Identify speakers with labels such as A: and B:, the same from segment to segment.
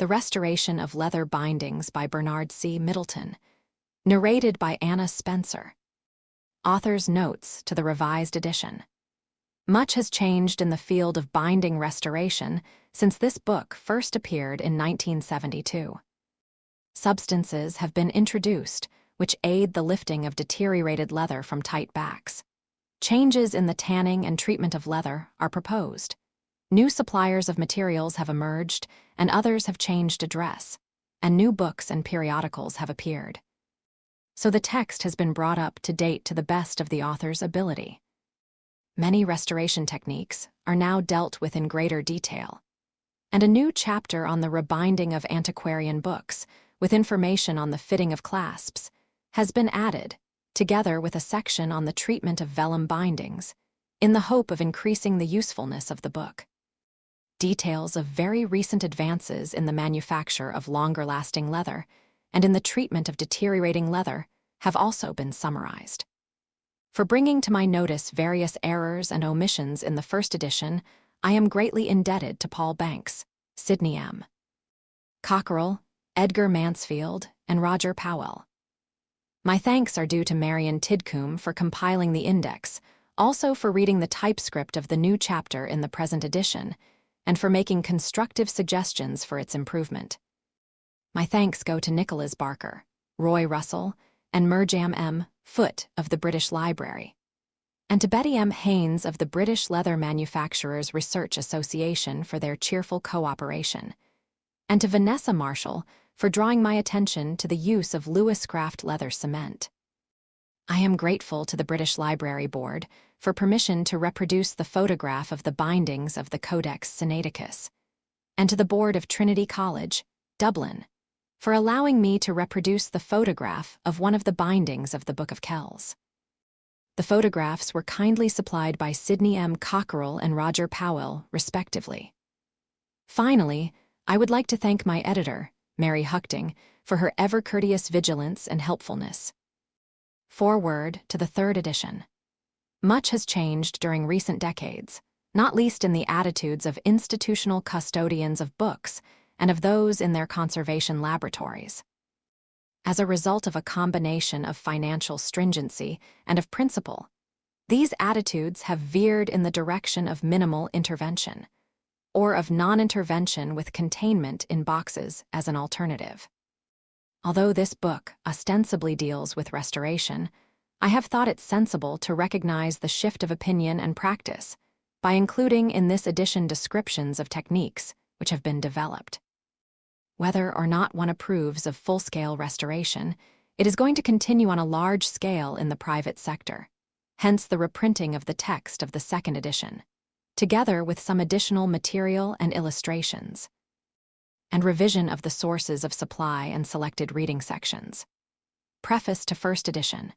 A: The Restoration of Leather Bindings by Bernard C. Middleton, narrated by Anna Spencer. Author's notes to the revised edition. Much has changed in the field of binding restoration since this book first appeared in 1972. Substances have been introduced which aid the lifting of deteriorated leather from tight backs. Changes in the tanning and treatment of leather are proposed. New suppliers of materials have emerged, and others have changed address, and new books and periodicals have appeared. So the text has been brought up to date to the best of the author's ability. Many restoration techniques are now dealt with in greater detail, and a new chapter on the rebinding of antiquarian books, with information on the fitting of clasps, has been added, together with a section on the treatment of vellum bindings, in the hope of increasing the usefulness of the book. Details of very recent advances in the manufacture of longer-lasting leather and in the treatment of deteriorating leather have also been summarized. For bringing to my notice various errors and omissions in the first edition, I am greatly indebted to Paul Banks, Sidney M. Cockerell, Edgar Mansfield, and Roger Powell. My thanks are due to Marion Tidcombe for compiling the index, also for reading the typescript of the new chapter in the present edition, and for making constructive suggestions for its improvement. My thanks go to Nicholas Barker, Roy Russell, and Mirjam M. Foote of the British Library, and to Betty M. Haynes of the British Leather Manufacturers Research Association for their cheerful cooperation, and to Vanessa Marshall for drawing my attention to the use of Lewis Craft leather cement. I am grateful to the British Library Board for permission to reproduce the photograph of the bindings of the Codex Sinaiticus, and to the Board of Trinity College, Dublin, for allowing me to reproduce the photograph of one of the bindings of the Book of Kells. The photographs were kindly supplied by Sidney M. Cockerell and Roger Powell, respectively. Finally, I would like to thank my editor, Mary Huchting, for her ever-courteous vigilance and helpfulness. Foreword to the third edition. Much has changed during recent decades, not least in the attitudes of institutional custodians of books and of those in their conservation laboratories. As a result of a combination of financial stringency and of principle, these attitudes have veered in the direction of minimal intervention, or of non-intervention with containment in boxes as an alternative. Although this book ostensibly deals with restoration, I have thought it sensible to recognize the shift of opinion and practice by including in this edition descriptions of techniques which have been developed. Whether or not one approves of full-scale restoration, it is going to continue on a large scale in the private sector, hence the reprinting of the text of the second edition, together with some additional material and illustrations, and revision of the sources of supply and selected reading sections. Preface to first edition.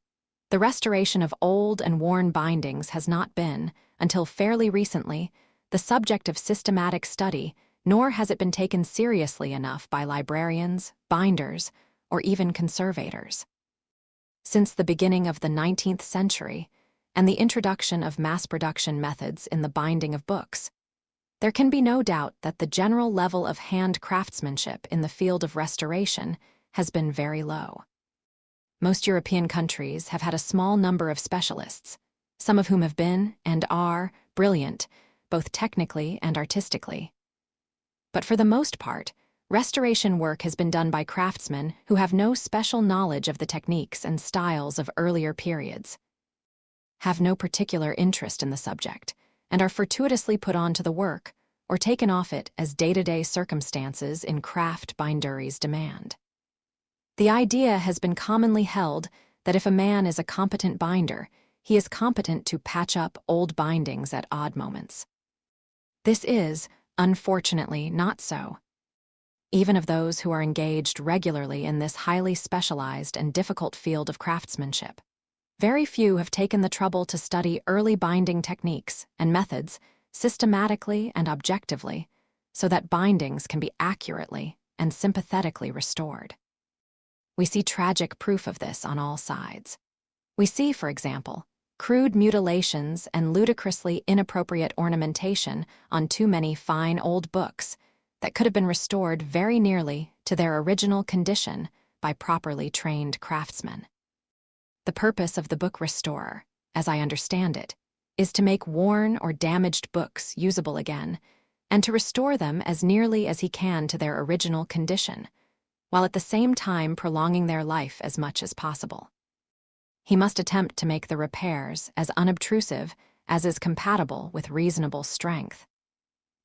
A: The restoration of old and worn bindings has not been, until fairly recently, the subject of systematic study, nor has it been taken seriously enough by librarians, binders, or even conservators. Since the beginning of the 19th century, and the introduction of mass production methods in the binding of books, there can be no doubt that the general level of hand craftsmanship in the field of restoration has been very low. Most European countries have had a small number of specialists, some of whom have been, and are, brilliant, both technically and artistically. But for the most part, restoration work has been done by craftsmen who have no special knowledge of the techniques and styles of earlier periods, have no particular interest in the subject, and are fortuitously put onto the work or taken off it as day-to-day circumstances in craft binderies demand. The idea has been commonly held that if a man is a competent binder, he is competent to patch up old bindings at odd moments. This is, unfortunately, not so. Even of those who are engaged regularly in this highly specialized and difficult field of craftsmanship, very few have taken the trouble to study early binding techniques and methods systematically and objectively so that bindings can be accurately and sympathetically restored. We see tragic proof of this on all sides. We see, for example, crude mutilations and ludicrously inappropriate ornamentation on too many fine old books, that could have been restored very nearly to their original condition by properly trained craftsmen. The purpose of the book restorer, as I understand it, is to make worn or damaged books usable again, and to restore them as nearly as he can to their original condition, while at the same time prolonging their life as much as possible. He must attempt to make the repairs as unobtrusive as is compatible with reasonable strength.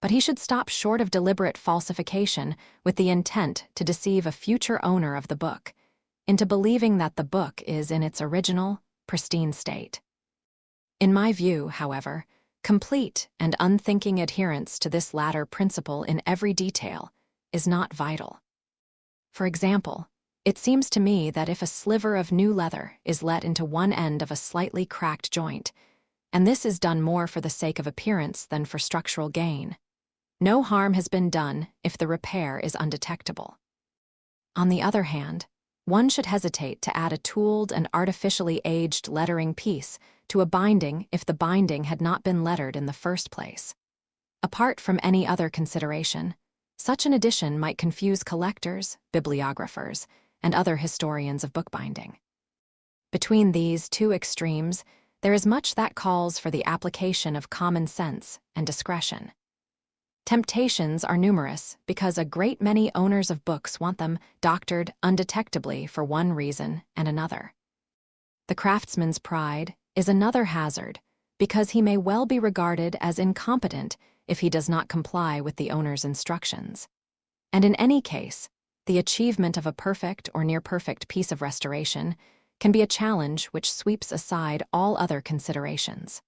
A: But he should stop short of deliberate falsification with the intent to deceive a future owner of the book into believing that the book is in its original, pristine state. In my view, however, complete and unthinking adherence to this latter principle in every detail is not vital. For example, it seems to me that if a sliver of new leather is let into one end of a slightly cracked joint, and this is done more for the sake of appearance than for structural gain, no harm has been done if the repair is undetectable. On the other hand, one should hesitate to add a tooled and artificially aged lettering piece to a binding if the binding had not been lettered in the first place. Apart from any other consideration, such an addition might confuse collectors, bibliographers, and other historians of bookbinding. Between these two extremes, there is much that calls for the application of common sense and discretion. Temptations are numerous because a great many owners of books want them doctored undetectably for one reason and another. The craftsman's pride is another hazard because he may well be regarded as incompetent if he does not comply with the owner's instructions. And in any case, the achievement of a perfect or near-perfect piece of restoration can be a challenge which sweeps aside all other considerations.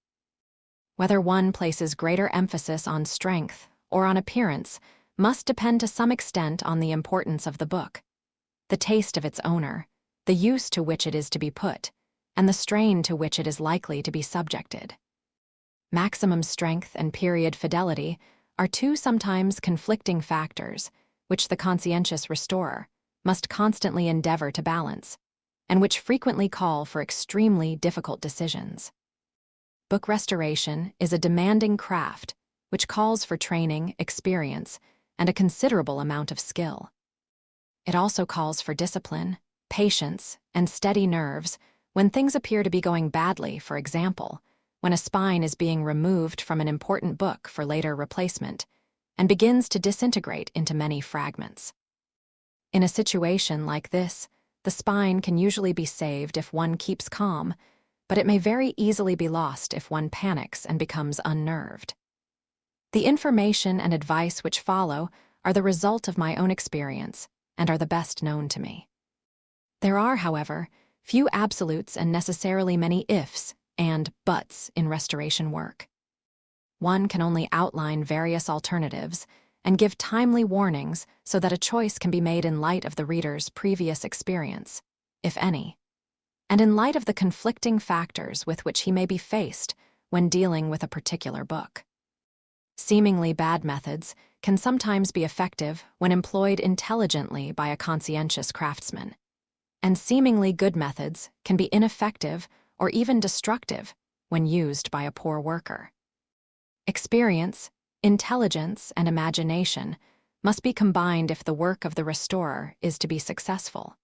A: Whether one places greater emphasis on strength or on appearance must depend to some extent on the importance of the book, the taste of its owner, the use to which it is to be put, and the strain to which it is likely to be subjected. Maximum strength and period fidelity are two sometimes conflicting factors which the conscientious restorer must constantly endeavor to balance, and which frequently call for extremely difficult decisions. Book restoration is a demanding craft which calls for training, experience, and a considerable amount of skill. It also calls for discipline, patience, and steady nerves when things appear to be going badly. For example, when a spine is being removed from an important book for later replacement and begins to disintegrate into many fragments. In a situation like this, the spine can usually be saved if one keeps calm, but it may very easily be lost if one panics and becomes unnerved. The information and advice which follow are the result of my own experience and are the best known to me. There are, however, few absolutes and necessarily many ifs and buts in restoration work. One can only outline various alternatives and give timely warnings so that a choice can be made in light of the reader's previous experience, if any, and in light of the conflicting factors with which he may be faced when dealing with a particular book. Seemingly bad methods can sometimes be effective when employed intelligently by a conscientious craftsman, and seemingly good methods can be ineffective or even destructive when used by a poor worker. Experience, intelligence, and imagination must be combined if the work of the restorer is to be successful.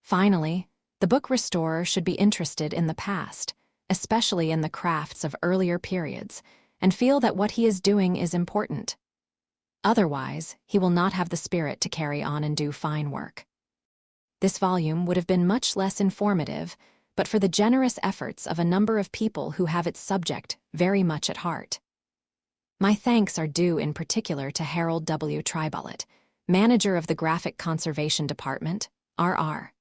A: Finally, the book restorer should be interested in the past, especially in the crafts of earlier periods, and feel that what he is doing is important. Otherwise, he will not have the spirit to carry on and do fine work. This volume would have been much less informative, but for the generous efforts of a number of people who have its subject very much at heart. My thanks are due in particular to Harold W. Tribullet, manager of the Graphic Conservation Department, R.R.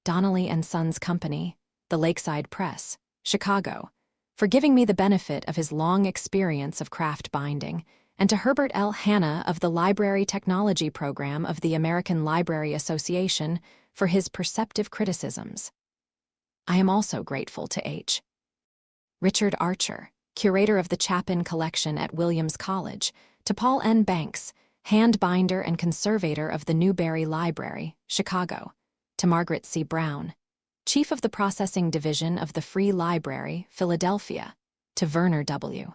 A: Donnelly and Sons Company, the Lakeside Press, Chicago, for giving me the benefit of his long experience of craft binding, and to Herbert L. Hanna of the Library Technology Program of the American Library Association for his perceptive criticisms. I am also grateful to H. Richard Archer, curator of the Chapin Collection at Williams College, to Paul N. Banks, hand binder and conservator of the Newberry Library, Chicago, to Margaret C. Brown, chief of the processing division of the Free Library, Philadelphia, to Verner W.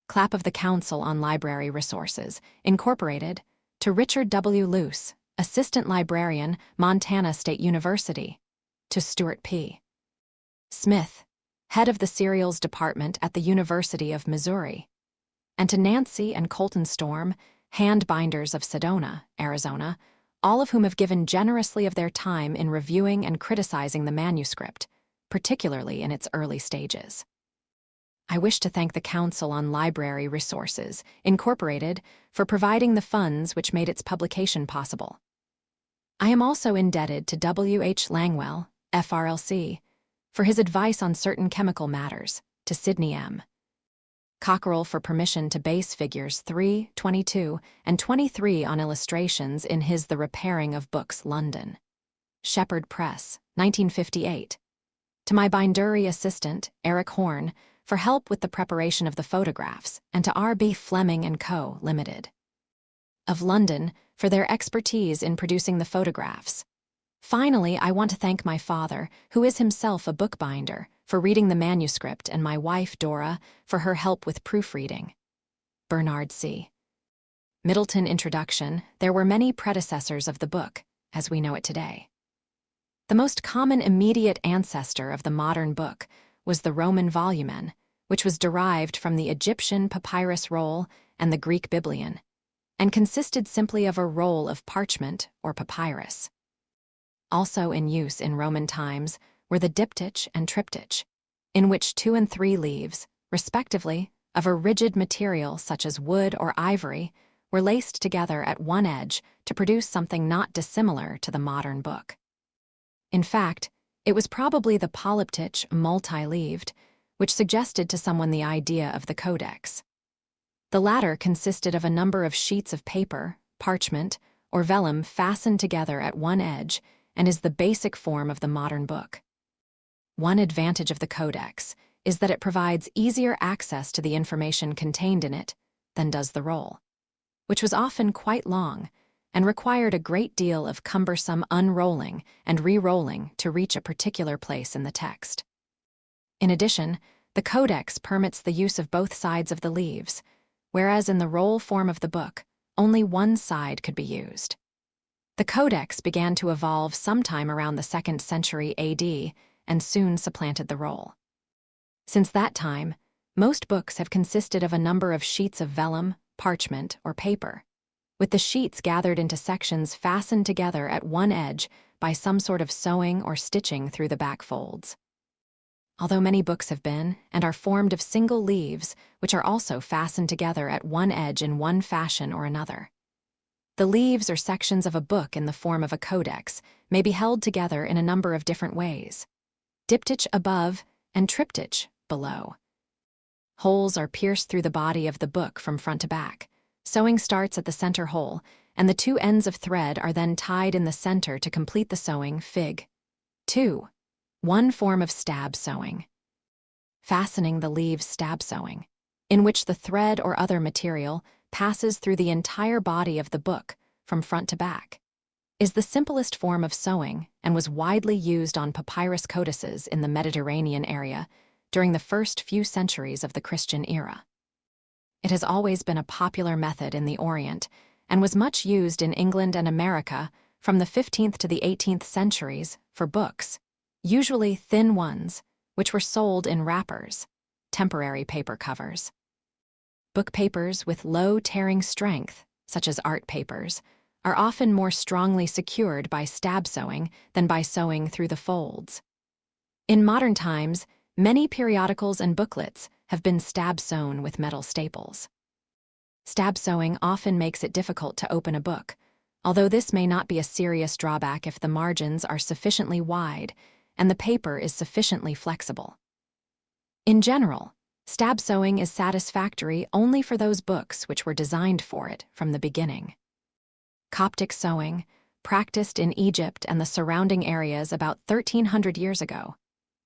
A: Clap of the Council on Library Resources, Incorporated, to Richard W. Luce, Assistant Librarian, Montana State University, to Stuart P. Smith, Head of the Serials Department at the University of Missouri, and to Nancy and Colton Storm, hand binders of Sedona, Arizona, all of whom have given generously of their time in reviewing and criticizing the manuscript, particularly in its early stages. I wish to thank the Council on Library Resources, Incorporated, for providing the funds which made its publication possible. I am also indebted to W. H. Langwell, FRLC, for his advice on certain chemical matters, to Sidney M. Cockerell for permission to base figures 3, 22, and 23 on illustrations in his The Repairing of Books, London. Shepherd Press, 1958. To my bindery assistant, Eric Horn, for help with the preparation of the photographs, and to R.B. Fleming & Co., Limited, of London, for their expertise in producing the photographs. Finally, I want to thank my father, who is himself a bookbinder, for reading the manuscript, and my wife, Dora, for her help with proofreading. Bernard C. Middleton. Introduction. There were many predecessors of the book, as we know it today. The most common immediate ancestor of the modern book was the Roman volumen, which was derived from the Egyptian papyrus roll and the Greek biblion, and consisted simply of a roll of parchment or papyrus. Also in use in Roman times were the diptych and triptych, in which 2 and 3 leaves, respectively, of a rigid material such as wood or ivory, were laced together at one edge to produce something not dissimilar to the modern book. In fact, it was probably the polyptych, multi-leaved, which suggested to someone the idea of the codex. The latter consisted of a number of sheets of paper, parchment, or vellum fastened together at one edge, and is the basic form of the modern book. One advantage of the codex is that it provides easier access to the information contained in it than does the roll, which was often quite long and required a great deal of cumbersome unrolling and re-rolling to reach a particular place in the text. In addition, the codex permits the use of both sides of the leaves, whereas in the roll form of the book, only one side could be used. The codex began to evolve sometime around the 2nd century AD and soon supplanted the roll. Since that time, most books have consisted of a number of sheets of vellum, parchment, or paper, with the sheets gathered into sections fastened together at one edge by some sort of sewing or stitching through the back folds. Although many books have been and are formed of single leaves, which are also fastened together at one edge in one fashion or another. The leaves or sections of a book in the form of a codex may be held together in a number of different ways. Diptych above and triptych below. Holes are pierced through the body of the book from front to back. Sewing starts at the center hole, and the 2 ends of thread are then tied in the center to complete the sewing. Fig. 2. One form of stab sewing. Fastening the leaves. Stab sewing, in which the thread or other material passes through the entire body of the book, from front to back, is the simplest form of sewing and was widely used on papyrus codices in the Mediterranean area during the first few centuries of the Christian era. It has always been a popular method in the Orient and was much used in England and America from the 15th to the 18th centuries for books, usually thin ones, which were sold in wrappers, temporary paper covers. Book papers with low tearing strength, such as art papers, are often more strongly secured by stab sewing than by sewing through the folds. In modern times, many periodicals and booklets have been stab sewn with metal staples. Stab sewing often makes it difficult to open a book, although this may not be a serious drawback if the margins are sufficiently wide and the paper is sufficiently flexible. In general, stab sewing is satisfactory only for those books which were designed for it from the beginning. Coptic sewing, practiced in Egypt and the surrounding areas about 1,300 years ago,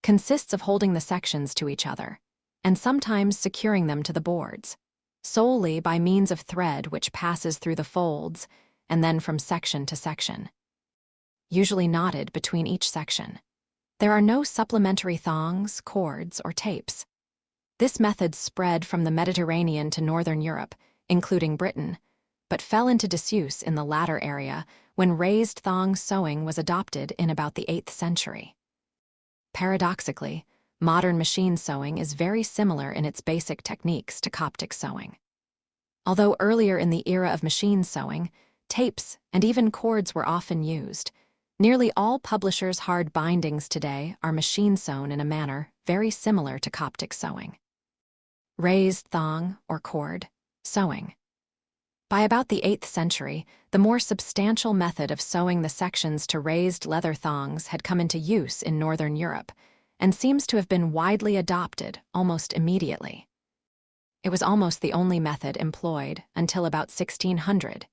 A: consists of holding the sections to each other, and sometimes securing them to the boards, solely by means of thread which passes through the folds and then from section to section, usually knotted between each section. There are no supplementary thongs, cords, or tapes. This method spread from the Mediterranean to northern Europe, including Britain, but fell into disuse in the latter area when raised thong sewing was adopted in about the 8th century. Paradoxically, modern machine sewing is very similar in its basic techniques to Coptic sewing. Although earlier in the era of machine sewing, tapes and even cords were often used, nearly all publishers' hard bindings today are machine sewn in a manner very similar to Coptic sewing. Raised thong or cord sewing. By about the 8th century, the more substantial method of sewing the sections to raised leather thongs had come into use in northern Europe and seems to have been widely adopted almost immediately. It was almost the only method employed until about 1600.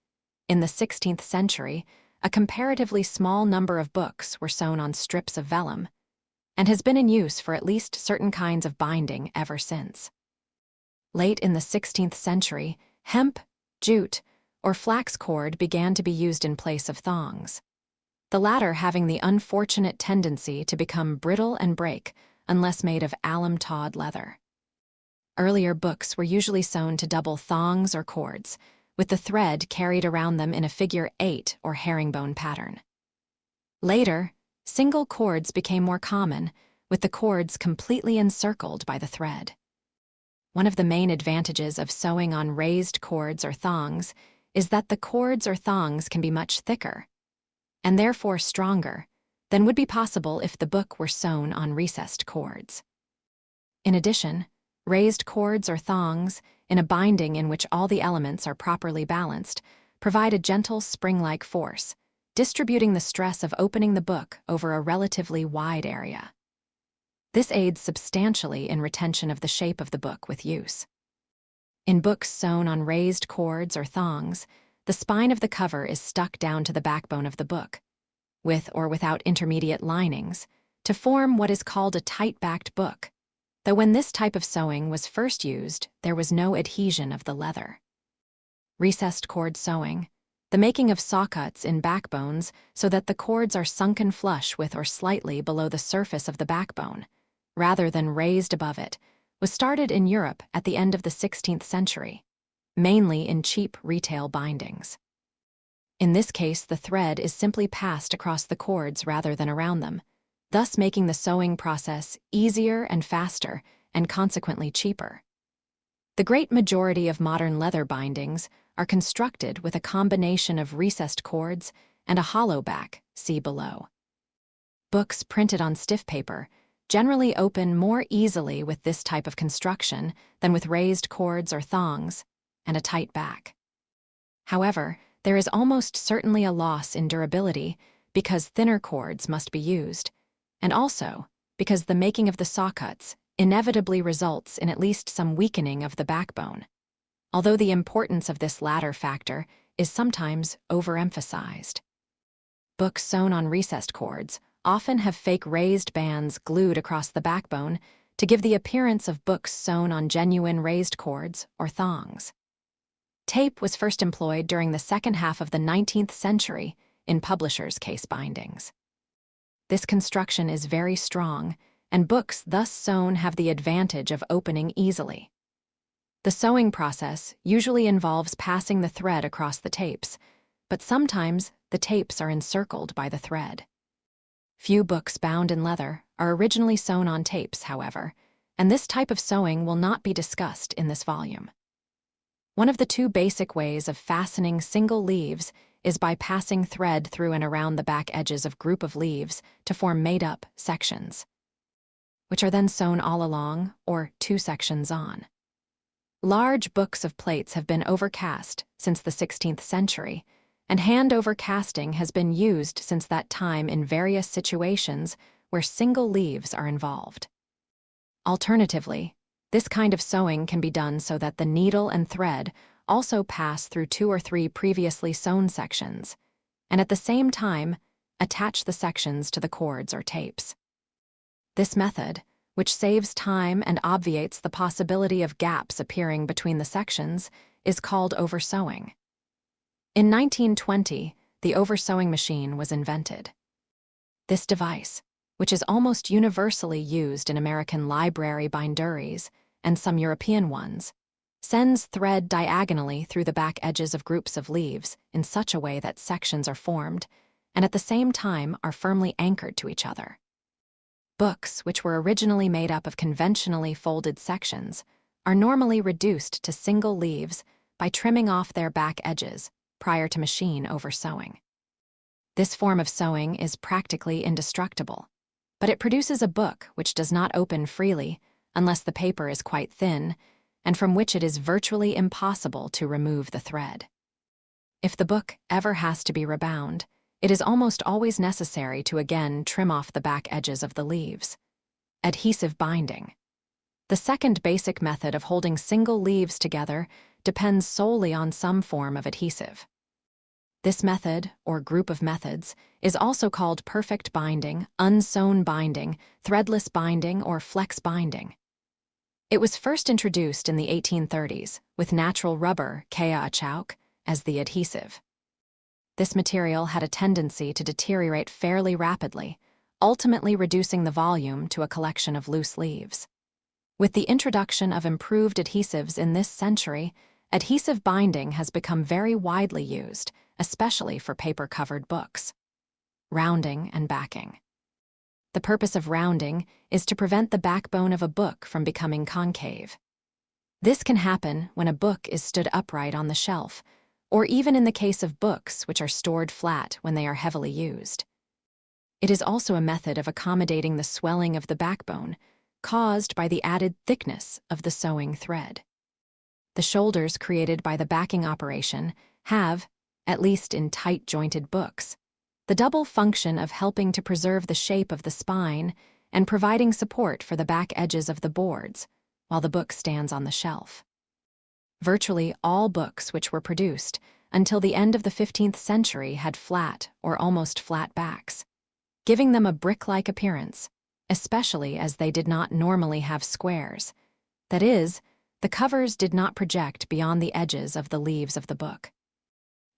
A: In the 16th century, a comparatively small number of books were sewn on strips of vellum, and has been in use for at least certain kinds of binding ever since. Late in the 16th century, hemp, jute, or flax cord began to be used in place of thongs, the latter having the unfortunate tendency to become brittle and break unless made of alum-tawed leather. Earlier books were usually sewn to double thongs or cords, with the thread carried around them in a figure 8 or herringbone pattern. Later, single cords became more common, with the cords completely encircled by the thread. One of the main advantages of sewing on raised cords or thongs is that the cords or thongs can be much thicker, and therefore stronger, than would be possible if the book were sewn on recessed cords. In addition, raised cords or thongs, in a binding in which all the elements are properly balanced, provide a gentle spring-like force, distributing the stress of opening the book over a relatively wide area. This aids substantially in retention of the shape of the book with use. In books sewn on raised cords or thongs, the spine of the cover is stuck down to the backbone of the book, with or without intermediate linings, to form what is called a tight-backed book, though when this type of sewing was first used, there was no adhesion of the leather. Recessed cord sewing, the making of saw cuts in backbones so that the cords are sunken flush with or slightly below the surface of the backbone, rather than raised above it, was started in Europe at the end of the 16th century, mainly in cheap retail bindings. In this case, the thread is simply passed across the cords rather than around them, thus making the sewing process easier and faster, and consequently cheaper. The great majority of modern leather bindings are constructed with a combination of recessed cords and a hollow back, see below. Books printed on stiff paper generally open more easily with this type of construction than with raised cords or thongs and a tight back. However, there is almost certainly a loss in durability because thinner cords must be used, and also because the making of the saw cuts inevitably results in at least some weakening of the backbone, although the importance of this latter factor is sometimes overemphasized. Books sewn on recessed cords often have fake raised bands glued across the backbone to give the appearance of books sewn on genuine raised cords or thongs. Tape was first employed during the second half of the 19th century in publishers' case bindings. This construction is very strong, and books thus sewn have the advantage of opening easily. The sewing process usually involves passing the thread across the tapes, but sometimes the tapes are encircled by the thread. Few books bound in leather are originally sewn on tapes, however, and this type of sewing will not be discussed in this volume. One of the two basic ways of fastening single leaves is by passing thread through and around the back edges of group of leaves to form made-up sections, which are then sewn all along or two sections on. Large books of plates have been overcast since the 16th century, and hand-over casting has been used since that time in various situations where single leaves are involved. Alternatively, this kind of sewing can be done so that the needle and thread also pass through 2 or 3 previously sewn sections, and at the same time attach the sections to the cords or tapes. This method, which saves time and obviates the possibility of gaps appearing between the sections, is called oversewing. In 1920, the oversewing machine was invented. This device, which is almost universally used in American library binderies, and some European ones, sends thread diagonally through the back edges of groups of leaves in such a way that sections are formed and at the same time are firmly anchored to each other. Books, which were originally made up of conventionally folded sections, are normally reduced to single leaves by trimming off their back edges prior to machine oversewing. This form of sewing is practically indestructible, but it produces a book which does not open freely unless the paper is quite thin, and from which it is virtually impossible to remove the thread. If the book ever has to be rebound, it is almost always necessary to again trim off the back edges of the leaves. Adhesive binding. The second basic method of holding single leaves together depends solely on some form of adhesive. This method, or group of methods, is also called perfect binding, unsewn binding, threadless binding, or flex binding. It was first introduced in the 1830s with natural rubber, caoutchouc, as the adhesive. This material had a tendency to deteriorate fairly rapidly, ultimately reducing the volume to a collection of loose leaves. With the introduction of improved adhesives in this century, adhesive binding has become very widely used, especially for paper-covered books. Rounding and backing. The purpose of rounding is to prevent the backbone of a book from becoming concave. This can happen when a book is stood upright on the shelf, or even in the case of books which are stored flat when they are heavily used. It is also a method of accommodating the swelling of the backbone caused by the added thickness of the sewing thread. The shoulders created by the backing operation have, at least in tight-jointed books, the double function of helping to preserve the shape of the spine and providing support for the back edges of the boards while the book stands on the shelf. Virtually all books which were produced until the end of the 15th century had flat or almost flat backs, giving them a brick-like appearance, especially as they did not normally have squares. That is, the covers did not project beyond the edges of the leaves of the book.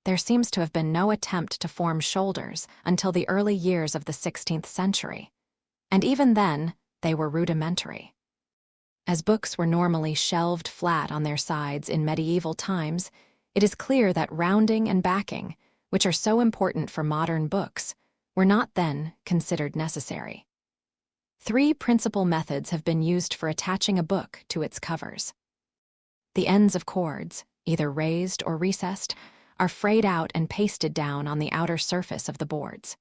A: There seems to have been no attempt to form shoulders until the early years of the 16th century, and even then, they were rudimentary. As books were normally shelved flat on their sides in medieval times, it is clear that rounding and backing, which are so important for modern books, were not then considered necessary. Three principal methods have been used for attaching a book to its covers. The ends of cords, either raised or recessed, are frayed out and pasted down on the outer surface of the boards.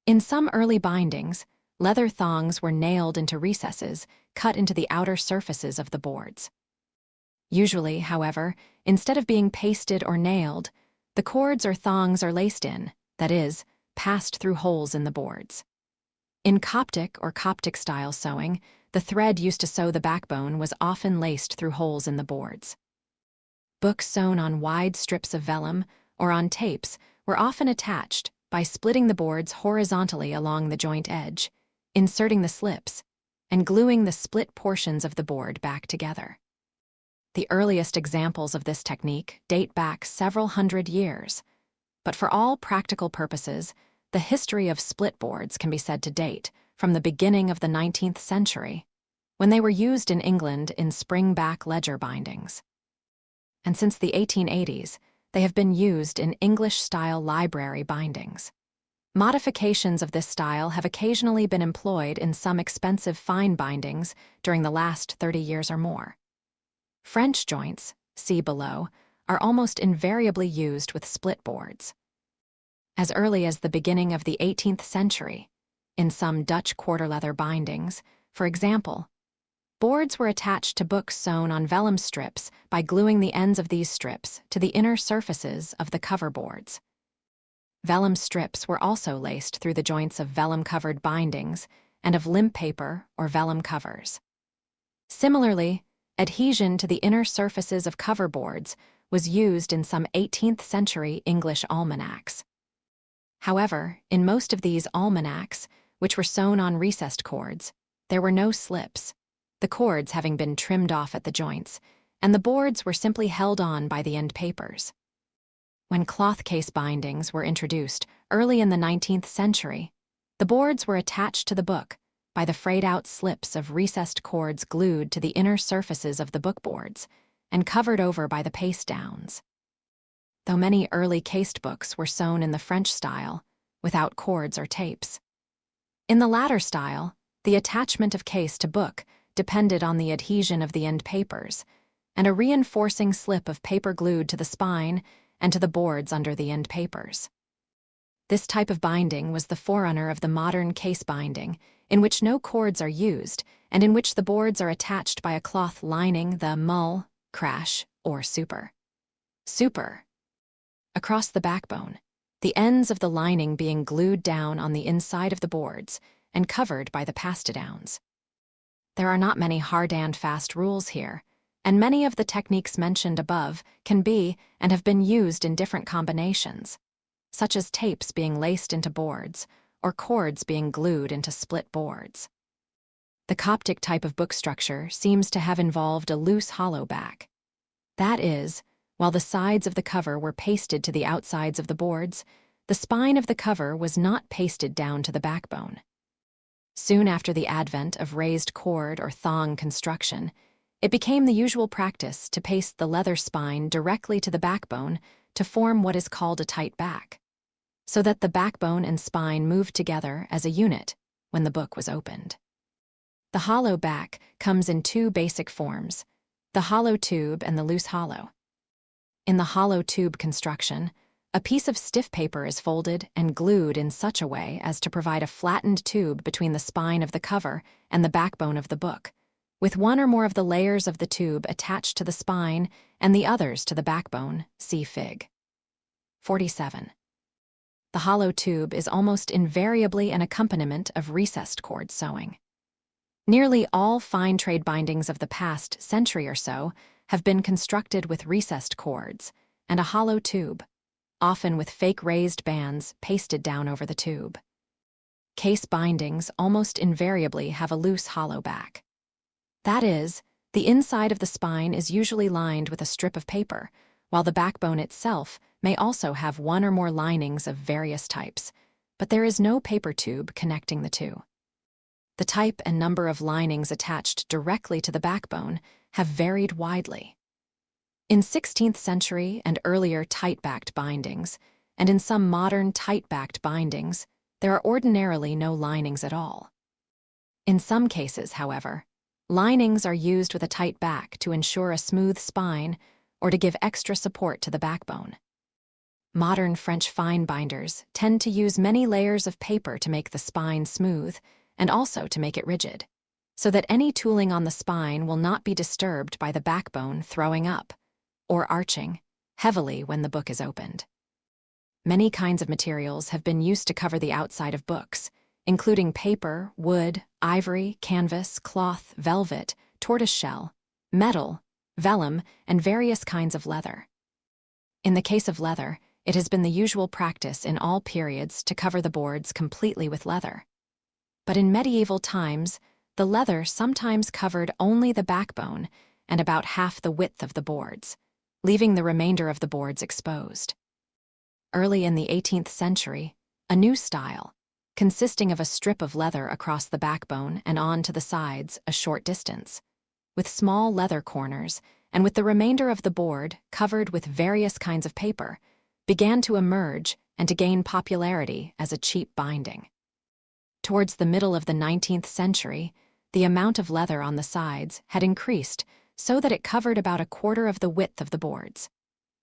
A: In some early bindings, leather thongs were nailed into recesses cut into the outer surfaces of the boards. Usually, however, instead of being pasted or nailed, the cords or thongs are laced in, that is, passed through holes in the boards. In Coptic or Coptic-style sewing, the thread used to sew the backbone was often laced through holes in the boards. Books sewn on wide strips of vellum or on tapes were often attached by splitting the boards horizontally along the joint edge, inserting the slips, and gluing the split portions of the board back together. The earliest examples of this technique date back several hundred years, but for all practical purposes, the history of split boards can be said to date from the beginning of the 19th century, when they were used in England in spring-back ledger bindings. And since the 1880s, they have been used in English-style library bindings. Modifications of this style have occasionally been employed in some expensive fine bindings during the last 30 years or more. French joints, see below, are almost invariably used with split boards. As early as the beginning of the 18th century, in some Dutch quarter-leather bindings, for example, boards were attached to books sewn on vellum strips by gluing the ends of these strips to the inner surfaces of the cover boards. Vellum strips were also laced through the joints of vellum-covered bindings and of limp paper or vellum covers. Similarly, adhesion to the inner surfaces of cover boards was used in some 18th century English almanacs. However, in most of these almanacs, which were sewn on recessed cords, there were no slips, the cords having been trimmed off at the joints, and the boards were simply held on by the end papers. When cloth case bindings were introduced early in the 19th century, the boards were attached to the book by the frayed-out slips of recessed cords glued to the inner surfaces of the bookboards and covered over by the paste downs. Though many early cased books were sewn in the French style, without cords or tapes. In the latter style, the attachment of case to book depended on the adhesion of the end papers, and a reinforcing slip of paper glued to the spine and to the boards under the end papers. This type of binding was the forerunner of the modern case binding, in which no cords are used and in which the boards are attached by a cloth lining the mull, crash, or super. Across the backbone, the ends of the lining being glued down on the inside of the boards and covered by the pastidowns. There are not many hard and fast rules here, and many of the techniques mentioned above can be and have been used in different combinations, such as tapes being laced into boards or cords being glued into split boards. The Coptic type of book structure seems to have involved a loose hollow back. That is, while the sides of the cover were pasted to the outsides of the boards, the spine of the cover was not pasted down to the backbone. Soon after the advent of raised cord or thong construction, it became the usual practice to paste the leather spine directly to the backbone to form what is called a tight back, so that the backbone and spine moved together as a unit when the book was opened. The hollow back comes in two basic forms, the hollow tube and the loose hollow. In the hollow tube construction, a piece of stiff paper is folded and glued in such a way as to provide a flattened tube between the spine of the cover and the backbone of the book, with one or more of the layers of the tube attached to the spine and the others to the backbone, see Fig. 47. The hollow tube is almost invariably an accompaniment of recessed cord sewing. Nearly all fine trade bindings of the past century or so have been constructed with recessed cords and a hollow tube, often with fake raised bands pasted down over the tube. Case bindings almost invariably have a loose hollow back. That is, the inside of the spine is usually lined with a strip of paper, while the backbone itself may also have one or more linings of various types, but there is no paper tube connecting the two. The type and number of linings attached directly to the backbone have varied widely. In 16th century and earlier tight-backed bindings, and in some modern tight-backed bindings, there are ordinarily no linings at all. In some cases, however, linings are used with a tight back to ensure a smooth spine or to give extra support to the backbone. Modern French fine binders tend to use many layers of paper to make the spine smooth and also to make it rigid, so that any tooling on the spine will not be disturbed by the backbone throwing up or arching heavily when the book is opened. Many kinds of materials have been used to cover the outside of books, including paper, wood, ivory, canvas, cloth, velvet, tortoiseshell, metal, vellum, and various kinds of leather. In the case of leather, it has been the usual practice in all periods to cover the boards completely with leather. But in medieval times, the leather sometimes covered only the backbone and about half the width of the boards, leaving the remainder of the boards exposed. Early in the 18th century, a new style, consisting of a strip of leather across the backbone and on to the sides a short distance, with small leather corners and with the remainder of the board covered with various kinds of paper, began to emerge and to gain popularity as a cheap binding. Towards the middle of the 19th century, the amount of leather on the sides had increased so that it covered about a quarter of the width of the boards,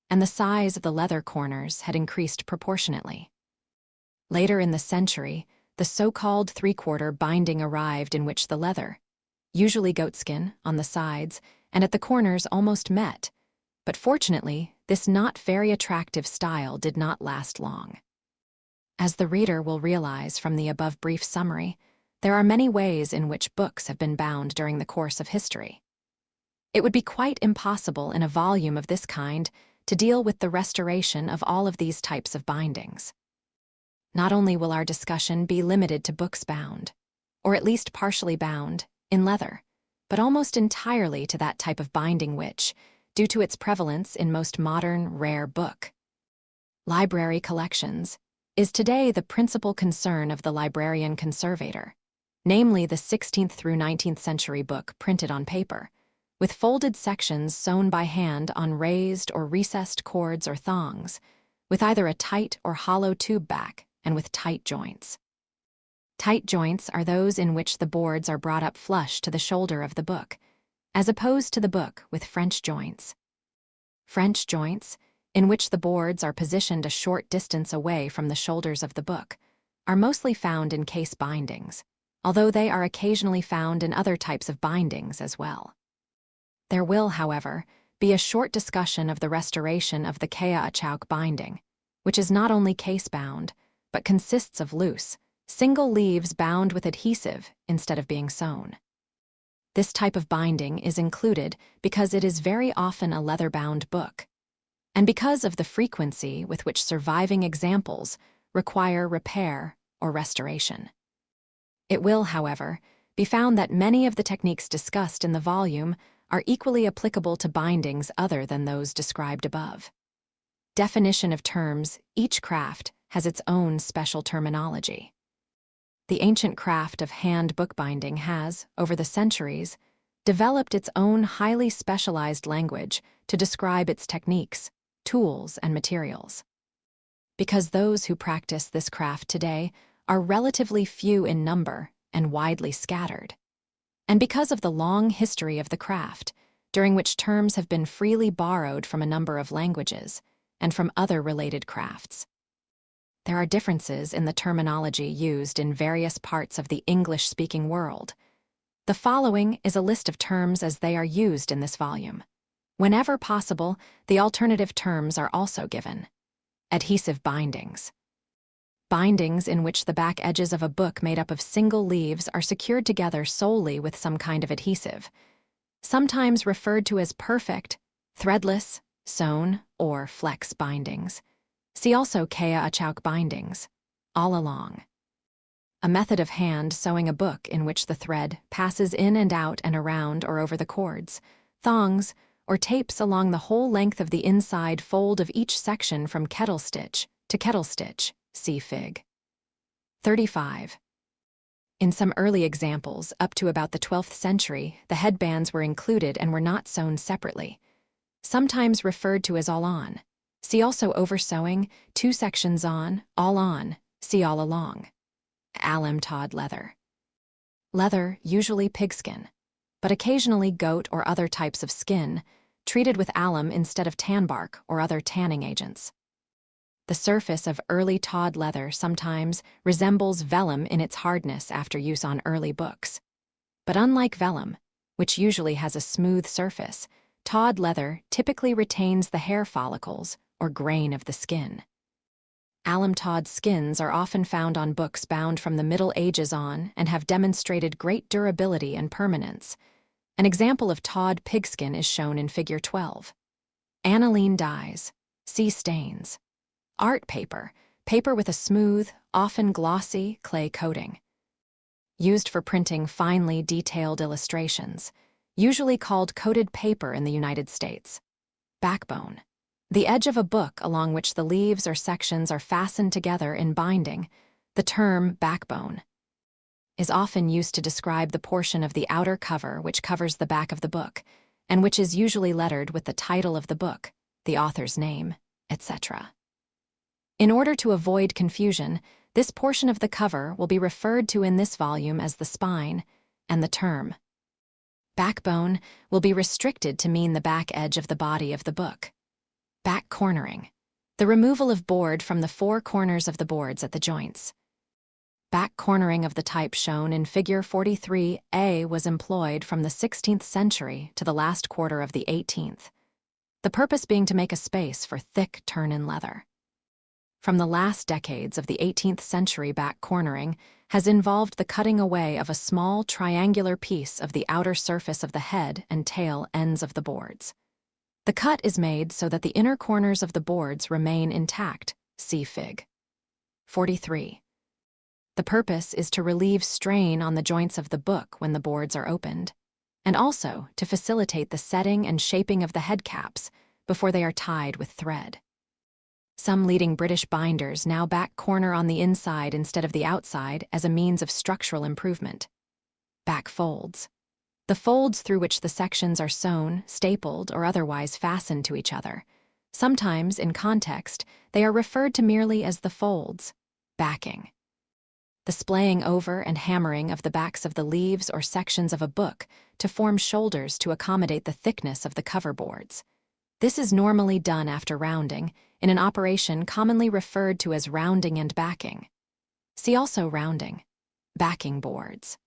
A: and the size of the leather corners had increased proportionately. Later in the century, the so-called three-quarter binding arrived in which the leather, usually goatskin, on the sides and at the corners almost met, but fortunately, this not very attractive style did not last long. As the reader will realize from the above brief summary, there are many ways in which books have been bound during the course of history. It would be quite impossible in a volume of this kind to deal with the restoration of all of these types of bindings. Not only will our discussion be limited to books bound, or at least partially bound, in leather, but almost entirely to that type of binding which, due to its prevalence in most modern, rare book library collections, is today the principal concern of the librarian conservator, namely the 16th through 19th century book printed on paper, with folded sections sewn by hand on raised or recessed cords or thongs, with either a tight or hollow tube back and with tight joints. Tight joints are those in which the boards are brought up flush to the shoulder of the book, as opposed to the book with French joints. French joints, in which the boards are positioned a short distance away from the shoulders of the book, are mostly found in case bindings, although they are occasionally found in other types of bindings as well. There will, however, be a short discussion of the restoration of the Kea-Achauk binding, which is not only case-bound, but consists of loose, single leaves bound with adhesive instead of being sewn. This type of binding is included because it is very often a leather-bound book, and because of the frequency with which surviving examples require repair or restoration. It will, however, be found that many of the techniques discussed in the volume are equally applicable to bindings other than those described above. Definition of terms: each craft has its own special terminology. The ancient craft of hand bookbinding has, over the centuries, developed its own highly specialized language to describe its techniques, tools, and materials. Because those who practice this craft today are relatively few in number and widely scattered, and because of the long history of the craft, during which terms have been freely borrowed from a number of languages and from other related crafts. There are differences in the terminology used in various parts of the English-speaking world. The following is a list of terms as they are used in this volume. Whenever possible, the alternative terms are also given. Adhesive bindings. Bindings in which the back edges of a book made up of single leaves are secured together solely with some kind of adhesive, sometimes referred to as perfect, threadless, sewn, or flex bindings. See also Kea-Achauk bindings, all along. A method of hand sewing a book in which the thread passes in and out and around or over the cords, thongs, or tapes along the whole length of the inside fold of each section from kettle stitch to kettle stitch, see Fig. 35. In some early examples, up to about the 12th century, the headbands were included and were not sewn separately, sometimes referred to as all-on. See also oversewing, two sections on, see all along. Alum-tawed leather. Leather, usually pigskin, but occasionally goat or other types of skin, treated with alum instead of tan bark or other tanning agents. The surface of early tawed leather sometimes resembles vellum in its hardness after use on early books. But unlike vellum, which usually has a smooth surface, tawed leather typically retains the hair follicles or grain of the skin. Alum-tawed skins are often found on books bound from the Middle Ages on and have demonstrated great durability and permanence. An example of tawed pigskin is shown in Figure 12. Aniline dyes, see stains. Art paper, paper with a smooth, often glossy, clay coating. Used for printing finely detailed illustrations, usually called coated paper in the United States. Backbone. The edge of a book along which the leaves or sections are fastened together in binding, the term backbone, is often used to describe the portion of the outer cover which covers the back of the book, and which is usually lettered with the title of the book, the author's name, etc. In order to avoid confusion, this portion of the cover will be referred to in this volume as the spine, and the term backbone will be restricted to mean the back edge of the body of the book. Back cornering, the removal of board from the four corners of the boards at the joints. Back cornering of the type shown in Figure 43A was employed from the 16th century to the last quarter of the 18th, the purpose being to make a space for thick turn-in leather. From the last decades of the 18th century, back cornering has involved the cutting away of a small triangular piece of the outer surface of the head and tail ends of the boards. The cut is made so that the inner corners of the boards remain intact, see Fig. 43. The purpose is to relieve strain on the joints of the book when the boards are opened, and also to facilitate the setting and shaping of the head caps before they are tied with thread. Some leading British binders now back corner on the inside instead of the outside as a means of structural improvement. Back folds. The folds through which the sections are sewn, stapled, or otherwise fastened to each other. Sometimes, in context, they are referred to merely as the folds, backing. The splaying over and hammering of the backs of the leaves or sections of a book to form shoulders to accommodate the thickness of the cover boards. This is normally done after rounding, in an operation commonly referred to as rounding and backing. See also rounding. Backing boards.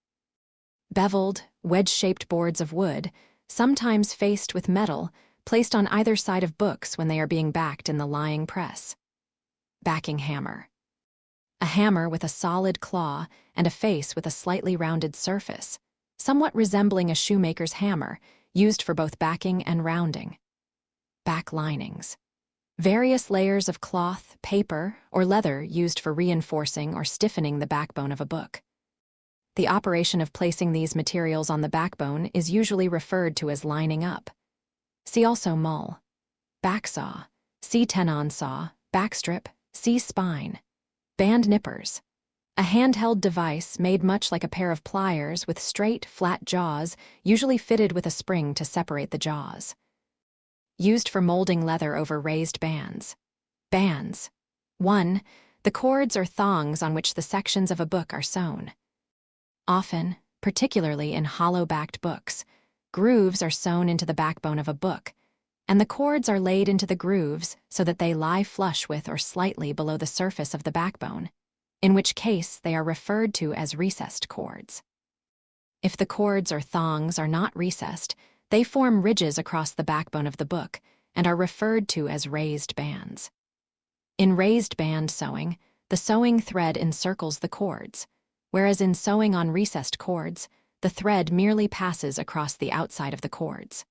A: Beveled, wedge-shaped boards of wood, sometimes faced with metal, placed on either side of books when they are being backed in the lying press. Backing hammer. A hammer with a solid claw and a face with a slightly rounded surface, somewhat resembling a shoemaker's hammer, used for both backing and rounding. Back linings. Various layers of cloth, paper, or leather used for reinforcing or stiffening the backbone of a book. The operation of placing these materials on the backbone is usually referred to as lining up. See also mull. Backsaw. See tenon saw, backstrip, see spine. Band nippers. A handheld device made much like a pair of pliers with straight, flat jaws, usually fitted with a spring to separate the jaws. Used for molding leather over raised bands. Bands. 1. The cords or thongs on which the sections of a book are sewn. Often, particularly in hollow-backed books, grooves are sewn into the backbone of a book, and the cords are laid into the grooves so that they lie flush with or slightly below the surface of the backbone, in which case they are referred to as recessed cords. If the cords or thongs are not recessed, they form ridges across the backbone of the book and are referred to as raised bands. In raised band sewing, the sewing thread encircles the cords, whereas in sewing on recessed cords, the thread merely passes across the outside of the cords.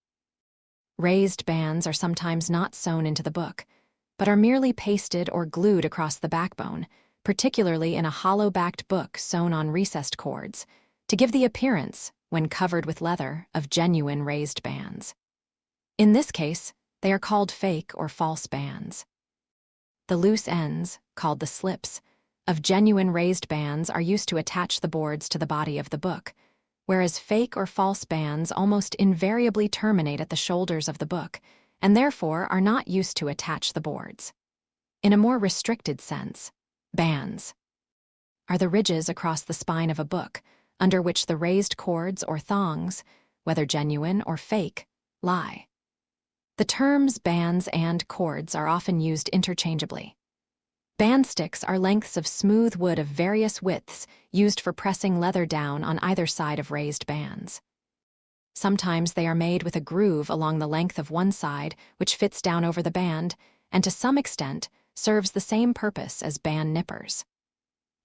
A: Raised bands are sometimes not sewn into the book, but are merely pasted or glued across the backbone, particularly in a hollow-backed book sewn on recessed cords, to give the appearance, when covered with leather, of genuine raised bands. In this case, they are called fake or false bands. The loose ends, called the slips, of genuine raised bands are used to attach the boards to the body of the book, whereas fake or false bands almost invariably terminate at the shoulders of the book, and therefore are not used to attach the boards. In a more restricted sense, bands are the ridges across the spine of a book, under which the raised cords or thongs, whether genuine or fake, lie. The terms bands and cords are often used interchangeably. Band sticks are lengths of smooth wood of various widths used for pressing leather down on either side of raised bands. Sometimes they are made with a groove along the length of one side which fits down over the band and to some extent serves the same purpose as band nippers.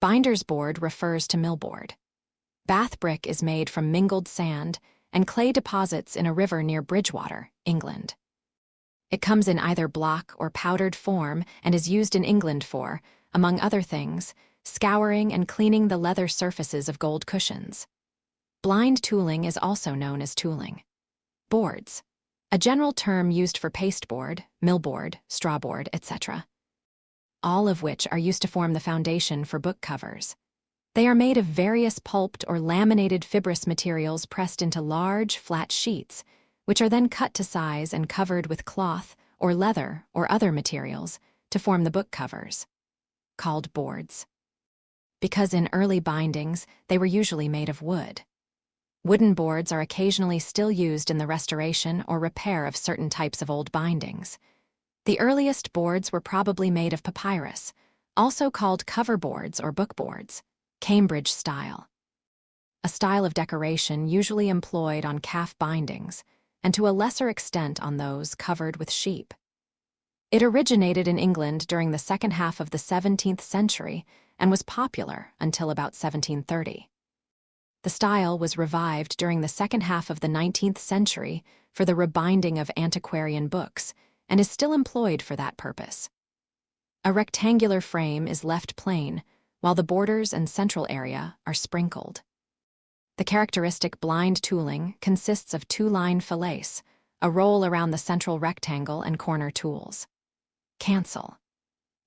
A: Binder's board refers to millboard. Bath brick is made from mingled sand and clay deposits in a river near Bridgewater, England. It comes in either block or powdered form and is used in England for, among other things, scouring and cleaning the leather surfaces of gold cushions. Blind tooling is also known as tooling. Boards. A general term used for pasteboard, millboard, strawboard, etc. All of which are used to form the foundation for book covers. They are made of various pulped or laminated fibrous materials pressed into large, flat sheets, which are then cut to size and covered with cloth or leather or other materials to form the book covers, called boards. Because in early bindings they were usually made of wood. Wooden boards are occasionally still used in the restoration or repair of certain types of old bindings. The earliest boards were probably made of papyrus, also called cover boards or book boards, Cambridge style. A style of decoration usually employed on calf bindings, and to a lesser extent on those covered with sheep. It originated in England during the second half of the 17th century and was popular until about 1730. The style was revived during the second half of the 19th century for the rebinding of antiquarian books and is still employed for that purpose. A rectangular frame is left plain, while the borders and central area are sprinkled. The characteristic blind tooling consists of two-line fillets, a roll around the central rectangle and corner tools. Cancel.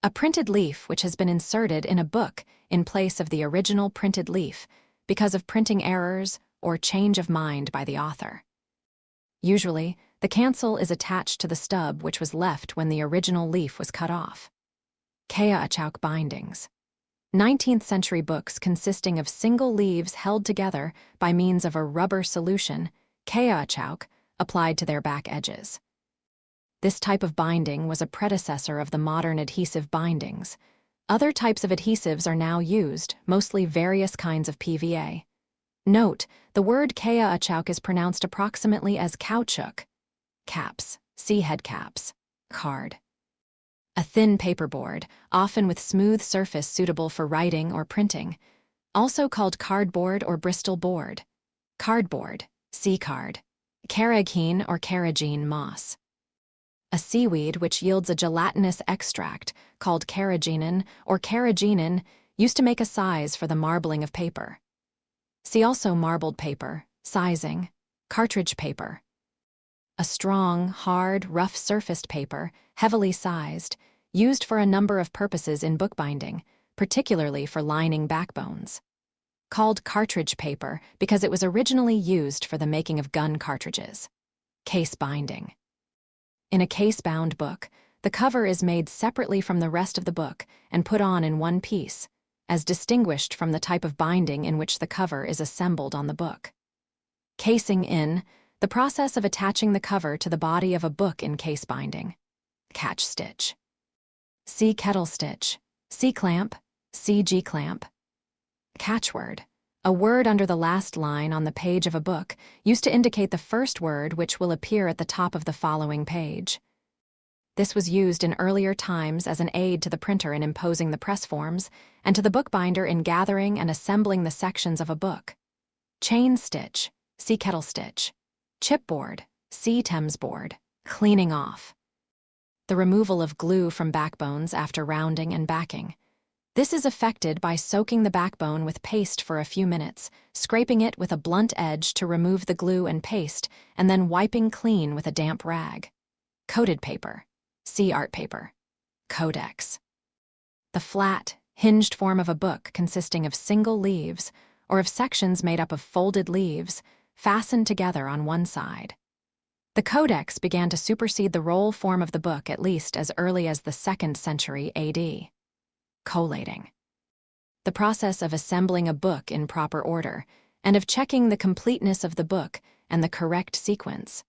A: A printed leaf which has been inserted in a book in place of the original printed leaf because of printing errors or change of mind by the author. Usually, the cancel is attached to the stub which was left when the original leaf was cut off. Kaya Achuk bindings. 19th century books consisting of single leaves held together by means of a rubber solution, Kaya Achuk, applied to their back edges. This type of binding was a predecessor of the modern adhesive bindings. Other types of adhesives are now used, mostly various kinds of PVA. Note, the word Kaya Achuk is pronounced approximately as caoutchouc. Caps, see head caps. Card. A thin paperboard, often with smooth surface suitable for writing or printing, also called cardboard or Bristol board. Cardboard, see card. Carrageen or carrageen moss. A seaweed which yields a gelatinous extract, called carrageenan or carrageenan, used to make a size for the marbling of paper. See also marbled paper, sizing, cartridge paper. A strong, hard, rough-surfaced paper, heavily sized, used for a number of purposes in bookbinding, particularly for lining backbones. Called cartridge paper because it was originally used for the making of gun cartridges. Case binding. In a case-bound book, the cover is made separately from the rest of the book and put on in one piece, as distinguished from the type of binding in which the cover is assembled on the book. Casing in, the process of attaching the cover to the body of a book in case binding. Catch stitch. See kettle stitch. C clamp, CG clamp. Catchword, a word under the last line on the page of a book, used to indicate the first word which will appear at the top of the following page. This was used in earlier times as an aid to the printer in imposing the press forms and to the bookbinder in gathering and assembling the sections of a book. Chain stitch, see kettle stitch. Chipboard, see Thames board. Cleaning off. The removal of glue from backbones after rounding and backing. This is effected by soaking the backbone with paste for a few minutes, scraping it with a blunt edge to remove the glue and paste, and then wiping clean with a damp rag. Coated paper. See art paper. Codex. The flat, hinged form of a book consisting of single leaves, or of sections made up of folded leaves, fastened together on one side. The codex began to supersede the roll form of the book at least as early as the 2nd century AD. Collating. The process of assembling a book in proper order, and of checking the completeness of the book and the correct sequence.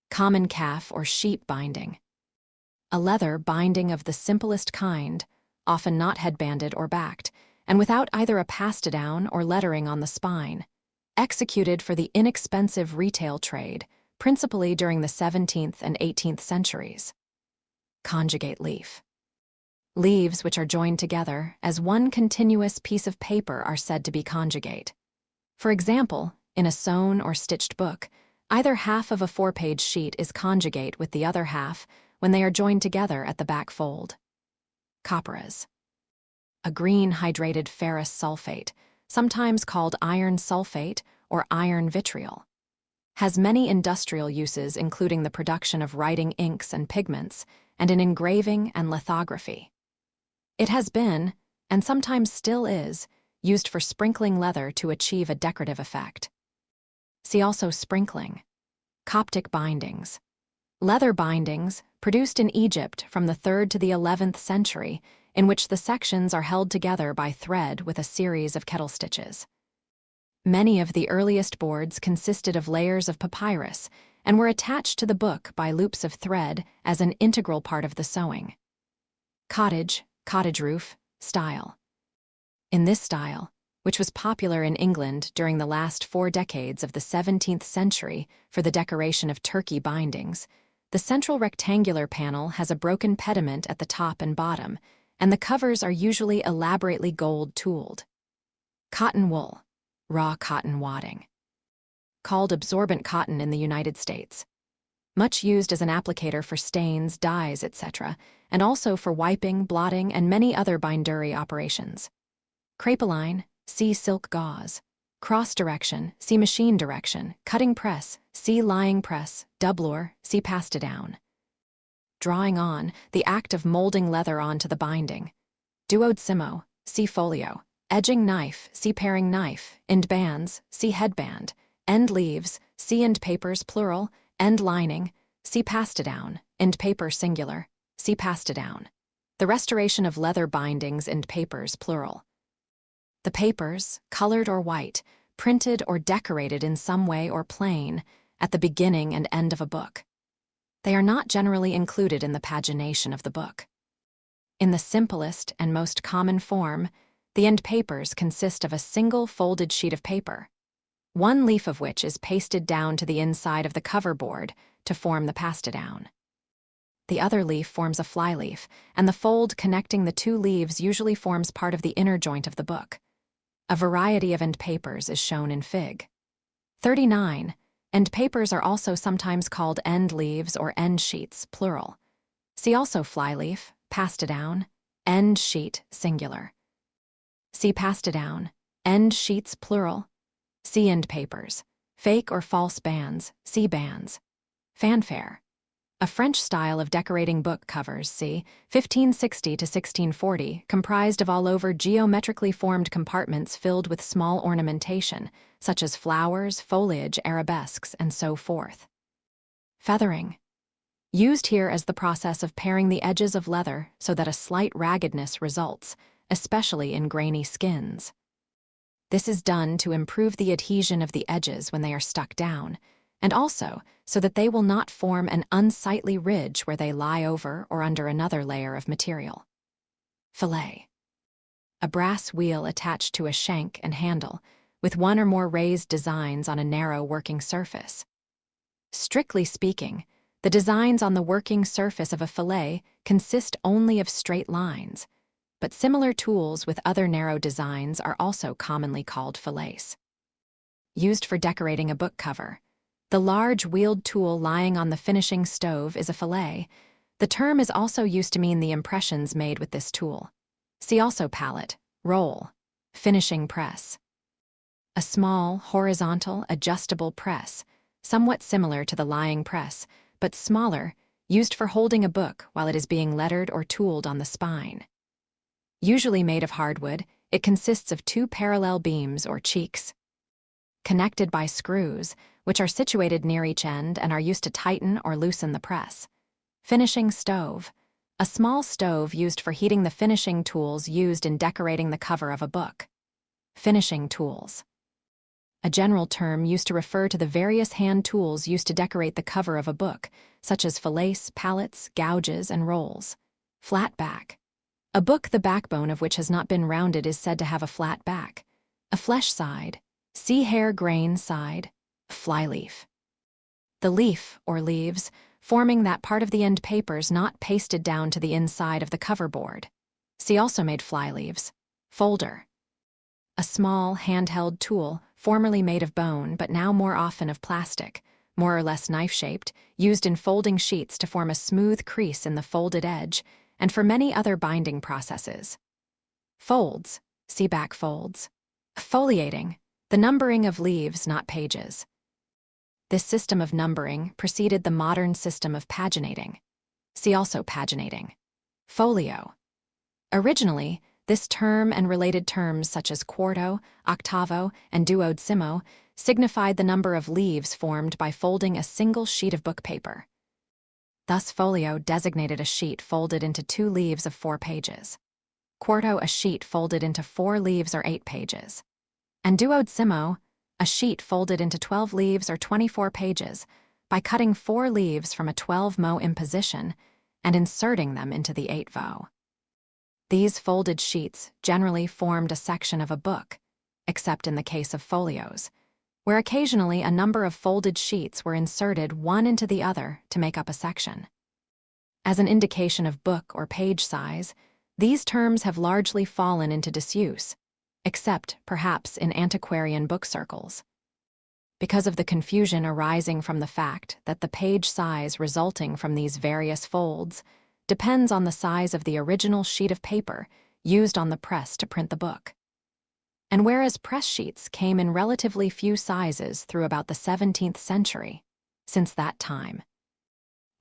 A: Common calf or sheep binding. A leather binding of the simplest kind, often not headbanded or backed, and without either a pass-down or lettering on the spine, executed for the inexpensive retail trade, principally during the 17th and 18th centuries. Conjugate leaf. Leaves which are joined together as one continuous piece of paper are said to be conjugate. For example, in a sewn or stitched book, either half of a 4-page sheet is conjugate with the other half when they are joined together at the back fold. Copperas. A green hydrated ferrous sulfate, sometimes called iron sulfate or iron vitriol, has many industrial uses including the production of writing inks and pigments, and in engraving and lithography. It has been, and sometimes still is, used for sprinkling leather to achieve a decorative effect. See also sprinkling. Coptic bindings. Leather bindings, produced in Egypt from the 3rd to the 11th century, in which the sections are held together by thread with a series of kettle stitches. Many of the earliest boards consisted of layers of papyrus and were attached to the book by loops of thread as an integral part of the sewing. Cottage, cottage roof, style. In this style, which was popular in England during the last 4 decades of the 17th century for the decoration of turkey bindings, the central rectangular panel has a broken pediment at the top and bottom, and the covers are usually elaborately gold-tooled. Cotton wool, raw cotton wadding. Called absorbent cotton in the United States. Much used as an applicator for stains, dyes, etc., and also for wiping, blotting, and many other bindery operations. Crapeline, see silk gauze. Cross direction, see machine direction. Cutting press, see lying press. Doublure, see pass-down. Drawing on, the act of molding leather onto the binding. Duodecimo, see folio. Edging knife, see paring knife. End bands, see headband. End leaves, see end papers plural. End lining, see pastadown. End paper singular, see pastadown. The restoration of leather bindings. End papers plural. The papers, colored or white, printed or decorated in some way or plain, at the beginning and end of a book. They are not generally included in the pagination of the book. In the simplest and most common form, the end papers consist of a single folded sheet of paper, one leaf of which is pasted down to the inside of the cover board to form the pastadown. The other leaf forms a flyleaf, and the fold connecting the two leaves usually forms part of the inner joint of the book. A variety of end papers is shown in Fig. 39. End papers are also sometimes called end leaves or end sheets, plural. See also flyleaf, pastadown, end sheet, singular. See pastadown, end sheets, plural. See end papers, fake or false bands, see bands. Fanfare. A French style of decorating book covers, c. 1560 to 1640, comprised of all over geometrically formed compartments filled with small ornamentation, such as flowers, foliage, arabesques, and so forth. Feathering. Used here as the process of paring the edges of leather so that a slight raggedness results, especially in grainy skins. This is done to improve the adhesion of the edges when they are stuck down, and also so that they will not form an unsightly ridge where they lie over or under another layer of material. Fillet. A brass wheel attached to a shank and handle, with one or more raised designs on a narrow working surface. Strictly speaking, the designs on the working surface of a fillet consist only of straight lines, but similar tools with other narrow designs are also commonly called fillets. Used for decorating a book cover, the large wheeled tool lying on the finishing stove is a fillet. The term is also used to mean the impressions made with this tool. See also palette, roll, finishing press. A small, horizontal, adjustable press, somewhat similar to the lying press, but smaller, used for holding a book while it is being lettered or tooled on the spine. Usually made of hardwood, it consists of two parallel beams or cheeks, connected by screws, which are situated near each end and are used to tighten or loosen the press. Finishing stove. A small stove used for heating the finishing tools used in decorating the cover of a book. Finishing tools. A general term used to refer to the various hand tools used to decorate the cover of a book, such as fillets, palettes, gouges, and rolls. Flat back. A book the backbone of which has not been rounded is said to have a flat back. A flesh side. See hair grain side. Flyleaf. The leaf, or leaves, forming that part of the end papers not pasted down to the inside of the cover board. See also made flyleaves. Folder. A small, handheld tool, formerly made of bone but now more often of plastic, more or less knife-shaped, used in folding sheets to form a smooth crease in the folded edge, and for many other binding processes. Folds. See back folds. Foliating. The numbering of leaves, not pages. This system of numbering preceded the modern system of paginating. See also paginating. Folio. Originally, this term and related terms such as quarto, octavo, and duodecimo signified the number of leaves formed by folding a single sheet of book paper. Thus folio designated a sheet folded into 2 leaves of 4 pages. Quarto a sheet folded into 4 leaves or 8 pages. And duodecimo, a sheet folded into 12 leaves or 24 pages by cutting 4 leaves from a 12mo imposition and inserting them into the 8vo. These folded sheets generally formed a section of a book, except in the case of folios, where occasionally a number of folded sheets were inserted one into the other to make up a section. As an indication of book or page size, these terms have largely fallen into disuse, except, perhaps, in antiquarian book circles. Because of the confusion arising from the fact that the page size resulting from these various folds depends on the size of the original sheet of paper used on the press to print the book. And whereas press sheets came in relatively few sizes through about the 17th century, since that time,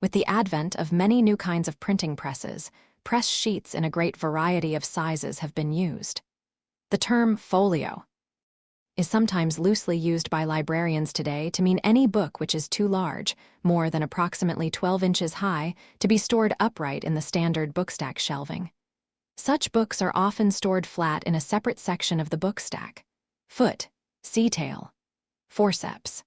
A: with the advent of many new kinds of printing presses, press sheets in a great variety of sizes have been used. The term folio is sometimes loosely used by librarians today to mean any book which is too large, more than approximately 12 inches high, to be stored upright in the standard bookstack shelving. Such books are often stored flat in a separate section of the bookstack. Foot, C-tail. Forceps.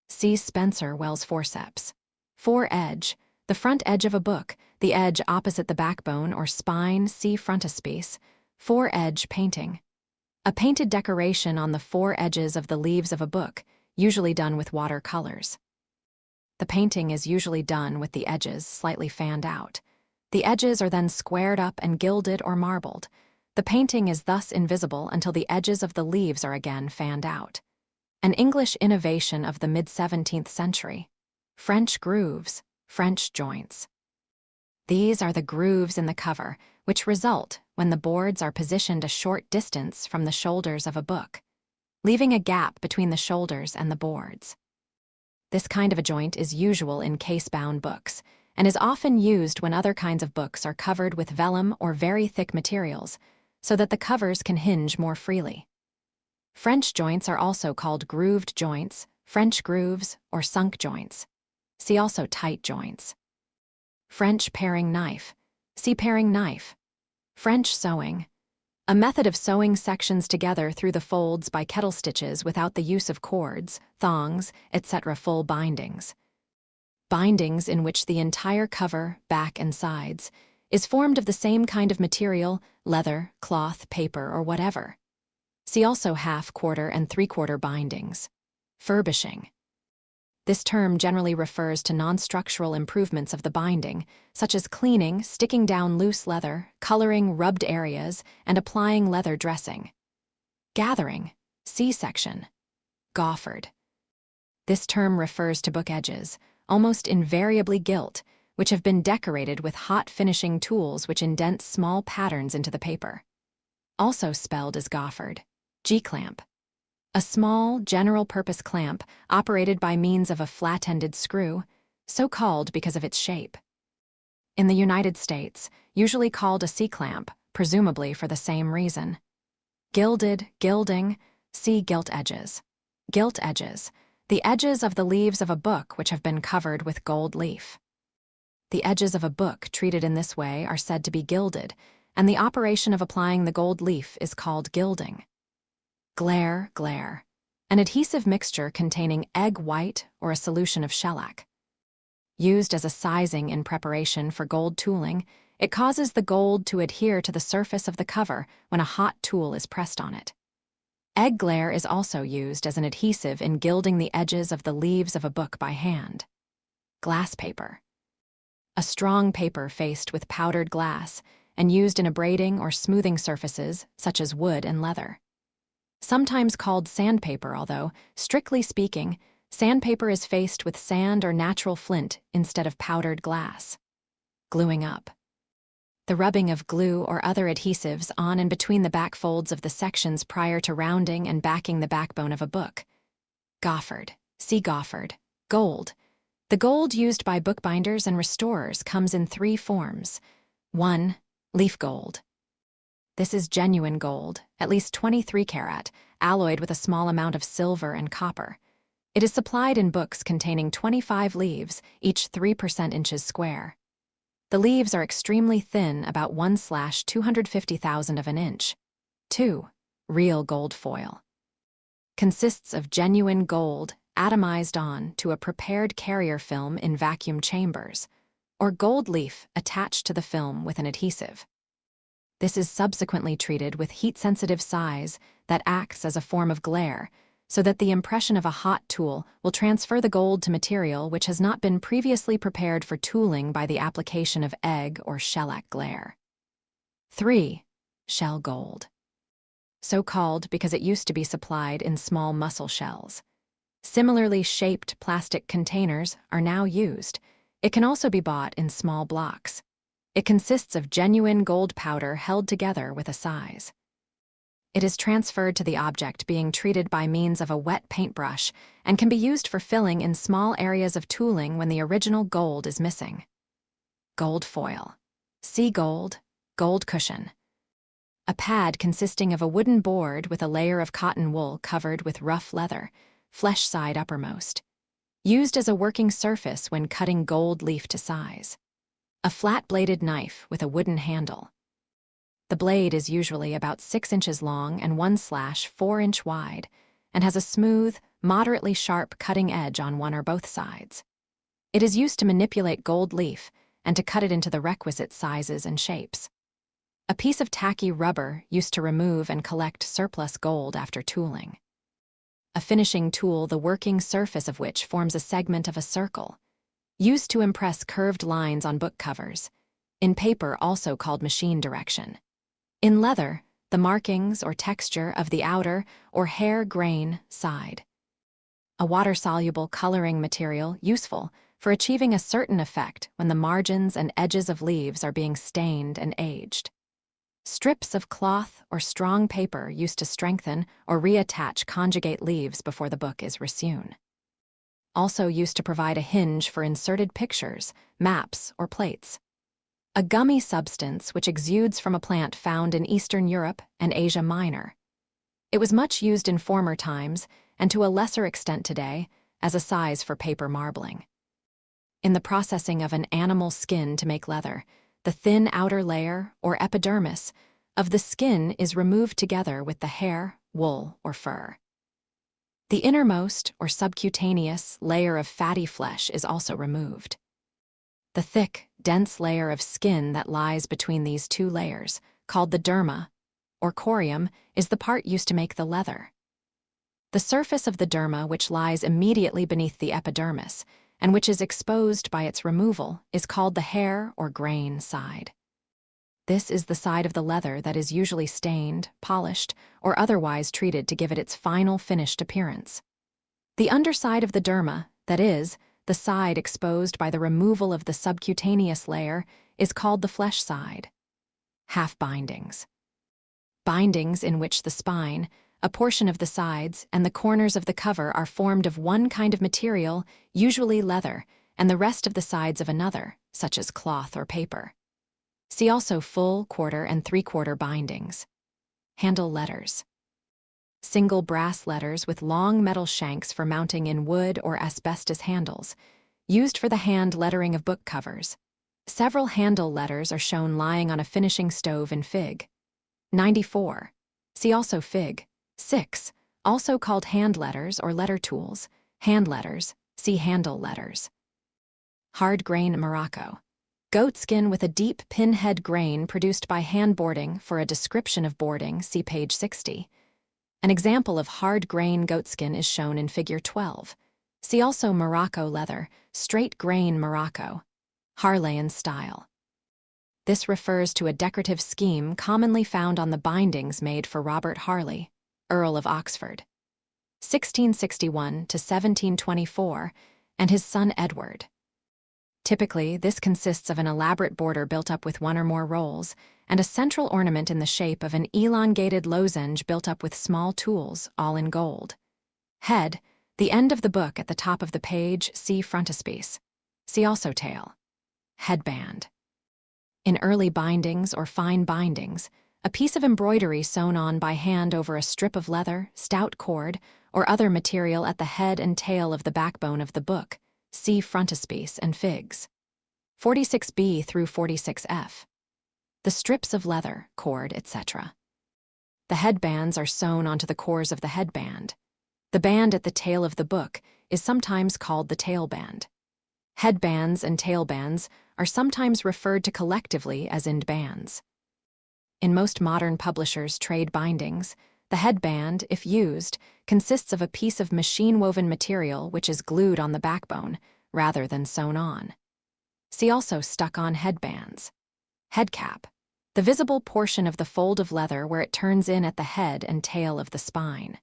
A: See Spencer-Wells forceps. Fore-edge, the front edge of a book, the edge opposite the backbone or spine, see frontispiece. Fore-edge painting. A painted decoration on the four edges of the leaves of a book, usually done with watercolors. The painting is usually done with the edges slightly fanned out. The edges are then squared up and gilded or marbled. The painting is thus invisible until the edges of the leaves are again fanned out. An English innovation of the mid-17th century. French grooves, French joints. These are the grooves in the cover, which result when the boards are positioned a short distance from the shoulders of a book, leaving a gap between the shoulders and the boards. This kind of a joint is usual in case-bound books, and is often used when other kinds of books are covered with vellum or very thick materials, so that the covers can hinge more freely. French joints are also called grooved joints, French grooves, or sunk joints. See also tight joints. French paring knife. See paring knife. French sewing. A method of sewing sections together through the folds by kettle stitches without the use of cords, thongs, etc. Full bindings. Bindings in which the entire cover, back and sides, is formed of the same kind of material, leather, cloth, paper, or whatever. See also half, quarter, and three-quarter bindings. Furbishing. This term generally refers to non-structural improvements of the binding, such as cleaning, sticking down loose leather, coloring rubbed areas, and applying leather dressing. Gathering, C-section. Goffered. This term refers to book edges, almost invariably gilt, which have been decorated with hot finishing tools which indent small patterns into the paper. Also spelled as goffered. G-clamp. A small, general-purpose clamp operated by means of a flat-ended screw, so called because of its shape. In the United States, usually called a C-clamp, presumably for the same reason. Gilded, gilding, see gilt edges. Gilt edges, the edges of the leaves of a book which have been covered with gold leaf. The edges of a book treated in this way are said to be gilded, and the operation of applying the gold leaf is called gilding. Glaire. An adhesive mixture containing egg white or a solution of shellac. Used as a sizing in preparation for gold tooling, it causes the gold to adhere to the surface of the cover when a hot tool is pressed on it. Egg glaire is also used as an adhesive in gilding the edges of the leaves of a book by hand. Glass paper. A strong paper faced with powdered glass and used in abrading or smoothing surfaces such as wood and leather. Sometimes called sandpaper, although, strictly speaking, sandpaper is faced with sand or natural flint instead of powdered glass. Gluing up. The rubbing of glue or other adhesives on and between the back folds of the sections prior to rounding and backing the backbone of a book. Goffered. See goffered. Gold. The gold used by bookbinders and restorers comes in three forms. 1. Leaf gold. This is genuine gold, at least 23 karat, alloyed with a small amount of silver and copper. It is supplied in books containing 25 leaves, each 3% inches square. The leaves are extremely thin, about 1/250,000 of an inch. 2. Real gold foil. Consists of genuine gold, atomized on to a prepared carrier film in vacuum chambers, or gold leaf attached to the film with an adhesive. This is subsequently treated with heat-sensitive size that acts as a form of glaire, so that the impression of a hot tool will transfer the gold to material which has not been previously prepared for tooling by the application of egg or shellac glaire. 3. Shell gold. So called because it used to be supplied in small mussel shells. Similarly shaped plastic containers are now used. It can also be bought in small blocks. It consists of genuine gold powder held together with a size. It is transferred to the object being treated by means of a wet paintbrush and can be used for filling in small areas of tooling when the original gold is missing. Gold foil. See gold, gold cushion. a pad consisting of a wooden board with a layer of cotton wool covered with rough leather, flesh side uppermost, used as a working surface when cutting gold leaf to size. A flat-bladed knife with a wooden handle. The blade is usually about 6 inches long and 1/4 inch wide, and has a smooth, moderately sharp cutting edge on one or both sides. It is used to manipulate gold leaf and to cut it into the requisite sizes and shapes. A piece of tacky rubber used to remove and collect surplus gold after tooling. A finishing tool, the working surface of which forms a segment of a circle, used to impress curved lines on book covers, in paper also called machine direction. In leather, the markings or texture of the outer or hair grain side. A water-soluble coloring material useful for achieving a certain effect when the margins and edges of leaves are being stained and aged. Strips of cloth or strong paper used to strengthen or reattach conjugate leaves before the book is resewn. Also used to provide a hinge for inserted pictures, maps, or plates. A gummy substance which exudes from a plant found in Eastern Europe and Asia Minor. It was much used in former times, and to a lesser extent today, as a size for paper marbling. In the processing of an animal skin to make leather, the thin outer layer, or epidermis, of the skin is removed together with the hair, wool, or fur. The innermost, or subcutaneous, layer of fatty flesh is also removed. The thick, dense layer of skin that lies between these two layers, called the derma, or corium, is the part used to make the leather. The surface of the derma, which lies immediately beneath the epidermis, and which is exposed by its removal, is called the hair or grain side. This is the side of the leather that is usually stained, polished, or otherwise treated to give it its final finished appearance. The underside of the derma, that is, the side exposed by the removal of the subcutaneous layer, is called the flesh side. Half bindings. Bindings in which the spine, a portion of the sides, and the corners of the cover are formed of one kind of material, usually leather, and the rest of the sides of another, such as cloth or paper. See also full, quarter, and three-quarter bindings. Handle letters. Single brass letters with long metal shanks for mounting in wood or asbestos handles, used for the hand lettering of book covers. Several handle letters are shown lying on a finishing stove in Fig. 94. See also Fig. 6, also called hand letters or letter tools, hand letters, see handle letters. Hard grain Morocco. Goatskin with a deep pinhead grain produced by hand boarding. For a description of boarding, see page 60. An example of hard grain goatskin is shown in figure 12. See also Morocco leather, straight grain Morocco. Harleian style. This refers to a decorative scheme commonly found on the bindings made for Robert Harley, Earl of Oxford, 1661 to 1724, and his son Edward. Typically, this consists of an elaborate border built up with one or more rolls, and a central ornament in the shape of an elongated lozenge built up with small tools, all in gold. Head, the end of the book at the top of the page, see frontispiece. See also tail. Headband. In early bindings or fine bindings, a piece of embroidery sewn on by hand over a strip of leather, stout cord, or other material at the head and tail of the backbone of the book, see frontispiece and figs. 46b through 46f. The strips of leather, cord, etc. The headbands are sewn onto the cores of the headband. The band at the tail of the book is sometimes called the tailband. Headbands and tailbands are sometimes referred to collectively as end bands. In most modern publishers' trade bindings, the headband, if used, consists of a piece of machine-woven material which is glued on the backbone, rather than sewn on. See also stuck-on headbands. Headcap, the visible portion of the fold of leather where it turns in at the head and tail of the spine.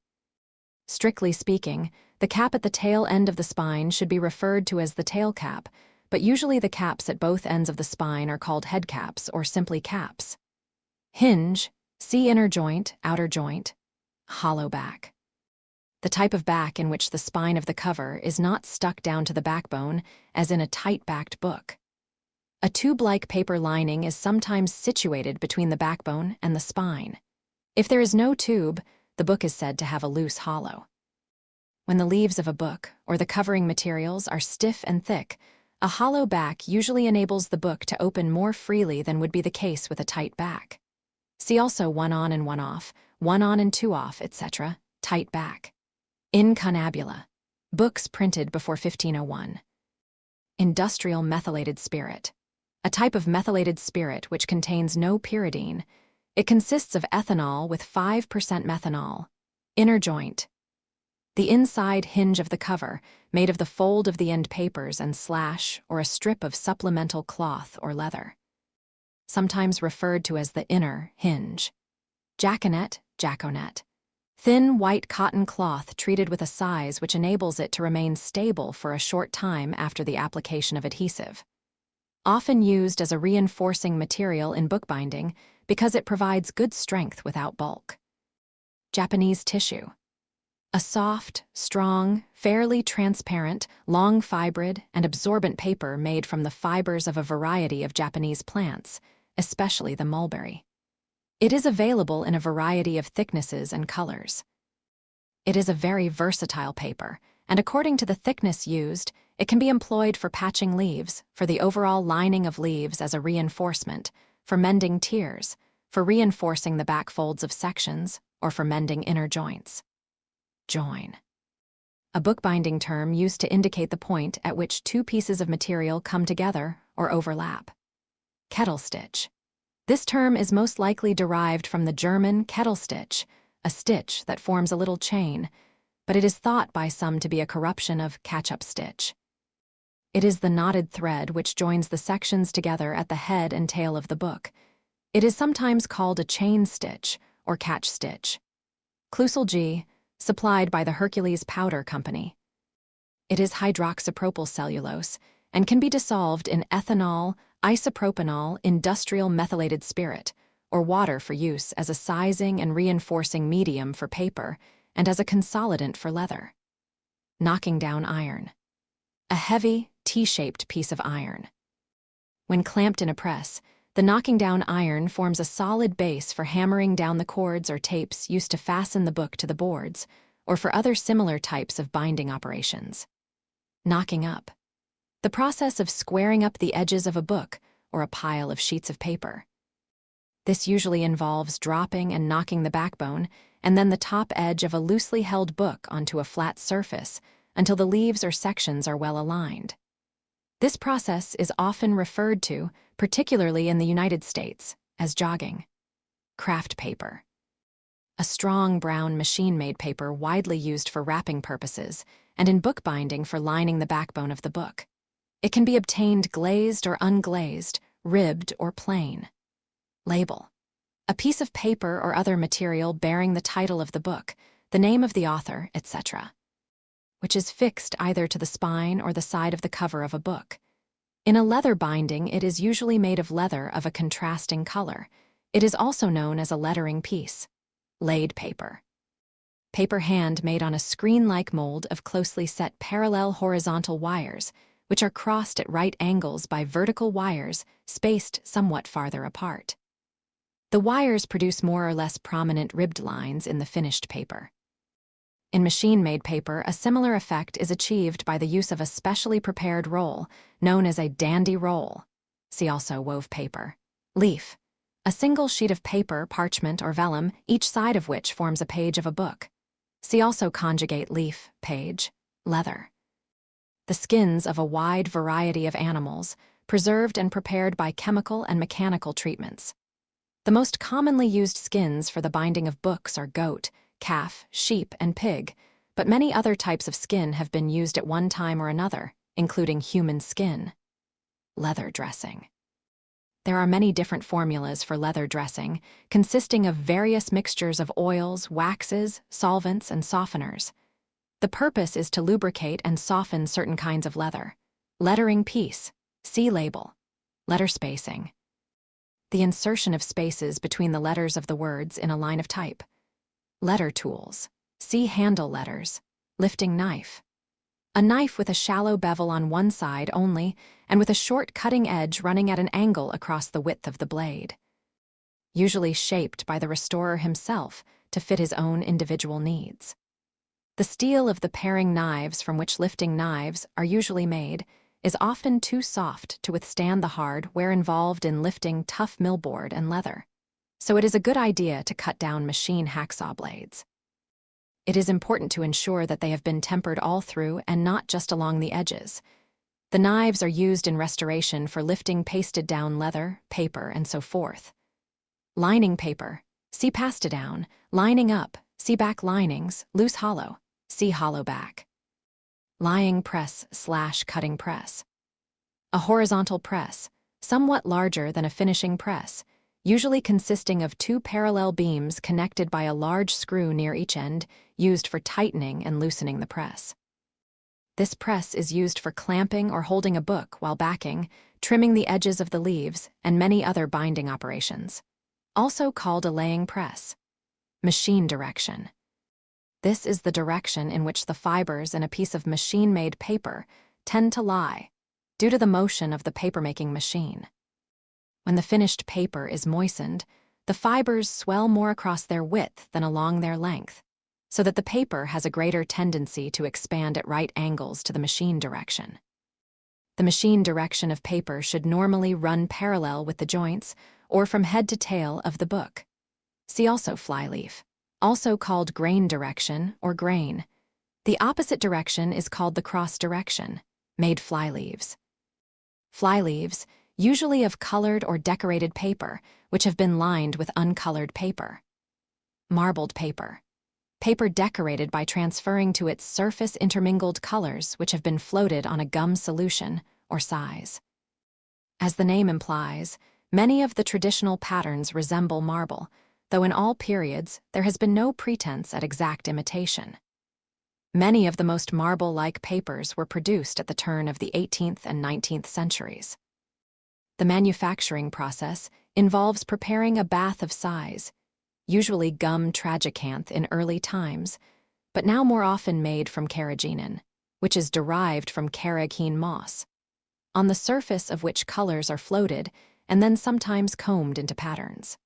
A: Strictly speaking, the cap at the tail end of the spine should be referred to as the tail cap, but usually the caps at both ends of the spine are called headcaps or simply caps. Hinge, see inner joint, outer joint. Hollow back. The type of back in which the spine of the cover is not stuck down to the backbone, as in a tight-backed book. A tube-like paper lining is sometimes situated between the backbone and the spine. If there is no tube, the book is said to have a loose hollow. When the leaves of a book or the covering materials are stiff and thick, a hollow back usually enables the book to open more freely than would be the case with a tight back. See also one on and one off, one on and two off, etc., tight back. Incunabula. Books printed before 1501. Industrial methylated spirit. A type of methylated spirit which contains no pyridine. It consists of ethanol with 5% methanol. Inner joint. The inside hinge of the cover, made of the fold of the end papers and slash or a strip of supplemental cloth or leather. Sometimes referred to as the inner hinge. Jaconet, jaconet. Thin white cotton cloth treated with a size which enables it to remain stable for a short time after the application of adhesive. Often used as a reinforcing material in bookbinding because it provides good strength without bulk. Japanese tissue. A soft, strong, fairly transparent, long fibred, and absorbent paper made from the fibers of a variety of Japanese plants, especially the mulberry. It is available in a variety of thicknesses and colors. It is a very versatile paper, and according to the thickness used, it can be employed for patching leaves, for the overall lining of leaves as a reinforcement, for mending tiers, for reinforcing the back folds of sections, or for mending inner joints. Join. A bookbinding term used to indicate the point at which two pieces of material come together or overlap. Kettle stitch. This term is most likely derived from the German Kettelstitch, a stitch that forms a little chain, but it is thought by some to be a corruption of catch-up stitch. It is the knotted thread which joins the sections together at the head and tail of the book. It is sometimes called a chain stitch or catch stitch. Clusel G, supplied by the Hercules Powder Company. It is hydroxypropyl cellulose and can be dissolved in ethanol, isopropanol, industrial methylated spirit, or water for use as a sizing and reinforcing medium for paper and as a consolidant for leather. Knocking down iron. A heavy, T-shaped piece of iron. When clamped in a press, the knocking down iron forms a solid base for hammering down the cords or tapes used to fasten the book to the boards, or for other similar types of binding operations. Knocking up. The process of squaring up the edges of a book or a pile of sheets of paper. This usually involves dropping and knocking the backbone and then the top edge of a loosely held book onto a flat surface until the leaves or sections are well aligned. This process is often referred to, particularly in the United States, as jogging. Craft paper. A strong brown machine-made paper widely used for wrapping purposes and in bookbinding for lining the backbone of the book. It can be obtained glazed or unglazed, ribbed or plain. Label. A piece of paper or other material bearing the title of the book, the name of the author, etc., which is fixed either to the spine or the side of the cover of a book. In a leather binding, it is usually made of leather of a contrasting color. It is also known as a lettering piece. Laid paper. Paper hand made on a screen-like mold of closely set parallel horizontal wires, which are crossed at right angles by vertical wires spaced somewhat farther apart. The wires produce more or less prominent ribbed lines in the finished paper. In machine-made paper, a similar effect is achieved by the use of a specially prepared roll, known as a dandy roll. See also wove paper. Leaf. A single sheet of paper, parchment, or vellum, each side of which forms a page of a book. See also conjugate leaf, page. Leather. The skins of a wide variety of animals, preserved and prepared by chemical and mechanical treatments. The most commonly used skins for the binding of books are goat, calf, sheep, and pig, but many other types of skin have been used at one time or another, including human skin. Leather dressing. There are many different formulas for leather dressing, consisting of various mixtures of oils, waxes, solvents, and softeners. The purpose is to lubricate and soften certain kinds of leather. Lettering piece. See label. Letter spacing. The insertion of spaces between the letters of the words in a line of type. Letter tools. See handle letters. Lifting knife. A knife with a shallow bevel on one side only and with a short cutting edge running at an angle across the width of the blade. Usually shaped by the restorer himself to fit his own individual needs. The steel of the paring knives from which lifting knives are usually made is often too soft to withstand the hard wear involved in lifting tough millboard and leather, so it is a good idea to cut down machine hacksaw blades. It is important to ensure that they have been tempered all through and not just along the edges. The knives are used in restoration for lifting pasted down leather, paper, and so forth. Lining paper, see pasted down. Lining up, see back linings. Loose hollow, see hollow back. Lying press/cutting press. A horizontal press, somewhat larger than a finishing press, usually consisting of two parallel beams connected by a large screw near each end, used for tightening and loosening the press. This press is used for clamping or holding a book while backing, trimming the edges of the leaves, and many other binding operations. Also called a laying press. Machine direction. This is the direction in which the fibers in a piece of machine-made paper tend to lie, due to the motion of the paper-making machine. When the finished paper is moistened, the fibers swell more across their width than along their length, so that the paper has a greater tendency to expand at right angles to the machine direction. The machine direction of paper should normally run parallel with the joints or from head to tail of the book. See also flyleaf, also called grain direction or grain. The opposite direction is called the cross direction, made flyleaves. Flyleaves, usually of colored or decorated paper, which have been lined with uncolored paper. Marbled paper. Paper decorated by transferring to its surface intermingled colors which have been floated on a gum solution or size. As the name implies, many of the traditional patterns resemble marble, though in all periods there has been no pretense at exact imitation. Many of the most marble-like papers were produced at the turn of the 18th and 19th centuries. The manufacturing process involves preparing a bath of size, usually gum tragacanth in early times, but now more often made from carrageenan, which is derived from carrageen moss, on the surface of which colors are floated and then sometimes combed into patterns.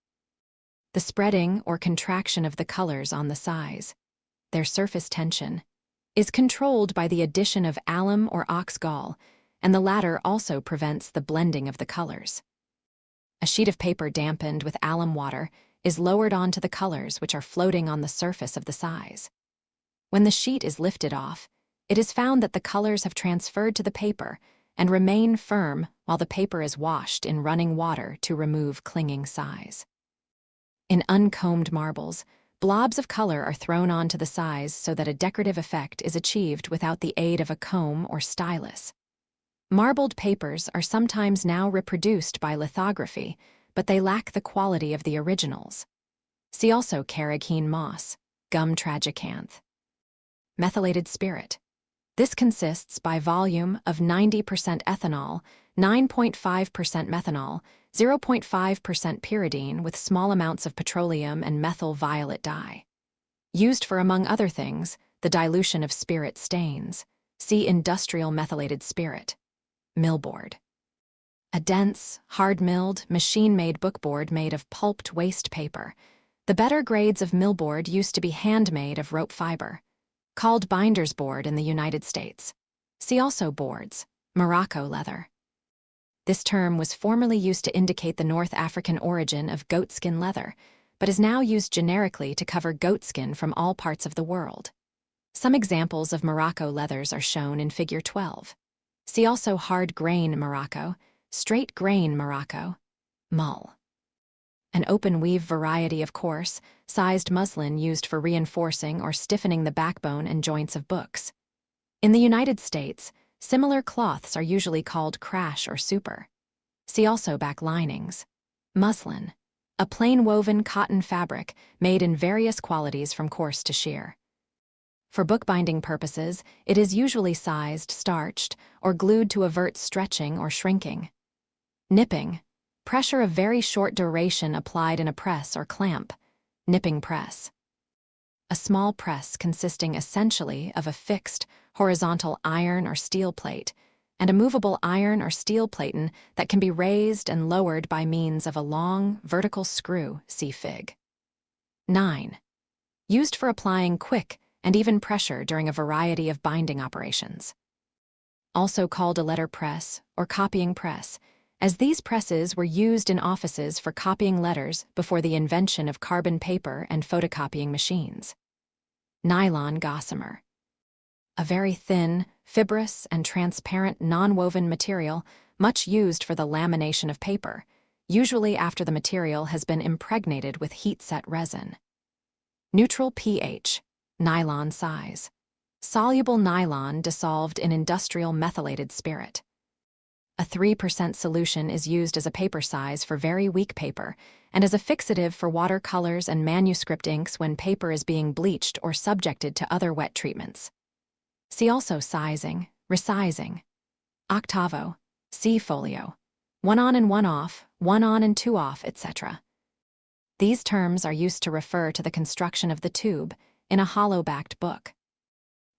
A: The spreading or contraction of the colors on the size, their surface tension, is controlled by the addition of alum or ox gall, and the latter also prevents the blending of the colors. A sheet of paper dampened with alum water is lowered onto the colors which are floating on the surface of the size. When the sheet is lifted off, it is found that the colors have transferred to the paper and remain firm while the paper is washed in running water to remove clinging size. In uncombed marbles, blobs of color are thrown onto the size so that a decorative effect is achieved without the aid of a comb or stylus. Marbled papers are sometimes now reproduced by lithography, but they lack the quality of the originals. See also carrageen moss, gum tragacanth. Methylated spirit. This consists by volume of 90% ethanol, 9.5% methanol, 0.5% pyridine with small amounts of petroleum and methyl violet dye. Used for, among other things, the dilution of spirit stains. See industrial methylated spirit. Millboard. A dense, hard-milled, machine-made bookboard made of pulped waste paper. The better grades of millboard used to be handmade of rope fiber, called binder's board in the United States. See also boards, Morocco leather. This term was formerly used to indicate the North African origin of goatskin leather, but is now used generically to cover goatskin from all parts of the world. Some examples of Morocco leathers are shown in Figure 12. See also hard grain Morocco, straight grain Morocco, mull. An open weave variety of coarse, sized muslin used for reinforcing or stiffening the backbone and joints of books. In the United States, similar cloths are usually called crash or super. See also back linings. Muslin, a plain woven cotton fabric made in various qualities from coarse to sheer. For bookbinding purposes, it is usually sized, starched, or glued to avert stretching or shrinking. Nipping, pressure of very short duration applied in a press or clamp, nipping press. A small press consisting essentially of a fixed, horizontal iron or steel plate, and a movable iron or steel platen that can be raised and lowered by means of a long, vertical screw, see Fig. 9. Used for applying quick and even pressure during a variety of binding operations. Also called a letterpress or copying press, as these presses were used in offices for copying letters before the invention of carbon paper and photocopying machines. Nylon gossamer. A very thin, fibrous, and transparent non-woven material much used for the lamination of paper, usually after the material has been impregnated with heat-set resin. Neutral pH, nylon size. Soluble nylon dissolved in industrial methylated spirit. A 3% solution is used as a paper size for very weak paper and as a fixative for watercolors and manuscript inks when paper is being bleached or subjected to other wet treatments. See also sizing, resizing. Octavo, see folio. 1 on and 1 off, 1 on and 2 off, etc. These terms are used to refer to the construction of the tube in a hollow-backed book.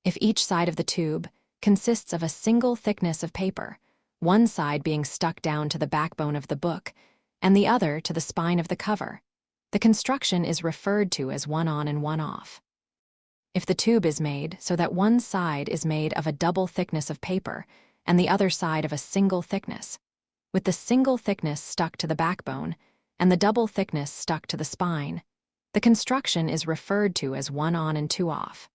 A: If each side of the tube consists of a single thickness of paper, one side being stuck down to the backbone of the book and the other to the spine of the cover, the construction is referred to as 1 on and 1 off. If the tube is made so that one side is made of a double thickness of paper and the other side of a single thickness, with the single thickness stuck to the backbone and the double thickness stuck to the spine, the construction is referred to as 1 on and 2 off.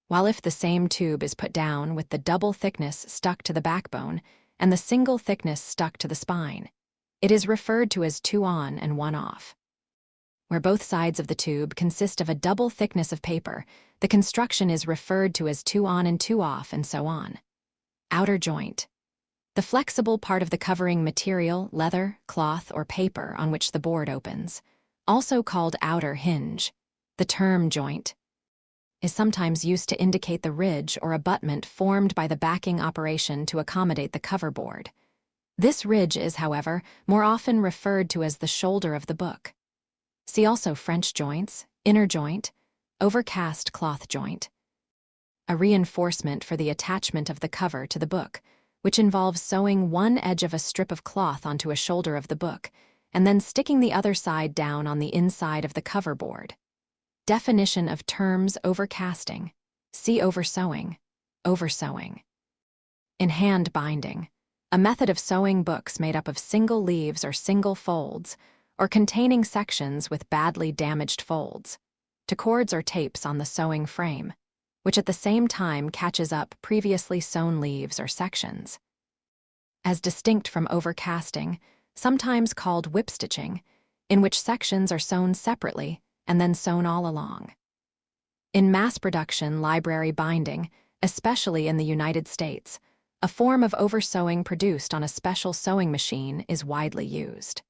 A: While if the same tube is put down with the double thickness stuck to the backbone and the single thickness stuck to the spine, it is referred to as 2 on and 1 off. Where both sides of the tube consist of a double thickness of paper, the construction is referred to as 2 on and 2 off, and so on. Outer joint. The flexible part of the covering material, leather, cloth, or paper on which the board opens, also called outer hinge. The term joint is sometimes used to indicate the ridge or abutment formed by the backing operation to accommodate the cover board. This ridge is, however, more often referred to as the shoulder of the book. See also French joints, inner joint, overcast cloth joint. A reinforcement for the attachment of the cover to the book, which involves sewing one edge of a strip of cloth onto a shoulder of the book, and then sticking the other side down on the inside of the cover board. Definition of terms overcasting. See oversewing. Oversewing. In hand binding, a method of sewing books made up of single leaves or single folds, or containing sections with badly damaged folds, to cords or tapes on the sewing frame, which at the same time catches up previously sewn leaves or sections. As distinct from overcasting, sometimes called whipstitching, in which sections are sewn separately and then sewn all along. In mass production library binding, especially in the United States, a form of oversewing produced on a special sewing machine is widely used.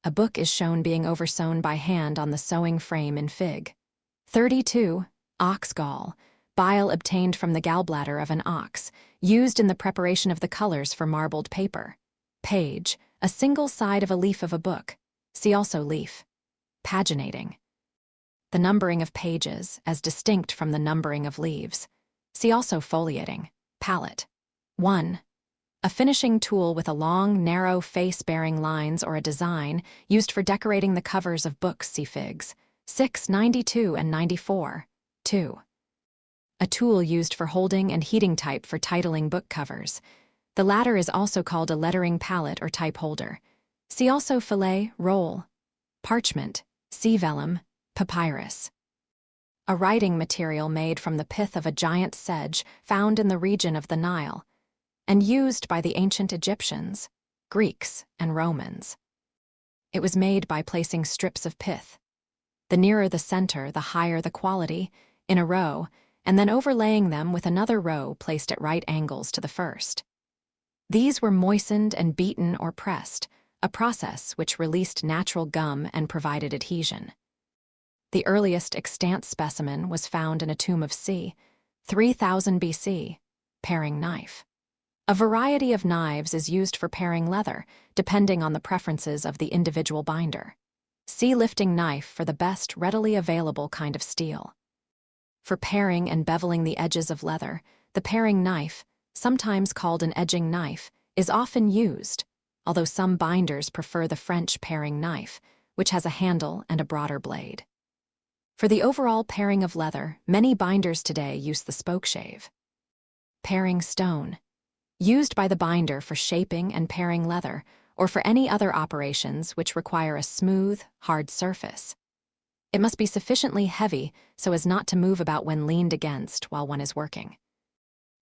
A: A book is shown being oversewn by hand on the sewing frame in Fig. 32. Ox gall, bile obtained from the gallbladder of an ox, used in the preparation of the colors for marbled paper. Page, a single side of a leaf of a book. See also leaf. Paginating. The numbering of pages, as distinct from the numbering of leaves. See also foliating. Palette. 1. A finishing tool with a long, narrow face bearing lines or a design used for decorating the covers of books, see Figs. 6, 92 and 94. 2. A tool used for holding and heating type for titling book covers. The latter is also called a lettering palette or type holder. See also fillet, roll. Parchment, see vellum, papyrus. A writing material made from the pith of a giant sedge found in the region of the Nile, and used by the ancient Egyptians, Greeks, and Romans. It was made by placing strips of pith, the nearer the center, the higher the quality, in a row, and then overlaying them with another row placed at right angles to the first. These were moistened and beaten or pressed, a process which released natural gum and provided adhesion. The earliest extant specimen was found in a tomb of c. 3000 BC, paring knife. A variety of knives is used for paring leather, depending on the preferences of the individual binder. See lifting knife for the best readily available kind of steel. For paring and beveling the edges of leather, the paring knife, sometimes called an edging knife, is often used, although some binders prefer the French paring knife, which has a handle and a broader blade. For the overall paring of leather, many binders today use the spokeshave. Paring stone, used by the binder for shaping and paring leather, or for any other operations which require a smooth, hard surface. It must be sufficiently heavy so as not to move about when leaned against while one is working.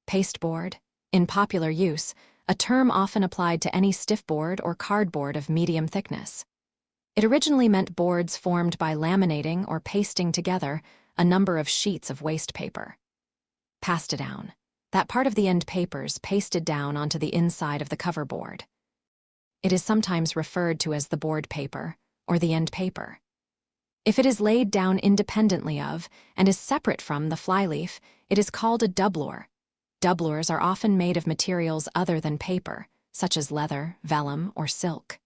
A: Pasteboard, in popular use, a term often applied to any stiff board or cardboard of medium thickness. It originally meant boards formed by laminating or pasting together a number of sheets of waste paper. Pastidown, that part of the end papers pasted down onto the inside of the cover board. It is sometimes referred to as the board paper or the end paper. If it is laid down independently of and is separate from the flyleaf, it is called a doublure. Doublures are often made of materials other than paper, such as leather, vellum, or silk.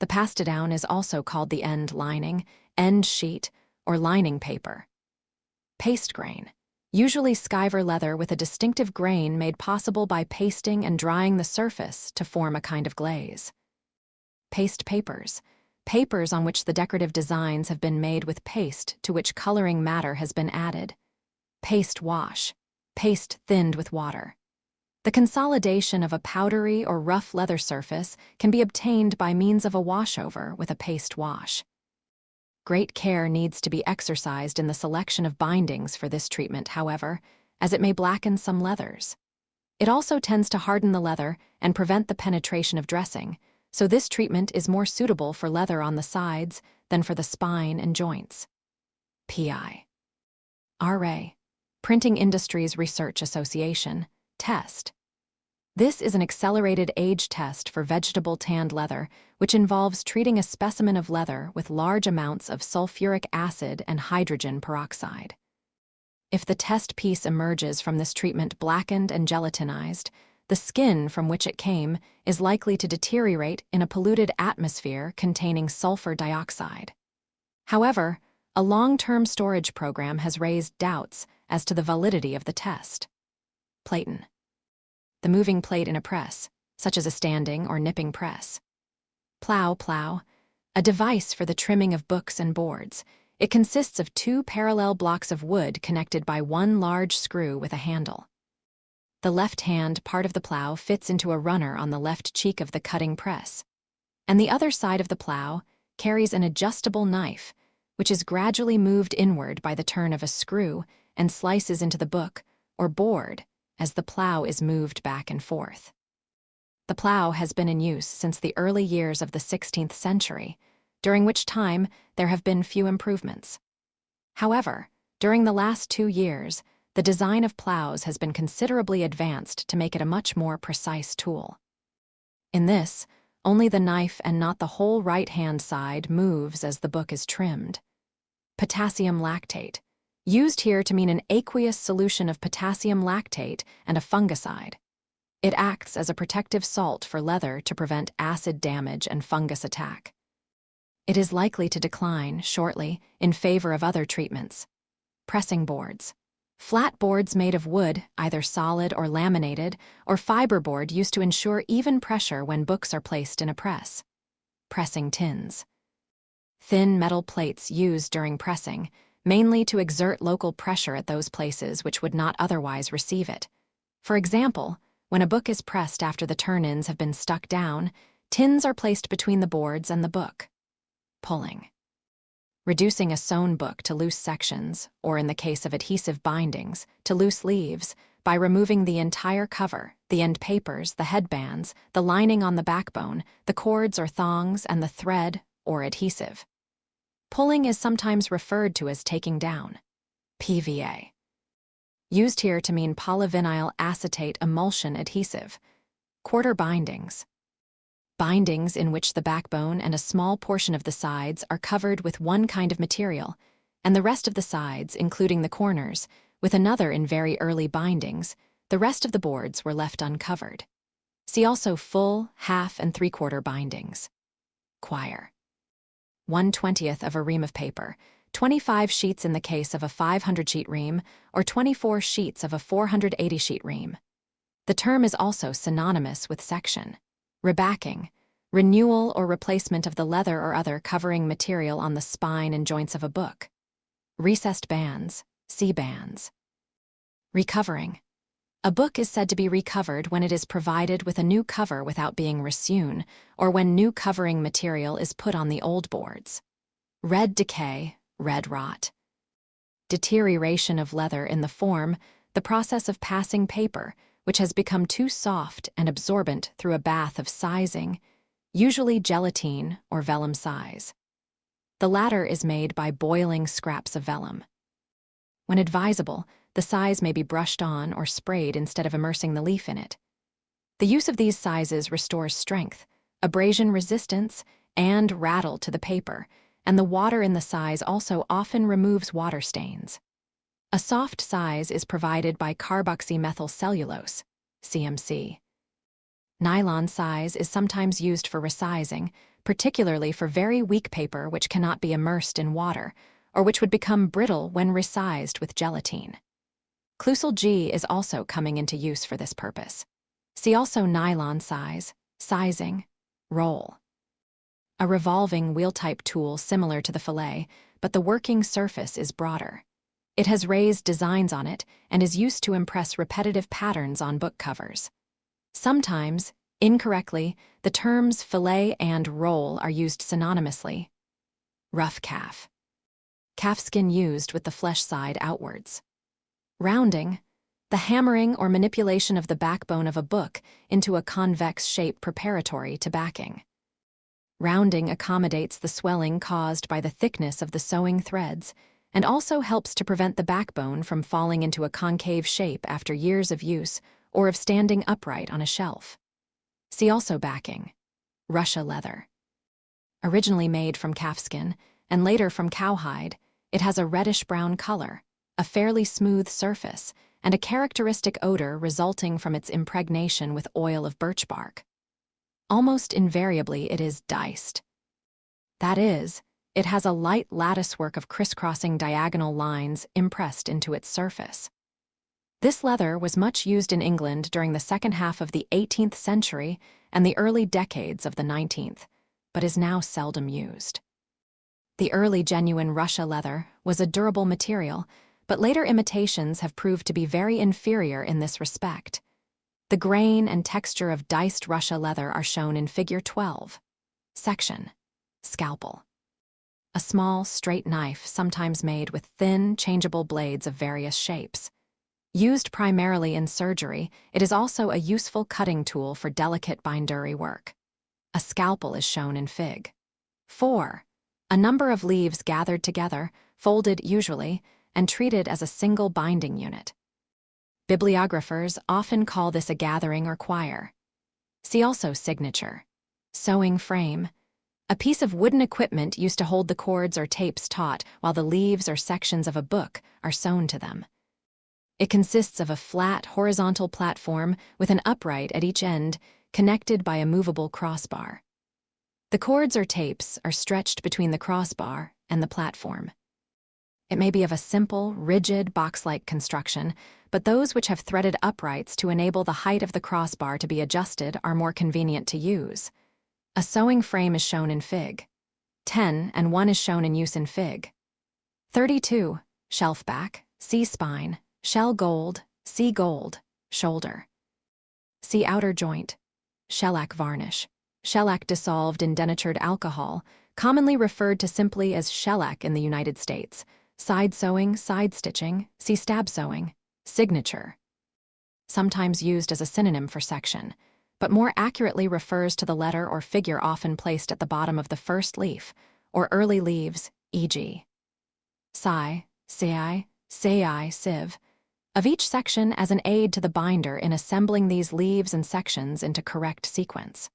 A: The pastidown is also called the end lining, end sheet, or lining paper. Paste grain, usually skiver leather with a distinctive grain made possible by pasting and drying the surface to form a kind of glaze. Paste papers, papers on which the decorative designs have been made with paste to which coloring matter has been added. Paste wash, paste thinned with water. The consolidation of a powdery or rough leather surface can be obtained by means of a washover with a paste wash. Great care needs to be exercised in the selection of bindings for this treatment, however, as it may blacken some leathers. It also tends to harden the leather and prevent the penetration of dressing, so this treatment is more suitable for leather on the sides than for the spine and joints. PI. RA. Printing Industries Research Association. Test. This is an accelerated age test for vegetable tanned leather, which involves treating a specimen of leather with large amounts of sulfuric acid and hydrogen peroxide. If the test piece emerges from this treatment blackened and gelatinized, the skin from which it came is likely to deteriorate in a polluted atmosphere containing sulfur dioxide. However, a long-term storage program has raised doubts as to the validity of the test. Platen. The moving plate in a press, such as a standing or nipping press. Plow, a device for the trimming of books and boards. It consists of two parallel blocks of wood connected by one large screw with a handle. The left-hand part of the plow fits into a runner on the left cheek of the cutting press, and the other side of the plow carries an adjustable knife, which is gradually moved inward by the turn of a screw and slices into the book or board as the plow is moved back and forth. The plow has been in use since the early years of the 16th century, during which time there have been few improvements. However, during the last 2 years, the design of plows has been considerably advanced to make it a much more precise tool. In this, only the knife and not the whole right-hand side moves as the book is trimmed. Potassium lactate, used here to mean an aqueous solution of potassium lactate and a fungicide. It acts as a protective salt for leather to prevent acid damage and fungus attack. It is likely to decline shortly in favor of other treatments. Pressing boards. Flat boards made of wood, either solid or laminated, or fiberboard used to ensure even pressure when books are placed in a press. Pressing tins. Thin metal plates used during pressing, mainly to exert local pressure at those places which would not otherwise receive it. For example, when a book is pressed after the turn-ins have been stuck down, tins are placed between the boards and the book. Pulling. Reducing a sewn book to loose sections, or in the case of adhesive bindings, to loose leaves, by removing the entire cover, the end papers, the headbands, the lining on the backbone, the cords or thongs, and the thread, or adhesive. Pulling is sometimes referred to as taking down. PVA. Used here to mean polyvinyl acetate emulsion adhesive. Quarter bindings. Bindings in which the backbone and a small portion of the sides are covered with one kind of material, and the rest of the sides, including the corners, with another in very early bindings, the rest of the boards were left uncovered. See also full, half, and three-quarter bindings. Quire. 1/20 of a ream of paper, 25 sheets in the case of a 500-sheet ream, or 24 sheets of a 480-sheet ream. The term is also synonymous with section. Rebacking, renewal or replacement of the leather or other covering material on the spine and joints of a book. Recessed bands, C-bands. Recovering. A book is said to be recovered when it is provided with a new cover without being resewn, or when new covering material is put on the old boards. Red decay, red rot. Deterioration of leather in the form, the process of passing paper, which has become too soft and absorbent through a bath of sizing, usually gelatine or vellum size. The latter is made by boiling scraps of vellum. When advisable, the size may be brushed on or sprayed instead of immersing the leaf in it. The use of these sizes restores strength, abrasion resistance, and rattle to the paper, and the water in the size also often removes water stains. A soft size is provided by carboxymethylcellulose, CMC. Nylon size is sometimes used for resizing, particularly for very weak paper which cannot be immersed in water, or which would become brittle when resized with gelatine. Clusel G is also coming into use for this purpose. See also nylon size, sizing, roll. A revolving wheel-type tool similar to the fillet, but the working surface is broader. It has raised designs on it and is used to impress repetitive patterns on book covers. Sometimes, incorrectly, the terms fillet and roll are used synonymously. Rough calf. Calfskin used with the flesh side outwards. Rounding, the hammering or manipulation of the backbone of a book into a convex shape preparatory to backing. Rounding accommodates the swelling caused by the thickness of the sewing threads and also helps to prevent the backbone from falling into a concave shape after years of use or of standing upright on a shelf. See also backing. Russia leather. Originally made from calfskin and later from cowhide, it has a reddish-brown color, a fairly smooth surface, and a characteristic odor resulting from its impregnation with oil of birch bark. Almost invariably it is diced. That is, it has a light latticework of crisscrossing diagonal lines impressed into its surface. This leather was much used in England during the second half of the 18th century and the early decades of the 19th, but is now seldom used. The early genuine Russia leather was a durable material, but later imitations have proved to be very inferior in this respect. The grain and texture of diced Russia leather are shown in Figure 12. Section. Scalpel. A small, straight knife sometimes made with thin, changeable blades of various shapes. Used primarily in surgery, it is also a useful cutting tool for delicate bindery work. A scalpel is shown in Fig. 4. A number of leaves gathered together, folded usually, and treated as a single binding unit. Bibliographers often call this a gathering or quire. See also signature. Sewing frame. A piece of wooden equipment used to hold the cords or tapes taut while the leaves or sections of a book are sewn to them. It consists of a flat, horizontal platform with an upright at each end, connected by a movable crossbar. The cords or tapes are stretched between the crossbar and the platform. It may be of a simple, rigid, box-like construction, but those which have threaded uprights to enable the height of the crossbar to be adjusted are more convenient to use. A sewing frame is shown in Fig. 10 and 1 is shown in use in Fig. 32. Shelf back, C-spine, shell gold, C-gold, shoulder. See outer joint. Shellac varnish. Shellac dissolved in denatured alcohol, commonly referred to simply as shellac in the United States. Side sewing, side stitching, see stab sewing. Signature. Sometimes used as a synonym for section, but more accurately refers to the letter or figure often placed at the bottom of the first leaf, or early leaves, e.g. Sai, sieve, of each section as an aid to the binder in assembling these leaves and sections into correct sequence.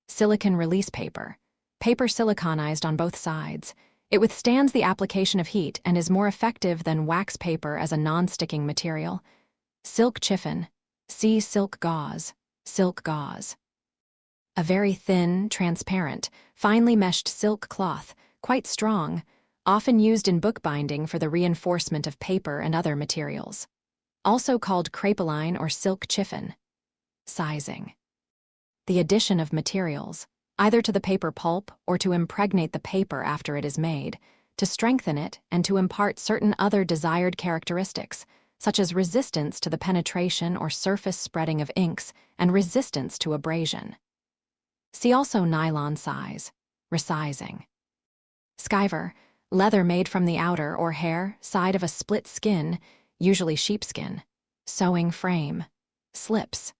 A: Silicon release paper. Paper siliconized on both sides. It withstands the application of heat and is more effective than wax paper as a non-sticking material. Silk chiffon. See silk gauze. Silk gauze. A very thin, transparent, finely meshed silk cloth, quite strong, often used in bookbinding for the reinforcement of paper and other materials. Also called crepeline or silk chiffon. Sizing. The addition of materials, either to the paper pulp or to impregnate the paper after it is made, to strengthen it and to impart certain other desired characteristics, such as resistance to the penetration or surface spreading of inks and resistance to abrasion. See also nylon size, resizing. Skiver, leather made from the outer or hair side of a split skin, usually sheepskin. Sewing frame. Slips.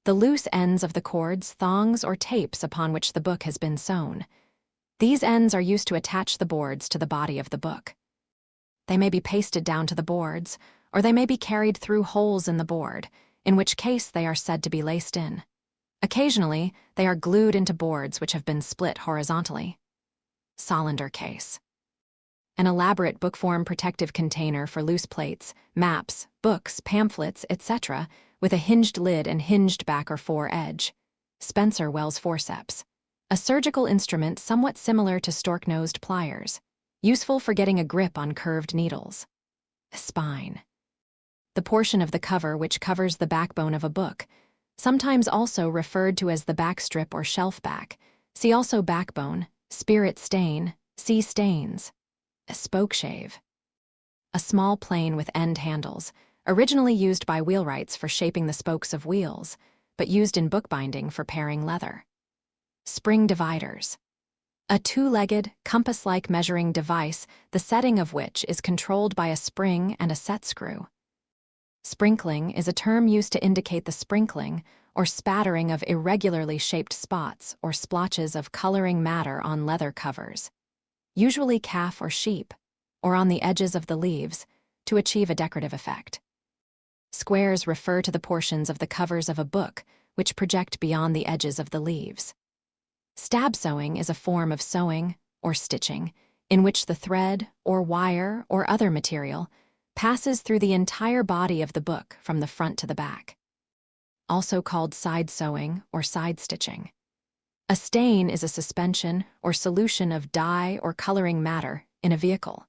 A: The loose ends of the cords, thongs, or tapes upon which the book has been sewn. These ends are used to attach the boards to the body of the book. They may be pasted down to the boards, or they may be carried through holes in the board, in which case they are said to be laced in. Occasionally, they are glued into boards which have been split horizontally. Solander case. An elaborate bookform protective container for loose plates, maps, books, pamphlets, etc., with a hinged lid and hinged back or fore-edge. Spencer Wells forceps. A surgical instrument somewhat similar to stork-nosed pliers, useful for getting a grip on curved needles. Spine. The portion of the cover which covers the backbone of a book, sometimes also referred to as the backstrip or shelf back. See also backbone, spirit stain, see stains. Spokeshave. A small plane with end handles, originally used by wheelwrights for shaping the spokes of wheels, but used in bookbinding for paring leather. Spring dividers. A two-legged, compass-like measuring device, the setting of which is controlled by a spring and a set screw. Sprinkling is a term used to indicate the sprinkling or spattering of irregularly shaped spots or splotches of coloring matter on leather covers, usually calf or sheep, or on the edges of the leaves, to achieve a decorative effect. Squares refer to the portions of the covers of a book which project beyond the edges of the leaves. Stab sewing is a form of sewing, or stitching, in which the thread, or wire, or other material passes through the entire body of the book from the front to the back. Also called side sewing or side stitching. A stain is a suspension or solution of dye or coloring matter in a vehicle.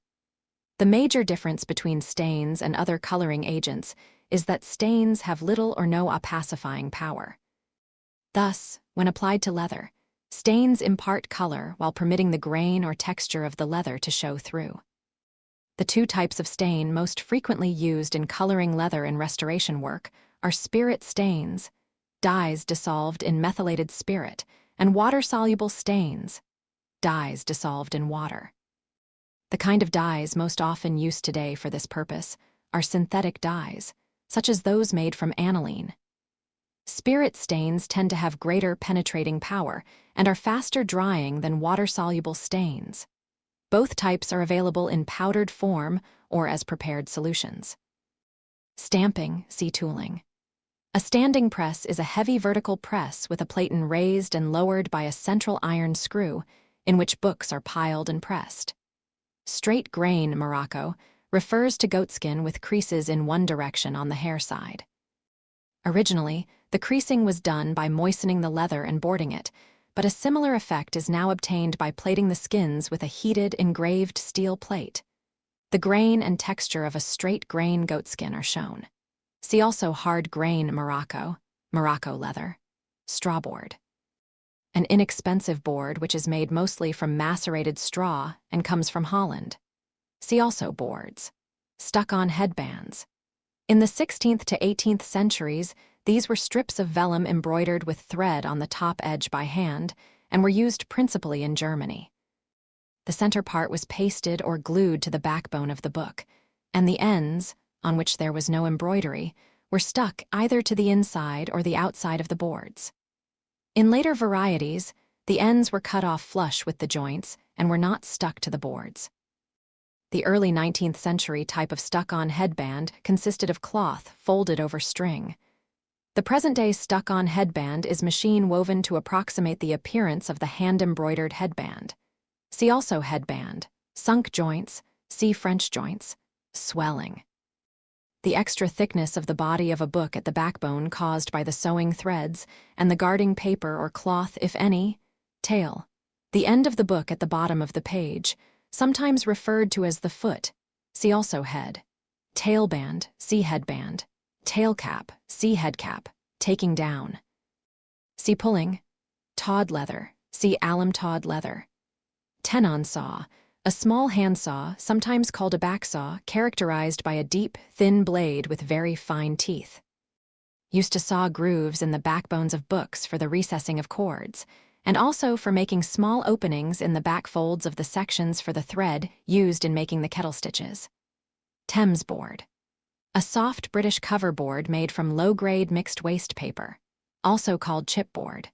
A: The major difference between stains and other coloring agents is that stains have little or no opacifying power. Thus, when applied to leather, stains impart color while permitting the grain or texture of the leather to show through. The two types of stain most frequently used in coloring leather in restoration work are spirit stains, dyes dissolved in methylated spirit, and water-soluble stains, dyes dissolved in water. The kind of dyes most often used today for this purpose are synthetic dyes, such as those made from aniline. Spirit stains tend to have greater penetrating power and are faster drying than water-soluble stains. Both types are available in powdered form or as prepared solutions. Stamping, see tooling. A standing press is a heavy vertical press with a platen raised and lowered by a central iron screw in which books are piled and pressed. Straight grain morocco refers to goatskin with creases in one direction on the hair side. Originally, the creasing was done by moistening the leather and boarding it, but a similar effect is now obtained by plating the skins with a heated, engraved steel plate. The grain and texture of a straight grain goatskin are shown. See also hard grain Morocco, Morocco leather, straw board. An inexpensive board which is made mostly from macerated straw and comes from Holland. See also boards. Stuck-on headbands. In the 16th to 18th centuries, these were strips of vellum embroidered with thread on the top edge by hand and were used principally in Germany. The center part was pasted or glued to the backbone of the book, and the ends, on which there was no embroidery, were stuck either to the inside or the outside of the boards. In later varieties, the ends were cut off flush with the joints and were not stuck to the boards. The early 19th century type of stuck-on headband consisted of cloth folded over string. The present-day stuck-on headband is machine-woven to approximate the appearance of the hand-embroidered headband. See also headband, sunk joints, see French joints, swelling. The extra thickness of the body of a book at the backbone caused by the sewing threads and the guarding paper or cloth, if any. Tail. The end of the book at the bottom of the page, sometimes referred to as the foot. See also head. Tailband, see headband. Tailcap, see headcap, taking down. See pulling. Taut leather, see alum taut leather. Tenon saw, a small handsaw, sometimes called a backsaw, characterized by a deep, thin blade with very fine teeth. Used to saw grooves in the backbones of books for the recessing of cords, and also for making small openings in the back folds of the sections for the thread used in making the kettle stitches. Thames board. A soft British cover board made from low-grade mixed waste paper, also called chipboard.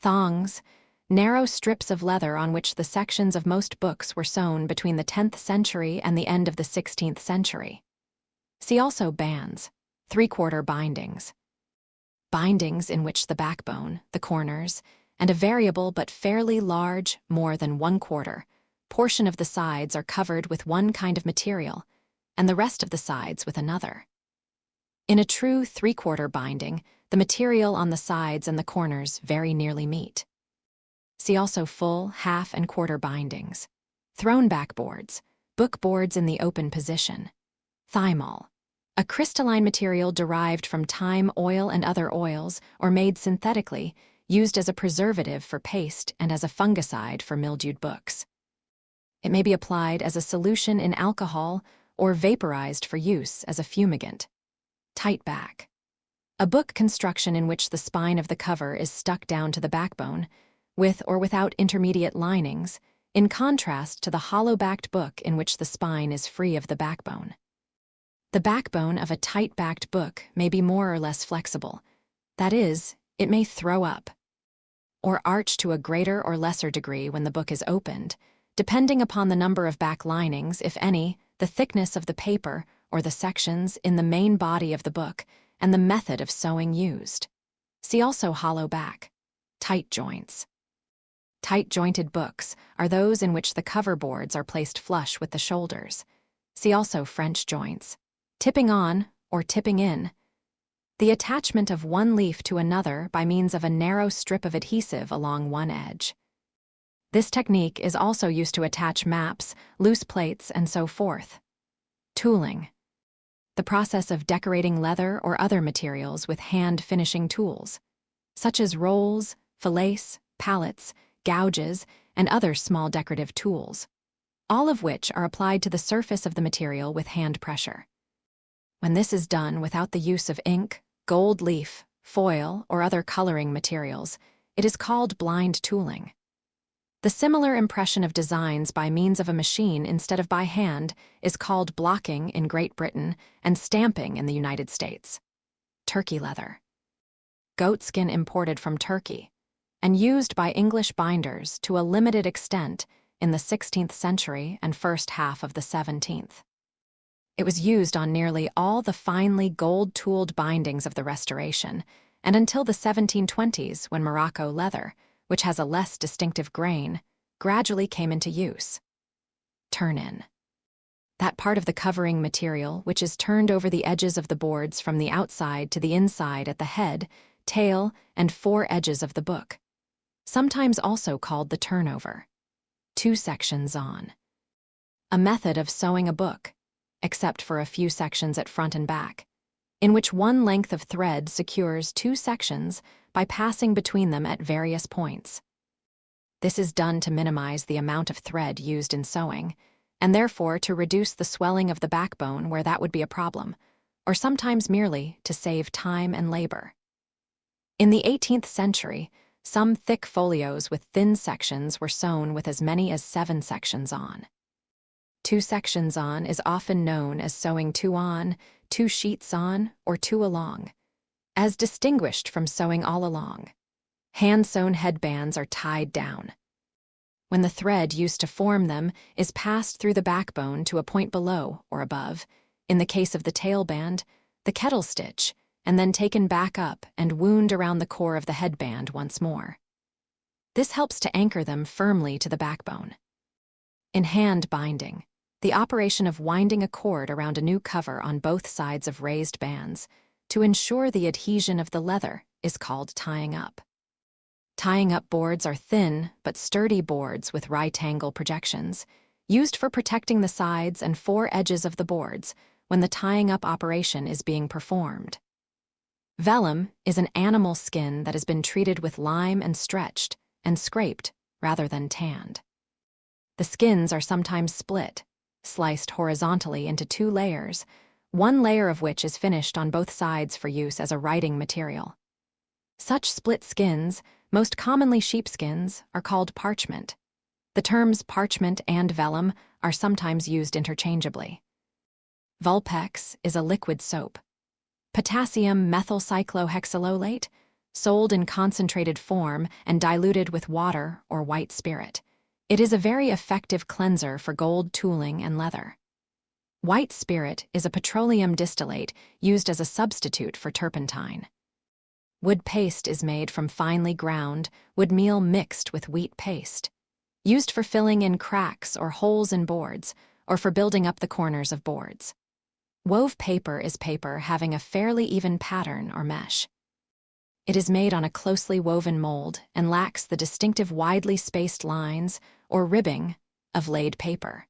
A: Thongs. Narrow strips of leather on which the sections of most books were sewn between the 10th century and the end of the 16th century. See also bands. Three-quarter bindings. Bindings in which the backbone, the corners, and a variable but fairly large, more than 1/4, portion of the sides are covered with one kind of material, and the rest of the sides with another. In a true three-quarter binding, the material on the sides and the corners very nearly meet. See also full, half, and quarter bindings. Thrown back boards, book boards in the open position. Thymol. A crystalline material derived from thyme oil and other oils, or made synthetically, used as a preservative for paste and as a fungicide for mildewed books. It may be applied as a solution in alcohol or vaporized for use as a fumigant. Tight back. A book construction in which the spine of the cover is stuck down to the backbone, with or without intermediate linings, in contrast to the hollow-backed book in which the spine is free of the backbone. The backbone of a tight-backed book may be more or less flexible. That is, it may throw up, or arch to a greater or lesser degree when the book is opened, depending upon the number of back linings, if any, the thickness of the paper or the sections in the main body of the book, and the method of sewing used. See also hollow back. Tight joints. Tight-jointed books are those in which the cover boards are placed flush with the shoulders. See also French joints. Tipping on or tipping in. The attachment of one leaf to another by means of a narrow strip of adhesive along one edge. This technique is also used to attach maps, loose plates, and so forth. Tooling. The process of decorating leather or other materials with hand-finishing tools, such as rolls, fillets, pallets, gouges, and other small decorative tools, all of which are applied to the surface of the material with hand pressure. When this is done without the use of ink, gold leaf, foil, or other coloring materials, it is called blind tooling. The similar impression of designs by means of a machine instead of by hand is called blocking in Great Britain and stamping in the United States. Turkey leather. Goatskin imported from Turkey, and used by English binders to a limited extent in the 16th century and first half of the 17th. It was used on nearly all the finely gold-tooled bindings of the Restoration, and until the 1720s when Morocco leather, which has a less distinctive grain, gradually came into use. Turn-in. That part of the covering material which is turned over the edges of the boards from the outside to the inside at the head, tail, and four edges of the book. Sometimes also called the turnover. Two sections on. A method of sewing a book, except for a few sections at front and back, in which one length of thread secures two sections by passing between them at various points. This is done to minimize the amount of thread used in sewing, and therefore to reduce the swelling of the backbone where that would be a problem, or sometimes merely to save time and labor. In the 18th century, some thick folios with thin sections were sewn with as many as 7 sections on. 2 sections on is often known as sewing 2 on, 2 sheets on, or 2 along, as distinguished from sewing all along. Hand-sewn headbands are tied down. When the thread used to form them is passed through the backbone to a point below or above, in the case of the tailband, the kettle stitch, and then taken back up and wound around the core of the headband once more. This helps to anchor them firmly to the backbone. In hand binding, the operation of winding a cord around a new cover on both sides of raised bands to ensure the adhesion of the leather is called tying up. Tying up boards are thin but sturdy boards with right-angle projections, used for protecting the sides and four edges of the boards when the tying up operation is being performed. Vellum is an animal skin that has been treated with lime and stretched and scraped rather than tanned. The skins are sometimes split, sliced horizontally into two layers, one layer of which is finished on both sides for use as a writing material. Such split skins, most commonly sheepskins, are called parchment. The terms parchment and vellum are sometimes used interchangeably. Vulpex is a liquid soap. Potassium methylcyclohexylolate, sold in concentrated form and diluted with water or white spirit. It is a very effective cleanser for gold tooling and leather. White spirit is a petroleum distillate used as a substitute for turpentine. Wood paste is made from finely ground wood meal mixed with wheat paste, used for filling in cracks or holes in boards or for building up the corners of boards. Wove paper is paper having a fairly even pattern or mesh. It is made on a closely woven mold and lacks the distinctive widely spaced lines or ribbing of laid paper.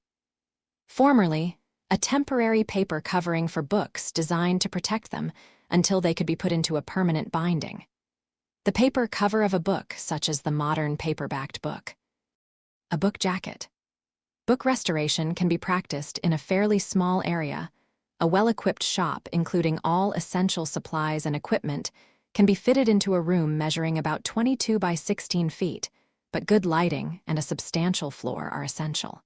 A: Formerly, a temporary paper covering for books designed to protect them until they could be put into a permanent binding. The paper cover of a book, such as the modern paper-backed book. A book jacket. Book restoration can be practiced in a fairly small area. A well-equipped shop, including all essential supplies and equipment, can be fitted into a room measuring about 22 by 16 feet, but good lighting and a substantial floor are essential.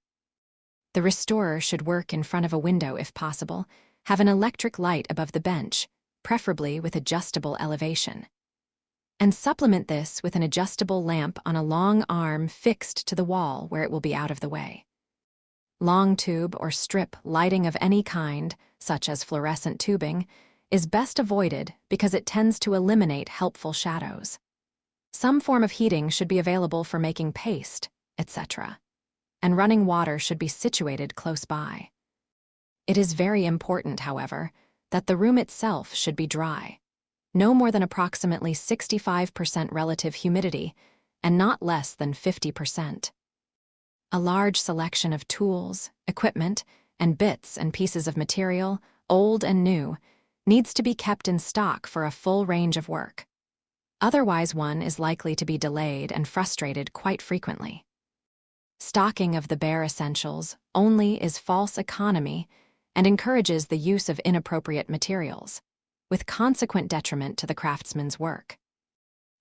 A: The restorer should work in front of a window if possible, have an electric light above the bench, preferably with adjustable elevation, and supplement this with an adjustable lamp on a long arm fixed to the wall where it will be out of the way. Long tube or strip lighting of any kind, such as fluorescent tubing, is best avoided because it tends to eliminate helpful shadows. Some form of heating should be available for making paste, etc., and running water should be situated close by. It is very important, however, that the room itself should be dry, no more than approximately 65% relative humidity, and not less than 50%. A large selection of tools, equipment, and bits and pieces of material, old and new, needs to be kept in stock for a full range of work. Otherwise, one is likely to be delayed and frustrated quite frequently. Stocking of the bare essentials only is false economy and encourages the use of inappropriate materials, with consequent detriment to the craftsman's work.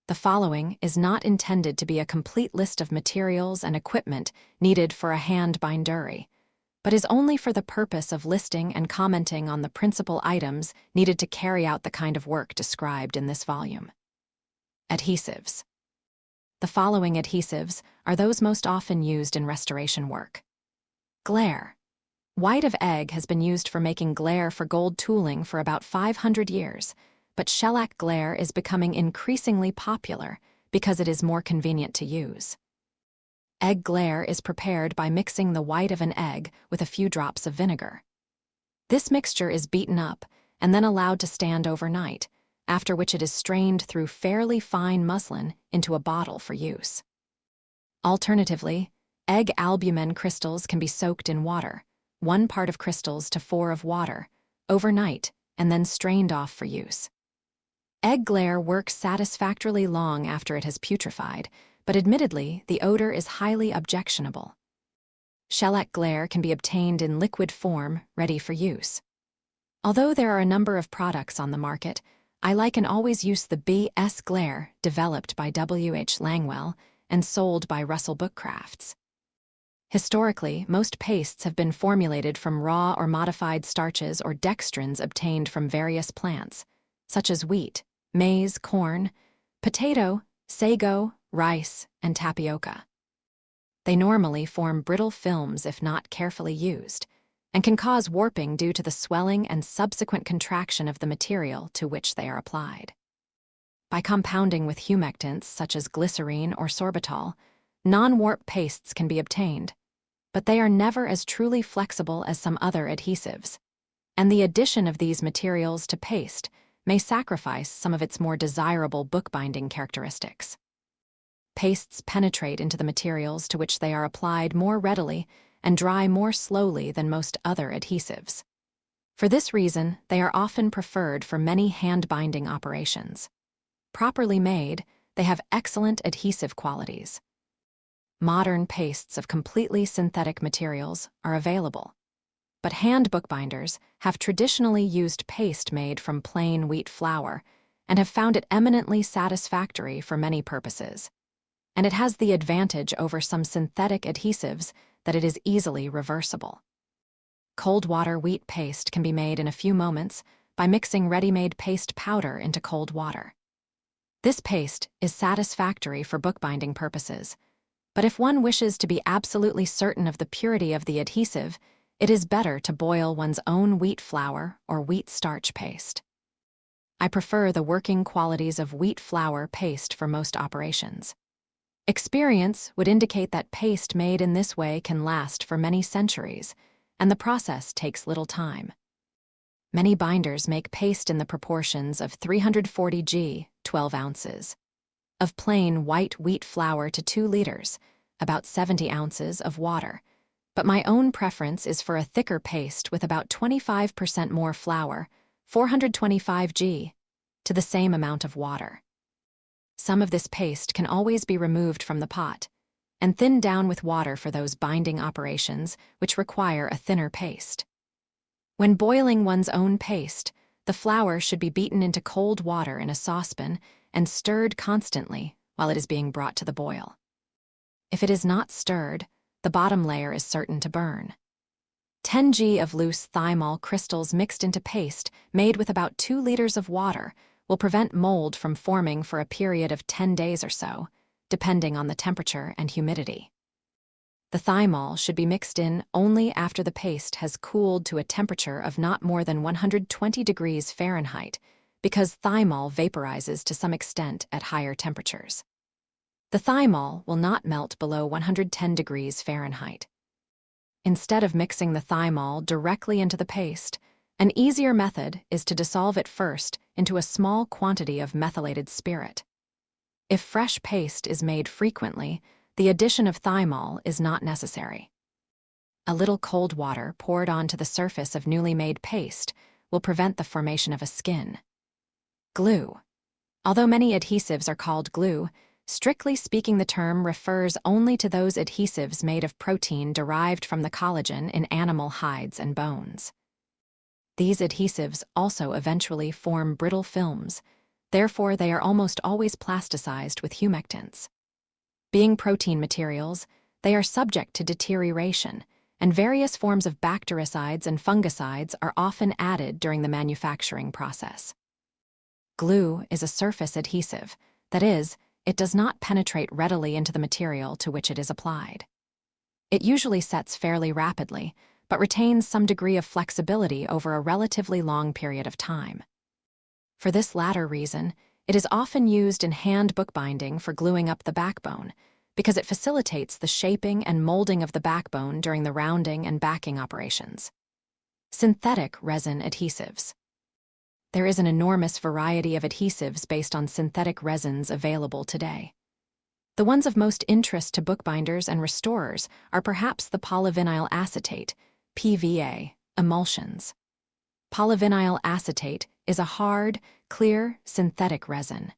A: The following is not intended to be a complete list of materials and equipment needed for a hand bindery, but is only for the purpose of listing and commenting on the principal items needed to carry out the kind of work described in this volume. Adhesives. The following adhesives are those most often used in restoration work. Glaire. White of egg has been used for making glaire for gold tooling for about 500 years, but shellac glaire is becoming increasingly popular because it is more convenient to use. Egg glaire is prepared by mixing the white of an egg with a few drops of vinegar. This mixture is beaten up and then allowed to stand overnight, after which it is strained through fairly fine muslin into a bottle for use. Alternatively, egg albumen crystals can be soaked in water, 1 part of crystals to 4 of water, overnight, and then strained off for use. Egg glaire works satisfactorily long after it has putrefied, but admittedly, the odor is highly objectionable. Shellac glaire can be obtained in liquid form, ready for use. Although there are a number of products on the market, I like and always use the BS glaire developed by W.H. Langwell and sold by Russell Bookcrafts. Historically, most pastes have been formulated from raw or modified starches or dextrins obtained from various plants, such as wheat, maize, corn, potato, sago, rice, and tapioca. They normally form brittle films if not carefully used, and can cause warping due to the swelling and subsequent contraction of the material to which they are applied. By compounding with humectants such as glycerine or sorbitol, non-warp pastes can be obtained, but they are never as truly flexible as some other adhesives, and the addition of these materials to paste may sacrifice some of its more desirable bookbinding characteristics. Pastes penetrate into the materials to which they are applied more readily and dry more slowly than most other adhesives. For this reason, they are often preferred for many hand-binding operations. Properly made, they have excellent adhesive qualities. Modern pastes of completely synthetic materials are available, but hand bookbinders have traditionally used paste made from plain wheat flour and have found it eminently satisfactory for many purposes. And it has the advantage over some synthetic adhesives that it is easily reversible. Cold water wheat paste can be made in a few moments by mixing ready-made paste powder into cold water. This paste is satisfactory for bookbinding purposes, but if one wishes to be absolutely certain of the purity of the adhesive, it is better to boil one's own wheat flour or wheat starch paste. I prefer the working qualities of wheat flour paste for most operations. Experience would indicate that paste made in this way can last for many centuries, and the process takes little time. Many binders make paste in the proportions of 340 g, 12 ounces, of plain white wheat flour to 2 liters, about 70 ounces of water, but my own preference is for a thicker paste with about 25% more flour, 425 g, to the same amount of water. Some of this paste can always be removed from the pot and thinned down with water for those binding operations which require a thinner paste. When boiling one's own paste, the flour should be beaten into cold water in a saucepan and stirred constantly while it is being brought to the boil. If it is not stirred, the bottom layer is certain to burn. 10 g of loose thymol crystals mixed into paste made with about 2 liters of water will prevent mold from forming for a period of 10 days or so, depending on the temperature and humidity. The thymol should be mixed in only after the paste has cooled to a temperature of not more than 120 degrees Fahrenheit, because thymol vaporizes to some extent at higher temperatures. The thymol will not melt below 110 degrees Fahrenheit. Instead of mixing the thymol directly into the paste, an easier method is to dissolve it first into a small quantity of methylated spirit. If fresh paste is made frequently, the addition of thymol is not necessary. A little cold water poured onto the surface of newly made paste will prevent the formation of a skin. Glue. Although many adhesives are called glue, strictly speaking, the term refers only to those adhesives made of protein derived from the collagen in animal hides and bones. These adhesives also eventually form brittle films, therefore they are almost always plasticized with humectants. Being protein materials, they are subject to deterioration, and various forms of bactericides and fungicides are often added during the manufacturing process. Glue is a surface adhesive, that is, it does not penetrate readily into the material to which it is applied. It usually sets fairly rapidly, but retains some degree of flexibility over a relatively long period of time. For this latter reason, it is often used in hand bookbinding for gluing up the backbone, because it facilitates the shaping and molding of the backbone during the rounding and backing operations. Synthetic resin adhesives. There is an enormous variety of adhesives based on synthetic resins available today. The ones of most interest to bookbinders and restorers are perhaps the polyvinyl acetate, PVA, emulsions. Polyvinyl acetate is a hard, clear, synthetic resin.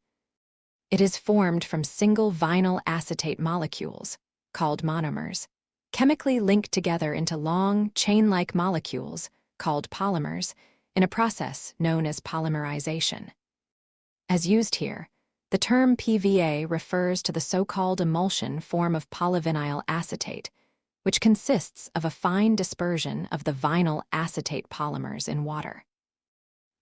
A: It is formed from single vinyl acetate molecules, called monomers, chemically linked together into long, chain-like molecules, called polymers, in a process known as polymerization. As used here, the term PVA refers to the so-called emulsion form of polyvinyl acetate, which consists of a fine dispersion of the vinyl acetate polymers in water.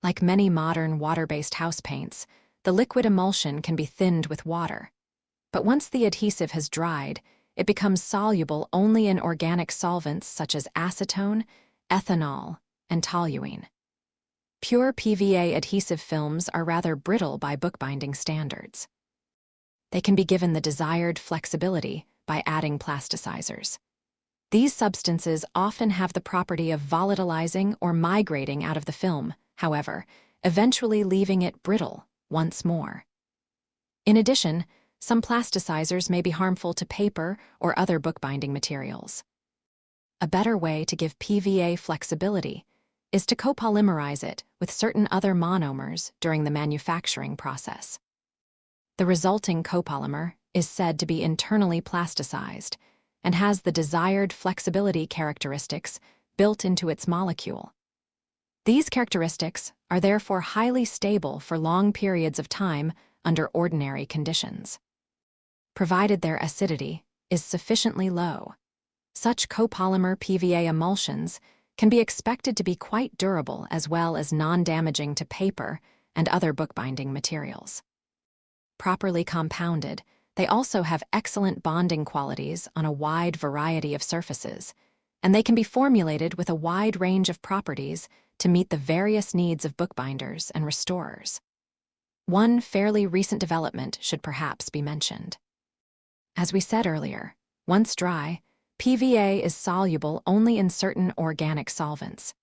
A: Like many modern water-based house paints, the liquid emulsion can be thinned with water. But once the adhesive has dried, it becomes soluble only in organic solvents such as acetone, ethanol, and toluene. Pure PVA adhesive films are rather brittle by bookbinding standards. They can be given the desired flexibility by adding plasticizers. These substances often have the property of volatilizing or migrating out of the film, however, eventually leaving it brittle once more. In addition, some plasticizers may be harmful to paper or other bookbinding materials. A better way to give PVA flexibility is to copolymerize it with certain other monomers during the manufacturing process. The resulting copolymer is said to be internally plasticized and has the desired flexibility characteristics built into its molecule. These characteristics are therefore highly stable for long periods of time under ordinary conditions, provided their acidity is sufficiently low. Such copolymer PVA emulsions can be expected to be quite durable as well as non-damaging to paper and other bookbinding materials. Properly compounded, they also have excellent bonding qualities on a wide variety of surfaces, and they can be formulated with a wide range of properties to meet the various needs of bookbinders and restorers. One fairly recent development should perhaps be mentioned. As we said earlier, once dry, PVA is soluble only in certain organic solvents.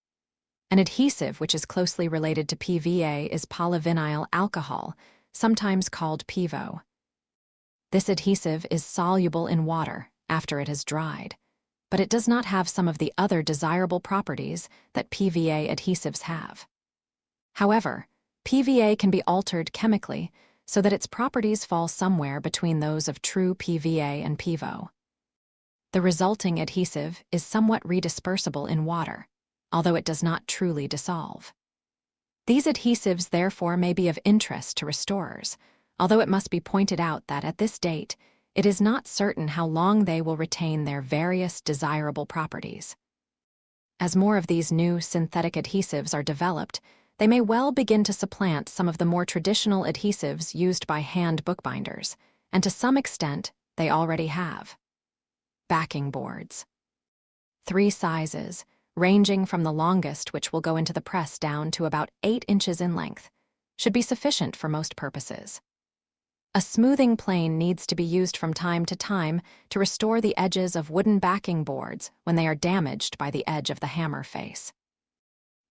A: An adhesive which is closely related to PVA is polyvinyl alcohol, sometimes called PIVO. This adhesive is soluble in water after it has dried, but it does not have some of the other desirable properties that PVA adhesives have. However, PVA can be altered chemically so that its properties fall somewhere between those of true PVA and PIVO. The resulting adhesive is somewhat redispersible in water, although it does not truly dissolve. These adhesives therefore may be of interest to restorers, although it must be pointed out that at this date, it is not certain how long they will retain their various desirable properties. As more of these new synthetic adhesives are developed, they may well begin to supplant some of the more traditional adhesives used by hand bookbinders, and to some extent, they already have. Backing boards. 3 sizes, ranging from the longest, which will go into the press, down to about 8 inches in length, should be sufficient for most purposes. A smoothing plane needs to be used from time to time to restore the edges of wooden backing boards when they are damaged by the edge of the hammer face.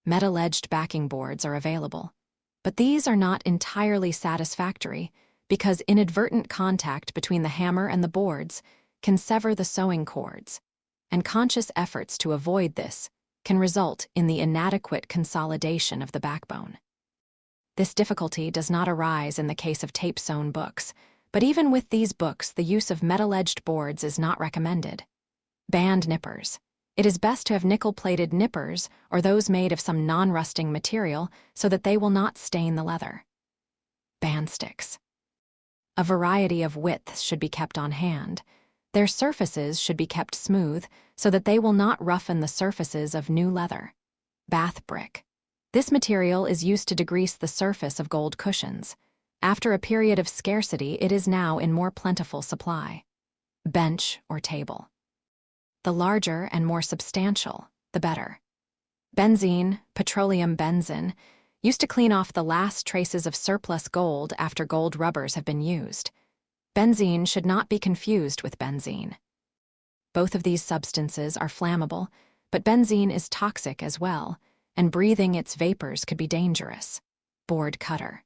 A: Metal-edged backing boards are available, but these are not entirely satisfactory because inadvertent contact between the hammer and the boards can sever the sewing cords, and conscious efforts to avoid this can result in the inadequate consolidation of the backbone. This difficulty does not arise in the case of tape-sewn books, but even with these books, the use of metal-edged boards is not recommended. Band nippers. It is best to have nickel-plated nippers or those made of some non-rusting material so that they will not stain the leather. Band sticks. A variety of widths should be kept on hand. Their surfaces should be kept smooth so that they will not roughen the surfaces of new leather. Bath brick. This material is used to degrease the surface of gold cushions. After a period of scarcity, it is now in more plentiful supply. Bench or table. The larger and more substantial, the better. Benzene, petroleum benzene, used to clean off the last traces of surplus gold after gold rubbers have been used. Benzene should not be confused with benzene. Both of these substances are flammable, but benzene is toxic as well, and breathing its vapors could be dangerous. Board cutter.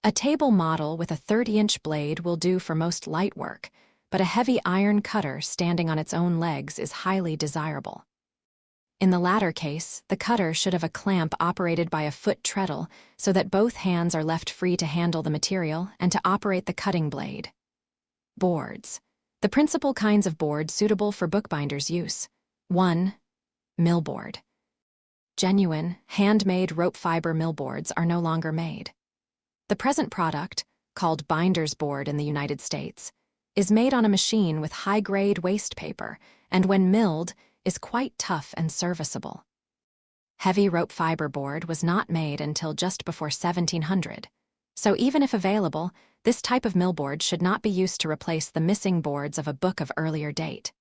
A: A table model with a 30-inch blade will do for most light work, but a heavy iron cutter standing on its own legs is highly desirable. In the latter case, the cutter should have a clamp operated by a foot treadle so that both hands are left free to handle the material and to operate the cutting blade. Boards. The principal kinds of board suitable for bookbinders' use. 1. Millboard. Genuine, handmade rope fiber millboards are no longer made. The present product, called binder's board in the United States, is made on a machine with high-grade waste paper, and when milled, is quite tough and serviceable. Heavy rope fiber board was not made until just before 1700, so even if available, this type of millboard should not be used to replace the missing boards of a book of earlier date.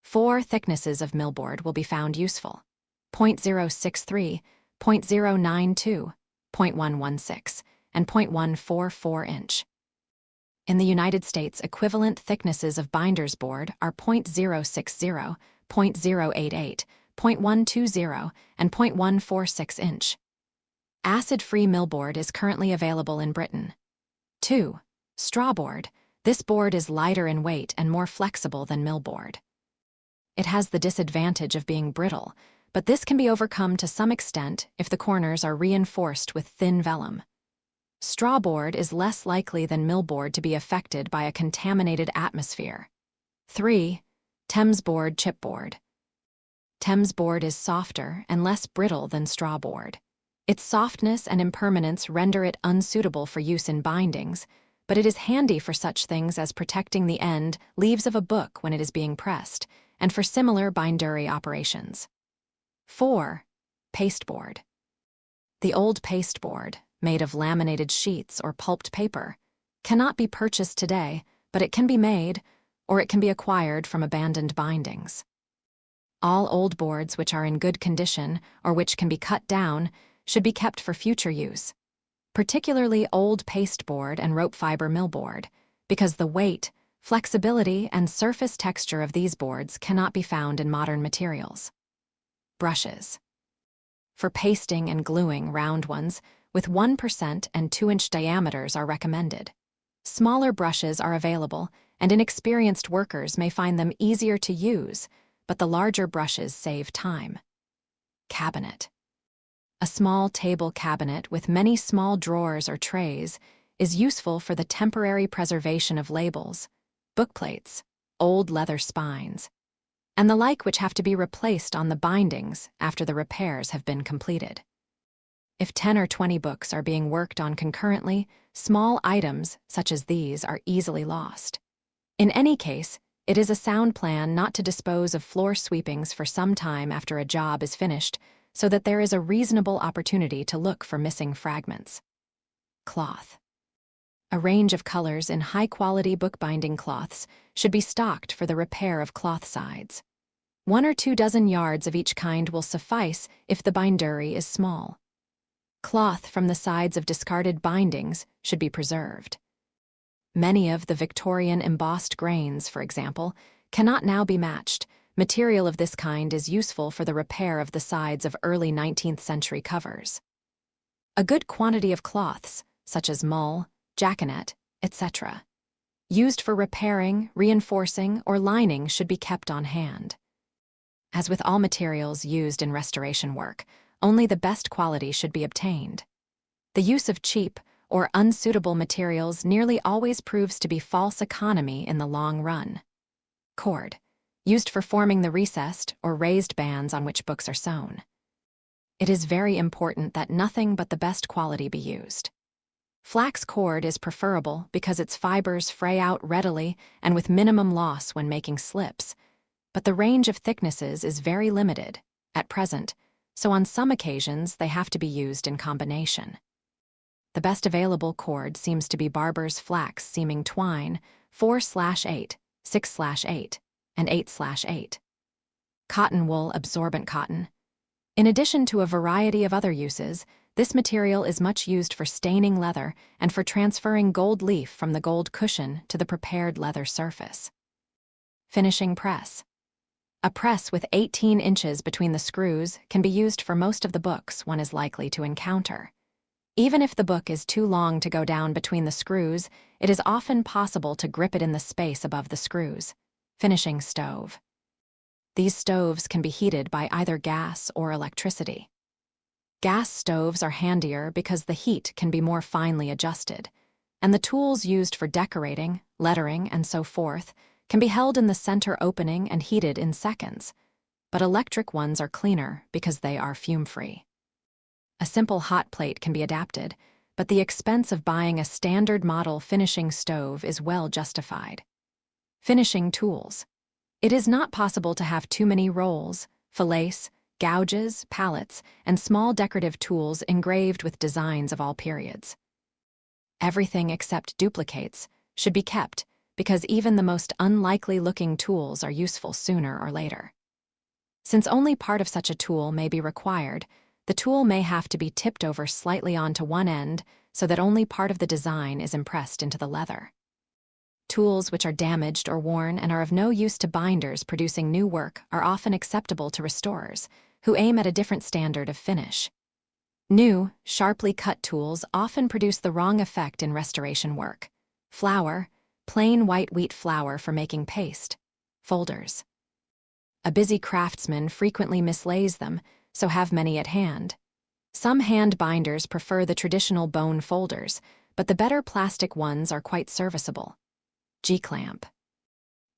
A: 4 thicknesses of millboard will be found useful: 0.063, 0.092, 0.116, and 0.144 inch. In the United States, equivalent thicknesses of binder's board are 0.060, 0.088, 0.120, and 0.146 inch. Acid-free millboard is currently available in Britain. 2. Straw board. This board is lighter in weight and more flexible than millboard. It has the disadvantage of being brittle, but this can be overcome to some extent if the corners are reinforced with thin vellum. Strawboard is less likely than millboard to be affected by a contaminated atmosphere. 3. Thamesboard chipboard. Thamesboard is softer and less brittle than strawboard. Its softness and impermanence render it unsuitable for use in bindings, but it is handy for such things as protecting the end leaves of a book when it is being pressed, and for similar bindery operations. 4. Pasteboard. The old pasteboard, made of laminated sheets or pulped paper, cannot be purchased today, but it can be made, or it can be acquired from abandoned bindings. All old boards which are in good condition or which can be cut down should be kept for future use, particularly old pasteboard and rope fiber millboard, because the weight, flexibility, and surface texture of these boards cannot be found in modern materials. Brushes. For pasting and gluing, round ones with 1% and 2-inch diameters are recommended. Smaller brushes are available, and inexperienced workers may find them easier to use, but the larger brushes save time. Cabinet. A small table cabinet with many small drawers or trays is useful for the temporary preservation of labels, bookplates, old leather spines, and the like which have to be replaced on the bindings after the repairs have been completed. If 10 or 20 books are being worked on concurrently, small items such as these are easily lost. In any case, it is a sound plan not to dispose of floor sweepings for some time after a job is finished, so that there is a reasonable opportunity to look for missing fragments. Cloth. A range of colors in high-quality bookbinding cloths should be stocked for the repair of cloth sides. 1 or 2 dozen yards of each kind will suffice if the bindery is small. Cloth from the sides of discarded bindings should be preserved. Many of the Victorian embossed grains, for example, cannot now be matched. Material of this kind is useful for the repair of the sides of early 19th century covers. A good quantity of cloths, such as mull, jaconet, etc., used for repairing, reinforcing, or lining should be kept on hand. As with all materials used in restoration work, only the best quality should be obtained. The use of cheap or unsuitable materials nearly always proves to be false economy in the long run. Cord, used for forming the recessed or raised bands on which books are sewn. It is very important that nothing but the best quality be used. Flax cord is preferable because its fibers fray out readily and with minimum loss when making slips, but the range of thicknesses is very limited at present, so on some occasions they have to be used in combination. The best available cord seems to be Barber's flax seaming twine, 4/8, 6/8, and 8/8. Cotton wool absorbent cotton. In addition to a variety of other uses, this material is much used for staining leather and for transferring gold leaf from the gold cushion to the prepared leather surface. Finishing press. A press with 18 inches between the screws can be used for most of the books one is likely to encounter. Even if the book is too long to go down between the screws, it is often possible to grip it in the space above the screws. Finishing stove. These stoves can be heated by either gas or electricity. Gas stoves are handier because the heat can be more finely adjusted, and the tools used for decorating, lettering, and so forth can be held in the center opening and heated in seconds, but electric ones are cleaner because they are fume-free. A simple hot plate can be adapted, but the expense of buying a standard model finishing stove is well justified. Finishing tools. It is not possible to have too many rolls, fillets, gouges, palettes, and small decorative tools engraved with designs of all periods. Everything except duplicates should be kept because even the most unlikely-looking tools are useful sooner or later. Since only part of such a tool may be required, the tool may have to be tipped over slightly onto one end so that only part of the design is impressed into the leather. Tools which are damaged or worn and are of no use to binders producing new work are often acceptable to restorers, who aim at a different standard of finish. New, sharply cut tools often produce the wrong effect in restoration work. Flour, plain white wheat flour for making paste. Folders. A busy craftsman frequently mislays them, so have many at hand. Some hand binders prefer the traditional bone folders, but the better plastic ones are quite serviceable. G-clamp.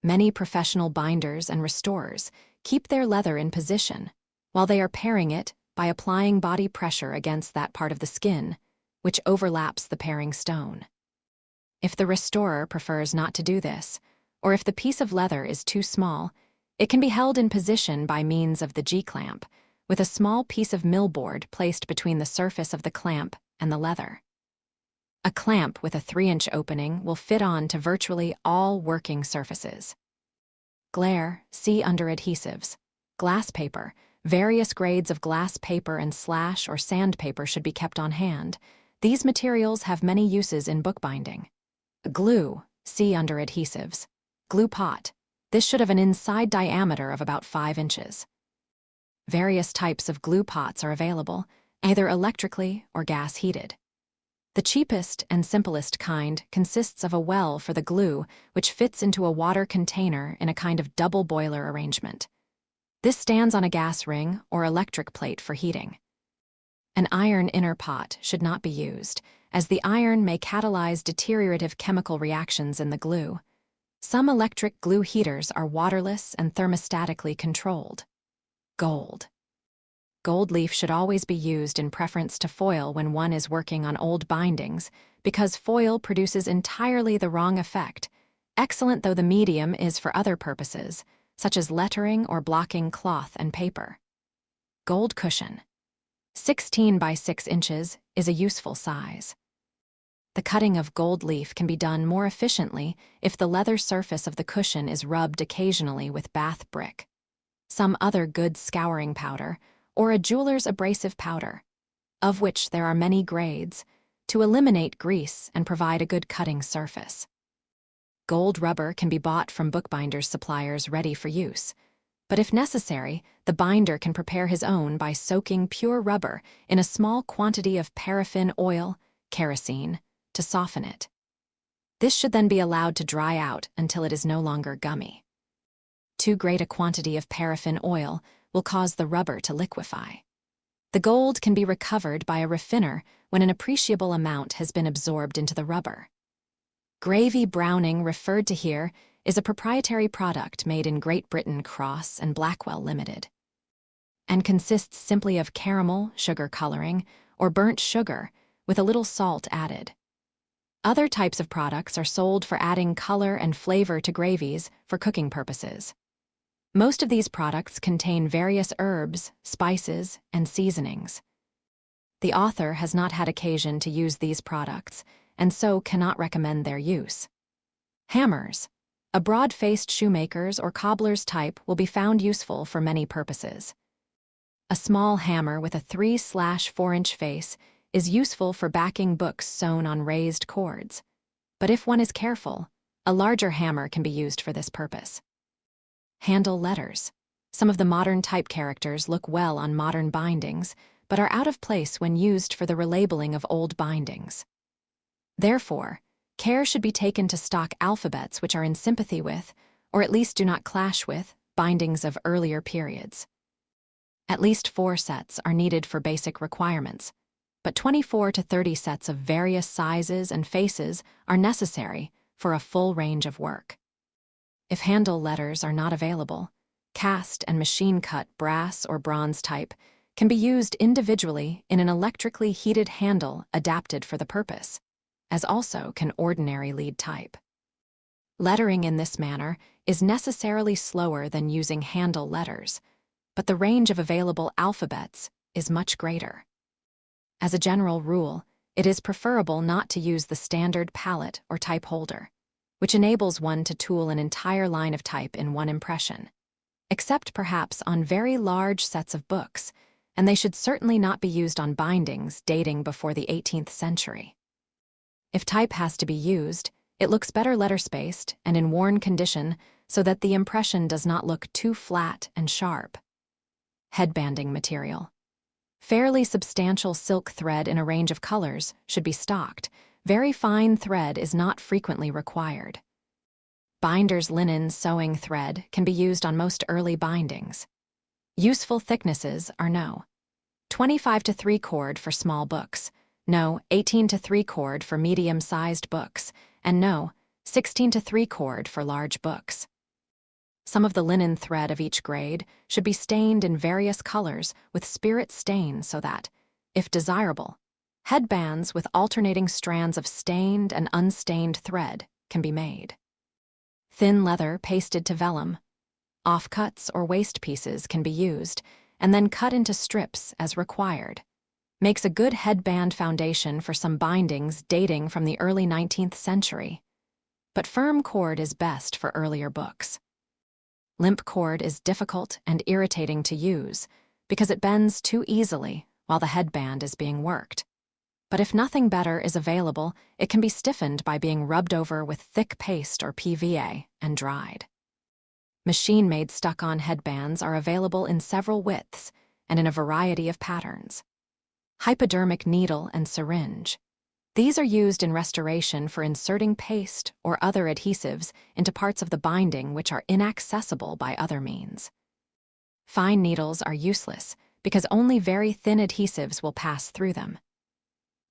A: Many professional binders and restorers keep their leather in position while they are paring it by applying body pressure against that part of the skin, which overlaps the paring stone. If the restorer prefers not to do this, or if the piece of leather is too small, it can be held in position by means of the G-clamp, with a small piece of millboard placed between the surface of the clamp and the leather. A clamp with a 3-inch opening will fit on to virtually all working surfaces. Glare, see under adhesives. Glass paper. Various grades of glass paper and slash or sandpaper should be kept on hand. These materials have many uses in bookbinding. Glue, see under adhesives. Glue pot. This should have an inside diameter of about 5 inches. Various types of glue pots are available, either electrically or gas-heated. The cheapest and simplest kind consists of a well for the glue, which fits into a water container in a kind of double boiler arrangement. This stands on a gas ring or electric plate for heating. An iron inner pot should not be used, as the iron may catalyze deteriorative chemical reactions in the glue. Some electric glue heaters are waterless and thermostatically controlled. Gold. Gold leaf should always be used in preference to foil when one is working on old bindings, because foil produces entirely the wrong effect, excellent though the medium is for other purposes, such as lettering or blocking cloth and paper. Gold cushion. 16 by 6 inches is a useful size. The cutting of gold leaf can be done more efficiently if the leather surface of the cushion is rubbed occasionally with bath brick, some other good scouring powder, or a jeweler's abrasive powder, of which there are many grades, to eliminate grease and provide a good cutting surface. Gold rubber can be bought from bookbinders' suppliers ready for use, but if necessary, the binder can prepare his own by soaking pure rubber in a small quantity of paraffin oil, kerosene, to soften it. This should then be allowed to dry out until it is no longer gummy. Too great a quantity of paraffin oil will cause the rubber to liquefy. The gold can be recovered by a refiner when an appreciable amount has been absorbed into the rubber. Gravy browning referred to here is a proprietary product made in Great Britain Cross and Blackwell Limited, and consists simply of caramel, sugar coloring, or burnt sugar with a little salt added. Other types of products are sold for adding color and flavor to gravies for cooking purposes. Most of these products contain various herbs, spices, and seasonings. The author has not had occasion to use these products, and so cannot recommend their use. Hammers. A broad-faced shoemaker's or cobbler's type will be found useful for many purposes. A small hammer with a 3/4-inch face is useful for backing books sewn on raised cords, but if one is careful, a larger hammer can be used for this purpose. Handle letters. Some of the modern type characters look well on modern bindings, but are out of place when used for the relabeling of old bindings. Therefore, care should be taken to stock alphabets which are in sympathy with, or at least do not clash with, bindings of earlier periods. At least 4 sets are needed for basic requirements, but 24 to 30 sets of various sizes and faces are necessary for a full range of work. If handle letters are not available, cast and machine-cut brass or bronze type can be used individually in an electrically heated handle adapted for the purpose, as also can ordinary lead type. Lettering in this manner is necessarily slower than using handle letters, but the range of available alphabets is much greater. As a general rule, it is preferable not to use the standard palette or type holder, which enables one to tool an entire line of type in one impression, except perhaps on very large sets of books, and they should certainly not be used on bindings dating before the 18th century. If type has to be used, it looks better letter-spaced and in worn condition so that the impression does not look too flat and sharp. Headbanding material. Fairly substantial silk thread in a range of colors should be stocked. Very fine thread is not frequently required. Binder's linen sewing thread can be used on most early bindings. Useful thicknesses are No. 25 to 3 cord for small books, No. 18 to 3 cord for medium-sized books, and No. 16 to 3 cord for large books. Some of the linen thread of each grade should be stained in various colors with spirit stain so that, if desirable, headbands with alternating strands of stained and unstained thread can be made. Thin leather pasted to vellum. Offcuts or waist pieces can be used, and then cut into strips as required. Makes a good headband foundation for some bindings dating from the early 19th century. But firm cord is best for earlier books. Limp cord is difficult and irritating to use because it bends too easily while the headband is being worked. But if nothing better is available, it can be stiffened by being rubbed over with thick paste or PVA and dried. Machine-made stuck-on headbands are available in several widths and in a variety of patterns. Hypodermic needle and syringe. These are used in restoration for inserting paste or other adhesives into parts of the binding which are inaccessible by other means. Fine needles are useless because only very thin adhesives will pass through them.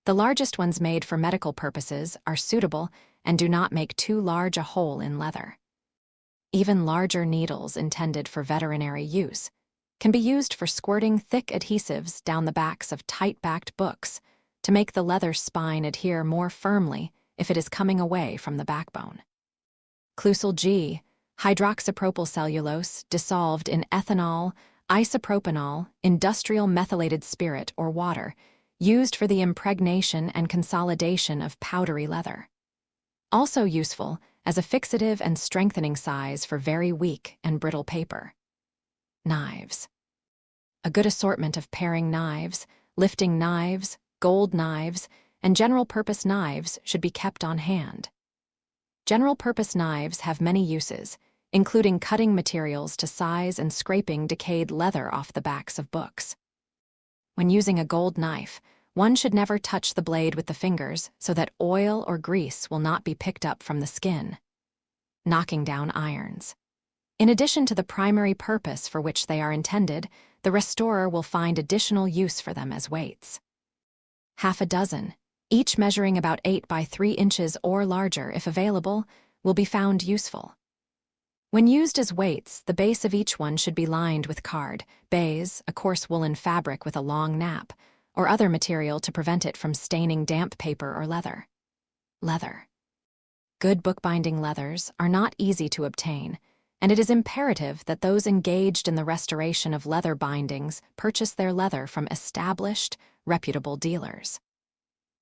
A: The largest ones made for medical purposes are suitable and do not make too large a hole in leather. Even larger needles intended for veterinary use can be used for squirting thick adhesives down the backs of tight-backed books to make the leather spine adhere more firmly if it is coming away from the backbone. Clusal G, hydroxypropyl cellulose dissolved in ethanol, isopropanol, industrial methylated spirit or water, used for the impregnation and consolidation of powdery leather. Also useful as a fixative and strengthening size for very weak and brittle paper. Knives. A good assortment of paring knives, lifting knives, gold knives, and general-purpose knives should be kept on hand. General-purpose knives have many uses, including cutting materials to size and scraping decayed leather off the backs of books. When using a gold knife, one should never touch the blade with the fingers so that oil or grease will not be picked up from the skin. Knocking down irons. In addition to the primary purpose for which they are intended, the restorer will find additional use for them as weights. Half a dozen, each measuring about 8 by 3 inches or larger if available, will be found useful. When used as weights, the base of each one should be lined with card, baize, a coarse woolen fabric with a long nap, or other material to prevent it from staining damp paper or leather. Leather. Good bookbinding leathers are not easy to obtain, and it is imperative that those engaged in the restoration of leather bindings purchase their leather from established, reputable dealers.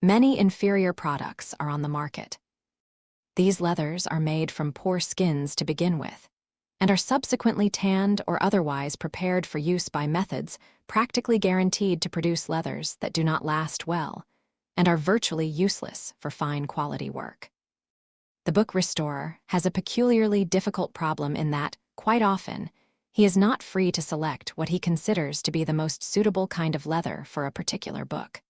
A: Many inferior products are on the market. These leathers are made from poor skins to begin with, and are subsequently tanned or otherwise prepared for use by methods practically guaranteed to produce leathers that do not last well, and are virtually useless for fine quality work. The book restorer has a peculiarly difficult problem in that, quite often, he is not free to select what he considers to be the most suitable kind of leather for a particular book,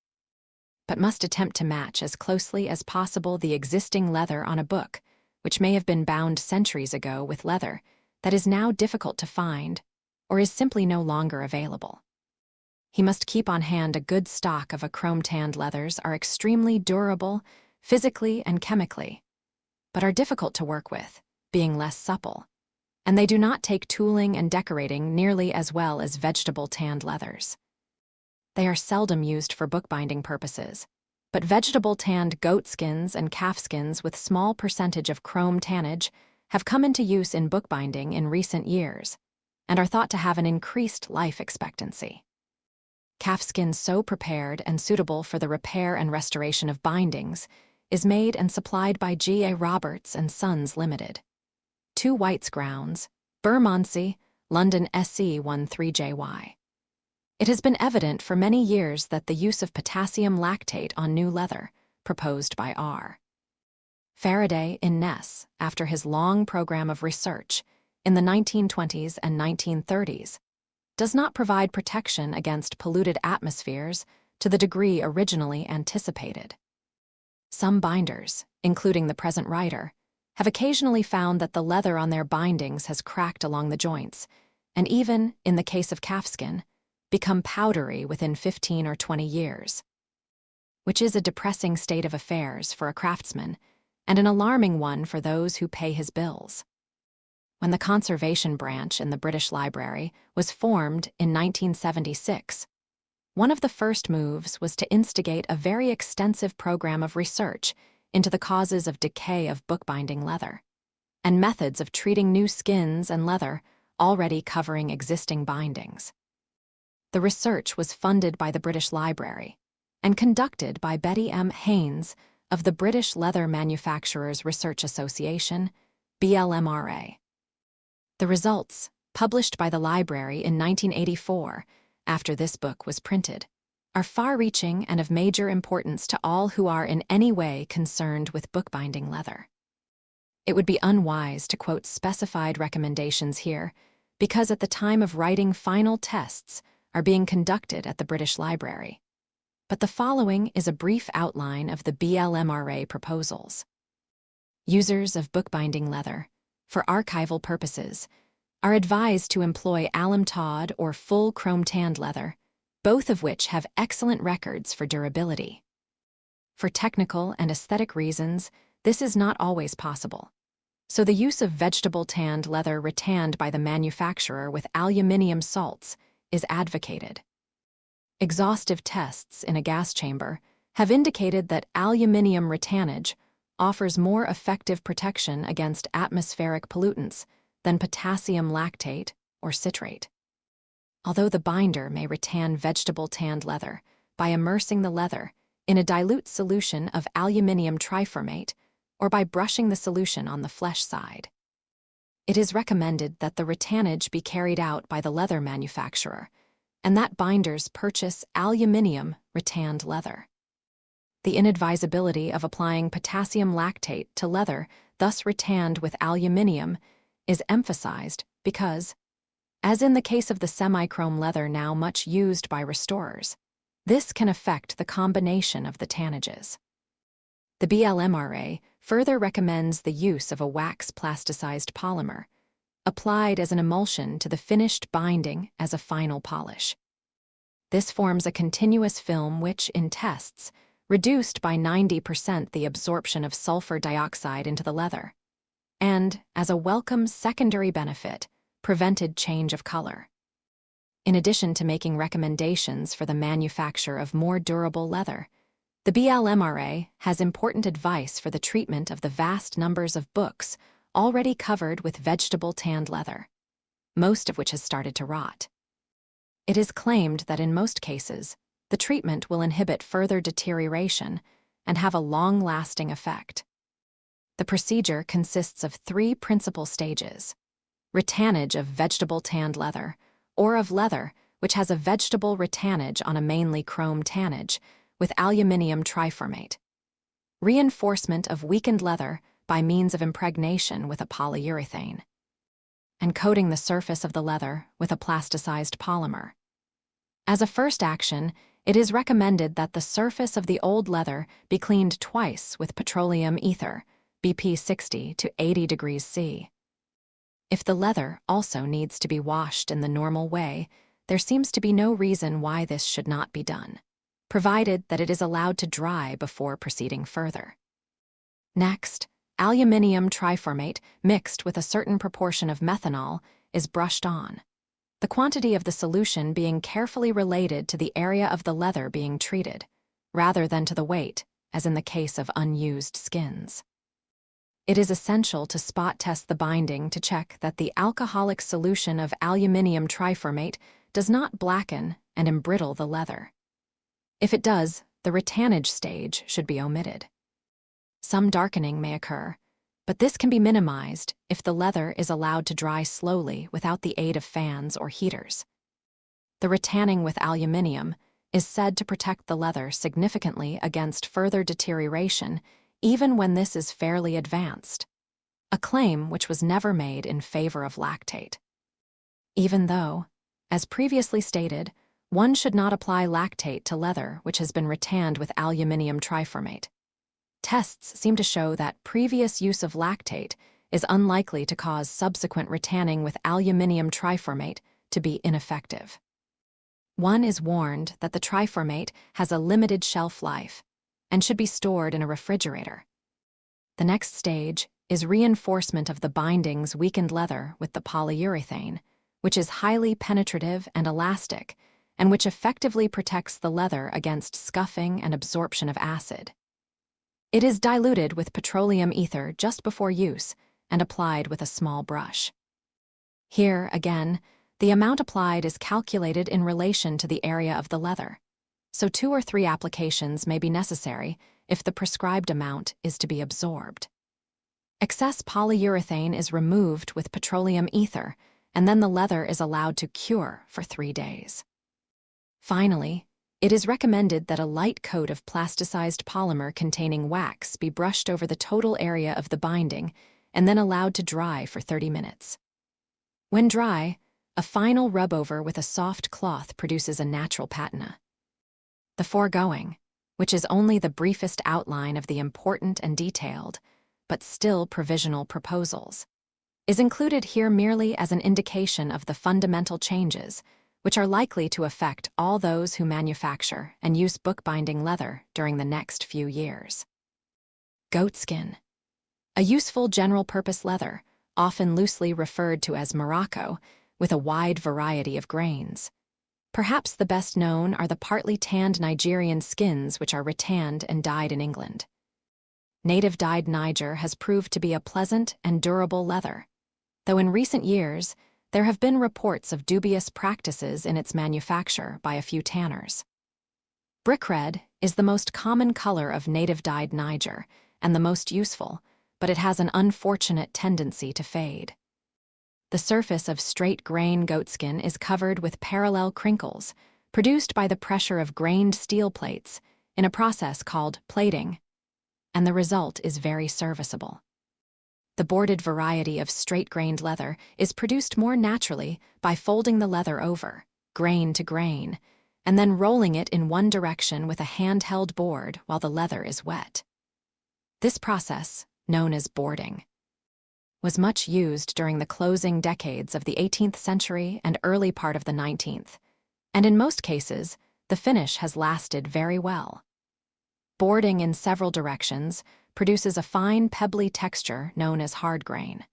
A: but must attempt to match as closely as possible the existing leather on a book, which may have been bound centuries ago with leather that is now difficult to find or is simply no longer available. He must keep on hand a good stock of chrome-tanned leathers are extremely durable, physically and chemically, but are difficult to work with, being less supple, and they do not take tooling and decorating nearly as well as vegetable-tanned leathers. They are seldom used for bookbinding purposes, but vegetable-tanned goat skins and calf skins with small percentage of chrome tannage have come into use in bookbinding in recent years and are thought to have an increased life expectancy. Calfskin so prepared and suitable for the repair and restoration of bindings is made and supplied by G.A. Roberts and Sons Limited. 2 Whites Grounds, Bermondsey, London SE 13JY. It has been evident for many years that the use of potassium lactate on new leather, proposed by R. Faraday in Ness after his long program of research in the 1920s and 1930s, does not provide protection against polluted atmospheres to the degree originally anticipated. Some binders, including the present writer, have occasionally found that the leather on their bindings has cracked along the joints, and even, in the case of calfskin, become powdery within 15 or 20 years. Which is a depressing state of affairs for a craftsman, and an alarming one for those who pay his bills. When the conservation branch in the British Library was formed in 1976, one of the first moves was to instigate a very extensive program of research into the causes of decay of bookbinding leather, and methods of treating new skins and leather already covering existing bindings. The research was funded by the British Library and conducted by Betty M. Haynes of the British Leather Manufacturers Research Association, BLMRA. The results, published by the library in 1984, after this book was printed, are far-reaching and of major importance to all who are in any way concerned with bookbinding leather. It would be unwise to quote specified recommendations here, because at the time of writing, final tests are being conducted at the British Library. But the following is a brief outline of the BLMRA proposals. Users of bookbinding leather, for archival purposes, are advised to employ alum tawed or full chrome-tanned leather, both of which have excellent records for durability. For technical and aesthetic reasons, this is not always possible, so the use of vegetable-tanned leather retanned by the manufacturer with aluminium salts is advocated. Exhaustive tests in a gas chamber have indicated that aluminium retannage offers more effective protection against atmospheric pollutants than potassium lactate or citrate. Although the binder may retan vegetable-tanned leather by immersing the leather in a dilute solution of aluminium triformate or by brushing the solution on the flesh side. It is recommended that the retannage be carried out by the leather manufacturer and that binders purchase aluminium retanned leather. The inadvisability of applying potassium lactate to leather thus retanned with aluminium is emphasized because, as in the case of the semi-chrome leather now much used by restorers, this can affect the combination of the tannages. The BLMRA further recommends the use of a wax plasticized polymer, applied as an emulsion to the finished binding as a final polish. This forms a continuous film which, in tests, reduced by 90% the absorption of sulfur dioxide into the leather, and, as a welcome secondary benefit, prevented change of color. In addition to making recommendations for the manufacture of more durable leather, the BLMRA has important advice for the treatment of the vast numbers of books already covered with vegetable-tanned leather, most of which has started to rot. It is claimed that in most cases, the treatment will inhibit further deterioration and have a long-lasting effect. The procedure consists of 3 principal stages: retannage of vegetable-tanned leather, or of leather which has a vegetable retannage on a mainly chrome tannage with aluminium triformate, reinforcement of weakened leather by means of impregnation with a polyurethane, and coating the surface of the leather with a plasticized polymer. As a first action, it is recommended that the surface of the old leather be cleaned twice with petroleum ether, BP 60 to 80 degrees C. If the leather also needs to be washed in the normal way, there seems to be no reason why this should not be done, provided that it is allowed to dry before proceeding further. Next, aluminium triformate mixed with a certain proportion of methanol is brushed on, the quantity of the solution being carefully related to the area of the leather being treated, rather than to the weight, as in the case of unused skins. It is essential to spot test the binding to check that the alcoholic solution of aluminium triformate does not blacken and embrittle the leather. If it does, the retannage stage should be omitted. Some darkening may occur, but this can be minimized if the leather is allowed to dry slowly without the aid of fans or heaters. The retanning with aluminium is said to protect the leather significantly against further deterioration even when this is fairly advanced, a claim which was never made in favor of lactate. Even though, as previously stated, one should not apply lactate to leather which has been retanned with aluminium triformate. Tests seem to show that previous use of lactate is unlikely to cause subsequent retanning with aluminium triformate to be ineffective. One is warned that the triformate has a limited shelf life and should be stored in a refrigerator. The next stage is reinforcement of the binding's weakened leather with the polyurethane, which is highly penetrative and elastic, and which effectively protects the leather against scuffing and absorption of acid. It is diluted with petroleum ether just before use and applied with a small brush. Here, again, the amount applied is calculated in relation to the area of the leather, so 2 or 3 applications may be necessary if the prescribed amount is to be absorbed. Excess polyurethane is removed with petroleum ether, and then the leather is allowed to cure for 3 days. Finally, it is recommended that a light coat of plasticized polymer containing wax be brushed over the total area of the binding and then allowed to dry for 30 minutes. When dry, a final rub-over with a soft cloth produces a natural patina. The foregoing, which is only the briefest outline of the important and detailed, but still provisional proposals, is included here merely as an indication of the fundamental changes which are likely to affect all those who manufacture and use bookbinding leather during the next few years. Goatskin. A useful general-purpose leather, often loosely referred to as Morocco, with a wide variety of grains. Perhaps the best known are the partly tanned Nigerian skins which are ratanned and dyed in England. Native dyed Niger has proved to be a pleasant and durable leather, though in recent years there have been reports of dubious practices in its manufacture by a few tanners. Brick red is the most common color of native dyed Niger and the most useful, but it has an unfortunate tendency to fade. The surface of straight-grain goatskin is covered with parallel crinkles, produced by the pressure of grained steel plates in a process called plating, and the result is very serviceable. The boarded variety of straight-grained leather is produced more naturally by folding the leather over, grain to grain, and then rolling it in one direction with a handheld board while the leather is wet. This process, known as boarding, was much used during the closing decades of the 18th century and early part of the 19th, and in most cases, the finish has lasted very well. Boarding in several directions produces a fine pebbly texture known as hard grain.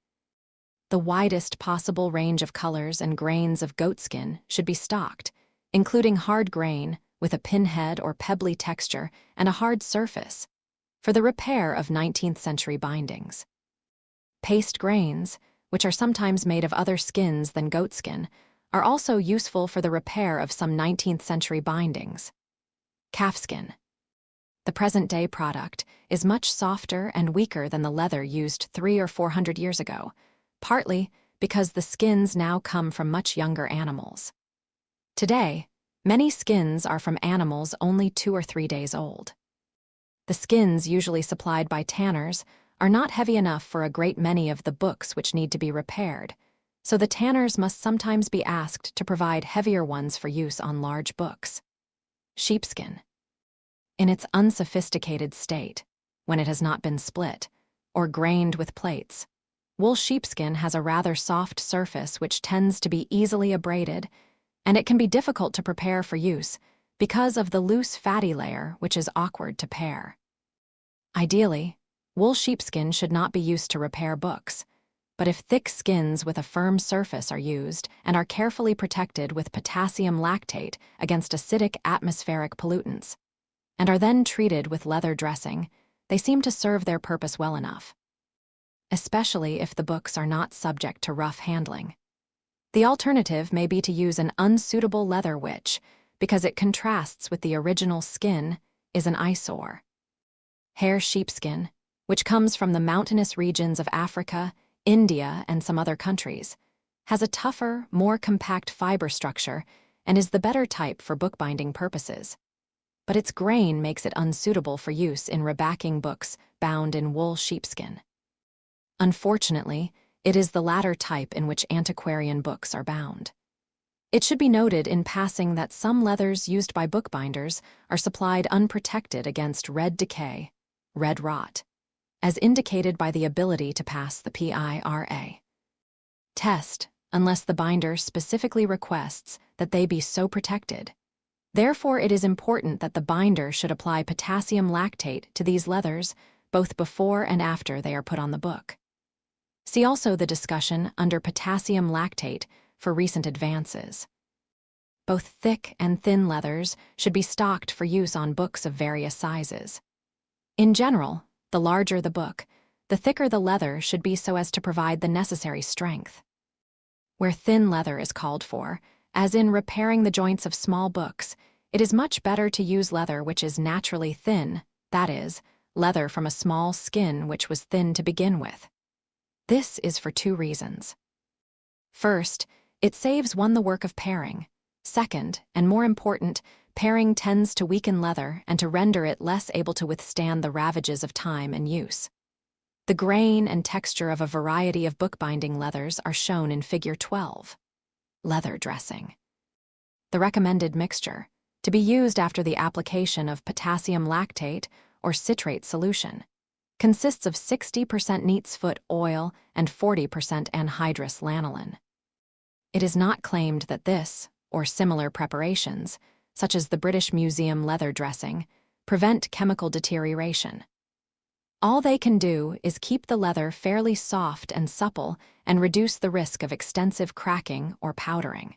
A: The widest possible range of colors and grains of goatskin should be stocked, including hard grain with a pinhead or pebbly texture and a hard surface, for the repair of 19th century bindings. Paste grains, which are sometimes made of other skins than goatskin, are also useful for the repair of some 19th century bindings. Calfskin. The present-day product is much softer and weaker than the leather used 300 or 400 years ago, partly because the skins now come from much younger animals. Today, many skins are from animals only 2 or 3 days old. The skins usually supplied by tanners are not heavy enough for a great many of the books which need to be repaired, so the tanners must sometimes be asked to provide heavier ones for use on large books. Sheepskin. In its unsophisticated state, when it has not been split, or grained with plates, wool sheepskin has a rather soft surface which tends to be easily abraded, and it can be difficult to prepare for use because of the loose fatty layer which is awkward to pare. Ideally, wool sheepskin should not be used to repair books, but if thick skins with a firm surface are used and are carefully protected with potassium lactate against acidic atmospheric pollutants, and are then treated with leather dressing, they seem to serve their purpose well enough, especially if the books are not subject to rough handling. The alternative may be to use an unsuitable leather which, because it contrasts with the original skin, is an eyesore. Hair sheepskin, which comes from the mountainous regions of Africa, India, and some other countries, has a tougher, more compact fiber structure and is the better type for bookbinding purposes. But its grain makes it unsuitable for use in rebacking books bound in wool sheepskin. Unfortunately, it is the latter type in which antiquarian books are bound. It should be noted in passing that some leathers used by bookbinders are supplied unprotected against red decay, red rot, as indicated by the ability to pass the PIRA test unless the binder specifically requests that they be so protected. Therefore, it is important that the binder should apply potassium lactate to these leathers both before and after they are put on the book. See also the discussion under potassium lactate for recent advances. Both thick and thin leathers should be stocked for use on books of various sizes. In general, the larger the book, the thicker the leather should be so as to provide the necessary strength. Where thin leather is called for, as in repairing the joints of small books, it is much better to use leather which is naturally thin, that is, leather from a small skin which was thin to begin with. This is for two reasons. First, it saves one the work of paring. Second, and more important, paring tends to weaken leather and to render it less able to withstand the ravages of time and use. The grain and texture of a variety of bookbinding leathers are shown in Figure 12. Leather dressing. The recommended mixture, to be used after the application of potassium lactate or citrate solution, consists of 60% neat's foot oil and 40% anhydrous lanolin. It is not claimed that this, or similar preparations, such as the British Museum leather dressing, prevent chemical deterioration. All they can do is keep the leather fairly soft and supple and reduce the risk of extensive cracking or powdering.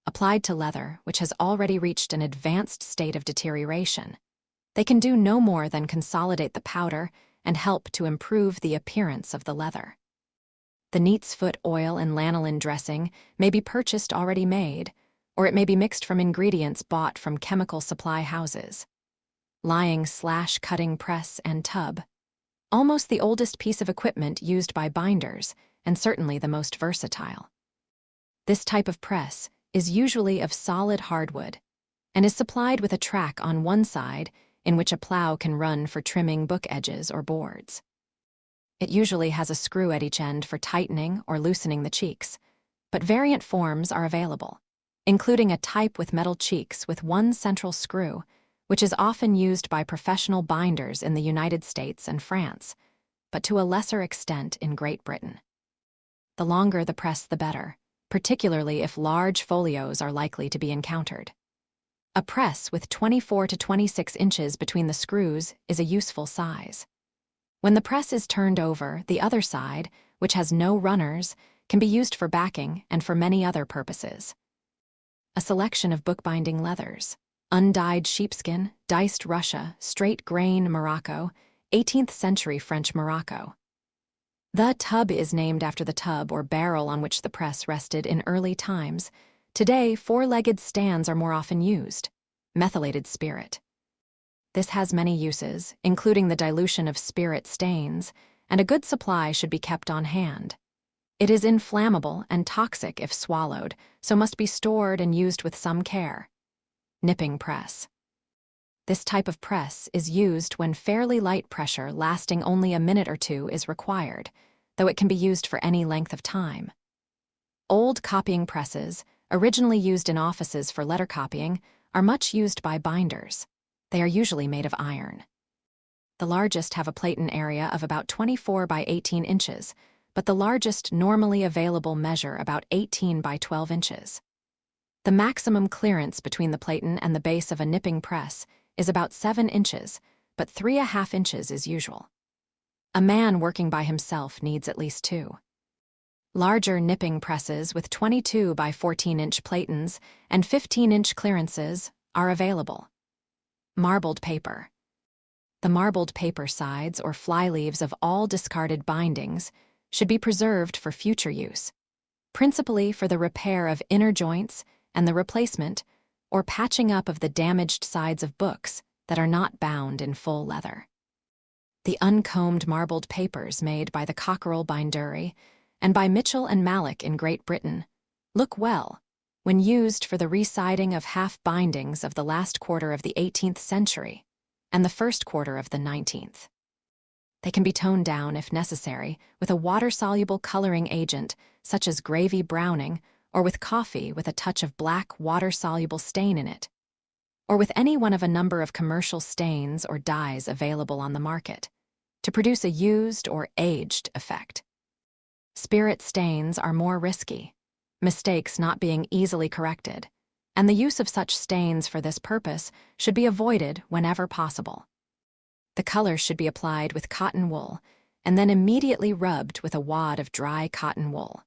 A: Applied to leather, which has already reached an advanced state of deterioration, they can do no more than consolidate the powder and help to improve the appearance of the leather. The neat's foot oil and lanolin dressing may be purchased already made, or it may be mixed from ingredients bought from chemical supply houses. Lying/cutting press and tub. Almost the oldest piece of equipment used by binders, and certainly the most versatile. This type of press is usually of solid hardwood, and is supplied with a track on one side in which a plow can run for trimming book edges or boards. It usually has a screw at each end for tightening or loosening the cheeks, but variant forms are available, including a type with metal cheeks with one central screw, which is often used by professional binders in the United States and France, but to a lesser extent in Great Britain. The longer the press, the better, particularly if large folios are likely to be encountered. A press with 24 to 26 inches between the screws is a useful size. When the press is turned over, the other side, which has no runners, can be used for backing and for many other purposes. A selection of bookbinding leathers: undyed sheepskin, diced Russia, straight grain Morocco, 18th century French Morocco. The tub is named after the tub or barrel on which the press rested in early times. Today, four-legged stands are more often used. Methylated spirit. This has many uses, including the dilution of spirit stains, and a good supply should be kept on hand. It is inflammable and toxic if swallowed, so must be stored and used with some care. Nipping press. This type of press is used when fairly light pressure lasting only a minute or two is required, though it can be used for any length of time. Old copying presses, originally used in offices for letter copying, are much used by binders. They are usually made of iron. The largest have a platen area of about 24 by 18 inches, but the largest normally available measure about 18 by 12 inches. The maximum clearance between the platen and the base of a nipping press is about 7 inches, but 3½ inches is usual. A man working by himself needs at least 2. Larger nipping presses with 22 by 14-inch platens and 15-inch clearances are available. Marbled paper. The marbled paper sides or flyleaves of all discarded bindings should be preserved for future use, principally for the repair of inner joints and the replacement or patching up of the damaged sides of books that are not bound in full leather. The uncombed marbled papers made by the Cockerell Bindery and by Mitchell and Mallock in Great Britain look well when used for the residing of half bindings of the last quarter of the 18th century and the first quarter of the 19th. They can be toned down if necessary with a water-soluble coloring agent such as gravy browning or with coffee with a touch of black water-soluble stain in it. or with any one of a number of commercial stains or dyes available on the market, to produce a used or aged effect. Spirit stains are more risky, mistakes not being easily corrected, and the use of such stains for this purpose should be avoided whenever possible. The color should be applied with cotton wool and then immediately rubbed with a wad of dry cotton wool,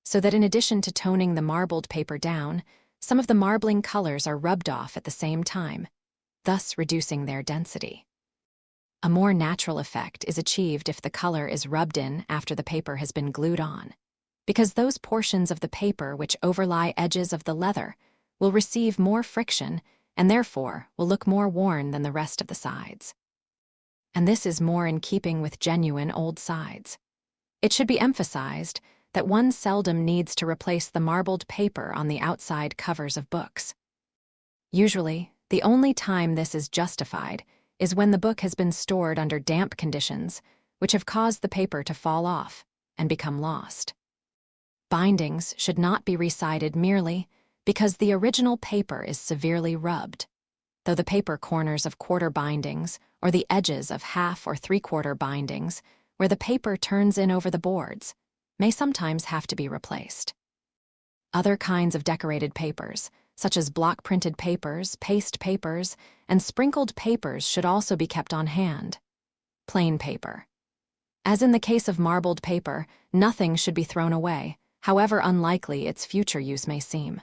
A: so that in addition to toning the marbled paper down, some of the marbling colors are rubbed off at the same time, thus reducing their density. A more natural effect is achieved if the color is rubbed in after the paper has been glued on, because those portions of the paper which overlie edges of the leather will receive more friction and therefore will look more worn than the rest of the sides. And this is more in keeping with genuine old sides. It should be emphasized that one seldom needs to replace the marbled paper on the outside covers of books. Usually, the only time this is justified is when the book has been stored under damp conditions, which have caused the paper to fall off and become lost. Bindings should not be resided merely because the original paper is severely rubbed, though the paper corners of quarter bindings or the edges of half or three-quarter bindings, where the paper turns in over the boards, may sometimes have to be replaced. Other kinds of decorated papers, such as block-printed papers, paste papers, and sprinkled papers should also be kept on hand. Plain paper. As in the case of marbled paper, nothing should be thrown away, however unlikely its future use may seem.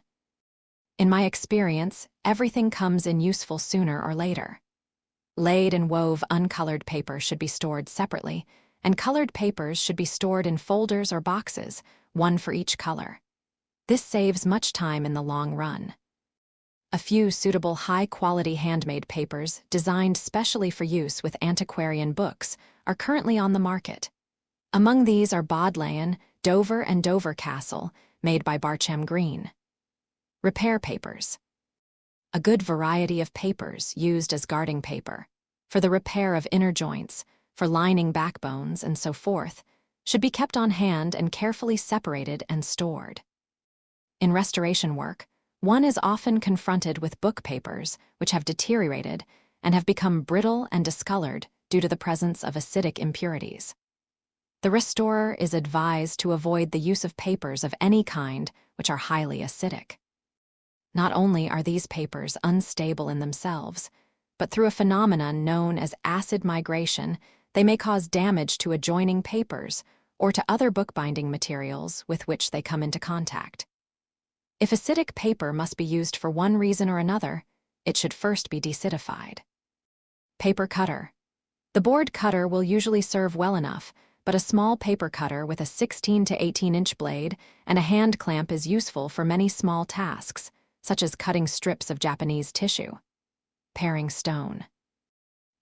A: In my experience, everything comes in useful sooner or later. Laid and wove uncolored paper should be stored separately, and colored papers should be stored in folders or boxes, one for each color. This saves much time in the long run. A few suitable high-quality handmade papers designed specially for use with antiquarian books are currently on the market. Among these are Bodleian, Dover and Dover Castle, made by Barcham Green. Repair papers. A good variety of papers used as guarding paper, for the repair of inner joints, for lining backbones, and so forth, should be kept on hand and carefully separated and stored. In restoration work, one is often confronted with book papers which have deteriorated and have become brittle and discolored due to the presence of acidic impurities. The restorer is advised to avoid the use of papers of any kind which are highly acidic. Not only are these papers unstable in themselves, but through a phenomenon known as acid migration, they may cause damage to adjoining papers or to other bookbinding materials with which they come into contact. If acidic paper must be used for one reason or another, it should first be deacidified. Paper cutter. The board cutter will usually serve well enough, but a small paper cutter with a 16 to 18-inch blade and a hand clamp is useful for many small tasks, such as cutting strips of Japanese tissue. Paring stone.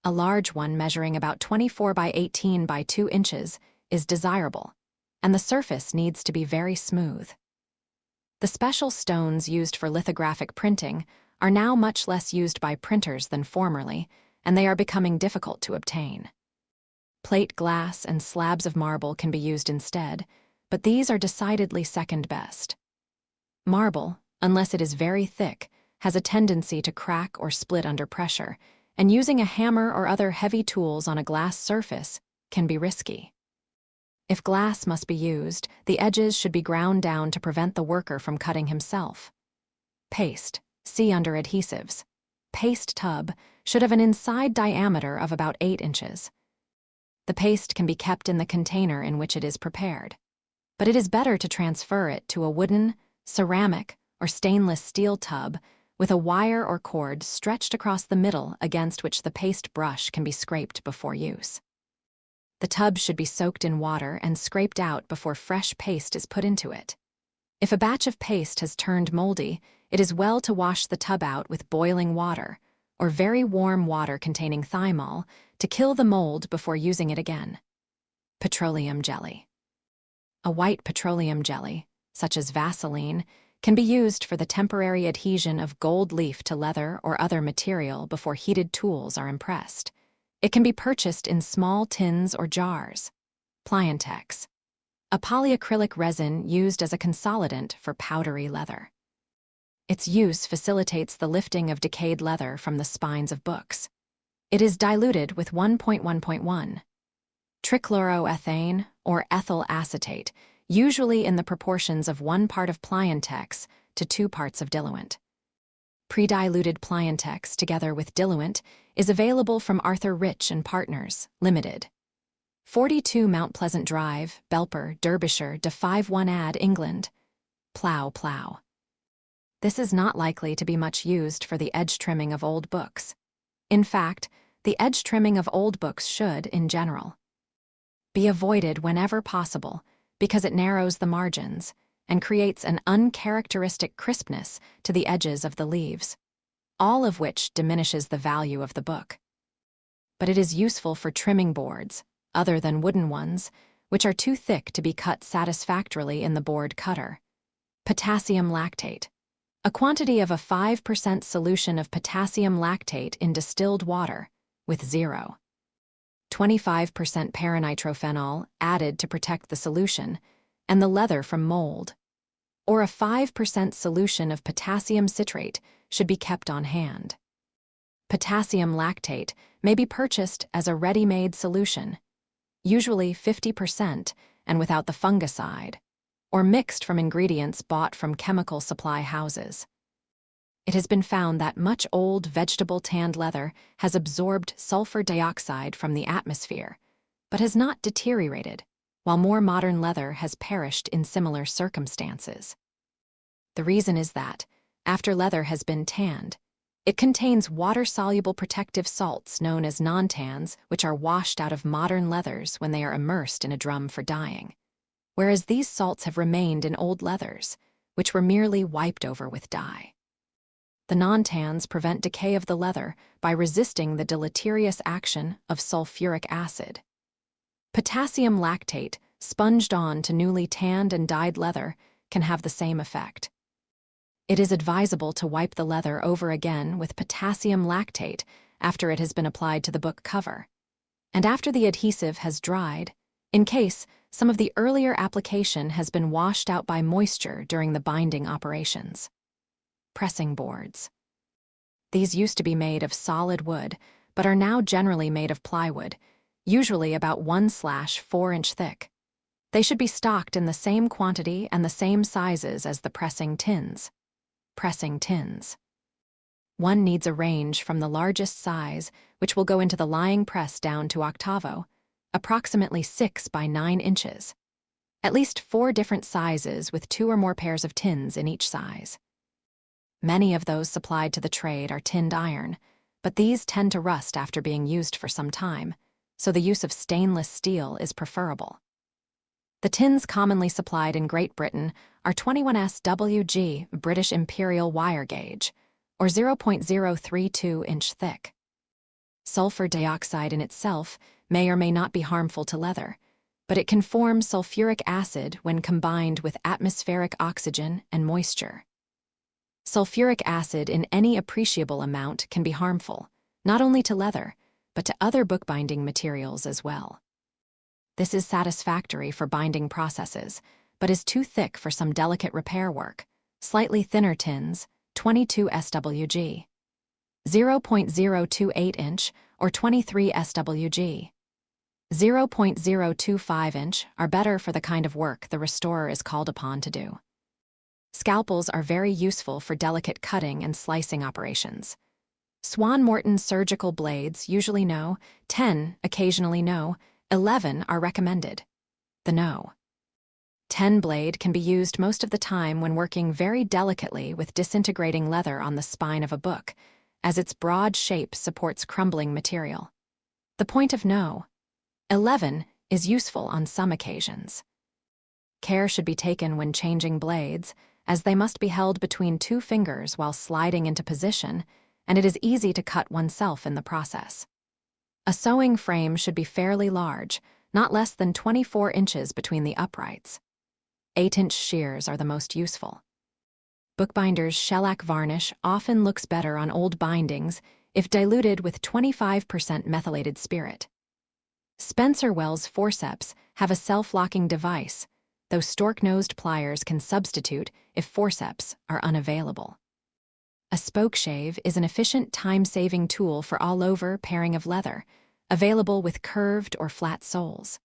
A: A large one measuring about 24 by 18 by 2 inches is desirable, and the surface needs to be very smooth. The special stones used for lithographic printing are now much less used by printers than formerly, and they are becoming difficult to obtain. Plate glass and slabs of marble can be used instead, but these are decidedly second best. Marble, unless it is very thick, has a tendency to crack or split under pressure, and using a hammer or other heavy tools on a glass surface can be risky. If glass must be used, the edges should be ground down to prevent the worker from cutting himself. Paste, see under adhesives. Paste tub should have an inside diameter of about 8 inches. The paste can be kept in the container in which it is prepared, but it is better to transfer it to a wooden, ceramic, or stainless steel tub with a wire or cord stretched across the middle against which the paste brush can be scraped before use. The tub should be soaked in water and scraped out before fresh paste is put into it. If a batch of paste has turned moldy, it is well to wash the tub out with boiling water or very warm water containing thymol to kill the mold before using it again. Petroleum jelly. A white petroleum jelly, such as Vaseline, can be used for the temporary adhesion of gold leaf to leather or other material before heated tools are impressed. It can be purchased in small tins or jars. Pliantex. A polyacrylic resin used as a consolidant for powdery leather. Its use facilitates the lifting of decayed leather from the spines of books. It is diluted with 1.1.1 trichloroethane or ethyl acetate, usually in the proportions of 1 part of Pliantex to 2 parts of diluent. Pre-diluted Pliantex together with diluent is available from Arthur Rich and Partners, Limited. 42 Mount Pleasant Drive, Belper, Derbyshire, D51 Ad, England. Plough. This is not likely to be much used for the edge trimming of old books. In fact, the edge trimming of old books should, in general, be avoided whenever possible because it narrows the margins and creates an uncharacteristic crispness to the edges of the leaves, all of which diminishes the value of the book. But it is useful for trimming boards, other than wooden ones, which are too thick to be cut satisfactorily in the board cutter. Potassium lactate. A quantity of a 5% solution of potassium lactate in distilled water with 0.25% paranitrophenol added to protect the solution and the leather from mold, or a 5% solution of potassium citrate should be kept on hand. Potassium lactate may be purchased as a ready-made solution, usually 50% and without the fungicide, or mixed from ingredients bought from chemical supply houses. It has been found that much old vegetable tanned leather has absorbed sulfur dioxide from the atmosphere, but has not deteriorated, while more modern leather has perished in similar circumstances. The reason is that, after leather has been tanned, it contains water-soluble protective salts known as non-tans, which are washed out of modern leathers when they are immersed in a drum for dyeing, whereas these salts have remained in old leathers, which were merely wiped over with dye. The non-tans prevent decay of the leather by resisting the deleterious action of sulfuric acid. Potassium lactate, sponged on to newly tanned and dyed leather, can have the same effect. It is advisable to wipe the leather over again with potassium lactate after it has been applied to the book cover, and after the adhesive has dried, in case some of the earlier application has been washed out by moisture during the binding operations. Pressing boards. These used to be made of solid wood, but are now generally made of plywood, usually about 1/4 inch thick. They should be stocked in the same quantity and the same sizes as the pressing tins. Pressing tins. One needs a range from the largest size, which will go into the lying press, down to octavo, approximately 6 by 9 inches. At least 4 different sizes with 2 or more pairs of tins in each size. Many of those supplied to the trade are tinned iron, but these tend to rust after being used for some time, so the use of stainless steel is preferable. The tins commonly supplied in Great Britain are 21S WG British Imperial wire gauge, or 0.032 inch thick. Sulfur dioxide in itself may or may not be harmful to leather, but it can form sulfuric acid when combined with atmospheric oxygen and moisture. Sulfuric acid in any appreciable amount can be harmful, not only to leather, but to other bookbinding materials as well. This is satisfactory for binding processes, but is too thick for some delicate repair work. Slightly thinner tins, 22 SWG, 0.028 inch or 23 SWG, 0.025 inch are better for the kind of work the restorer is called upon to do. Scalpels are very useful for delicate cutting and slicing operations. Swan Morton surgical blades usually No. 10, occasionally No. 11 are recommended. The No. 10 blade can be used most of the time when working very delicately with disintegrating leather on the spine of a book, as its broad shape supports crumbling material. The point of No. 11 is useful on some occasions. Care should be taken when changing blades, as they must be held between 2 fingers while sliding into position, and it is easy to cut oneself in the process. A sewing frame should be fairly large, not less than 24 inches between the uprights. 8-inch shears are the most useful. Bookbinder's shellac varnish often looks better on old bindings if diluted with 25% methylated spirit. Spencer Wells forceps have a self-locking device, though stork-nosed pliers can substitute if forceps are unavailable. A spoke shave is an efficient time-saving tool for all-over pairing of leather, available with curved or flat soles.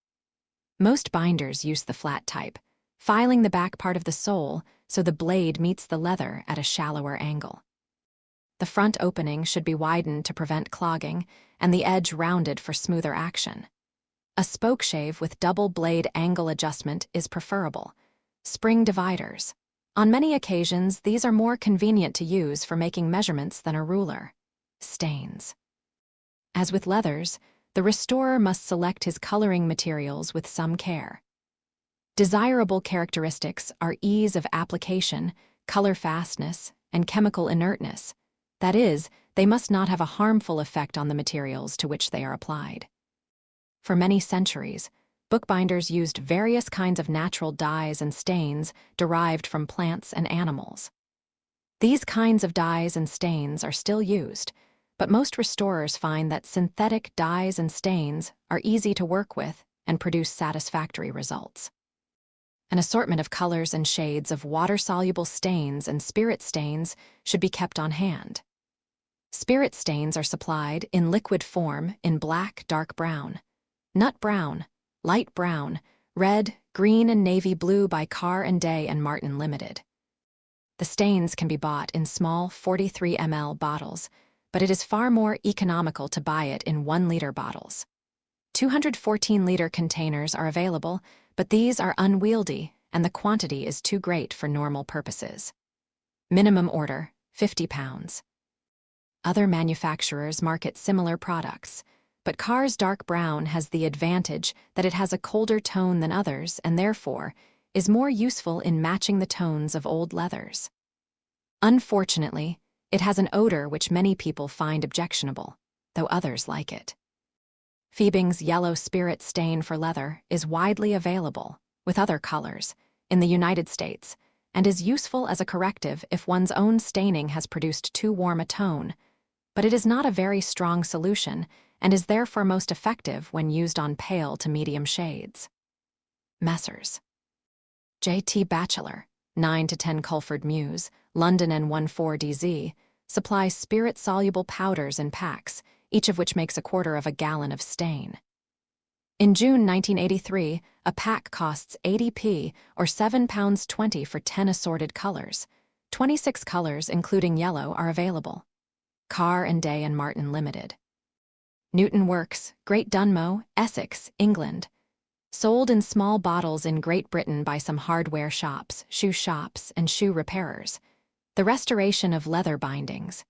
A: Most binders use the flat type, filing the back part of the sole so the blade meets the leather at a shallower angle. The front opening should be widened to prevent clogging, and the edge rounded for smoother action. A spoke shave with double blade angle adjustment is preferable. Spring dividers. On many occasions, these are more convenient to use for making measurements than a ruler. Stains. As with leathers, the restorer must select his coloring materials with some care. Desirable characteristics are ease of application, color fastness, and chemical inertness. That is, they must not have a harmful effect on the materials to which they are applied. For many centuries, bookbinders used various kinds of natural dyes and stains derived from plants and animals. These kinds of dyes and stains are still used, but most restorers find that synthetic dyes and stains are easy to work with and produce satisfactory results. An assortment of colors and shades of water-soluble stains and spirit stains should be kept on hand. Spirit stains are supplied in liquid form in black, dark brown, nut brown, light brown, red, green, and navy blue by Car & Day and Martin Limited. The stains can be bought in small 43 ml bottles, but it is far more economical to buy it in 1-liter bottles. 214-liter containers are available, but these are unwieldy and the quantity is too great for normal purposes. Minimum order, 50 pounds. Other manufacturers market similar products, but Car's dark brown has the advantage that it has a colder tone than others and therefore is more useful in matching the tones of old leathers. Unfortunately, it has an odor which many people find objectionable, though others like it. Fiebing's yellow spirit stain for leather is widely available, with other colors, in the United States, and is useful as a corrective if one's own staining has produced too warm a tone, but it is not a very strong solution and is therefore most effective when used on pale to medium shades. Messrs. J.T. Batchelor, 9 to 10 Culford Mews, London N14DZ, supplies spirit-soluble powders in packs, each of which makes 1/4 gallon of stain. In June 1983, a pack costs 80p or £7.20 for 10 assorted colors. 26 colors, including yellow, are available. Car & Day and Martin Limited. Newton Works, Great Dunmow, Essex, England. Sold in small bottles in Great Britain by some hardware shops, and shoe repairers. The restoration of leather bindings.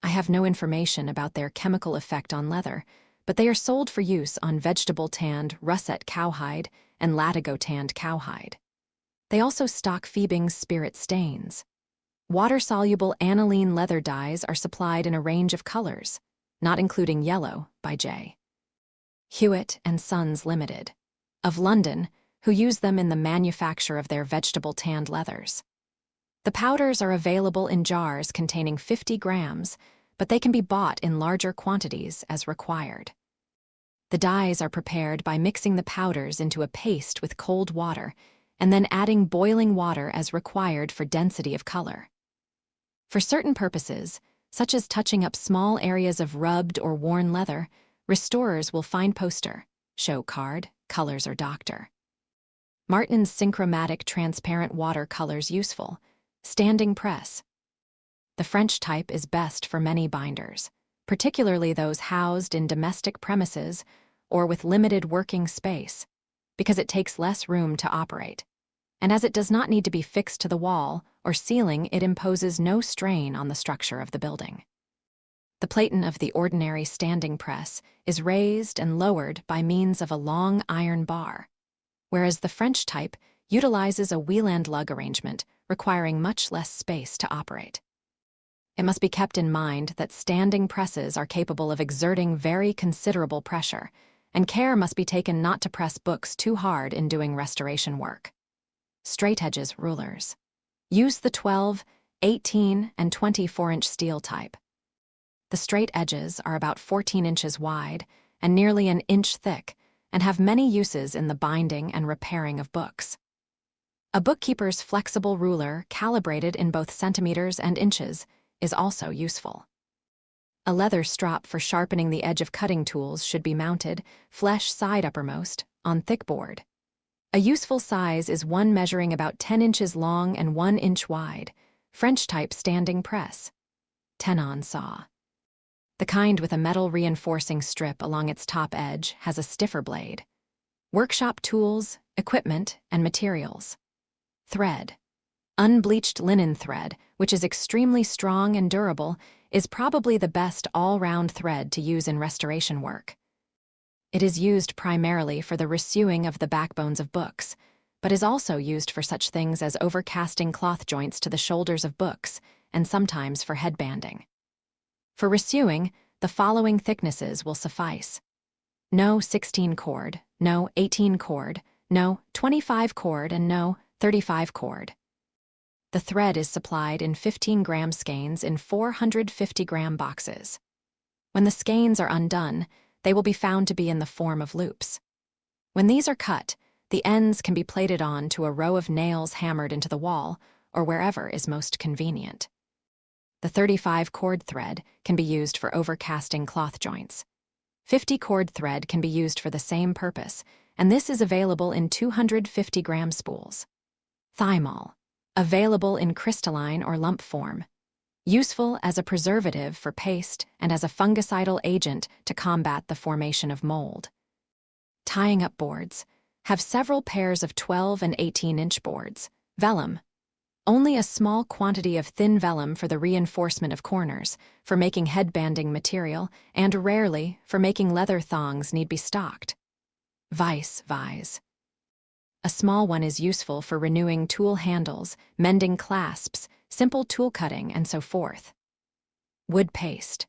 A: I have no information about their chemical effect on leather, but they are sold for use on vegetable-tanned russet cowhide and latigo-tanned cowhide. They also stock Fiebing's spirit stains. Water-soluble aniline leather dyes are supplied in a range of colors, not including yellow, by J. Hewitt & Sons Limited, of London, who use them in the manufacture of their vegetable-tanned leathers. The powders are available in jars containing 50 grams, but they can be bought in larger quantities as required. The dyes are prepared by mixing the powders into a paste with cold water and then adding boiling water as required for density of color. For certain purposes, such as touching up small areas of rubbed or worn leather, restorers will find poster, show card, colors, or doctor. Martin's synchromatic transparent watercolors useful. Standing press. The French type is best for many binders, particularly those housed in domestic premises or with limited working space, because it takes less room to operate. And as it does not need to be fixed to the wall or ceiling, it imposes no strain on the structure of the building. The platen of the ordinary standing press is raised and lowered by means of a long iron bar, whereas the French type utilizes a wheel-and lug arrangement requiring much less space to operate. It must be kept in mind that standing presses are capable of exerting very considerable pressure, and care must be taken not to press books too hard in doing restoration work. Straight edges rulers. Use the 12, 18, and 24-inch steel type. The straight edges are about 14 inches wide and nearly an inch thick, and have many uses in the binding and repairing of books. A bookkeeper's flexible ruler, calibrated in both centimeters and inches, is also useful. A leather strop for sharpening the edge of cutting tools should be mounted, flesh side uppermost, on thick board. A useful size is one measuring about 10 inches long and 1 inch wide, French-type standing press. Tenon saw. The kind with a metal reinforcing strip along its top edge has a stiffer blade. Workshop tools, equipment, and materials. Thread. Unbleached linen thread, which is extremely strong and durable, is probably the best all-round thread to use in restoration work. It is used primarily for the resewing of the backbones of books, but is also used for such things as overcasting cloth joints to the shoulders of books, and sometimes for headbanding. For resewing, the following thicknesses will suffice. No 16 cord, no 18 cord, no 25 cord, and no 35 cord. The thread is supplied in 15-gram skeins in 450-gram boxes. When the skeins are undone, they will be found to be in the form of loops. When these are cut, the ends can be plated on to a row of nails hammered into the wall, or wherever is most convenient. The 35-cord thread can be used for overcasting cloth joints. 50-cord thread can be used for the same purpose, and this is available in 250-gram spools. Thymol. Available in crystalline or lump form. Useful as a preservative for paste and as a fungicidal agent to combat the formation of mold. Tying up boards. Have several pairs of 12 and 18-inch boards. Vellum. Only a small quantity of thin vellum for the reinforcement of corners, for making headbanding material, and rarely for making leather thongs need be stocked. Vise. A small one is useful for renewing tool handles, mending clasps, simple tool cutting, and so forth. Wood paste.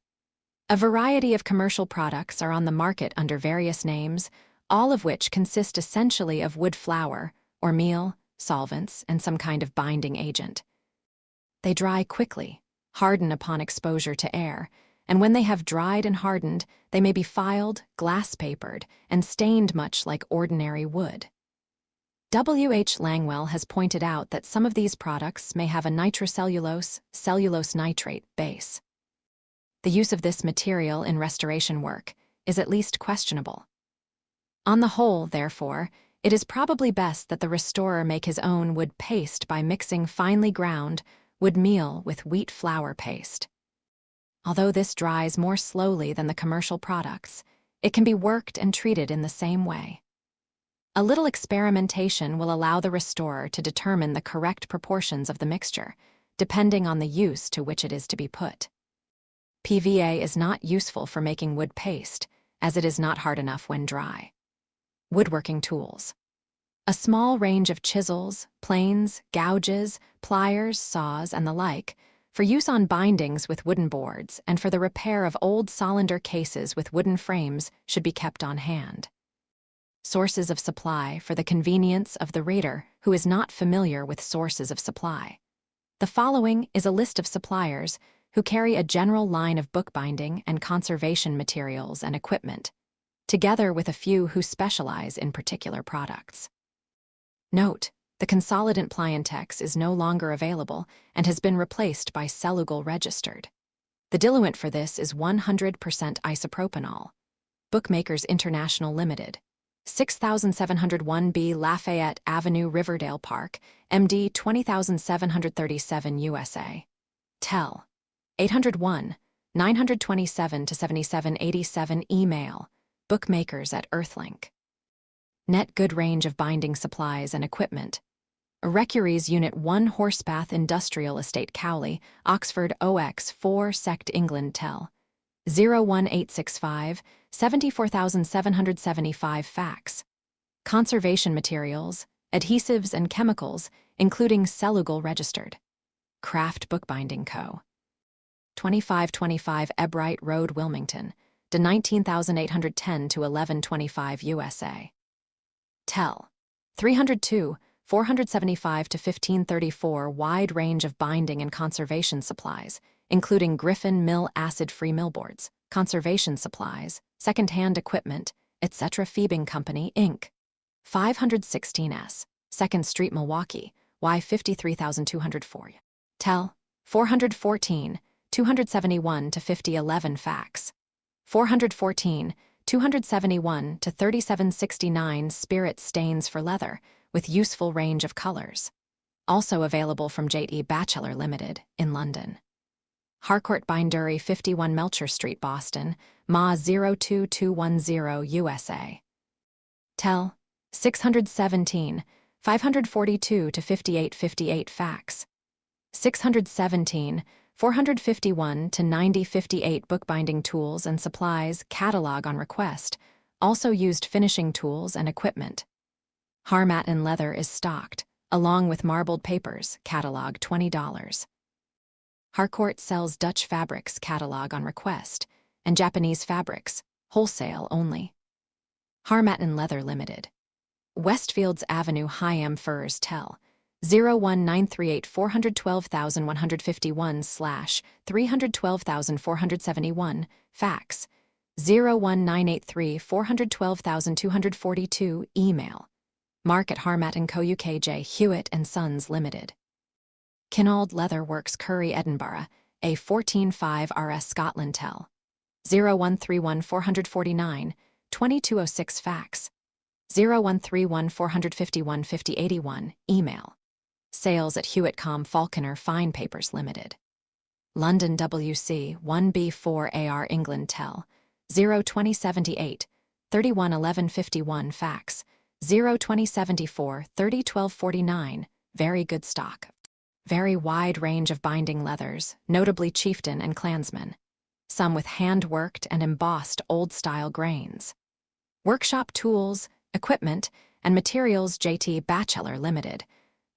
A: A variety of commercial products are on the market under various names, all of which consist essentially of wood flour, or meal, solvents, and some kind of binding agent. They dry quickly, harden upon exposure to air, and when they have dried and hardened, they may be filed, glass-papered, and stained much like ordinary wood. W.H. Langwell has pointed out that some of these products may have a nitrocellulose, cellulose nitrate base. The use of this material in restoration work is at least questionable. On the whole, therefore, it is probably best that the restorer make his own wood paste by mixing finely ground wood meal with wheat flour paste. Although this dries more slowly than the commercial products, it can be worked and treated in the same way. A little experimentation will allow the restorer to determine the correct proportions of the mixture, depending on the use to which it is to be put. PVA is not useful for making wood paste, as it is not hard enough when dry. Woodworking tools. A small range of chisels, planes, gouges, pliers, saws, and the like, for use on bindings with wooden boards and for the repair of old solander cases with wooden frames should be kept on hand. Sources of supply for the convenience of the reader who is not familiar with sources of supply. The following is a list of suppliers who carry a general line of bookbinding and conservation materials and equipment, together with a few who specialize in particular products. Note: the consolidant Pliantex is no longer available and has been replaced by Cellugal Registered. The diluent for this is 100% isopropanol. Bookmakers International Limited, 6701B Lafayette Avenue, Riverdale Park, MD 20737 USA. Tel. 801 927 to 7787 Email. Bookmakers@Earthlink. Net good range of binding supplies and equipment. Recuries Unit 1 Horsepath Industrial Estate Cowley, Oxford OX4 Sect England Tel. 01865 74775 Fax. Conservation materials, adhesives and chemicals, including Cellugal Registered. Craft Bookbinding Co. 2525 Ebright Road, Wilmington, to 19810 to 1125 USA. Tel. 302 475 to 1534 Wide range of binding and conservation supplies, including Griffin Mill acid-free millboards, conservation supplies, second-hand equipment, etc. Phoebing Company, Inc. 516S, 2nd Street, Milwaukee, Y 53204. Tel. 414 271 to 5011 fax. 414, 271 to 3769 spirit stains for leather, with useful range of colors. Also available from J.E. Batchelor Limited, in London. Harcourt Bindery, 51 Melcher Street, Boston, MA 02210 USA. Tel. 617, 542 to 5858 fax. 617, 451 to 9058 bookbinding tools and supplies, catalog on request, also used finishing tools and equipment. Harmat and leather is stocked, along with marbled papers, catalog $20. Harcourt sells Dutch fabrics, catalog on request, and Japanese fabrics, wholesale only. Harmat and Leather Limited. Westfields Avenue, Higham Furs, Tel. 01938 4121/312471, fax. 01983 412242, email. Mark at Harmat & Co. UK. J. Hewitt & Sons Limited. Kinald Leather Works, Curry, Edinburgh, A 145 RS, Scotland, Tel. 0131 449 2206, fax. 0131 451 5081, email. Sales at Hewitt-Com Falconer Fine Papers Limited. London WC 1B4 AR, England, Tel. 02078 311151, fax. 02074 301249, very good stock. Very wide range of binding leathers, notably chieftain and clansman. Some with hand-worked and embossed old-style grains. Workshop tools, equipment, and materials. J.T. Batchelor Limited.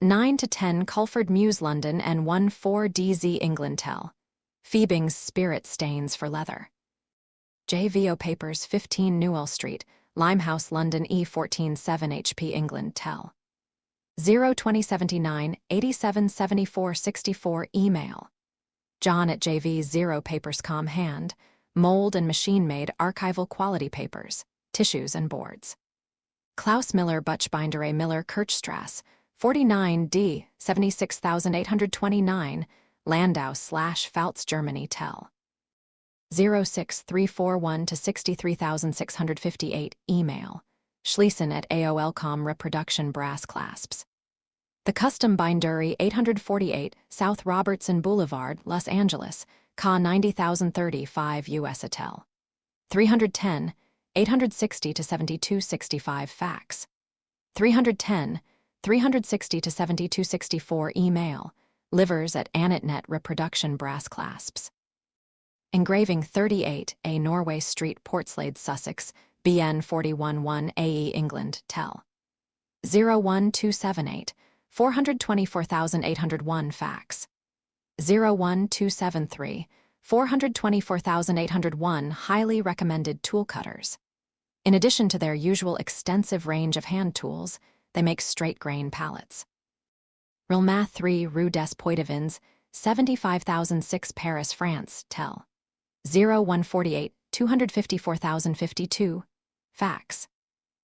A: 9 to 10 Culford Mews, London, and 14 DZ, England, Tel. Phoebing's Spirit Stains for Leather. JVO Papers, 15 Newell Street, Limehouse, London, E14 7 HP, England, Tel. 02079 8774 64, email. John at JV 0 Papers.com, hand, mold and machine-made archival quality papers, tissues and boards. Klaus Miller Butchbinderei Miller Kirchstrasse, 49D 76829, Landau/Pfalz, Germany, Tel. 06341 to 63658, email. Schliessen at AOL.com, reproduction brass clasps. The Custom Bindery, 848 South Robertson Boulevard, Los Angeles, Ca 90035 US, Tel. 310 860 to 7265, fax. 310 360 to 7264, email. Livers at Annetnet, reproduction brass clasps. Engraving 38 A Norway Street, Portslade, Sussex, BN 411 AE, England, Tel. 01278 424801, fax. 01273 424801, highly recommended tool cutters. In addition to their usual extensive range of hand tools, they make straight-grain palettes. Rilma 3 Rue des Poitevins, 75006, Paris, France, Tel. 0148 254052, fax.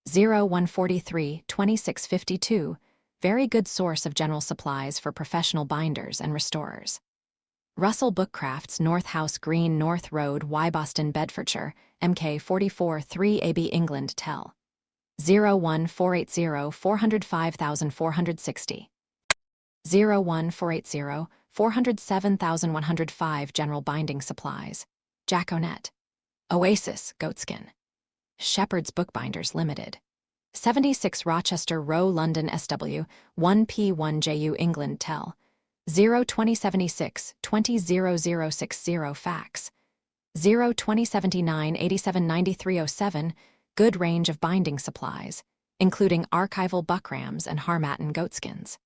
A: 0143 2652, very good source of general supplies for professional binders and restorers. Russell Bookcrafts, North House Green, North Road, Boston, Bedfordshire, MK 44 3 AB, England, Tel. 01480 405460. 01480 407105, general binding supplies. Jaconet. Oasis, Goatskin. Shepherd's Bookbinders Limited. 76 Rochester Row, London, SW, 1P1JU, England, Tel. 02076 200060, fax. 02079 879307, good range of binding supplies, including archival buckrams and Harmattan goatskins.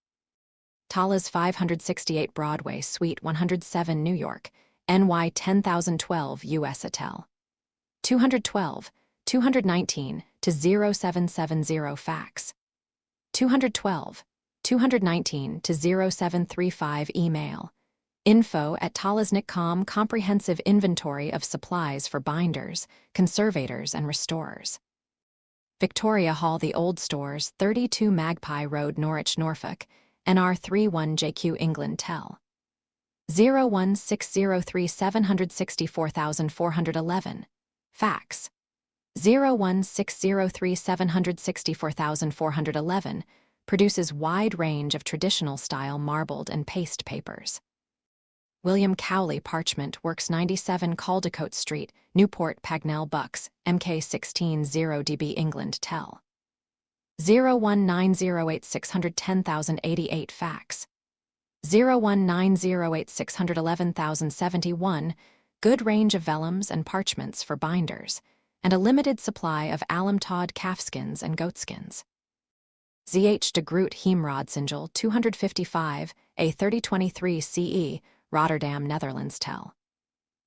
A: Tala's 568 Broadway, Suite 107, New York, NY 10012 US, Tel. 212 219 to 0770, fax. 212 219 to 0735, email. Info at talasnik.com, comprehensive inventory of supplies for binders, conservators, and restorers. Victoria Hall, The Old Stores, 32 Magpie Road, Norwich, Norfolk, NR 31JQ, England, Tel. 01603764411. Fax. 01603764411 produces wide range of traditional style marbled and paste papers. William Cowley Parchment Works 97 Caldecote Street, Newport Pagnell Bucks, MK16 0DB England Tel. 01908610088 Fax. 01908611071 Good range of vellums and parchments for binders, and a limited supply of alum-tawed calfskins and goatskins. ZH de Groot Heemrod Singel 255, A3023 CE, Rotterdam, Netherlands Tel.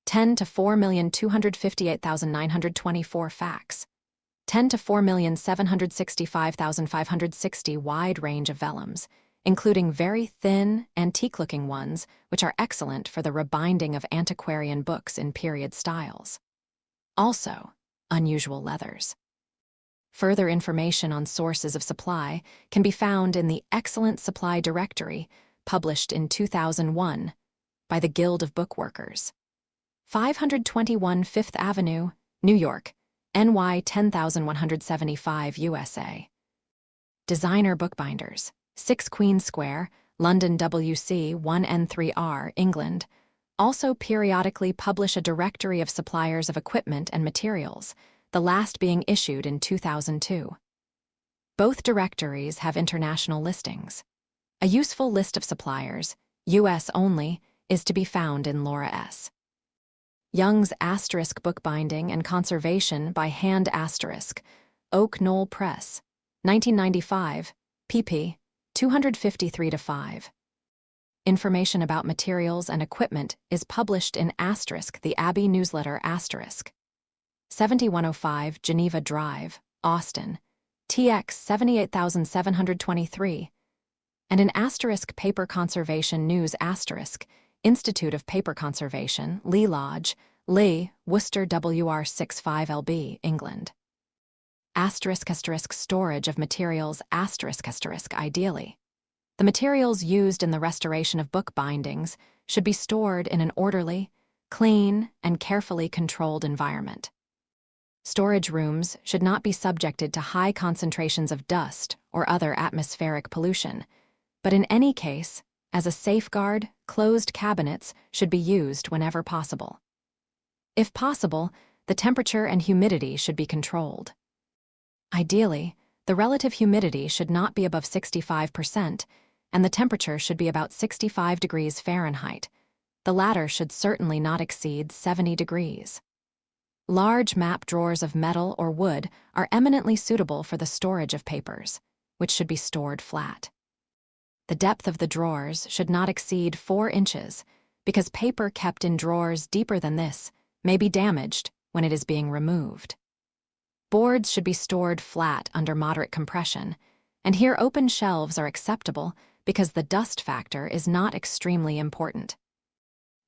A: 10 to 4,258,924 Fax. 10 to 4,765,560 Wide range of vellums, including very thin, antique-looking ones, which are excellent for the rebinding of antiquarian books in period styles. Also, unusual leathers. Further information on sources of supply can be found in the Excellent Supply Directory, published in 2001 by the Guild of Bookworkers. 521 Fifth Avenue, New York, NY 10175 USA. Designer Bookbinders, 6 Queen Square, London WC 1N3R, England, also periodically publish a directory of suppliers of equipment and materials, the last being issued in 2002. Both directories have international listings. A useful list of suppliers, US only, is to be found in Laura S. Young's Asterisk Bookbinding and Conservation by Hand Asterisk, Oak Knoll Press, 1995, pp. 253-5. Information about materials and equipment is published in Asterisk, the Abbey Newsletter Asterisk. 7105 Geneva Drive, Austin, TX 78723, and in Asterisk Paper Conservation News Asterisk, Institute of Paper Conservation, Lee Lodge, Lee, Worcester WR65LB, England. Asterisk storage of materials asterisk ideally. The materials used in the restoration of book bindings should be stored in an orderly, clean, and carefully controlled environment. Storage rooms should not be subjected to high concentrations of dust or other atmospheric pollution, but in any case, as a safeguard, closed cabinets should be used whenever possible. If possible, the temperature and humidity should be controlled. Ideally, the relative humidity should not be above 65%, and the temperature should be about 65 degrees Fahrenheit. The latter should certainly not exceed 70 degrees. Large map drawers of metal or wood are eminently suitable for the storage of papers, which should be stored flat. The depth of the drawers should not exceed 4 inches, because paper kept in drawers deeper than this may be damaged when it is being removed. Boards should be stored flat under moderate compression, and here open shelves are acceptable because the dust factor is not extremely important.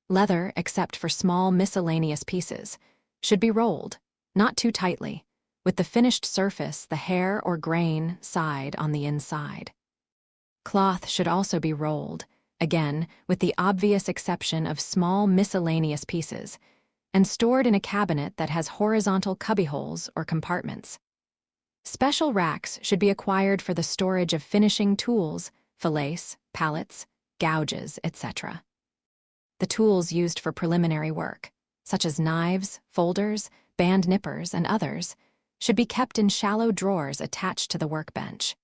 A: Leather, except for small miscellaneous pieces, should be rolled, not too tightly, with the finished surface, the hair or grain, side on the inside. Cloth should also be rolled, again, with the obvious exception of small miscellaneous pieces, and stored in a cabinet that has horizontal cubbyholes or compartments. Special racks should be acquired for the storage of finishing tools, fillets, pallets, gouges, etc. The tools used for preliminary work, such as knives, folders, band nippers, and others, should be kept in shallow drawers attached to the workbench.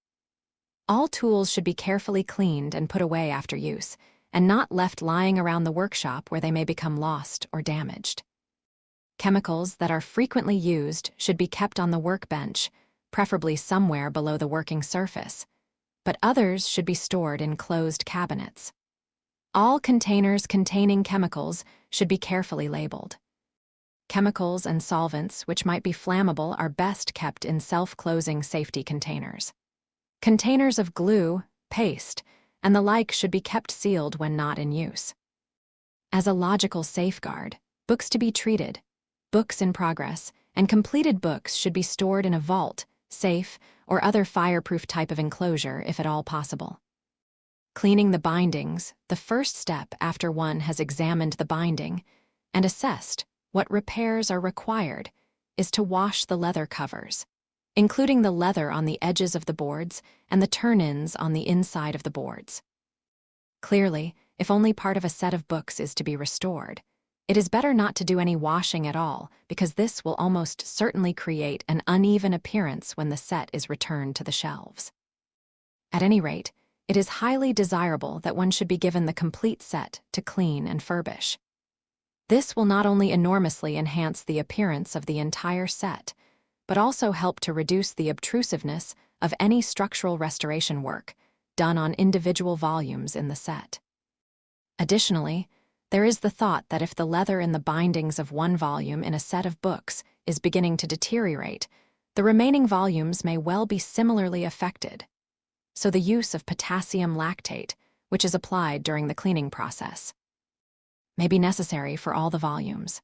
A: All tools should be carefully cleaned and put away after use, and not left lying around the workshop where they may become lost or damaged. Chemicals that are frequently used should be kept on the workbench, preferably somewhere below the working surface, but others should be stored in closed cabinets. All containers containing chemicals should be carefully labeled. Chemicals and solvents which might be flammable are best kept in self-closing safety containers. Containers of glue, paste, and the like should be kept sealed when not in use. As a logical safeguard, books to be treated, books in progress, and completed books should be stored in a vault, safe, or other fireproof type of enclosure if at all possible. Cleaning the bindings, the first step after one has examined the binding and assessed what repairs are required, is to wash the leather covers, including the leather on the edges of the boards and the turn-ins on the inside of the boards. Clearly, if only part of a set of books is to be restored, it is better not to do any washing at all, because this will almost certainly create an uneven appearance when the set is returned to the shelves. At any rate, it is highly desirable that one should be given the complete set to clean and furbish. This will not only enormously enhance the appearance of the entire set, but also help to reduce the obtrusiveness of any structural restoration work done on individual volumes in the set. Additionally, there is the thought that if the leather in the bindings of one volume in a set of books is beginning to deteriorate, the remaining volumes may well be similarly affected. So the use of potassium lactate, which is applied during the cleaning process, may be necessary for all the volumes.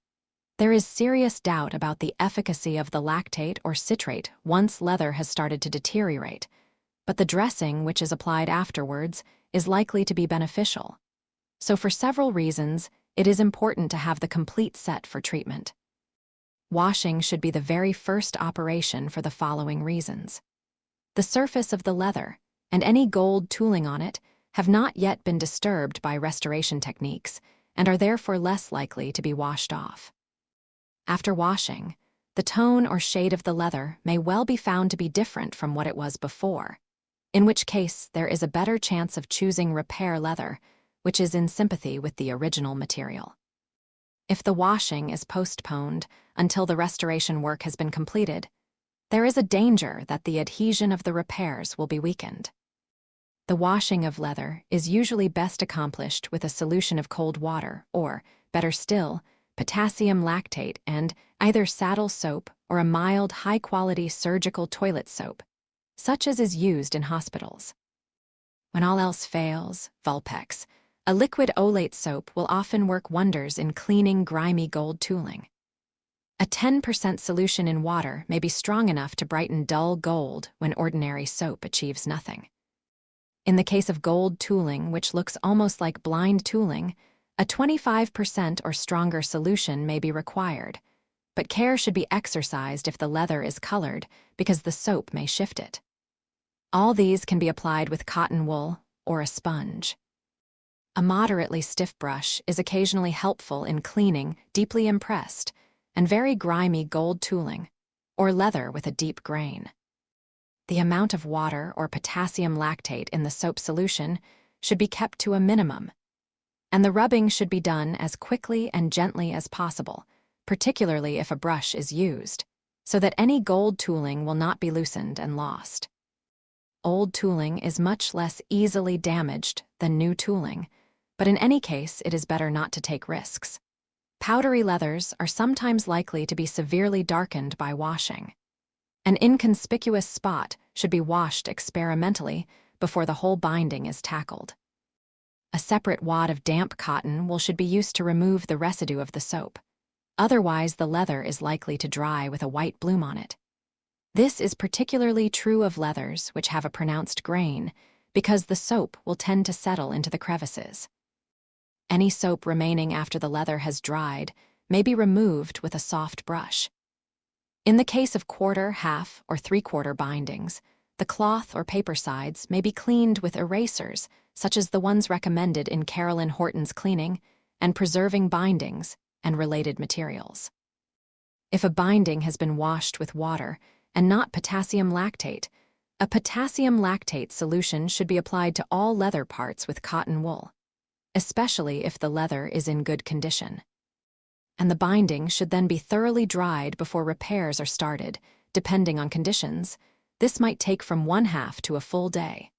A: There is serious doubt about the efficacy of the lactate or citrate once leather has started to deteriorate, but the dressing which is applied afterwards is likely to be beneficial. So for several reasons, it is important to have the complete set for treatment. Washing should be the very first operation for the following reasons. The surface of the leather and any gold tooling on it have not yet been disturbed by restoration techniques and are therefore less likely to be washed off. After washing, the tone or shade of the leather may well be found to be different from what it was before, in which case there is a better chance of choosing repair leather, which is in sympathy with the original material. If the washing is postponed until the restoration work has been completed, there is a danger that the adhesion of the repairs will be weakened. The washing of leather is usually best accomplished with a solution of cold water or, better still, potassium lactate and either saddle soap or a mild, high-quality surgical toilet soap, such as is used in hospitals. When all else fails, Vulpex, a liquid olate soap will often work wonders in cleaning grimy gold tooling. A 10% solution in water may be strong enough to brighten dull gold when ordinary soap achieves nothing. In the case of gold tooling, which looks almost like blind tooling, a 25% or stronger solution may be required, but care should be exercised if the leather is colored because the soap may shift it. All these can be applied with cotton wool or a sponge. A moderately stiff brush is occasionally helpful in cleaning deeply impressed and very grimy gold tooling, or leather with a deep grain. The amount of water or potassium lactate in the soap solution should be kept to a minimum, and the rubbing should be done as quickly and gently as possible, particularly if a brush is used, so that any gold tooling will not be loosened and lost. Old tooling is much less easily damaged than new tooling, but in any case it is better not to take risks. Powdery leathers are sometimes likely to be severely darkened by washing. An inconspicuous spot should be washed experimentally before the whole binding is tackled. A separate wad of damp cotton wool should be used to remove the residue of the soap. Otherwise, the leather is likely to dry with a white bloom on it. This is particularly true of leathers which have a pronounced grain, because the soap will tend to settle into the crevices. Any soap remaining after the leather has dried may be removed with a soft brush. In the case of quarter, half, or three-quarter bindings, the cloth or paper sides may be cleaned with erasers, such as the ones recommended in Carolyn Horton's Cleaning and Preserving Bindings and Related Materials. If a binding has been washed with water and not potassium lactate, a potassium lactate solution should be applied to all leather parts with cotton wool, especially if the leather is in good condition. And the binding should then be thoroughly dried before repairs are started. Depending on conditions, this might take from 1/2 to a full day.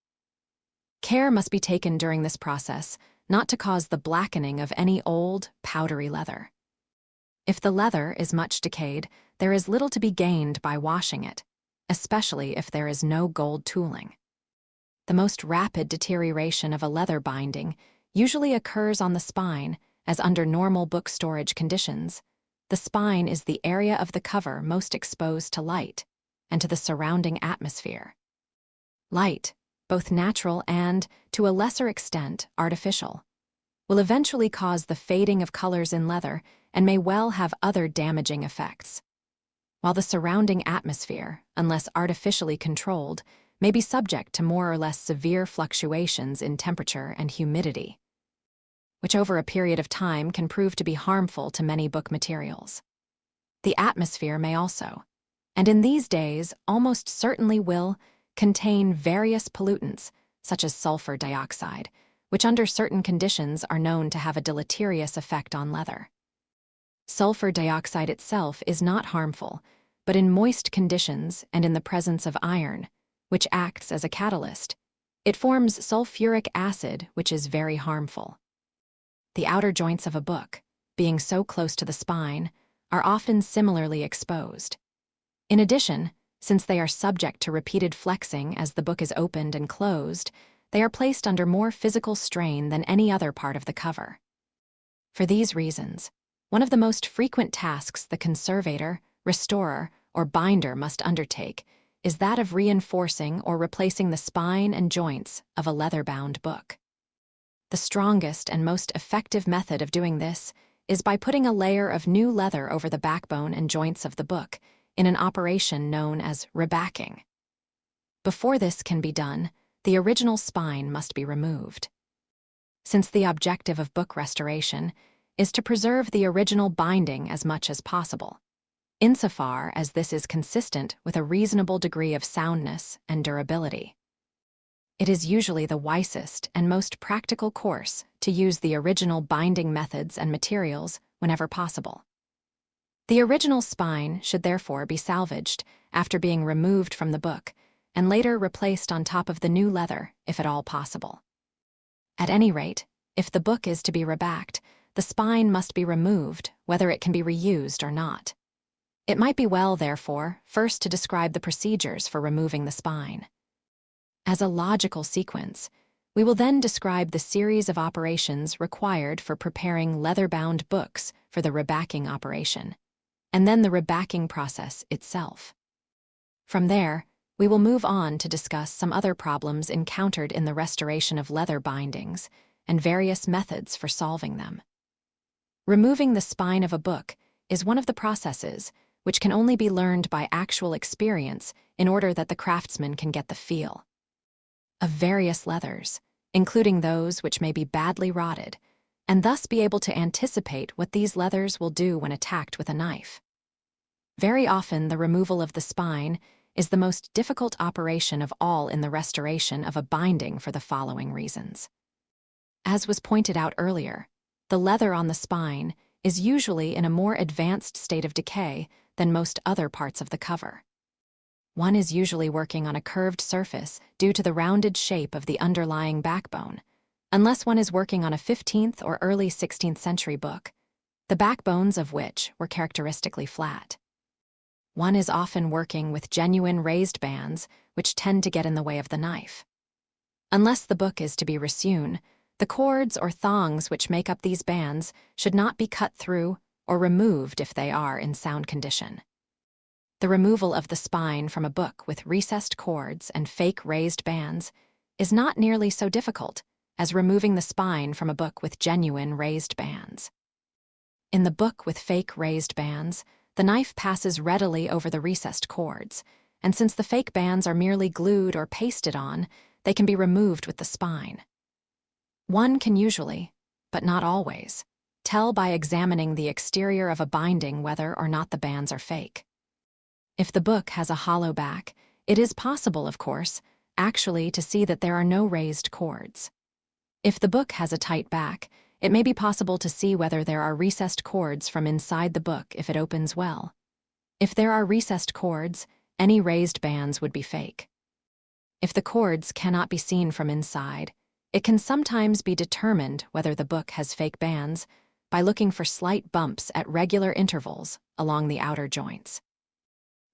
A: Care must be taken during this process not to cause the blackening of any old, powdery leather. If the leather is much decayed, there is little to be gained by washing it, especially if there is no gold tooling. The most rapid deterioration of a leather binding usually occurs on the spine, as under normal book storage conditions. The spine is the area of the cover most exposed to light and to the surrounding atmosphere. Light, both natural and, to a lesser extent, artificial, will eventually cause the fading of colors in leather and may well have other damaging effects. While the surrounding atmosphere, unless artificially controlled, may be subject to more or less severe fluctuations in temperature and humidity, which over a period of time can prove to be harmful to many book materials. The atmosphere may also, and in these days almost certainly will, contain various pollutants, such as sulfur dioxide, which under certain conditions are known to have a deleterious effect on leather. Sulfur dioxide itself is not harmful, but in moist conditions and in the presence of iron, which acts as a catalyst, it forms sulfuric acid, which is very harmful. The outer joints of a book, being so close to the spine, are often similarly exposed. In addition, since they are subject to repeated flexing as the book is opened and closed, they are placed under more physical strain than any other part of the cover. For these reasons, one of the most frequent tasks the conservator, restorer, or binder must undertake is that of reinforcing or replacing the spine and joints of a leather-bound book. The strongest and most effective method of doing this is by putting a layer of new leather over the backbone and joints of the book in an operation known as rebacking. Before this can be done, the original spine must be removed. Since the objective of book restoration is to preserve the original binding as much as possible, insofar as this is consistent with a reasonable degree of soundness and durability. It is usually the wisest and most practical course to use the original binding methods and materials whenever possible. The original spine should therefore be salvaged after being removed from the book and later replaced on top of the new leather if at all possible. At any rate, if the book is to be rebacked, the spine must be removed whether it can be reused or not. It might be well, therefore, first to describe the procedures for removing the spine. As a logical sequence, we will then describe the series of operations required for preparing leather-bound books for the rebacking operation, and then the rebacking process itself. From there, we will move on to discuss some other problems encountered in the restoration of leather bindings and various methods for solving them. Removing the spine of a book is one of the processes which can only be learned by actual experience in order that the craftsman can get the feel of various leathers, including those which may be badly rotted, and thus be able to anticipate what these leathers will do when attacked with a knife. Very often, the removal of the spine is the most difficult operation of all in the restoration of a binding for the following reasons. As was pointed out earlier, the leather on the spine is usually in a more advanced state of decay than most other parts of the cover. One is usually working on a curved surface due to the rounded shape of the underlying backbone, unless one is working on a 15th or early 16th century book, the backbones of which were characteristically flat. One is often working with genuine raised bands, which tend to get in the way of the knife. Unless the book is to be resewn, the cords or thongs which make up these bands should not be cut through or removed if they are in sound condition. The removal of the spine from a book with recessed cords and fake raised bands is not nearly so difficult as removing the spine from a book with genuine raised bands. In the book with fake raised bands, the knife passes readily over the recessed cords, and since the fake bands are merely glued or pasted on, they can be removed with the spine. One can usually, but not always, tell by examining the exterior of a binding whether or not the bands are fake. If the book has a hollow back, it is possible, of course, actually to see that there are no raised cords. If the book has a tight back, it may be possible to see whether there are recessed cords from inside the book if it opens well. If there are recessed cords, any raised bands would be fake. If the cords cannot be seen from inside, it can sometimes be determined whether the book has fake bands by looking for slight bumps at regular intervals along the outer joints.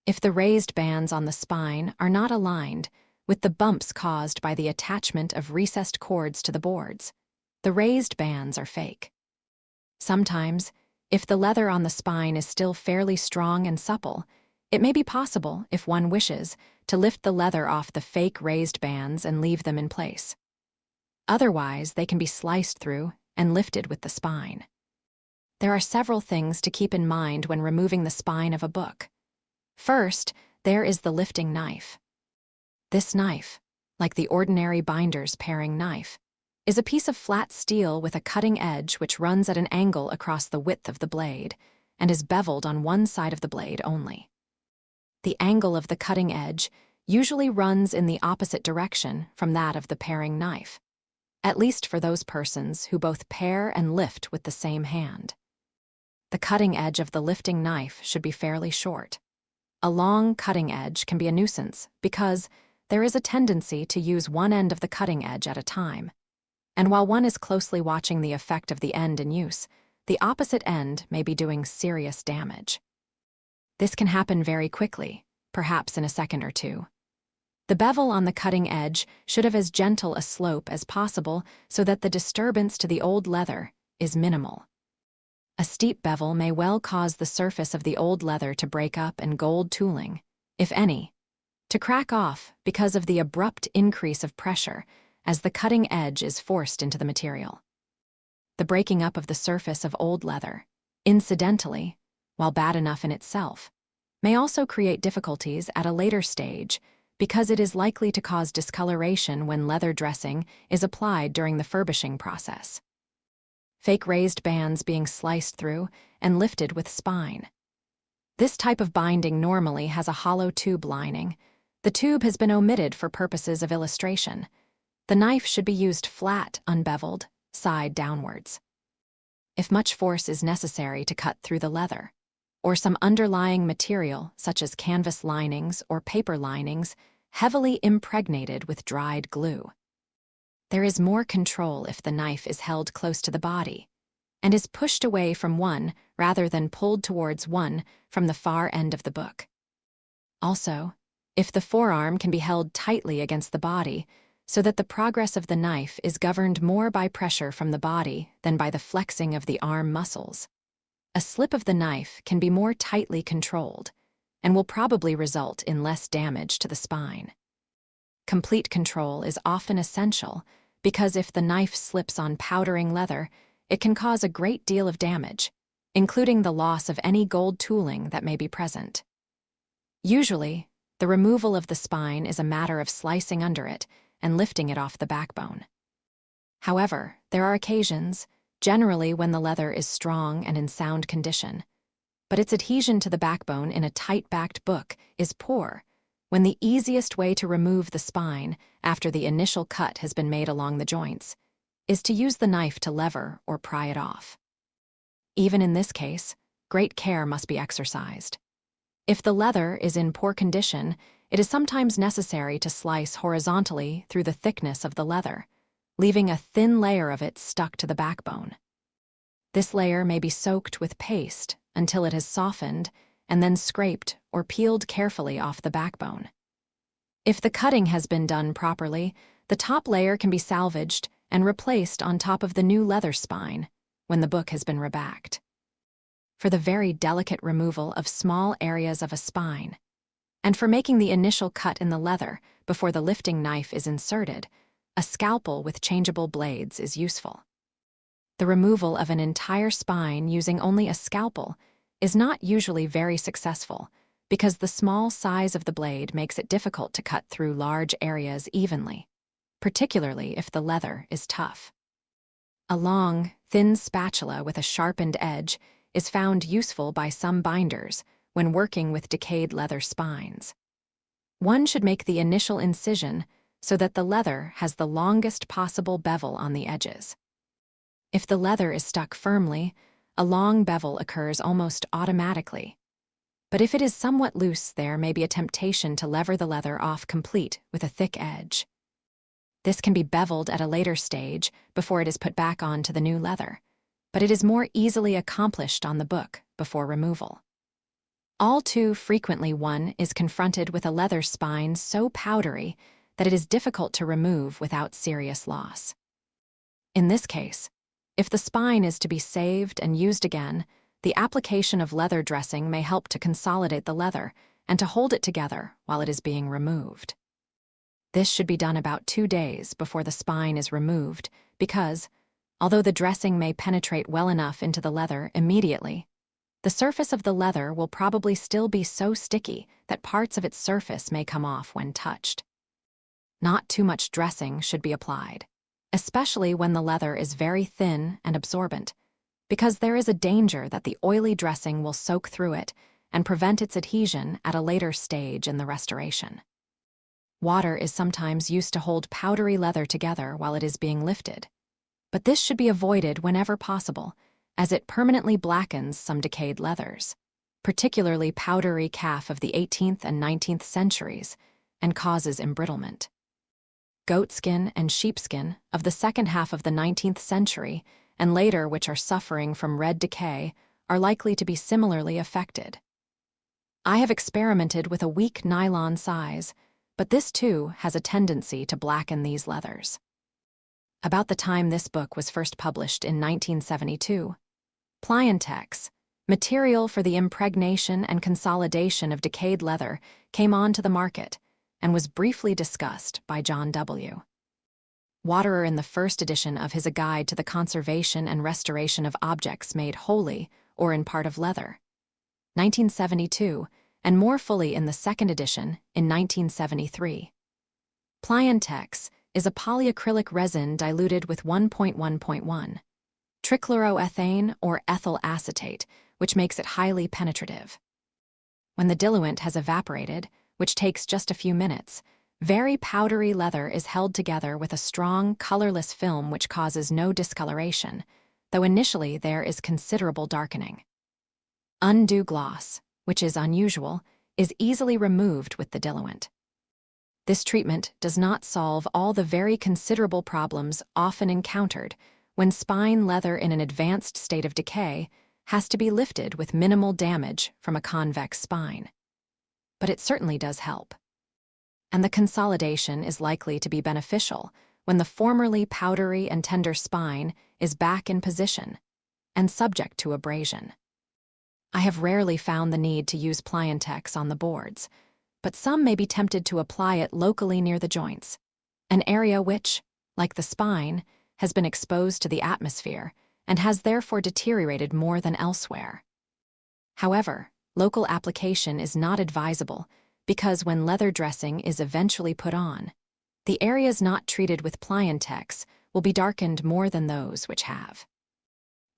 A: If the raised bands on the spine are not aligned with the bumps caused by the attachment of recessed cords to the boards, the raised bands are fake. Sometimes, if the leather on the spine is still fairly strong and supple, it may be possible, if one wishes, to lift the leather off the fake raised bands and leave them in place. Otherwise, they can be sliced through and lifted with the spine. There are several things to keep in mind when removing the spine of a book. First, there is the lifting knife. This knife, like the ordinary binder's paring knife, is a piece of flat steel with a cutting edge which runs at an angle across the width of the blade and is beveled on one side of the blade only. The angle of the cutting edge usually runs in the opposite direction from that of the paring knife, at least for those persons who both pare and lift with the same hand. The cutting edge of the lifting knife should be fairly short. A long cutting edge can be a nuisance because there is a tendency to use one end of the cutting edge at a time, and while one is closely watching the effect of the end in use, the opposite end may be doing serious damage. This can happen very quickly, perhaps in a second or two. The bevel on the cutting edge should have as gentle a slope as possible so that the disturbance to the old leather is minimal. A steep bevel may well cause the surface of the old leather to break up and gold tooling, if any, to crack off because of the abrupt increase of pressure as the cutting edge is forced into the material. The breaking up of the surface of old leather, incidentally, while bad enough in itself, may also create difficulties at a later stage because it is likely to cause discoloration when leather dressing is applied during the furbishing process. Fake raised bands being sliced through and lifted with spine. This type of binding normally has a hollow tube lining. The tube has been omitted for purposes of illustration. The knife should be used flat, unbeveled, side downwards. If much force is necessary to cut through the leather, or some underlying material such as canvas linings or paper linings heavily impregnated with dried glue, there is more control if the knife is held close to the body and is pushed away from one rather than pulled towards one from the far end of the book. Also, if the forearm can be held tightly against the body so that the progress of the knife is governed more by pressure from the body than by the flexing of the arm muscles, a slip of the knife can be more tightly controlled and will probably result in less damage to the spine. Complete control is often essential because if the knife slips on powdering leather, it can cause a great deal of damage, including the loss of any gold tooling that may be present. Usually, the removal of the spine is a matter of slicing under it and lifting it off the backbone. However, there are occasions, generally when the leather is strong and in sound condition, but its adhesion to the backbone in a tight-backed book is poor, when the easiest way to remove the spine after the initial cut has been made along the joints is to use the knife to lever or pry it off. Even in this case, great care must be exercised. If the leather is in poor condition, it is sometimes necessary to slice horizontally through the thickness of the leather, leaving a thin layer of it stuck to the backbone. This layer may be soaked with paste until it has softened and then scraped or peeled carefully off the backbone. If the cutting has been done properly, the top layer can be salvaged and replaced on top of the new leather spine when the book has been rebacked. For the very delicate removal of small areas of a spine, and for making the initial cut in the leather before the lifting knife is inserted, a scalpel with changeable blades is useful. The removal of an entire spine using only a scalpel is not usually very successful because the small size of the blade makes it difficult to cut through large areas evenly, particularly if the leather is tough. A long, thin spatula with a sharpened edge is found useful by some binders when working with decayed leather spines. One should make the initial incision so that the leather has the longest possible bevel on the edges. If the leather is stuck firmly, a long bevel occurs almost automatically. But if it is somewhat loose, there may be a temptation to lever the leather off complete with a thick edge. This can be beveled at a later stage before it is put back onto the new leather, but it is more easily accomplished on the book before removal. All too frequently one is confronted with a leather spine so powdery that it is difficult to remove without serious loss. In this case, if the spine is to be saved and used again, the application of leather dressing may help to consolidate the leather and to hold it together while it is being removed. This should be done about 2 days before the spine is removed because, although the dressing may penetrate well enough into the leather immediately, the surface of the leather will probably still be so sticky that parts of its surface may come off when touched. Not too much dressing should be applied, especially when the leather is very thin and absorbent, because there is a danger that the oily dressing will soak through it and prevent its adhesion at a later stage in the restoration. Water is sometimes used to hold powdery leather together while it is being lifted, but this should be avoided whenever possible, as it permanently blackens some decayed leathers, particularly powdery calf of the 18th and 19th centuries, and causes embrittlement. Goatskin and sheepskin of the second half of the 19th century and later which are suffering from red decay are likely to be similarly affected. I have experimented with a weak nylon size, but this too has a tendency to blacken these leathers. About the time this book was first published in 1972, Pliantex, material for the impregnation and consolidation of decayed leather, came onto the market and was briefly discussed by John W. Waterer in the first edition of his A Guide to the Conservation and Restoration of Objects Made Wholly or in Part of Leather, 1972, and more fully in the second edition in 1973. Pliantex is a polyacrylic resin diluted with 1.1.1 trichloroethane or ethyl acetate, which makes it highly penetrative. When the diluent has evaporated, which takes just a few minutes, very powdery leather is held together with a strong, colorless film which causes no discoloration, though initially there is considerable darkening. Undue gloss, which is unusual, is easily removed with the diluent. This treatment does not solve all the very considerable problems often encountered when spine leather in an advanced state of decay has to be lifted with minimal damage from a convex spine. But it certainly does help. And the consolidation is likely to be beneficial when the formerly powdery and tender spine is back in position and subject to abrasion. I have rarely found the need to use Pliantex on the boards, but some may be tempted to apply it locally near the joints, an area which, like the spine, has been exposed to the atmosphere and has therefore deteriorated more than elsewhere. However, local application is not advisable because when leather dressing is eventually put on, the areas not treated with Pliantex will be darkened more than those which have.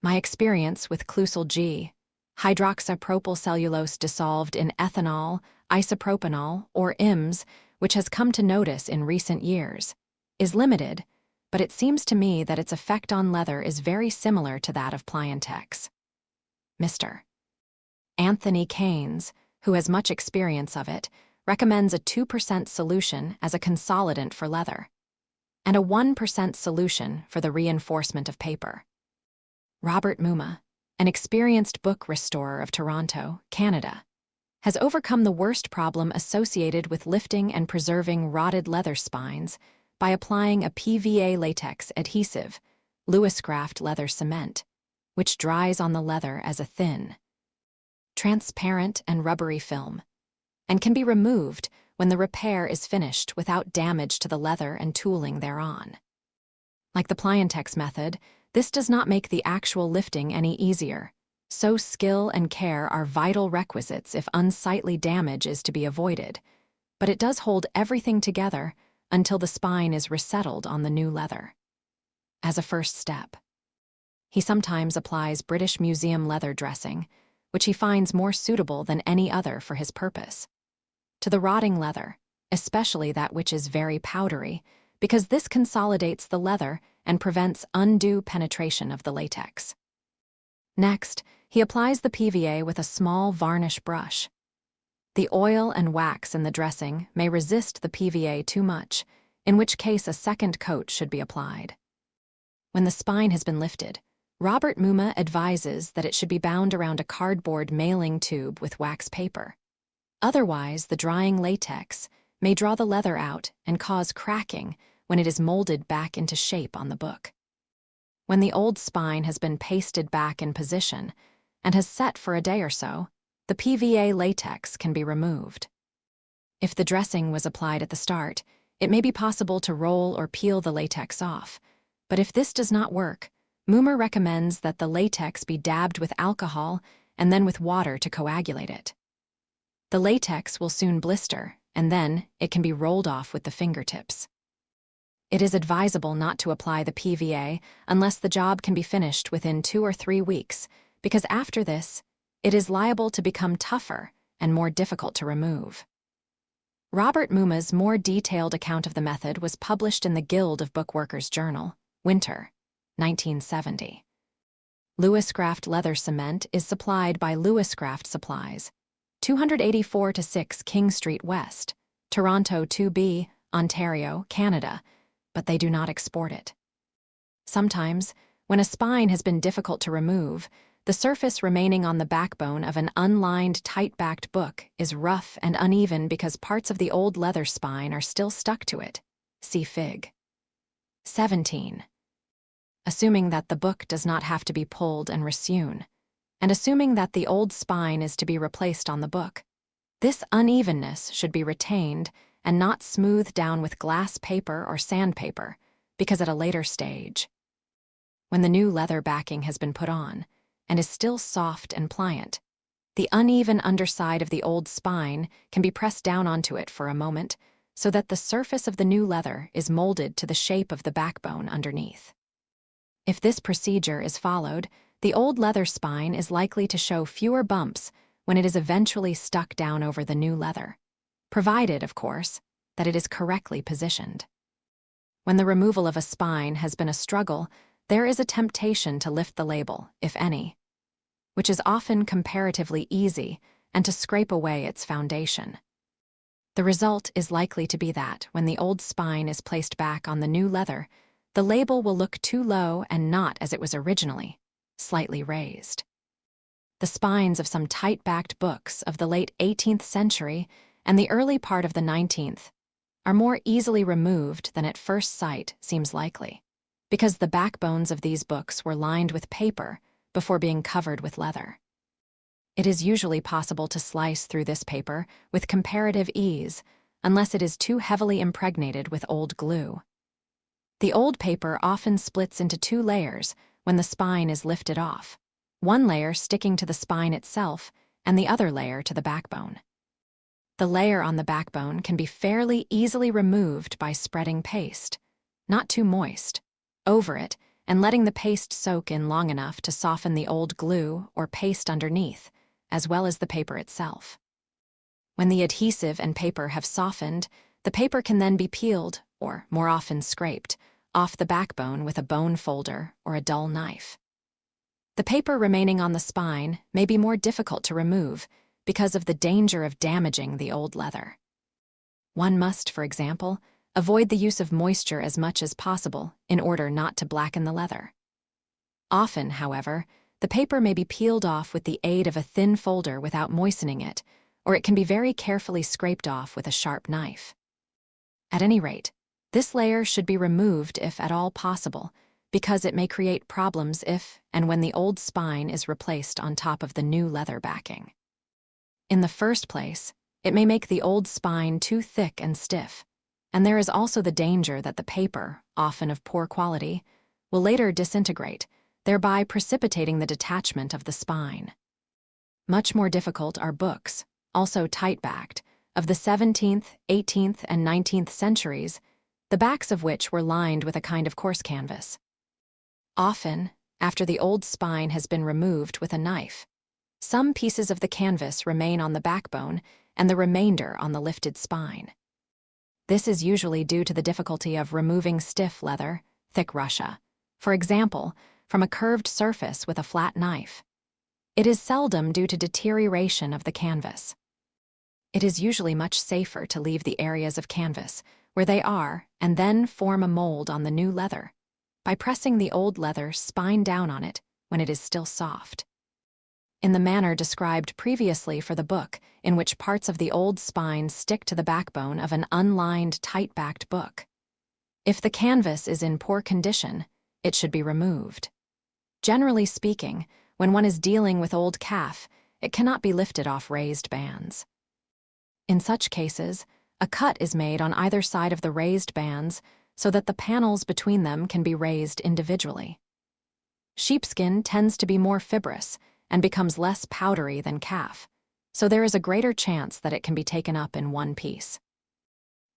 A: My experience with Clusal G, hydroxypropyl cellulose dissolved in ethanol, isopropanol, or IMS, which has come to notice in recent years, is limited, but it seems to me that its effect on leather is very similar to that of Pliantex. Mr. Anthony Keynes, who has much experience of it, recommends a 2% solution as a consolidant for leather, and a 1% solution for the reinforcement of paper. Robert Muma, an experienced book restorer of Toronto, Canada, has overcome the worst problem associated with lifting and preserving rotted leather spines by applying a PVA latex adhesive, Lewis-Graft leather cement, which dries on the leather as a thin, transparent and rubbery film, and can be removed when the repair is finished without damage to the leather and tooling thereon. Like the Pliantex method, this does not make the actual lifting any easier, so skill and care are vital requisites if unsightly damage is to be avoided, but it does hold everything together until the spine is resettled on the new leather. As a first step, he sometimes applies British Museum leather dressing, which he finds more suitable than any other for his purpose, to the rotting leather, especially that which is very powdery, because this consolidates the leather and prevents undue penetration of the latex. Next, he applies the PVA with a small varnish brush. The oil and wax in the dressing may resist the PVA too much, in which case a second coat should be applied. When the spine has been lifted, Robert Muma advises that it should be bound around a cardboard mailing tube with wax paper. Otherwise, the drying latex may draw the leather out and cause cracking when it is molded back into shape on the book. When the old spine has been pasted back in position and has set for a day or so, the PVA latex can be removed. If the dressing was applied at the start, it may be possible to roll or peel the latex off. But if this does not work, Moomer recommends that the latex be dabbed with alcohol and then with water to coagulate it. The latex will soon blister, and then it can be rolled off with the fingertips. It is advisable not to apply the PVA unless the job can be finished within 2 or 3 weeks, because after this, it is liable to become tougher and more difficult to remove. Robert Mooma's more detailed account of the method was published in the Guild of Bookworkers Journal, Winter, 1970. Lewiscraft leather cement is supplied by Lewiscraft Supplies, 284-6 King Street West, Toronto 2B, Ontario, Canada, but they do not export it. Sometimes, when a spine has been difficult to remove, the surface remaining on the backbone of an unlined, tight-backed book is rough and uneven because parts of the old leather spine are still stuck to it. See Fig. 17. Assuming that the book does not have to be pulled and resewn, and assuming that the old spine is to be replaced on the book, this unevenness should be retained and not smoothed down with glass paper or sandpaper, because at a later stage, when the new leather backing has been put on and is still soft and pliant, the uneven underside of the old spine can be pressed down onto it for a moment so that the surface of the new leather is molded to the shape of the backbone underneath. If this procedure is followed, the old leather spine is likely to show fewer bumps when it is eventually stuck down over the new leather, provided, of course, that it is correctly positioned. When the removal of a spine has been a struggle, there is a temptation to lift the label, if any, which is often comparatively easy, and to scrape away its foundation. The result is likely to be that, when the old spine is placed back on the new leather, the label will look too low and not as it was originally, slightly raised. The spines of some tight-backed books of the late 18th century and the early part of the 19th are more easily removed than at first sight seems likely, because the backbones of these books were lined with paper before being covered with leather. It is usually possible to slice through this paper with comparative ease, unless it is too heavily impregnated with old glue. The old paper often splits into 2 layers when the spine is lifted off, one layer sticking to the spine itself and the other layer to the backbone. The layer on the backbone can be fairly easily removed by spreading paste, not too moist, over it and letting the paste soak in long enough to soften the old glue or paste underneath, as well as the paper itself. When the adhesive and paper have softened, the paper can then be peeled, or more often scraped, off the backbone with a bone folder or a dull knife. The paper remaining on the spine may be more difficult to remove because of the danger of damaging the old leather. One must, for example, avoid the use of moisture as much as possible in order not to blacken the leather. Often, however, the paper may be peeled off with the aid of a thin folder without moistening it, or it can be very carefully scraped off with a sharp knife. At any rate, this layer should be removed if at all possible, because it may create problems if and when the old spine is replaced on top of the new leather backing. In the first place, it may make the old spine too thick and stiff, and there is also the danger that the paper, often of poor quality, will later disintegrate, thereby precipitating the detachment of the spine. Much more difficult are books, also tight-backed, of the 17th, 18th, and 19th centuries, the backs of which were lined with a kind of coarse canvas. Often, after the old spine has been removed with a knife, some pieces of the canvas remain on the backbone and the remainder on the lifted spine. This is usually due to the difficulty of removing stiff leather, thick Russia, for example, from a curved surface with a flat knife. It is seldom due to deterioration of the canvas. It is usually much safer to leave the areas of canvas where they are and then form a mold on the new leather by pressing the old leather spine down on it when it is still soft, in the manner described previously for the book, in which parts of the old spine stick to the backbone of an unlined, tight-backed book. If the canvas is in poor condition, it should be removed. Generally speaking, when one is dealing with old calf, it cannot be lifted off raised bands. In such cases, a cut is made on either side of the raised bands so that the panels between them can be raised individually. Sheepskin tends to be more fibrous and becomes less powdery than calf, so there is a greater chance that it can be taken up in one piece.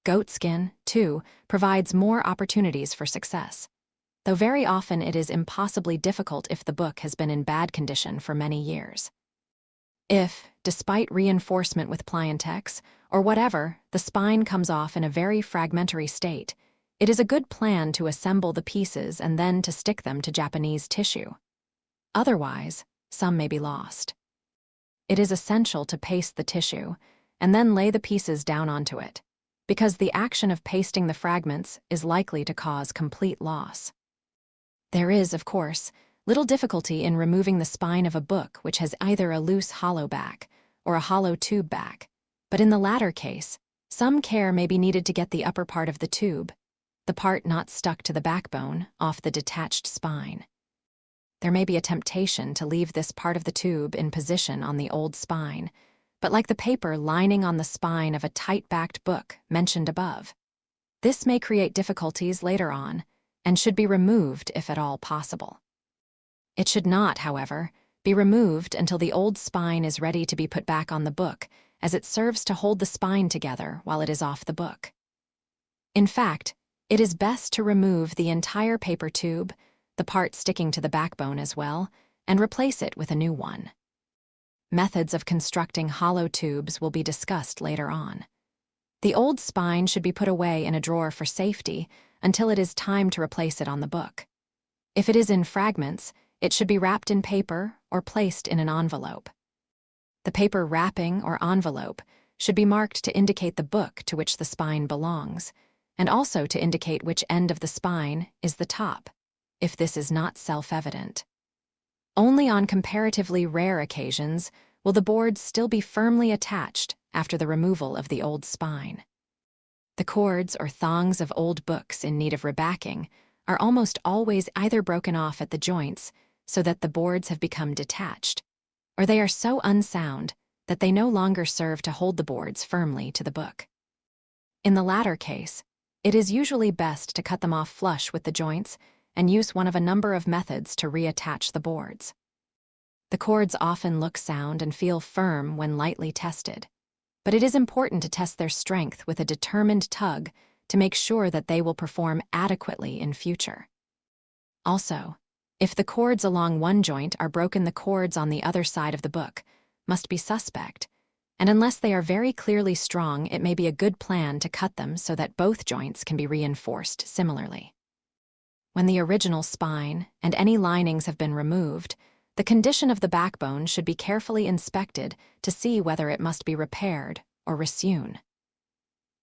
A: Goatskin, too, provides more opportunities for success, though very often it is impossibly difficult if the book has been in bad condition for many years. If, despite reinforcement with Pliantex, or whatever, the spine comes off in a very fragmentary state, it is a good plan to assemble the pieces and then to stick them to Japanese tissue. Otherwise, some may be lost. It is essential to paste the tissue and then lay the pieces down onto it, because the action of pasting the fragments is likely to cause complete loss. There is, of course, little difficulty in removing the spine of a book which has either a loose hollow back or a hollow tube back, but in the latter case, some care may be needed to get the upper part of the tube, the part not stuck to the backbone, off the detached spine. There may be a temptation to leave this part of the tube in position on the old spine, but like the paper lining on the spine of a tight-backed book mentioned above, this may create difficulties later on and should be removed if at all possible. It should not, however, be removed until the old spine is ready to be put back on the book, as it serves to hold the spine together while it is off the book. In fact, it is best to remove the entire paper tube, the part sticking to the backbone as well, and replace it with a new one. Methods of constructing hollow tubes will be discussed later on. The old spine should be put away in a drawer for safety until it is time to replace it on the book. If it is in fragments, it should be wrapped in paper or placed in an envelope. The paper wrapping or envelope should be marked to indicate the book to which the spine belongs, and also to indicate which end of the spine is the top, if this is not self-evident. Only on comparatively rare occasions will the boards still be firmly attached after the removal of the old spine. The cords or thongs of old books in need of rebacking are almost always either broken off at the joints so that the boards have become detached, or they are so unsound that they no longer serve to hold the boards firmly to the book. In the latter case, it is usually best to cut them off flush with the joints and use one of a number of methods to reattach the boards. The cords often look sound and feel firm when lightly tested, but it is important to test their strength with a determined tug to make sure that they will perform adequately in future. Also, if the cords along one joint are broken, the cords on the other side of the book must be suspect, and unless they are very clearly strong, it may be a good plan to cut them so that both joints can be reinforced similarly. When the original spine and any linings have been removed, the condition of the backbone should be carefully inspected to see whether it must be repaired or resewn.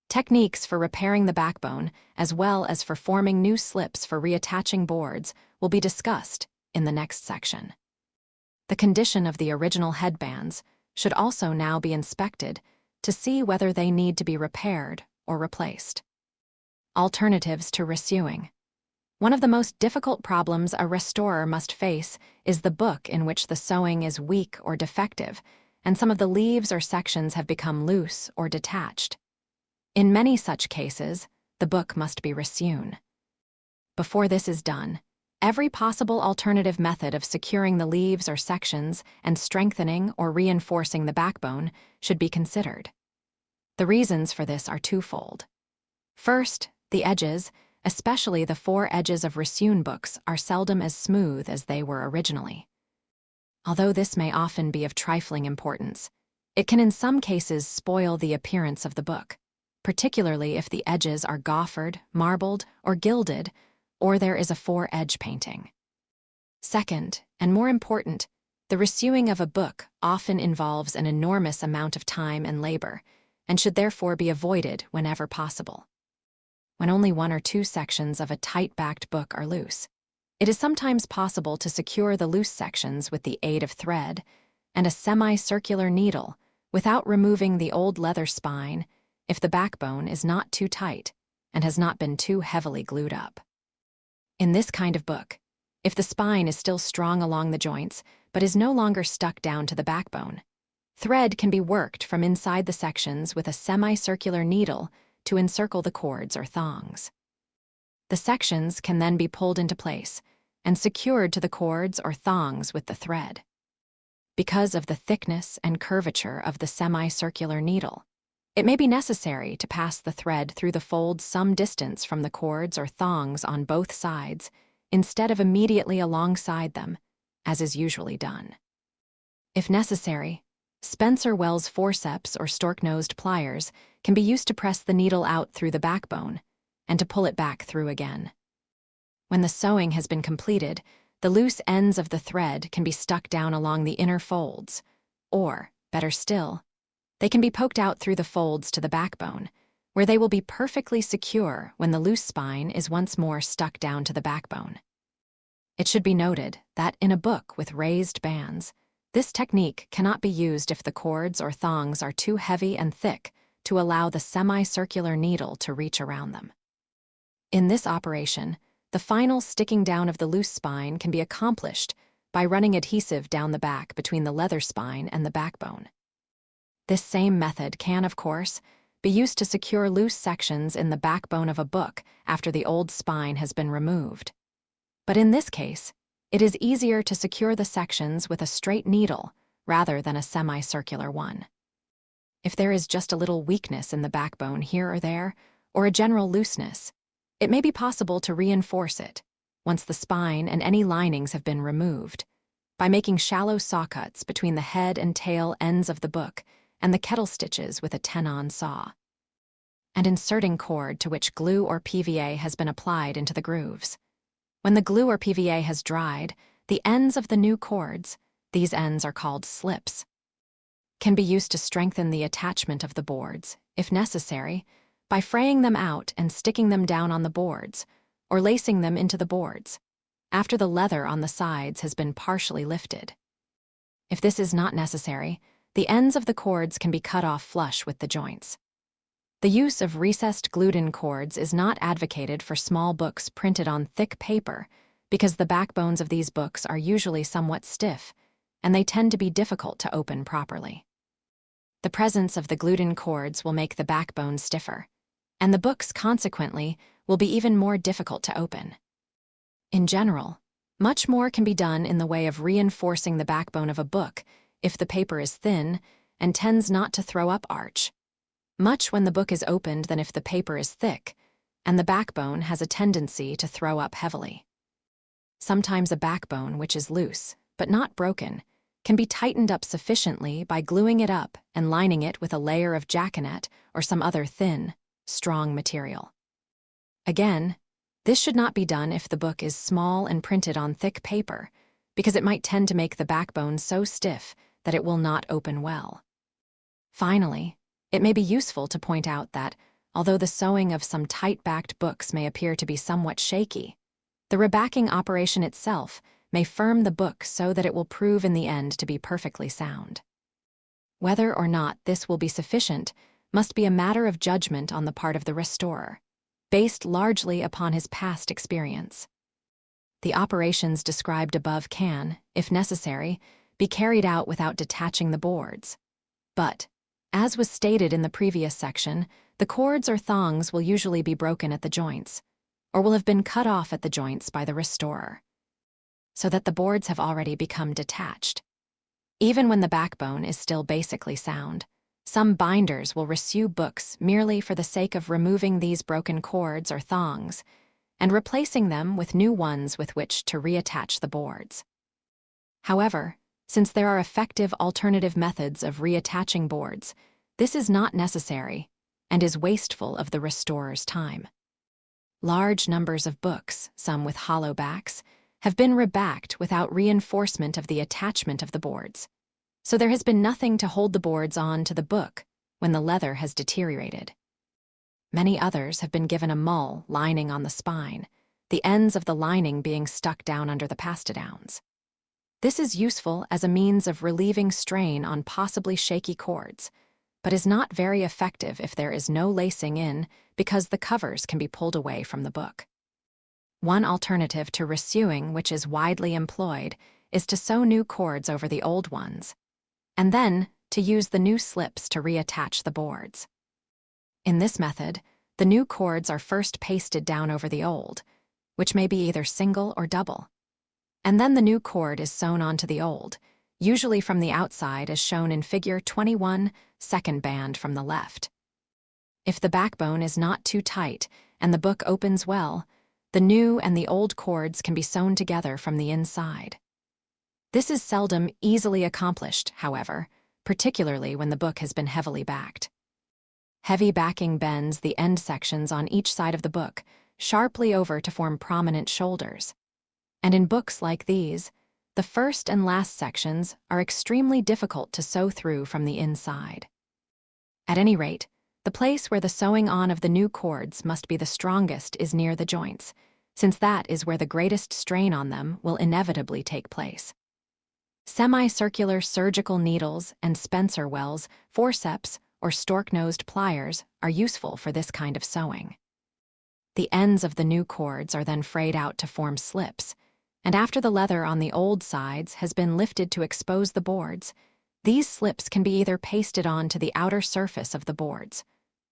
A: Techniques for repairing the backbone, as well as for forming new slips for reattaching boards, will be discussed in the next section. The condition of the original headbands should also now be inspected to see whether they need to be repaired or replaced. Alternatives to resewing. One of the most difficult problems a restorer must face is the book in which the sewing is weak or defective, and some of the leaves or sections have become loose or detached. In many such cases, the book must be resewn. Before this is done, every possible alternative method of securing the leaves or sections and strengthening or reinforcing the backbone should be considered. The reasons for this are twofold. First, the edges, especially the four edges of resewn books, are seldom as smooth as they were originally. Although this may often be of trifling importance, it can in some cases spoil the appearance of the book, particularly if the edges are goffered, marbled, or gilded, or there is a four-edge painting. Second, and more important, the resewing of a book often involves an enormous amount of time and labor, and should therefore be avoided whenever possible. When only one or two sections of a tight-backed book are loose, it is sometimes possible to secure the loose sections with the aid of thread and a semicircular needle without removing the old leather spine if the backbone is not too tight and has not been too heavily glued up. In this kind of book, if the spine is still strong along the joints but is no longer stuck down to the backbone, Thread can be worked from inside the sections with a semicircular needle to encircle the cords or thongs. The sections can then be pulled into place and secured to the cords or thongs with the thread. Because of the thickness and curvature of the semicircular needle, it may be necessary to pass the thread through the folds some distance from the cords or thongs on both sides instead of immediately alongside them, as is usually done. If necessary, Spencer Wells forceps or stork-nosed pliers can be used to press the needle out through the backbone and to pull it back through again. When the sewing has been completed, the loose ends of the thread can be stuck down along the inner folds, or, better still, they can be poked out through the folds to the backbone, where they will be perfectly secure when the loose spine is once more stuck down to the backbone. It should be noted that in a book with raised bands, this technique cannot be used if the cords or thongs are too heavy and thick to allow the semicircular needle to reach around them. In this operation, the final sticking down of the loose spine can be accomplished by running adhesive down the back between the leather spine and the backbone. This same method can, of course, be used to secure loose sections in the backbone of a book after the old spine has been removed. But in this case, it is easier to secure the sections with a straight needle rather than a semicircular one. If there is just a little weakness in the backbone here or there, or a general looseness, it may be possible to reinforce it, once the spine and any linings have been removed, by making shallow saw cuts between the head and tail ends of the book and the kettle stitches with a tenon saw, and inserting cord to which glue or PVA has been applied into the grooves. When the glue or PVA has dried, the ends of the new cords, these ends are called slips, can be used to strengthen the attachment of the boards, if necessary, by fraying them out and sticking them down on the boards, or lacing them into the boards, after the leather on the sides has been partially lifted. If this is not necessary, the ends of the cords can be cut off flush with the joints. The use of recessed glued-in cords is not advocated for small books printed on thick paper because the backbones of these books are usually somewhat stiff, and they tend to be difficult to open properly. The presence of the glued-in cords will make the backbone stiffer, and the books, consequently, will be even more difficult to open. In general, much more can be done in the way of reinforcing the backbone of a book if the paper is thin and tends not to throw up arch, much when the book is opened than if the paper is thick and the backbone has a tendency to throw up heavily. Sometimes a backbone which is loose, but not broken, can be tightened up sufficiently by gluing it up and lining it with a layer of jaconet or some other thin, strong material. Again, this should not be done if the book is small and printed on thick paper, because it might tend to make the backbone so stiff that it will not open well. Finally, it may be useful to point out that, although the sewing of some tight-backed books may appear to be somewhat shaky, the rebacking operation itself may firm the book so that it will prove in the end to be perfectly sound. Whether or not this will be sufficient must be a matter of judgment on the part of the restorer, based largely upon his past experience. The operations described above can, if necessary, be carried out without detaching the boards. But, as was stated in the previous section, the cords or thongs will usually be broken at the joints, or will have been cut off at the joints by the restorer, so that the boards have already become detached. Even when the backbone is still basically sound, some binders will resew books merely for the sake of removing these broken cords or thongs and replacing them with new ones with which to reattach the boards. However, since there are effective alternative methods of reattaching boards, this is not necessary and is wasteful of the restorer's time. Large numbers of books, some with hollow backs, have been rebacked without reinforcement of the attachment of the boards, so there has been nothing to hold the boards on to the book when the leather has deteriorated. Many others have been given a mull lining on the spine, the ends of the lining being stuck down under the pastidowns. This is useful as a means of relieving strain on possibly shaky cords, but is not very effective if there is no lacing in because the covers can be pulled away from the book. One alternative to resewing which is widely employed is to sew new cords over the old ones, and then, to use the new slips to reattach the boards. In this method, the new cords are first pasted down over the old, which may be either single or double. And then the new cord is sewn onto the old, usually from the outside as shown in Figure 21, second band from the left. If the backbone is not too tight and the book opens well, the new and the old cords can be sewn together from the inside. This is seldom easily accomplished, however, particularly when the book has been heavily backed. Heavy backing bends the end sections on each side of the book sharply over to form prominent shoulders. And in books like these, the first and last sections are extremely difficult to sew through from the inside. At any rate, the place where the sewing on of the new cords must be the strongest is near the joints, since that is where the greatest strain on them will inevitably take place. Semicircular surgical needles and Spencer wells, forceps, or stork-nosed pliers are useful for this kind of sewing. The ends of the new cords are then frayed out to form slips, and after the leather on the old sides has been lifted to expose the boards, these slips can be either pasted on to the outer surface of the boards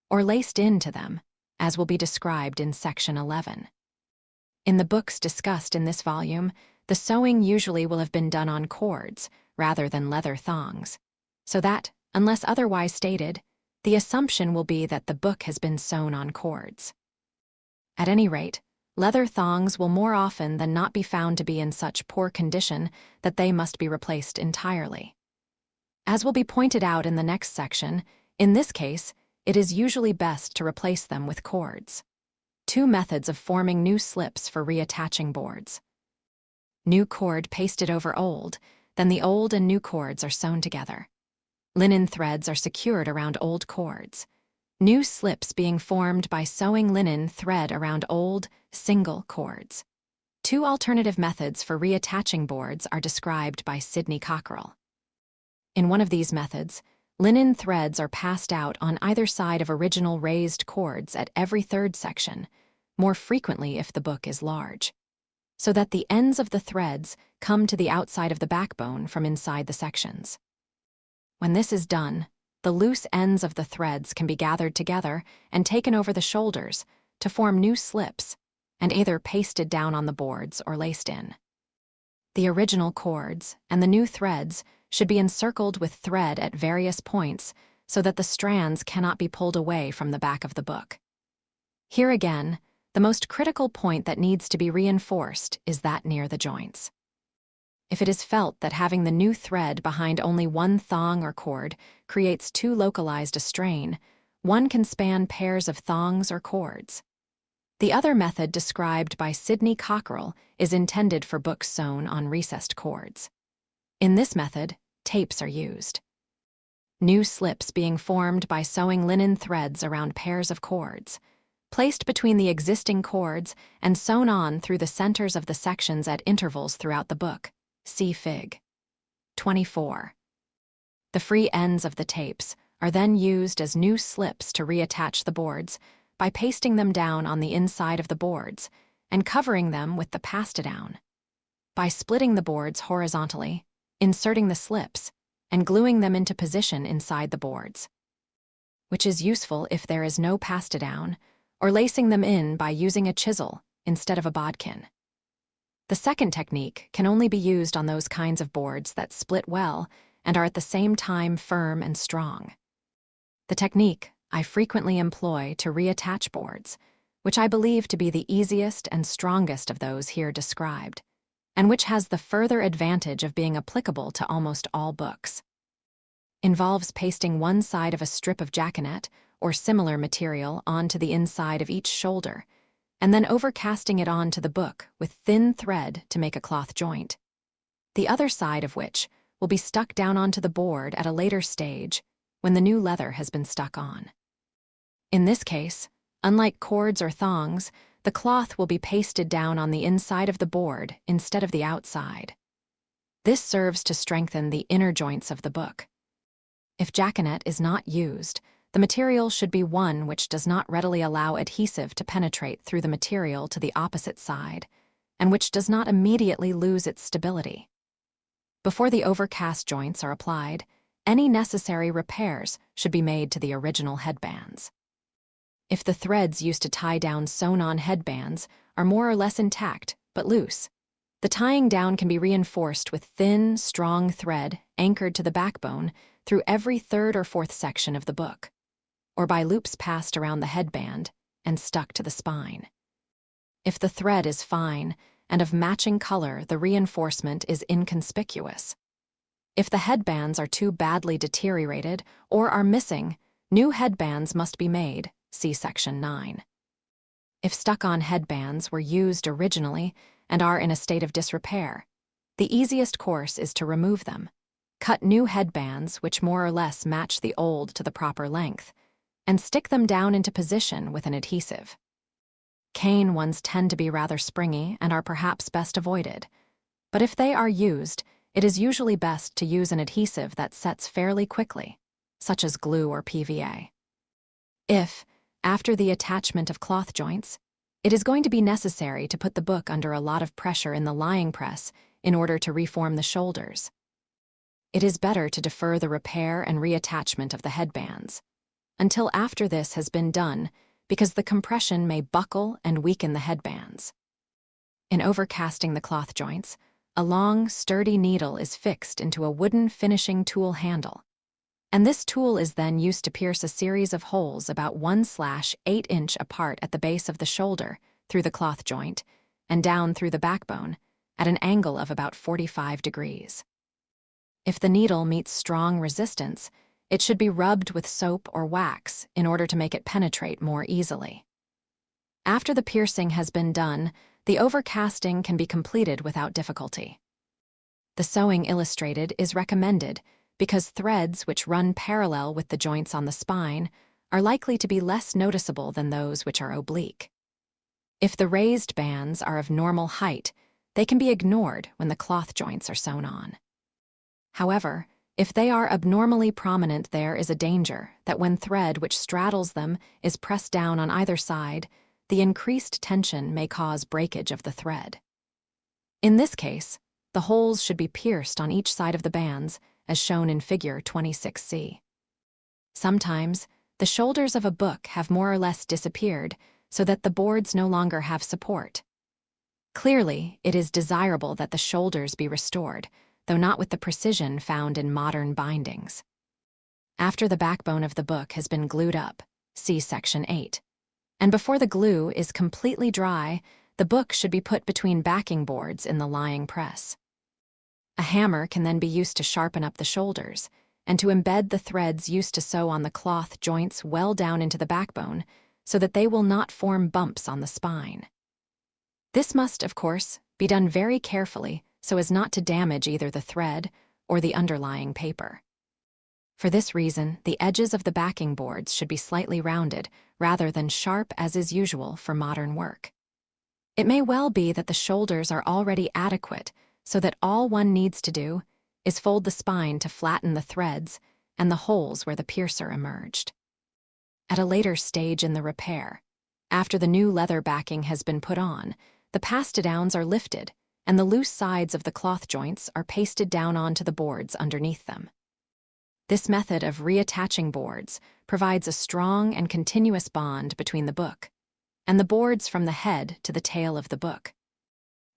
A: or laced into them, as will be described in Section 11. In the books discussed in this volume, the sewing usually will have been done on cords rather than leather thongs, so that, unless otherwise stated, the assumption will be that the book has been sewn on cords. At any rate, leather thongs will more often than not be found to be in such poor condition that they must be replaced entirely. As will be pointed out in the next section, in this case, it is usually best to replace them with cords. Two methods of forming new slips for reattaching boards. New cord pasted over old, then the old and new cords are sewn together. Linen threads are secured around old cords. New slips being formed by sewing linen thread around old, single cords. Two alternative methods for reattaching boards are described by Sidney Cockerell. In one of these methods, linen threads are passed out on either side of original raised cords at every third section, more frequently if the book is large, so that the ends of the threads come to the outside of the backbone from inside the sections. When this is done, the loose ends of the threads can be gathered together and taken over the shoulders to form new slips and either pasted down on the boards or laced in. The original cords and the new threads should be encircled with thread at various points so that the strands cannot be pulled away from the back of the book. Here again, the most critical point that needs to be reinforced is that near the joints. If it is felt that having the new thread behind only one thong or cord creates too localized a strain, one can span pairs of thongs or cords. The other method described by Sidney Cockerell is intended for books sewn on recessed cords. In this method, tapes are used. New slips being formed by sewing linen threads around pairs of cords, placed between the existing cords and sewn on through the centers of the sections at intervals throughout the book. See Fig. 24. The free ends of the tapes are then used as new slips to reattach the boards by pasting them down on the inside of the boards and covering them with the pastadown. By splitting the boards horizontally, inserting the slips, and gluing them into position inside the boards, which is useful if there is no pastadown, or lacing them in by using a chisel instead of a bodkin. The second technique can only be used on those kinds of boards that split well and are at the same time firm and strong. The technique I frequently employ to reattach boards, which I believe to be the easiest and strongest of those here described, and which has the further advantage of being applicable to almost all books, involves pasting one side of a strip of jaconet or similar material onto the inside of each shoulder, and then overcasting it onto the book with thin thread to make a cloth joint, the other side of which will be stuck down onto the board at a later stage when the new leather has been stuck on. In this case, unlike cords or thongs, the cloth will be pasted down on the inside of the board instead of the outside. This serves to strengthen the inner joints of the book. If jaconet is not used, the material should be one which does not readily allow adhesive to penetrate through the material to the opposite side, and which does not immediately lose its stability. Before the overcast joints are applied, any necessary repairs should be made to the original headbands. If the threads used to tie down sewn-on headbands are more or less intact but loose, the tying down can be reinforced with thin, strong thread anchored to the backbone through every third or fourth section of the book, or by loops passed around the headband and stuck to the spine. If the thread is fine and of matching color, the reinforcement is inconspicuous. If the headbands are too badly deteriorated or are missing, new headbands must be made, see Section 9. If stuck-on headbands were used originally and are in a state of disrepair, the easiest course is to remove them, cut new headbands which more or less match the old to the proper length, and stick them down into position with an adhesive. Cane ones tend to be rather springy and are perhaps best avoided, but if they are used, it is usually best to use an adhesive that sets fairly quickly, such as glue or PVA. If, after the attachment of cloth joints, it is going to be necessary to put the book under a lot of pressure in the lying press in order to reform the shoulders, it is better to defer the repair and reattachment of the headbands until after this has been done, because the compression may buckle and weaken the headbands. In overcasting the cloth joints, a long, sturdy needle is fixed into a wooden finishing tool handle, and this tool is then used to pierce a series of holes about 1/8 inch apart at the base of the shoulder through the cloth joint and down through the backbone at an angle of about 45 degrees. If the needle meets strong resistance, it should be rubbed with soap or wax in order to make it penetrate more easily. After the piercing has been done, the overcasting can be completed without difficulty. The sewing illustrated is recommended because threads which run parallel with the joints on the spine are likely to be less noticeable than those which are oblique. If the raised bands are of normal height, they can be ignored when the cloth joints are sewn on. However, if they are abnormally prominent, there is a danger that when thread which straddles them is pressed down on either side, the increased tension may cause breakage of the thread. In this case, the holes should be pierced on each side of the bands, as shown in Figure 26C. Sometimes, the shoulders of a book have more or less disappeared so that the boards no longer have support. Clearly, it is desirable that the shoulders be restored, though not with the precision found in modern bindings. After the backbone of the book has been glued up, see Section 8, and before the glue is completely dry, the book should be put between backing boards in the lying press. A hammer can then be used to sharpen up the shoulders and to embed the threads used to sew on the cloth joints well down into the backbone so that they will not form bumps on the spine. This must, of course, be done very carefully so as not to damage either the thread or the underlying paper. For this reason, the edges of the backing boards should be slightly rounded rather than sharp as is usual for modern work. It may well be that the shoulders are already adequate so that all one needs to do is fold the spine to flatten the threads and the holes where the piercer emerged. At a later stage in the repair, after the new leather backing has been put on, the pastidowns are lifted and the loose sides of the cloth joints are pasted down onto the boards underneath them. This method of reattaching boards provides a strong and continuous bond between the book and the boards from the head to the tail of the book,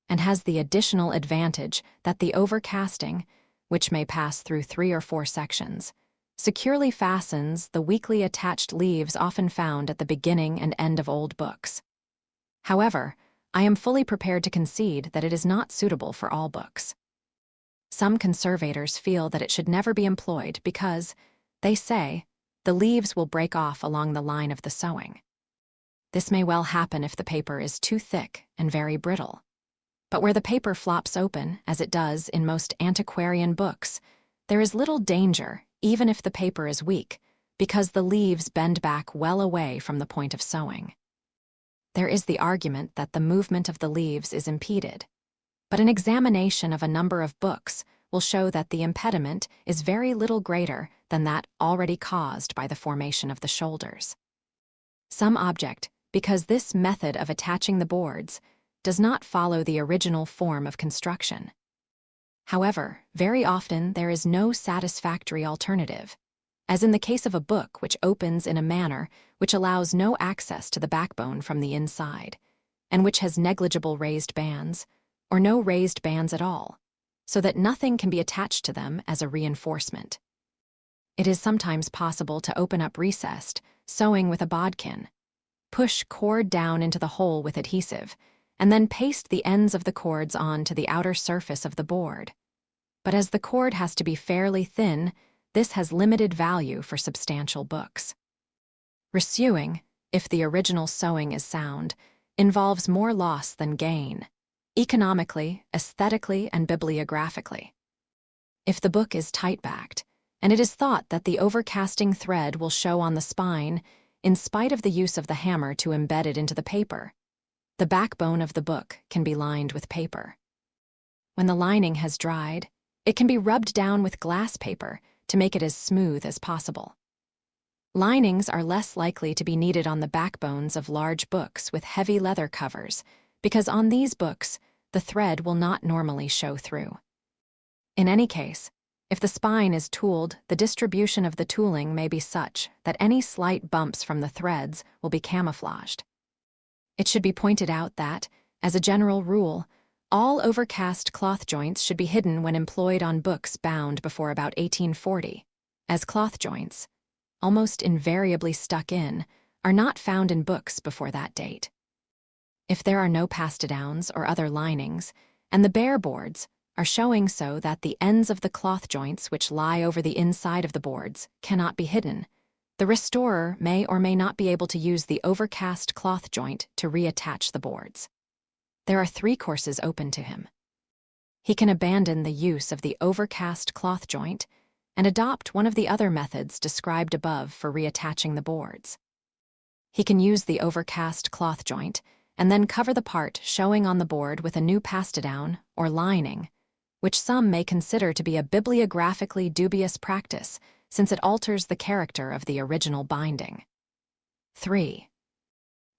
A: and has the additional advantage that the overcasting, which may pass through 3 or 4 sections, securely fastens the weakly attached leaves often found at the beginning and end of old books. However, I am fully prepared to concede that it is not suitable for all books. Some conservators feel that it should never be employed because, they say, the leaves will break off along the line of the sewing. This may well happen if the paper is too thick and very brittle. But where the paper flops open, as it does in most antiquarian books, there is little danger, even if the paper is weak, because the leaves bend back well away from the point of sewing. There is the argument that the movement of the leaves is impeded, but an examination of a number of books will show that the impediment is very little greater than that already caused by the formation of the shoulders. Some object, because this method of attaching the boards does not follow the original form of construction. However, very often there is no satisfactory alternative, as in the case of a book which opens in a manner which allows no access to the backbone from the inside, and which has negligible raised bands, or no raised bands at all, so that nothing can be attached to them as a reinforcement. It is sometimes possible to open up recessed, sewing with a bodkin, push cord down into the hole with adhesive, and then paste the ends of the cords on to the outer surface of the board. But as the cord has to be fairly thin, this has limited value for substantial books. Resewing, if the original sewing is sound, involves more loss than gain, economically, aesthetically, and bibliographically. If the book is tight-backed, and it is thought that the overcasting thread will show on the spine in spite of the use of the hammer to embed it into the paper, the backbone of the book can be lined with paper. When the lining has dried, it can be rubbed down with glass paper to make it as smooth as possible. Linings are less likely to be needed on the backbones of large books with heavy leather covers, because on these books, the thread will not normally show through. In any case, if the spine is tooled, the distribution of the tooling may be such that any slight bumps from the threads will be camouflaged. It should be pointed out that, as a general rule, all overcast cloth joints should be hidden when employed on books bound before about 1840, as cloth joints, almost invariably stuck in, are not found in books before that date. If there are no pastidowns or other linings, and the bare boards are showing so that the ends of the cloth joints which lie over the inside of the boards cannot be hidden, the restorer may or may not be able to use the overcast cloth joint to reattach the boards. There are 3 courses open to him. He can abandon the use of the overcast cloth joint and adopt one of the other methods described above for reattaching the boards. He can use the overcast cloth joint and then cover the part showing on the board with a new pastidown or lining, which some may consider to be a bibliographically dubious practice since it alters the character of the original binding. 3.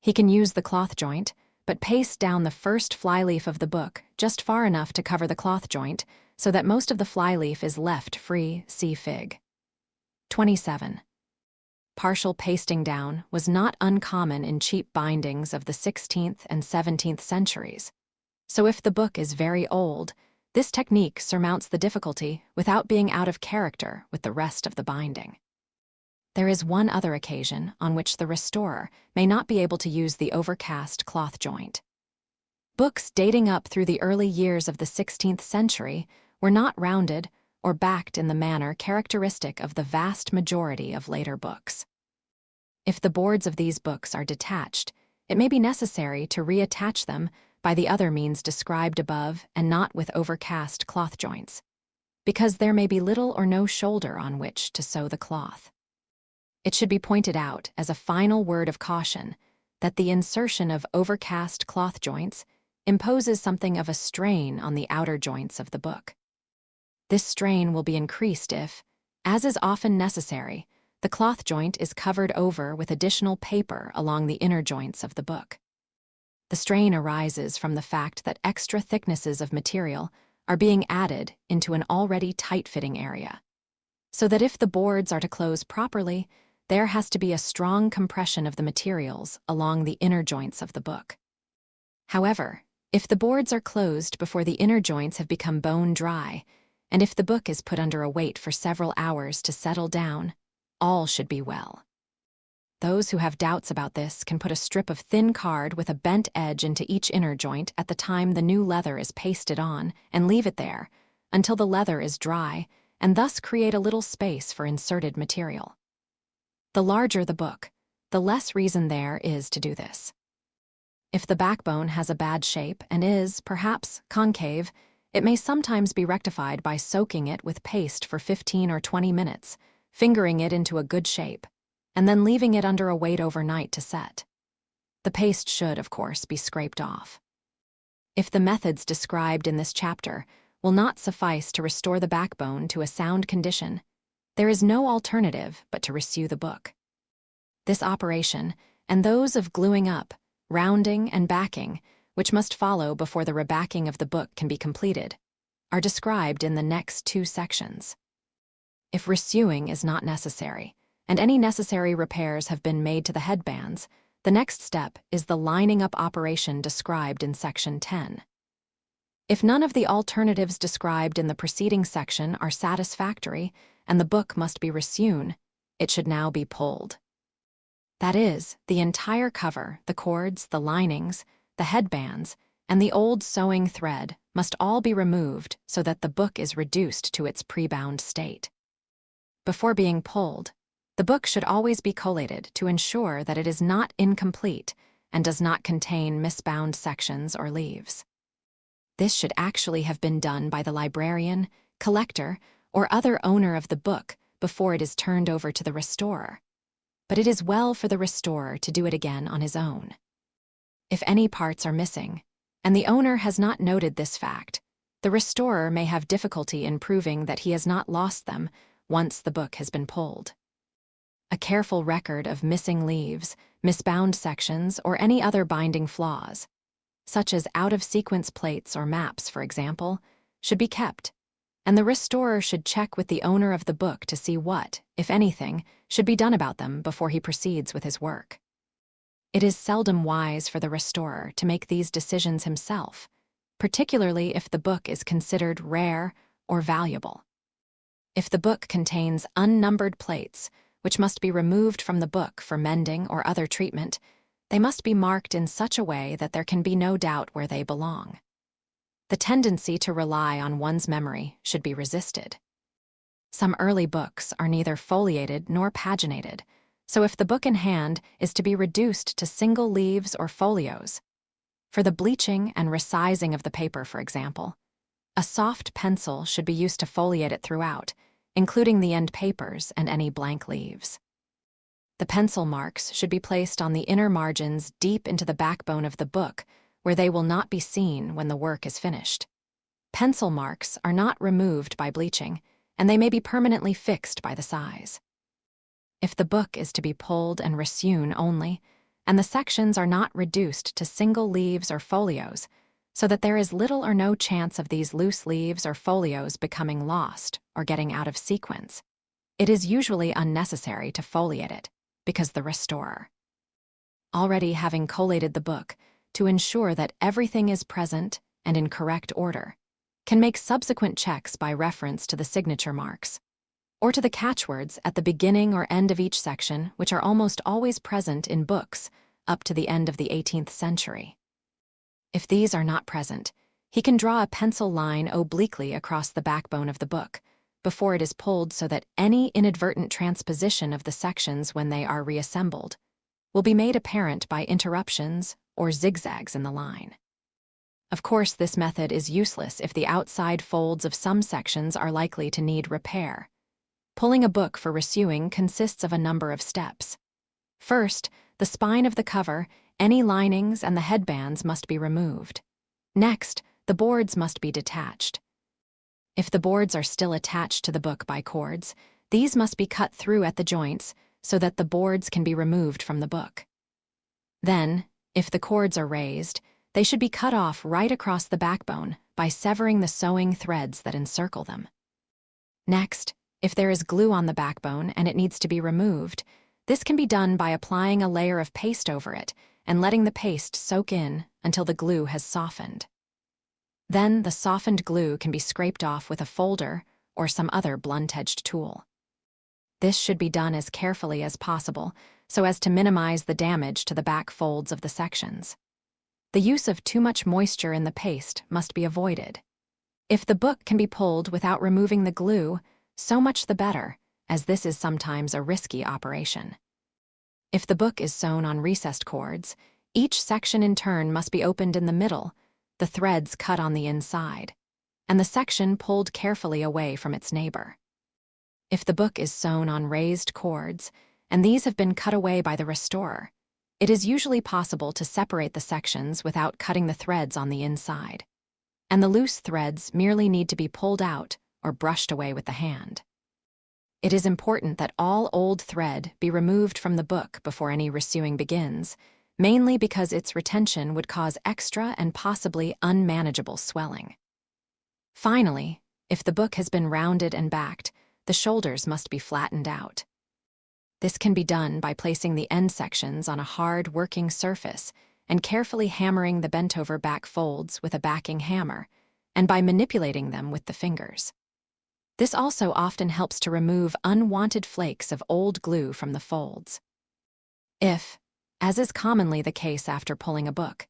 A: He can use the cloth joint, but paste down the first flyleaf of the book just far enough to cover the cloth joint so that most of the flyleaf is left free, see Fig. 27. Partial pasting down was not uncommon in cheap bindings of the 16th and 17th centuries, so if the book is very old, this technique surmounts the difficulty without being out of character with the rest of the binding. There is one other occasion on which the restorer may not be able to use the overcast cloth joint. Books dating up through the early years of the 16th century were not rounded or backed in the manner characteristic of the vast majority of later books. If the boards of these books are detached, it may be necessary to reattach them by the other means described above and not with overcast cloth joints, because there may be little or no shoulder on which to sew the cloth. It should be pointed out as a final word of caution that the insertion of overcast cloth joints imposes something of a strain on the outer joints of the book. This strain will be increased if, as is often necessary, the cloth joint is covered over with additional paper along the inner joints of the book. The strain arises from the fact that extra thicknesses of material are being added into an already tight-fitting area, so that if the boards are to close properly, there has to be a strong compression of the materials along the inner joints of the book. However, if the boards are closed before the inner joints have become bone dry, and if the book is put under a weight for several hours to settle down, all should be well. Those who have doubts about this can put a strip of thin card with a bent edge into each inner joint at the time the new leather is pasted on and leave it there until the leather is dry and thus create a little space for inserted material. The larger the book, the less reason there is to do this. If the backbone has a bad shape and is, perhaps, concave, it may sometimes be rectified by soaking it with paste for 15 or 20 minutes, fingering it into a good shape, and then leaving it under a weight overnight to set. The paste should, of course, be scraped off. If the methods described in this chapter will not suffice to restore the backbone to a sound condition, there is no alternative but to resew the book. This operation, and those of gluing up, rounding, and backing, which must follow before the rebacking of the book can be completed, are described in the next two sections. If resewing is not necessary, and any necessary repairs have been made to the headbands, the next step is the lining up operation described in Section 10. If none of the alternatives described in the preceding section are satisfactory and the book must be resewn, it should now be pulled. That is, the entire cover, the cords, the linings, the headbands, and the old sewing thread must all be removed so that the book is reduced to its pre-bound state. Before being pulled, the book should always be collated to ensure that it is not incomplete and does not contain misbound sections or leaves. This should actually have been done by the librarian, collector, or other owner of the book before it is turned over to the restorer. But it is well for the restorer to do it again on his own. If any parts are missing, and the owner has not noted this fact, the restorer may have difficulty in proving that he has not lost them once the book has been pulled. A careful record of missing leaves, misbound sections, or any other binding flaws, such as out-of-sequence plates or maps, for example, should be kept, and the restorer should check with the owner of the book to see what, if anything, should be done about them before he proceeds with his work. It is seldom wise for the restorer to make these decisions himself, particularly if the book is considered rare or valuable. If the book contains unnumbered plates, which must be removed from the book for mending or other treatment, they must be marked in such a way that there can be no doubt where they belong. The tendency to rely on one's memory should be resisted. Some early books are neither foliated nor paginated, so if the book in hand is to be reduced to single leaves or folios, for the bleaching and resizing of the paper, for example, a soft pencil should be used to foliate it throughout, including the end papers and any blank leaves. The pencil marks should be placed on the inner margins deep into the backbone of the book, where they will not be seen when the work is finished. Pencil marks are not removed by bleaching, and they may be permanently fixed by the size. If the book is to be pulled and resewn only, and the sections are not reduced to single leaves or folios, so that there is little or no chance of these loose leaves or folios becoming lost or getting out of sequence, it is usually unnecessary to foliate it, because the restorer, already having collated the book to ensure that everything is present and in correct order, can make subsequent checks by reference to the signature marks, or to the catchwords at the beginning or end of each section, which are almost always present in books up to the end of the 18th century. If these are not present, he can draw a pencil line obliquely across the backbone of the book before it is pulled so that any inadvertent transposition of the sections when they are reassembled will be made apparent by interruptions or zigzags in the line. Of course, this method is useless if the outside folds of some sections are likely to need repair. Pulling a book for resewing consists of a number of steps. First, the spine of the cover, any linings, and the headbands must be removed. Next, the boards must be detached. If the boards are still attached to the book by cords, these must be cut through at the joints so that the boards can be removed from the book. Then, if the cords are raised, they should be cut off right across the backbone by severing the sewing threads that encircle them. Next, if there is glue on the backbone and it needs to be removed, this can be done by applying a layer of paste over it and letting the paste soak in until the glue has softened. Then the softened glue can be scraped off with a folder or some other blunt-edged tool. This should be done as carefully as possible so as to minimize the damage to the back folds of the sections. The use of too much moisture in the paste must be avoided. If the book can be pulled without removing the glue, so much the better, as this is sometimes a risky operation. If the book is sewn on recessed cords, each section in turn must be opened in the middle, the threads cut on the inside, and the section pulled carefully away from its neighbor. If the book is sewn on raised cords, and these have been cut away by the restorer, it is usually possible to separate the sections without cutting the threads on the inside, and the loose threads merely need to be pulled out or brushed away with the hand. It is important that all old thread be removed from the book before any resewing begins, mainly because its retention would cause extra and possibly unmanageable swelling. Finally, if the book has been rounded and backed, the shoulders must be flattened out. This can be done by placing the end sections on a hard working surface and carefully hammering the bent-over back folds with a backing hammer, and by manipulating them with the fingers. This also often helps to remove unwanted flakes of old glue from the folds. If, as is commonly the case after pulling a book,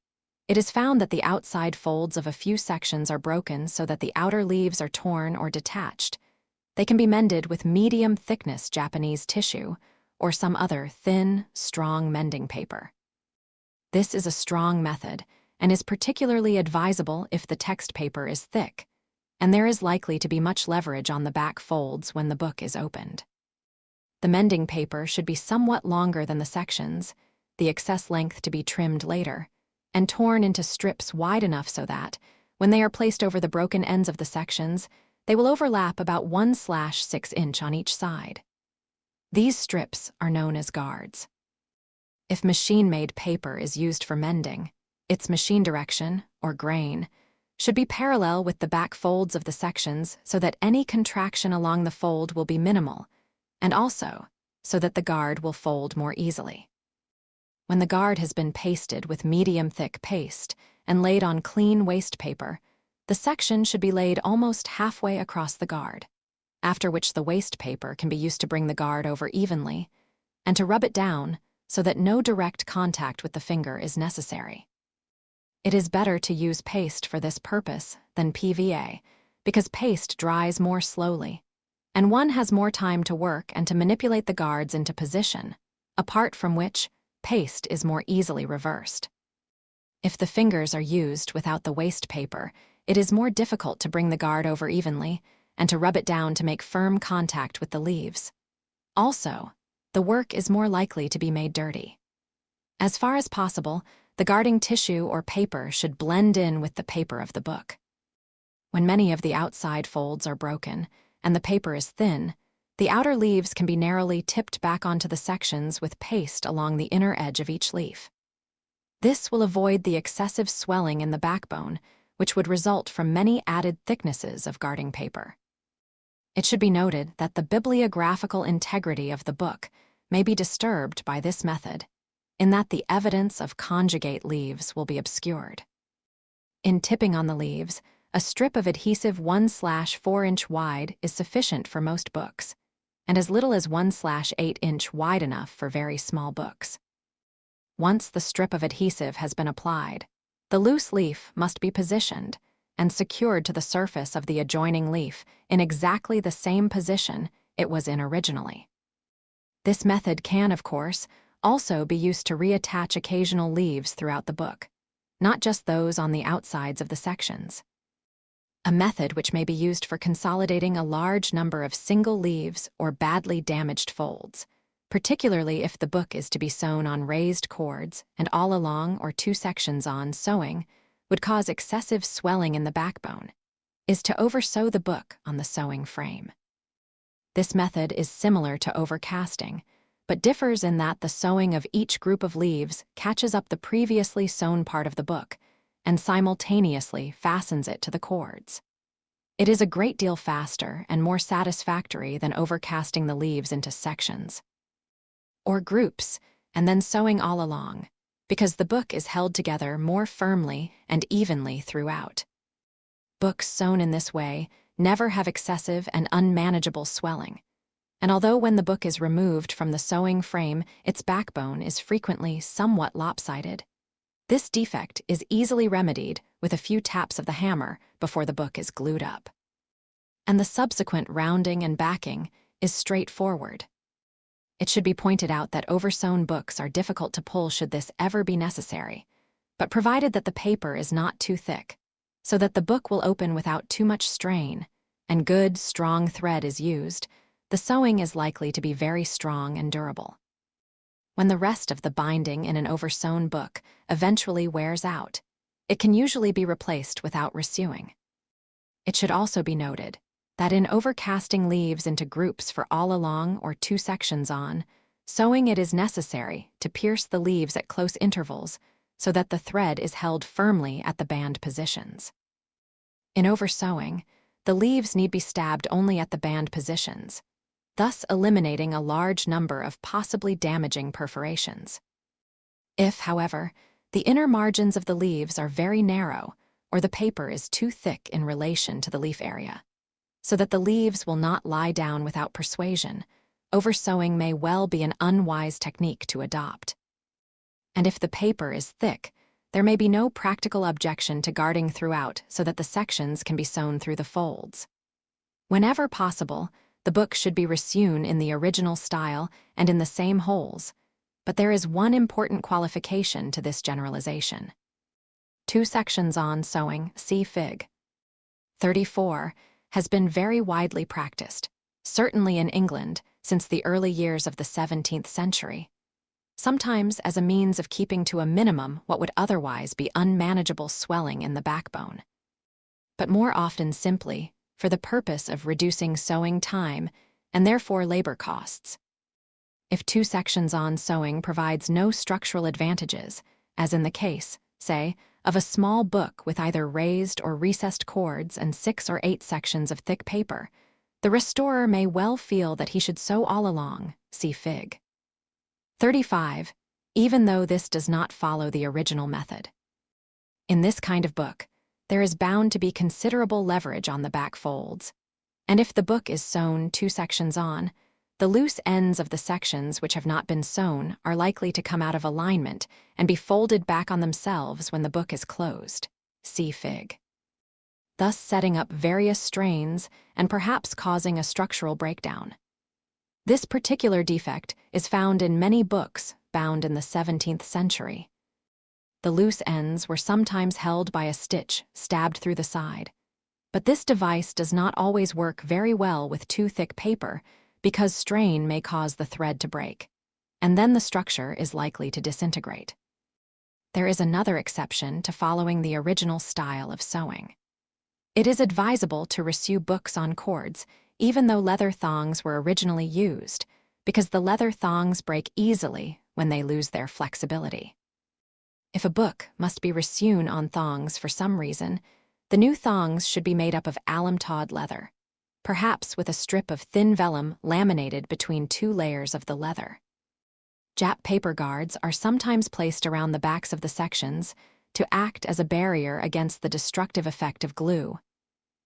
A: it is found that the outside folds of a few sections are broken so that the outer leaves are torn or detached, they can be mended with medium-thickness Japanese tissue or some other thin, strong mending paper. This is a strong method and is particularly advisable if the text paper is thick, and there is likely to be much leverage on the back folds when the book is opened. The mending paper should be somewhat longer than the sections, the excess length to be trimmed later, and torn into strips wide enough so that, when they are placed over the broken ends of the sections, they will overlap about 1/6 inch on each side. These strips are known as guards. If machine-made paper is used for mending, its machine direction, or grain, should be parallel with the back folds of the sections so that any contraction along the fold will be minimal, and also so that the guard will fold more easily. When the guard has been pasted with medium-thick paste and laid on clean waste paper, the section should be laid almost halfway across the guard, after which the waste paper can be used to bring the guard over evenly and to rub it down so that no direct contact with the finger is necessary. It is better to use paste for this purpose than PVA because paste dries more slowly, and one has more time to work and to manipulate the guards into position, apart from which paste is more easily reversed. If the fingers are used without the waste paper, it is more difficult to bring the guard over evenly and to rub it down to make firm contact with the leaves. Also, the work is more likely to be made dirty. As far as possible, the guarding tissue or paper should blend in with the paper of the book. When many of the outside folds are broken and the paper is thin, the outer leaves can be narrowly tipped back onto the sections with paste along the inner edge of each leaf. This will avoid the excessive swelling in the backbone, which would result from many added thicknesses of guarding paper. It should be noted that the bibliographical integrity of the book may be disturbed by this method, in that the evidence of conjugate leaves will be obscured. In tipping on the leaves, a strip of adhesive 1/4 inch wide is sufficient for most books, and as little as 1/8 inch wide enough for very small books. Once the strip of adhesive has been applied, the loose leaf must be positioned and secured to the surface of the adjoining leaf in exactly the same position it was in originally. This method can, of course, also be used to reattach occasional leaves throughout the book, not just those on the outsides of the sections. A method which may be used for consolidating a large number of single leaves or badly damaged folds, particularly if the book is to be sewn on raised cords and all along or two sections on sewing, would cause excessive swelling in the backbone, is to oversew the book on the sewing frame. This method is similar to overcasting, but differs in that the sewing of each group of leaves catches up the previously sewn part of the book and simultaneously fastens it to the cords. It is a great deal faster and more satisfactory than overcasting the leaves into sections or groups and then sewing all along, because the book is held together more firmly and evenly throughout. Books sewn in this way never have excessive and unmanageable swelling, and although when the book is removed from the sewing frame, its backbone is frequently somewhat lopsided, this defect is easily remedied with a few taps of the hammer before the book is glued up. And the subsequent rounding and backing is straightforward. It should be pointed out that oversewn books are difficult to pull should this ever be necessary, but provided that the paper is not too thick, so that the book will open without too much strain, and good, strong thread is used, the sewing is likely to be very strong and durable. When the rest of the binding in an oversewn book eventually wears out, it can usually be replaced without resewing. It should also be noted that in overcasting leaves into groups for all along or two sections on, sewing it is necessary to pierce the leaves at close intervals so that the thread is held firmly at the band positions. In oversewing, the leaves need be stabbed only at the band positions, thus eliminating a large number of possibly damaging perforations. If, however, the inner margins of the leaves are very narrow, or the paper is too thick in relation to the leaf area, so that the leaves will not lie down without persuasion, oversewing may well be an unwise technique to adopt. And if the paper is thick, there may be no practical objection to guarding throughout so that the sections can be sewn through the folds. Whenever possible, the book should be resewn in the original style and in the same holes, but there is one important qualification to this generalization. 2 sections on sewing, see Fig. 34, has been very widely practiced, certainly in England, since the early years of the 17th century, sometimes as a means of keeping to a minimum what would otherwise be unmanageable swelling in the backbone, but more often simply for the purpose of reducing sewing time and therefore labor costs. If 2 sections on sewing provides no structural advantages, as in the case, say, of a small book with either raised or recessed cords and 6 or 8 sections of thick paper, the restorer may well feel that he should sew all along, see Fig. 35, even though this does not follow the original method. In this kind of book, there is bound to be considerable leverage on the back folds, and if the book is sewn 2 sections on, the loose ends of the sections which have not been sewn are likely to come out of alignment and be folded back on themselves when the book is closed, see Fig. Thus setting up various strains and perhaps causing a structural breakdown. This particular defect is found in many books bound in the 17th century. The loose ends were sometimes held by a stitch stabbed through the side, but this device does not always work very well with too thick paper because strain may cause the thread to break, and then the structure is likely to disintegrate. There is another exception to following the original style of sewing. It is advisable to resew books on cords even though leather thongs were originally used, because the leather thongs break easily when they lose their flexibility. If a book must be resewn on thongs for some reason, the new thongs should be made up of alum-tawed leather, perhaps with a strip of thin vellum laminated between 2 layers of the leather. Jap paper guards are sometimes placed around the backs of the sections to act as a barrier against the destructive effect of glue,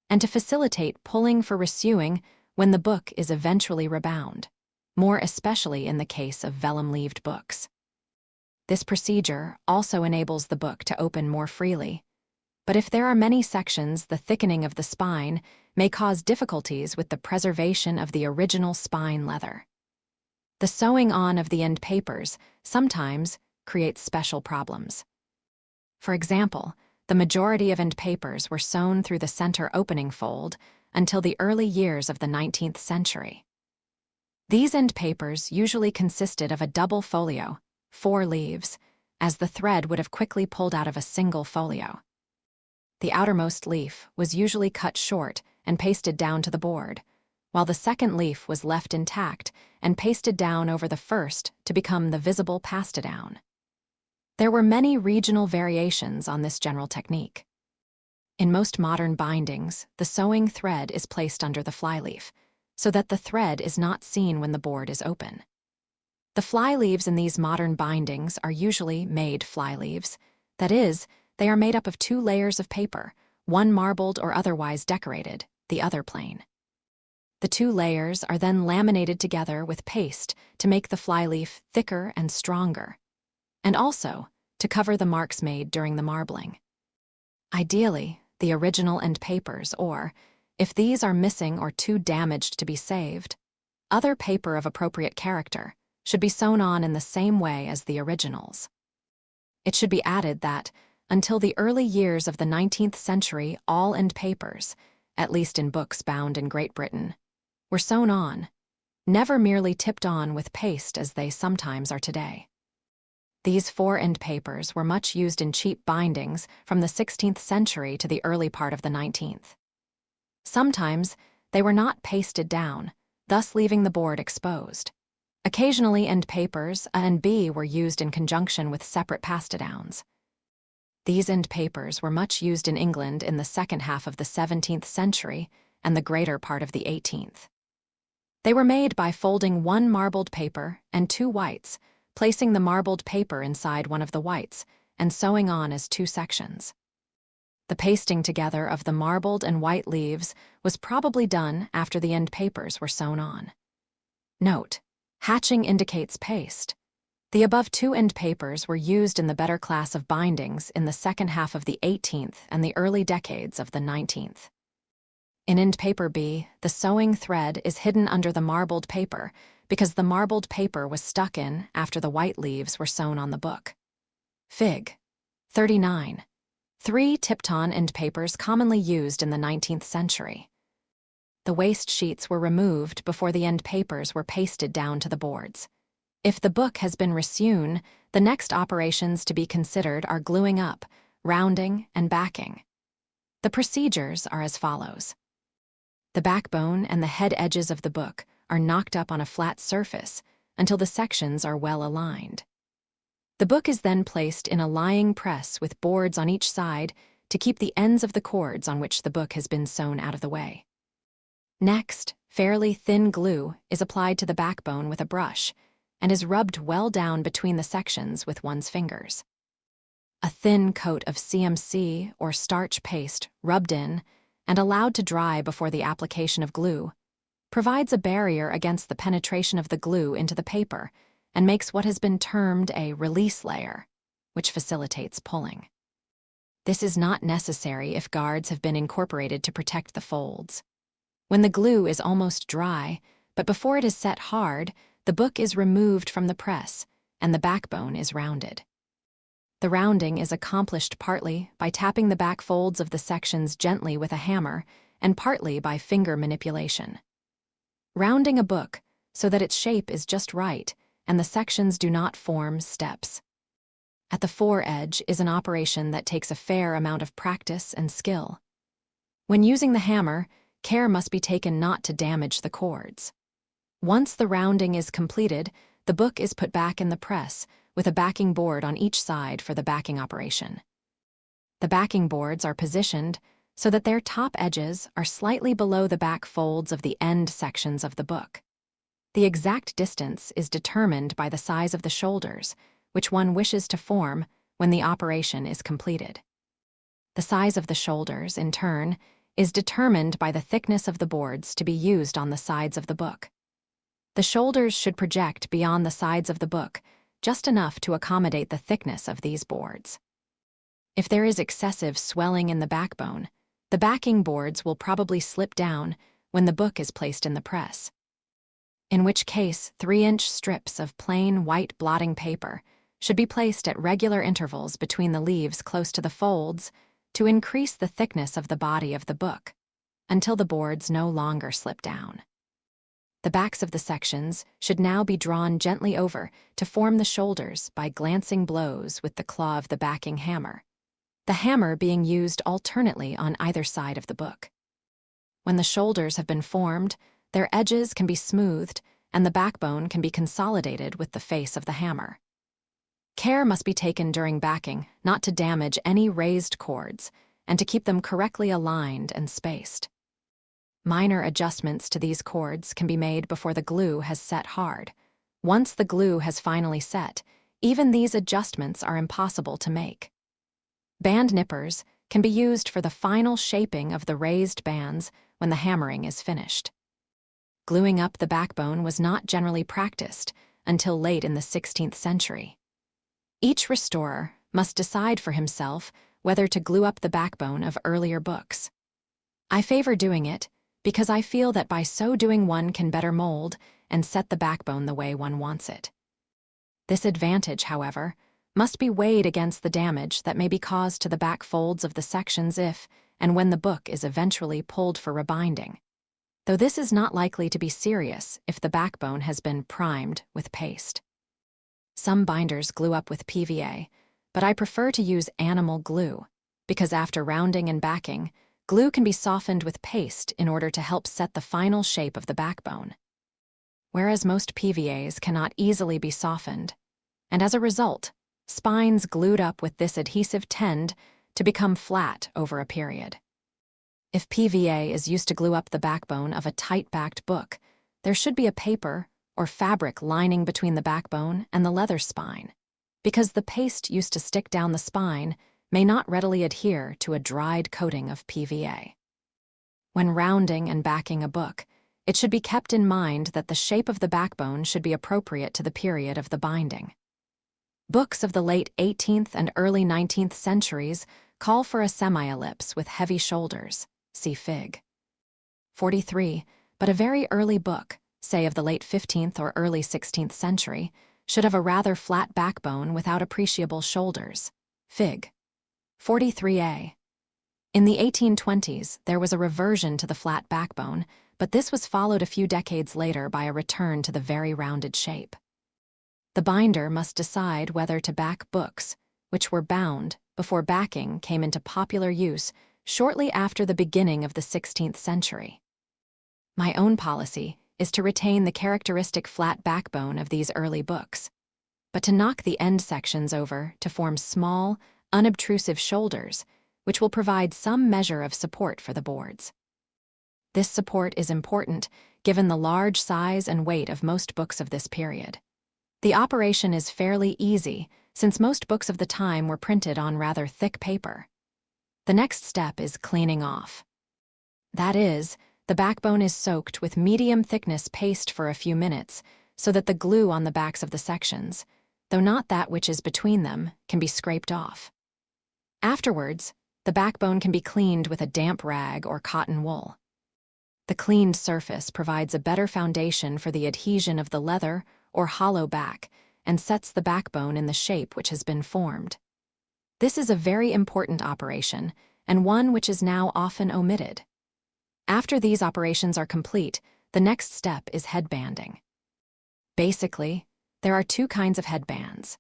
A: and to facilitate pulling for resewing when the book is eventually rebound, more especially in the case of vellum-leaved books. This procedure also enables the book to open more freely, but if there are many sections, the thickening of the spine may cause difficulties with the preservation of the original spine leather. The sewing on of the end papers sometimes creates special problems. For example, the majority of end papers were sewn through the center opening fold until the early years of the 19th century. These end papers usually consisted of a double folio, 4 leaves, as the thread would have quickly pulled out of a single folio. The outermost leaf was usually cut short and pasted down to the board, while the second leaf was left intact and pasted down over the first to become the visible pastadown. There were many regional variations on this general technique. In most modern bindings, the sewing thread is placed under the flyleaf, so that the thread is not seen when the board is open. The flyleaves in these modern bindings are usually made flyleaves, that is, they are made up of 2 layers of paper, one marbled or otherwise decorated, the other plain. The 2 layers are then laminated together with paste to make the flyleaf thicker and stronger, and also to cover the marks made during the marbling. Ideally, the original end papers, or, if these are missing or too damaged to be saved, other paper of appropriate character should be sewn on in the same way as the originals. It should be added that, until the early years of the 19th century, all end papers, at least in books bound in Great Britain, were sewn on, never merely tipped on with paste as they sometimes are today. These 4 end papers were much used in cheap bindings from the 16th century to the early part of the 19th. Sometimes they were not pasted down, thus leaving the board exposed. Occasionally end papers A and B were used in conjunction with separate pastadowns. These end papers were much used in England in the second half of the 17th century and the greater part of the 18th. They were made by folding one marbled paper and two whites, placing the marbled paper inside one of the whites, and sewing on as two sections. The pasting together of the marbled and white leaves was probably done after the end papers were sewn on. Note: hatching indicates paste. The above two end papers were used in the better class of bindings in the second half of the 18th and the early decades of the 19th. In end paper B, the sewing thread is hidden under the marbled paper because the marbled paper was stuck in after the white leaves were sewn on the book. Fig. 39. 3 Tipton end papers commonly used in the 19th century. The waste sheets were removed before the end papers were pasted down to the boards. If the book has been resewn, the next operations to be considered are gluing up, rounding, and backing. The procedures are as follows. The backbone and the head edges of the book are knocked up on a flat surface until the sections are well aligned. The book is then placed in a lying press with boards on each side to keep the ends of the cords on which the book has been sewn out of the way. Next, fairly thin glue is applied to the backbone with a brush and is rubbed well down between the sections with one's fingers. A thin coat of CMC or starch paste rubbed in and allowed to dry before the application of glue provides a barrier against the penetration of the glue into the paper and makes what has been termed a release layer, which facilitates pulling. This is not necessary if guards have been incorporated to protect the folds. When the glue is almost dry, but before it is set hard, the book is removed from the press and the backbone is rounded. The rounding is accomplished partly by tapping the back folds of the sections gently with a hammer and partly by finger manipulation. Rounding a book so that its shape is just right and the sections do not form steps. At the foredge is an operation that takes a fair amount of practice and skill. When using the hammer, care must be taken not to damage the cords. Once the rounding is completed, the book is put back in the press with a backing board on each side for the backing operation. The backing boards are positioned so that their top edges are slightly below the back folds of the end sections of the book. The exact distance is determined by the size of the shoulders, which one wishes to form when the operation is completed. The size of the shoulders, in turn, is determined by the thickness of the boards to be used on the sides of the book. The shoulders should project beyond the sides of the book, just enough to accommodate the thickness of these boards. If there is excessive swelling in the backbone, the backing boards will probably slip down when the book is placed in the press. In which case 3-inch strips of plain white blotting paper should be placed at regular intervals between the leaves close to the folds to increase the thickness of the body of the book, until the boards no longer slip down. The backs of the sections should now be drawn gently over to form the shoulders by glancing blows with the claw of the backing hammer, the hammer being used alternately on either side of the book. When the shoulders have been formed, their edges can be smoothed and the backbone can be consolidated with the face of the hammer. Care must be taken during backing not to damage any raised cords and to keep them correctly aligned and spaced. Minor adjustments to these cords can be made before the glue has set hard. Once the glue has finally set, even these adjustments are impossible to make. Band nippers can be used for the final shaping of the raised bands when the hammering is finished. Gluing up the backbone was not generally practiced until late in the 16th century. Each restorer must decide for himself whether to glue up the backbone of earlier books. I favor doing it because I feel that by so doing one can better mold and set the backbone the way one wants it. This advantage, however, must be weighed against the damage that may be caused to the back folds of the sections if and when the book is eventually pulled for rebinding, though this is not likely to be serious if the backbone has been primed with paste. Some binders glue up with PVA, but I prefer to use animal glue because after rounding and backing, glue can be softened with paste in order to help set the final shape of the backbone. Whereas most PVAs cannot easily be softened, and as a result, spines glued up with this adhesive tend to become flat over a period. If PVA is used to glue up the backbone of a tight-backed book, there should be a paper or fabric lining between the backbone and the leather spine, because the paste used to stick down the spine may not readily adhere to a dried coating of PVA. When rounding and backing a book, it should be kept in mind that the shape of the backbone should be appropriate to the period of the binding. Books of the late 18th and early 19th centuries call for a semi-ellipse with heavy shoulders, see Fig. 43, but a very early book, say of the late 15th or early 16th century, should have a rather flat backbone without appreciable shoulders, Fig. 43a. In the 1820s, there was a reversion to the flat backbone, but this was followed a few decades later by a return to the very rounded shape. The binder must decide whether to back books, which were bound before backing came into popular use shortly after the beginning of the 16th century. My own policy is to retain the characteristic flat backbone of these early books, but to knock the end sections over to form small, unobtrusive shoulders, which will provide some measure of support for the boards. This support is important given the large size and weight of most books of this period. The operation is fairly easy since most books of the time were printed on rather thick paper. The next step is cleaning off. That is, the backbone is soaked with medium-thickness paste for a few minutes so that the glue on the backs of the sections, though not that which is between them, can be scraped off. Afterwards, the backbone can be cleaned with a damp rag or cotton wool. The cleaned surface provides a better foundation for the adhesion of the leather or hollow back and sets the backbone in the shape which has been formed. This is a very important operation and one which is now often omitted. After these operations are complete, the next step is headbanding. Basically, there are two kinds of headbands: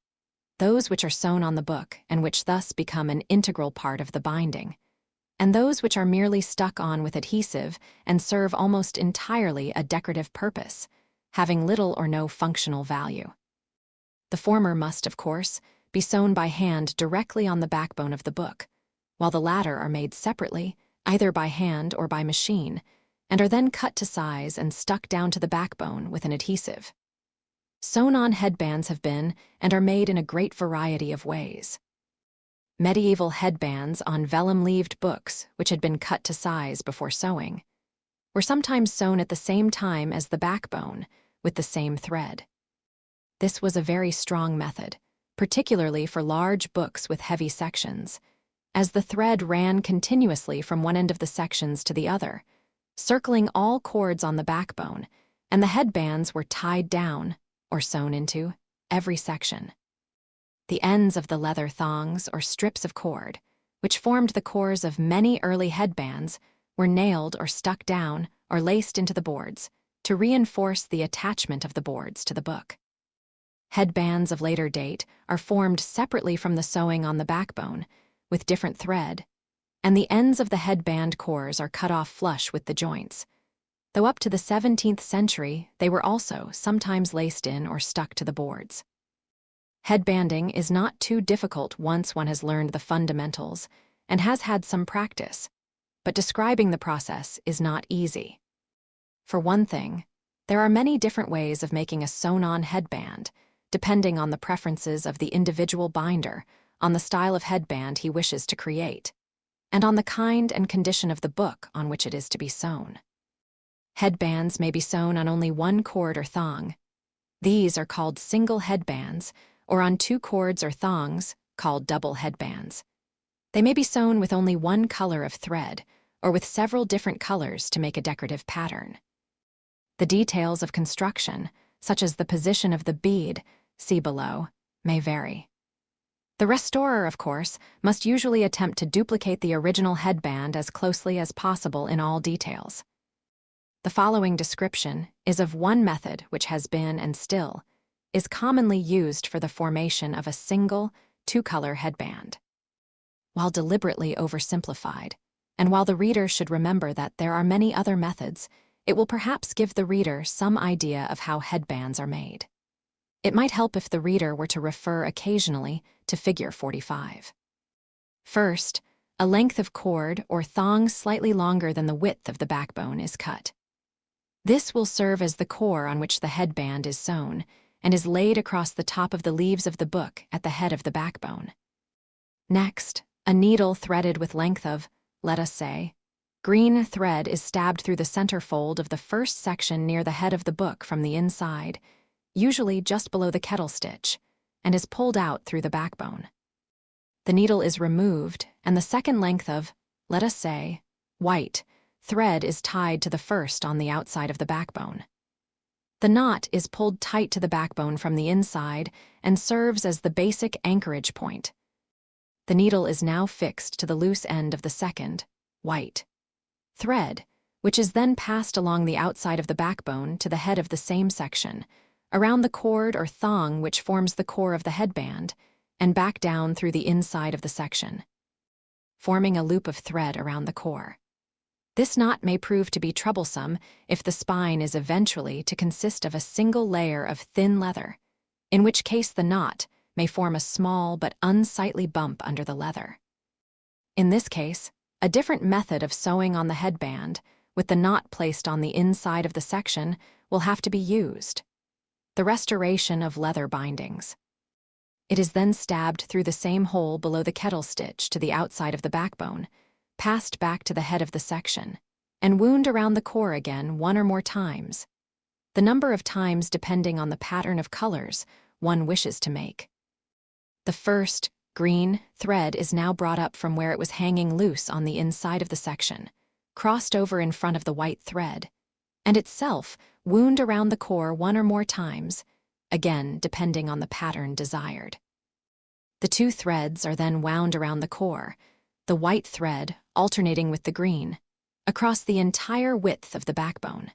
A: those which are sewn on the book and which thus become an integral part of the binding, and those which are merely stuck on with adhesive and serve almost entirely a decorative purpose, having little or no functional value. The former must, of course, be sewn by hand directly on the backbone of the book, while the latter are made separately, either by hand or by machine, and are then cut to size and stuck down to the backbone with an adhesive. Sewn-on headbands have been and are made in a great variety of ways. Medieval headbands on vellum-leaved books, which had been cut to size before sewing, were sometimes sewn at the same time as the backbone, with the same thread. This was a very strong method, particularly for large books with heavy sections, as the thread ran continuously from one end of the sections to the other, circling all cords on the backbone, and the headbands were tied down, or sewn into, every section. The ends of the leather thongs or strips of cord, which formed the cores of many early headbands, were nailed or stuck down or laced into the boards to reinforce the attachment of the boards to the book. Headbands of later date are formed separately from the sewing on the backbone, with different thread, and the ends of the headband cores are cut off flush with the joints, though up to the 17th century they were also sometimes laced in or stuck to the boards. Headbanding is not too difficult once one has learned the fundamentals and has had some practice, but describing the process is not easy. For one thing, there are many different ways of making a sewn-on headband, depending on the preferences of the individual binder, on the style of headband he wishes to create, and on the kind and condition of the book on which it is to be sewn. Headbands may be sewn on only one cord or thong. These are called single headbands, or on two cords or thongs, called double headbands. They may be sewn with only one color of thread, or with several different colors to make a decorative pattern. The details of construction, such as the position of the bead, see below, may vary. The restorer, of course, must usually attempt to duplicate the original headband as closely as possible in all details. The following description is of one method which has been, and still, is commonly used for the formation of a single, two-color headband. While deliberately oversimplified, and while the reader should remember that there are many other methods, it will perhaps give the reader some idea of how headbands are made. It might help if the reader were to refer occasionally to Figure 45. First, A length of cord or thong slightly longer than the width of the backbone is cut. This will serve as the core on which the headband is sewn and is laid across the top of the leaves of the book at the head of the backbone. Next, a needle threaded with length of, let us say, green thread is stabbed through the center fold of the first section near the head of the book from the inside, usually just below the kettle stitch, and is pulled out through the backbone. The needle is removed, and the second length of, let us say, white thread is tied to the first on the outside of the backbone. The knot is pulled tight to the backbone from the inside and serves as the basic anchorage point. The needle is now fixed to the loose end of the second, white thread, which is then passed along the outside of the backbone to the head of the same section, around the cord or thong which forms the core of the headband, and back down through the inside of the section, forming a loop of thread around the core. This knot may prove to be troublesome if the spine is eventually to consist of a single layer of thin leather, in which case the knot may form a small but unsightly bump under the leather. In this case, a different method of sewing on the headband, with the knot placed on the inside of the section, will have to be used: the restoration of leather bindings. It is then stabbed through the same hole below the kettle stitch to the outside of the backbone, passed back to the head of the section, and wound around the core again one or more times, the number of times depending on the pattern of colors one wishes to make. The first, green, thread is now brought up from where it was hanging loose on the inside of the section, crossed over in front of the white thread, and itself wound around the core one or more times, again depending on the pattern desired. The two threads are then wound around the core, the white thread alternating with the green, across the entire width of the backbone.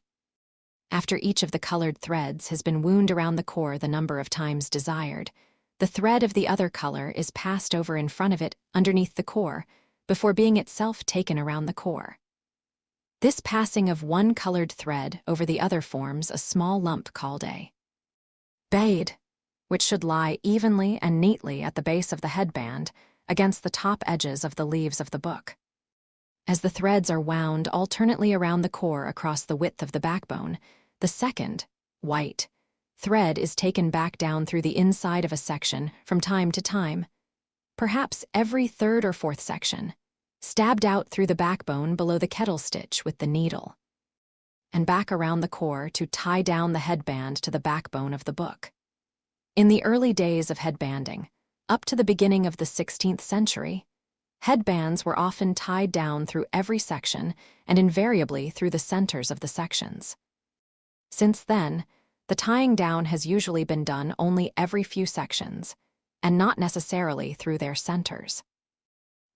A: After each of the colored threads has been wound around the core the number of times desired, the thread of the other color is passed over in front of it underneath the core before being itself taken around the core. This passing of one colored thread over the other forms a small lump called a bead, which should lie evenly and neatly at the base of the headband against the top edges of the leaves of the book. As the threads are wound alternately around the core across the width of the backbone, the second, white, thread is taken back down through the inside of a section from time to time, perhaps every third or fourth section, stabbed out through the backbone below the kettle stitch with the needle, and back around the core to tie down the headband to the backbone of the book. In the early days of headbanding, up to the beginning of the 16th century, headbands were often tied down through every section and invariably through the centers of the sections. Since then, the tying down has usually been done only every few sections, and not necessarily through their centers.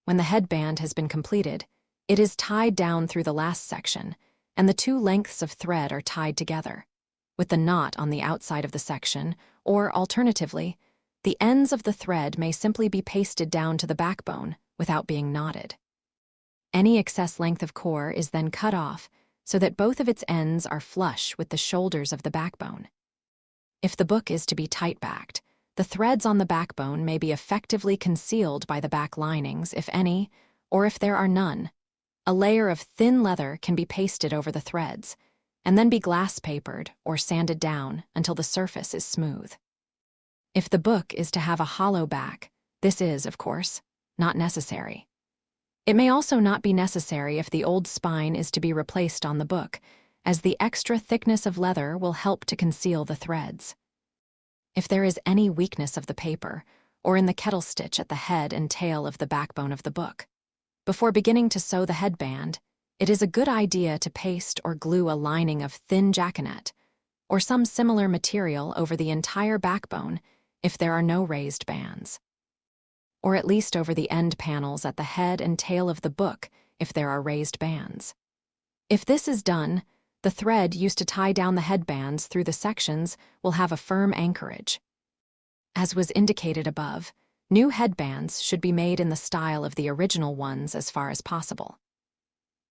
A: When the headband has been completed, it is tied down through the last section, and the two lengths of thread are tied together, with the knot on the outside of the section, or alternatively, the ends of the thread may simply be pasted down to the backbone without being knotted. Any excess length of core is then cut off so that both of its ends are flush with the shoulders of the backbone. If the book is to be tight-backed, the threads on the backbone may be effectively concealed by the back linings, if any, or if there are none. A layer of thin leather can be pasted over the threads, and then be glass-papered or sanded down until the surface is smooth. If the book is to have a hollow back, this is, of course, not necessary. It may also not be necessary if the old spine is to be replaced on the book, as the extra thickness of leather will help to conceal the threads. If there is any weakness of the paper, or in the kettle stitch at the head and tail of the backbone of the book, before beginning to sew the headband, it is a good idea to paste or glue a lining of thin jaconet, or some similar material over the entire backbone if there are no raised bands, or at least over the end panels at the head and tail of the book if there are raised bands. If this is done, the thread used to tie down the headbands through the sections will have a firm anchorage. As was indicated above, new headbands should be made in the style of the original ones as far as possible.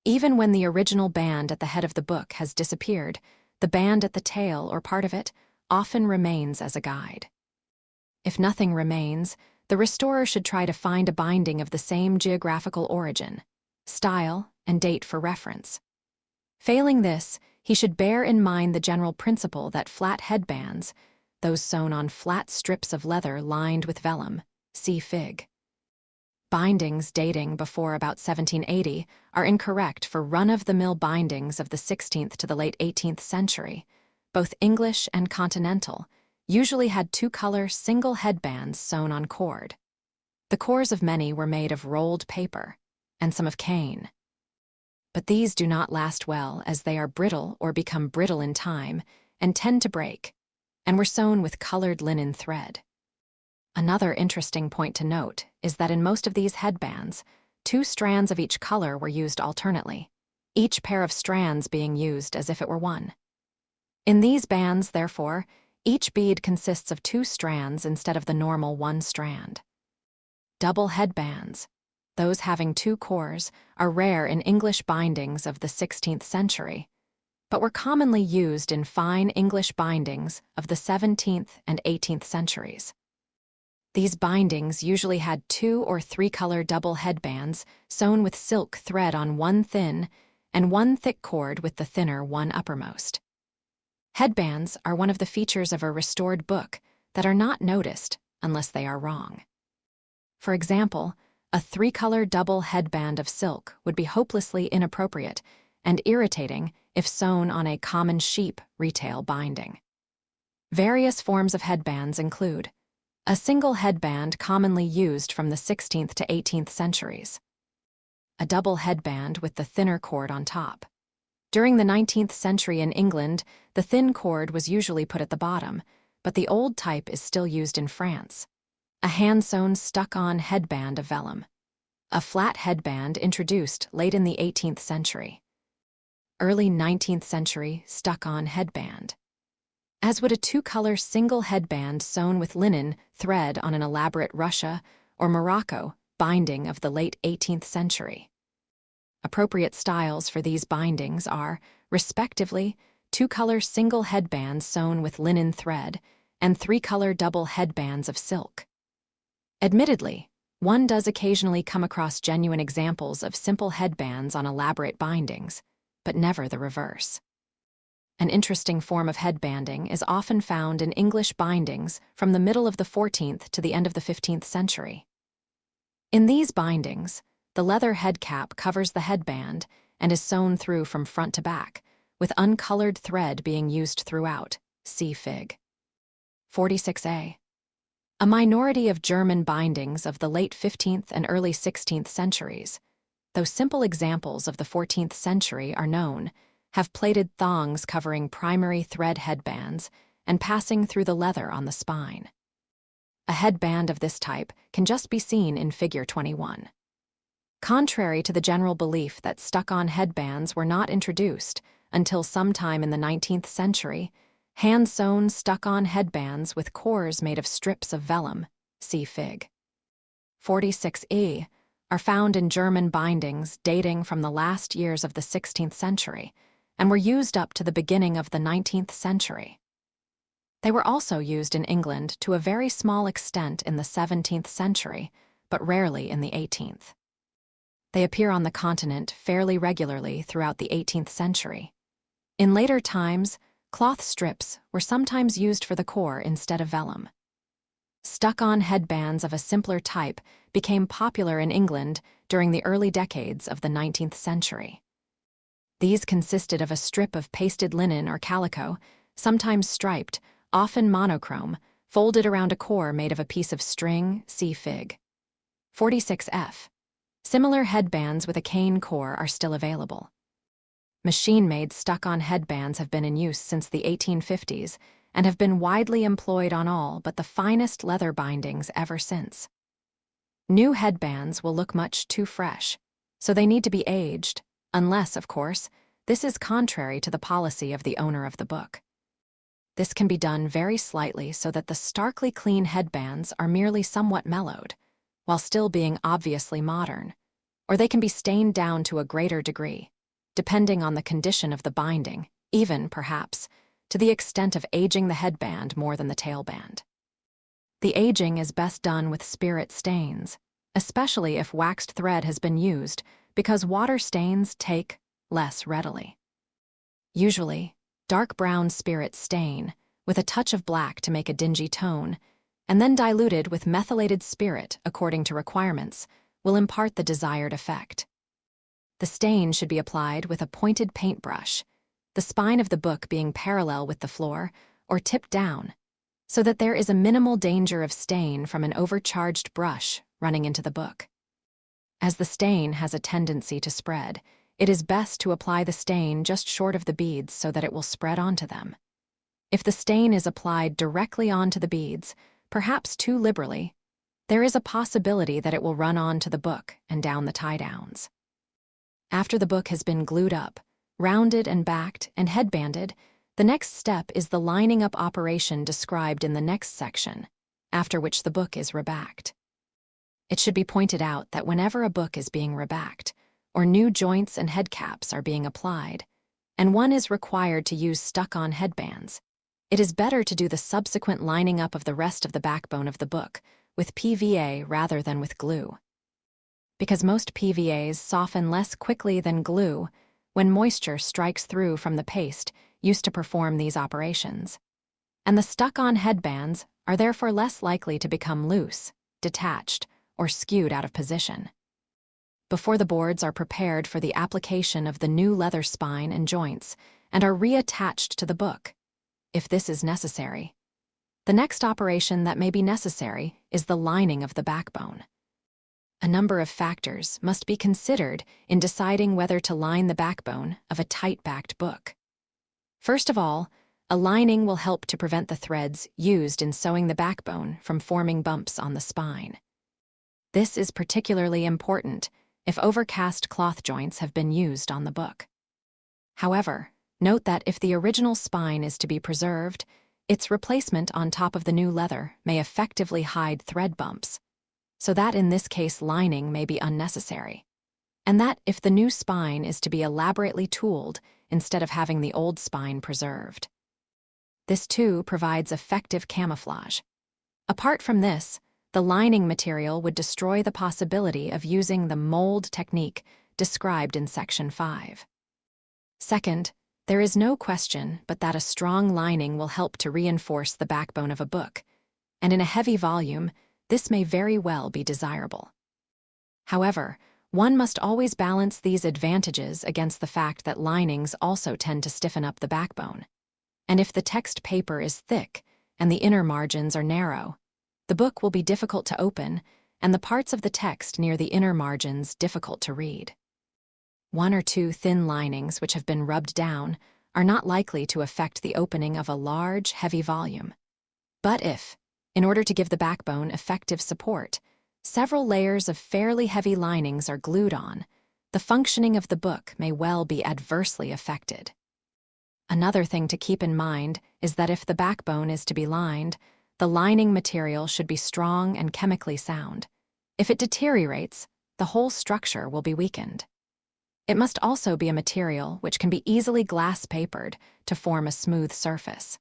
A: Even when the original band at the head of the book has disappeared, the band at the tail or part of it often remains as a guide. If nothing remains, the restorer should try to find a binding of the same geographical origin, style, and date for reference. Failing this, he should bear in mind the general principle that flat headbands, those sewn on flat strips of leather lined with vellum, see Fig. Bindings dating before about 1780 are incorrect for run-of-the-mill bindings of the 16th to the late 18th century. Both English and continental usually had two-color single headbands sewn on cord. The cores of many were made of rolled paper, and some of cane. But these do not last well as they are brittle or become brittle in time and tend to break, and were sewn with colored linen thread. Another interesting point to note is that in most of these headbands, two strands of each color were used alternately, each pair of strands being used as if it were one. In these bands, therefore, each bead consists of two strands instead of the normal one strand. Double headbands, those having two cores, are rare in English bindings of the 16th century, but were commonly used in fine English bindings of the 17th and 18th centuries. These bindings usually had two or three-color double headbands sewn with silk thread on one thin and one thick cord with the thinner one uppermost. Headbands are one of the features of a restored book that are not noticed unless they are wrong. For example, a three-color double headband of silk would be hopelessly inappropriate and irritating if sewn on a common sheep retail binding. Various forms of headbands include a single headband commonly used from the 16th to 18th centuries, a double headband with the thinner cord on top. During the 19th century in England, the thin cord was usually put at the bottom, but the old type is still used in France. A hand-sewn stuck-on headband of vellum. A flat headband introduced late in the 18th century. Early 19th century stuck-on headband. As would a two-color single headband sewn with linen thread on an elaborate Russia or Morocco binding of the late 18th century. Appropriate styles for these bindings are, respectively, two-color single headbands sewn with linen thread and three-color double headbands of silk. Admittedly, one does occasionally come across genuine examples of simple headbands on elaborate bindings, but never the reverse. An interesting form of headbanding is often found in English bindings from the middle of the 14th to the end of the 15th century. In these bindings, the leather head cap covers the headband and is sewn through from front to back, with uncolored thread being used throughout, see Fig. 46a. A minority of German bindings of the late 15th and early 16th centuries, though simple examples of the 14th century are known, have plaited thongs covering primary thread headbands and passing through the leather on the spine. A headband of this type can just be seen in Figure 21. Contrary to the general belief that stuck-on headbands were not introduced until sometime in the 19th century, hand-sewn stuck-on headbands with cores made of strips of vellum, see Fig. 46e, are found in German bindings dating from the last years of the 16th century, and were used up to the beginning of the 19th century. They were also used in England to a very small extent in the 17th century, but rarely in the 18th. They appear on the continent fairly regularly throughout the 18th century. In later times, cloth strips were sometimes used for the core instead of vellum. Stuck-on headbands of a simpler type became popular in England during the early decades of the 19th century. These consisted of a strip of pasted linen or calico, sometimes striped, often monochrome, folded around a core made of a piece of string, see Fig. 46f. Similar headbands with a cane core are still available. Machine-made stuck-on headbands have been in use since the 1850s and have been widely employed on all but the finest leather bindings ever since. New headbands will look much too fresh, so they need to be aged, unless, of course, this is contrary to the policy of the owner of the book. This can be done very slightly so that the starkly clean headbands are merely somewhat mellowed, while still being obviously modern, or they can be stained down to a greater degree, depending on the condition of the binding, even, perhaps, to the extent of aging the headband more than the tailband. The aging is best done with spirit stains, especially if waxed thread has been used, because water stains take less readily. Usually, dark brown spirit stain, with a touch of black to make a dingy tone, and then diluted with methylated spirit according to requirements, will impart the desired effect. The stain should be applied with a pointed paintbrush, the spine of the book being parallel with the floor or tipped down, so that there is a minimal danger of stain from an overcharged brush running into the book. As the stain has a tendency to spread, it is best to apply the stain just short of the beads so that it will spread onto them. If the stain is applied directly onto the beads, perhaps too liberally, there is a possibility that it will run onto the book and down the tie-downs. After the book has been glued up, rounded and backed, and headbanded, the next step is the lining up operation described in the next section, after which the book is rebacked. It should be pointed out that whenever a book is being rebacked, or new joints and head caps are being applied, and one is required to use stuck-on headbands, it is better to do the subsequent lining up of the rest of the backbone of the book with PVA rather than with glue. Because most PVAs soften less quickly than glue when moisture strikes through from the paste used to perform these operations, and the stuck-on headbands are therefore less likely to become loose, detached, or skewed out of position. Before the boards are prepared for the application of the new leather spine and joints and are reattached to the book, if this is necessary. The next operation that may be necessary is the lining of the backbone. A number of factors must be considered in deciding whether to line the backbone of a tight-backed book. First of all, a lining will help to prevent the threads used in sewing the backbone from forming bumps on the spine. This is particularly important if overcast cloth joints have been used on the book. However, note that if the original spine is to be preserved, its replacement on top of the new leather may effectively hide thread bumps, so that in this case lining may be unnecessary, and that if the new spine is to be elaborately tooled instead of having the old spine preserved. This too provides effective camouflage. Apart from this, the lining material would destroy the possibility of using the mold technique described in Section 5. Second, there is no question but that a strong lining will help to reinforce the backbone of a book, and in a heavy volume, this may very well be desirable. However, one must always balance these advantages against the fact that linings also tend to stiffen up the backbone. And if the text paper is thick and the inner margins are narrow, the book will be difficult to open and the parts of the text near the inner margins difficult to read. One or two thin linings which have been rubbed down are not likely to affect the opening of a large, heavy volume. But if, in order to give the backbone effective support, several layers of fairly heavy linings are glued on, the functioning of the book may well be adversely affected. Another thing to keep in mind is that if the backbone is to be lined, the lining material should be strong and chemically sound. If it deteriorates, the whole structure will be weakened. It must also be a material which can be easily glass-papered to form a smooth surface.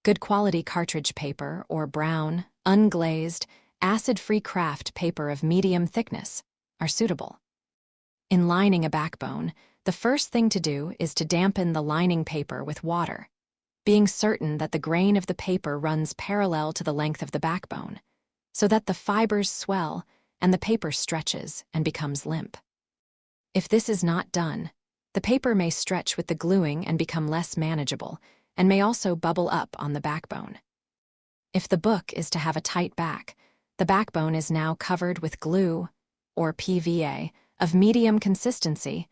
A: Good quality cartridge paper or brown, unglazed, acid-free craft paper of medium thickness are suitable. In lining a backbone, the first thing to do is to dampen the lining paper with water, being certain that the grain of the paper runs parallel to the length of the backbone, so that the fibers swell and the paper stretches and becomes limp. If this is not done, the paper may stretch with the gluing and become less manageable, and may also bubble up on the backbone. If the book is to have a tight back, the backbone is now covered with glue, or PVA, of medium consistency.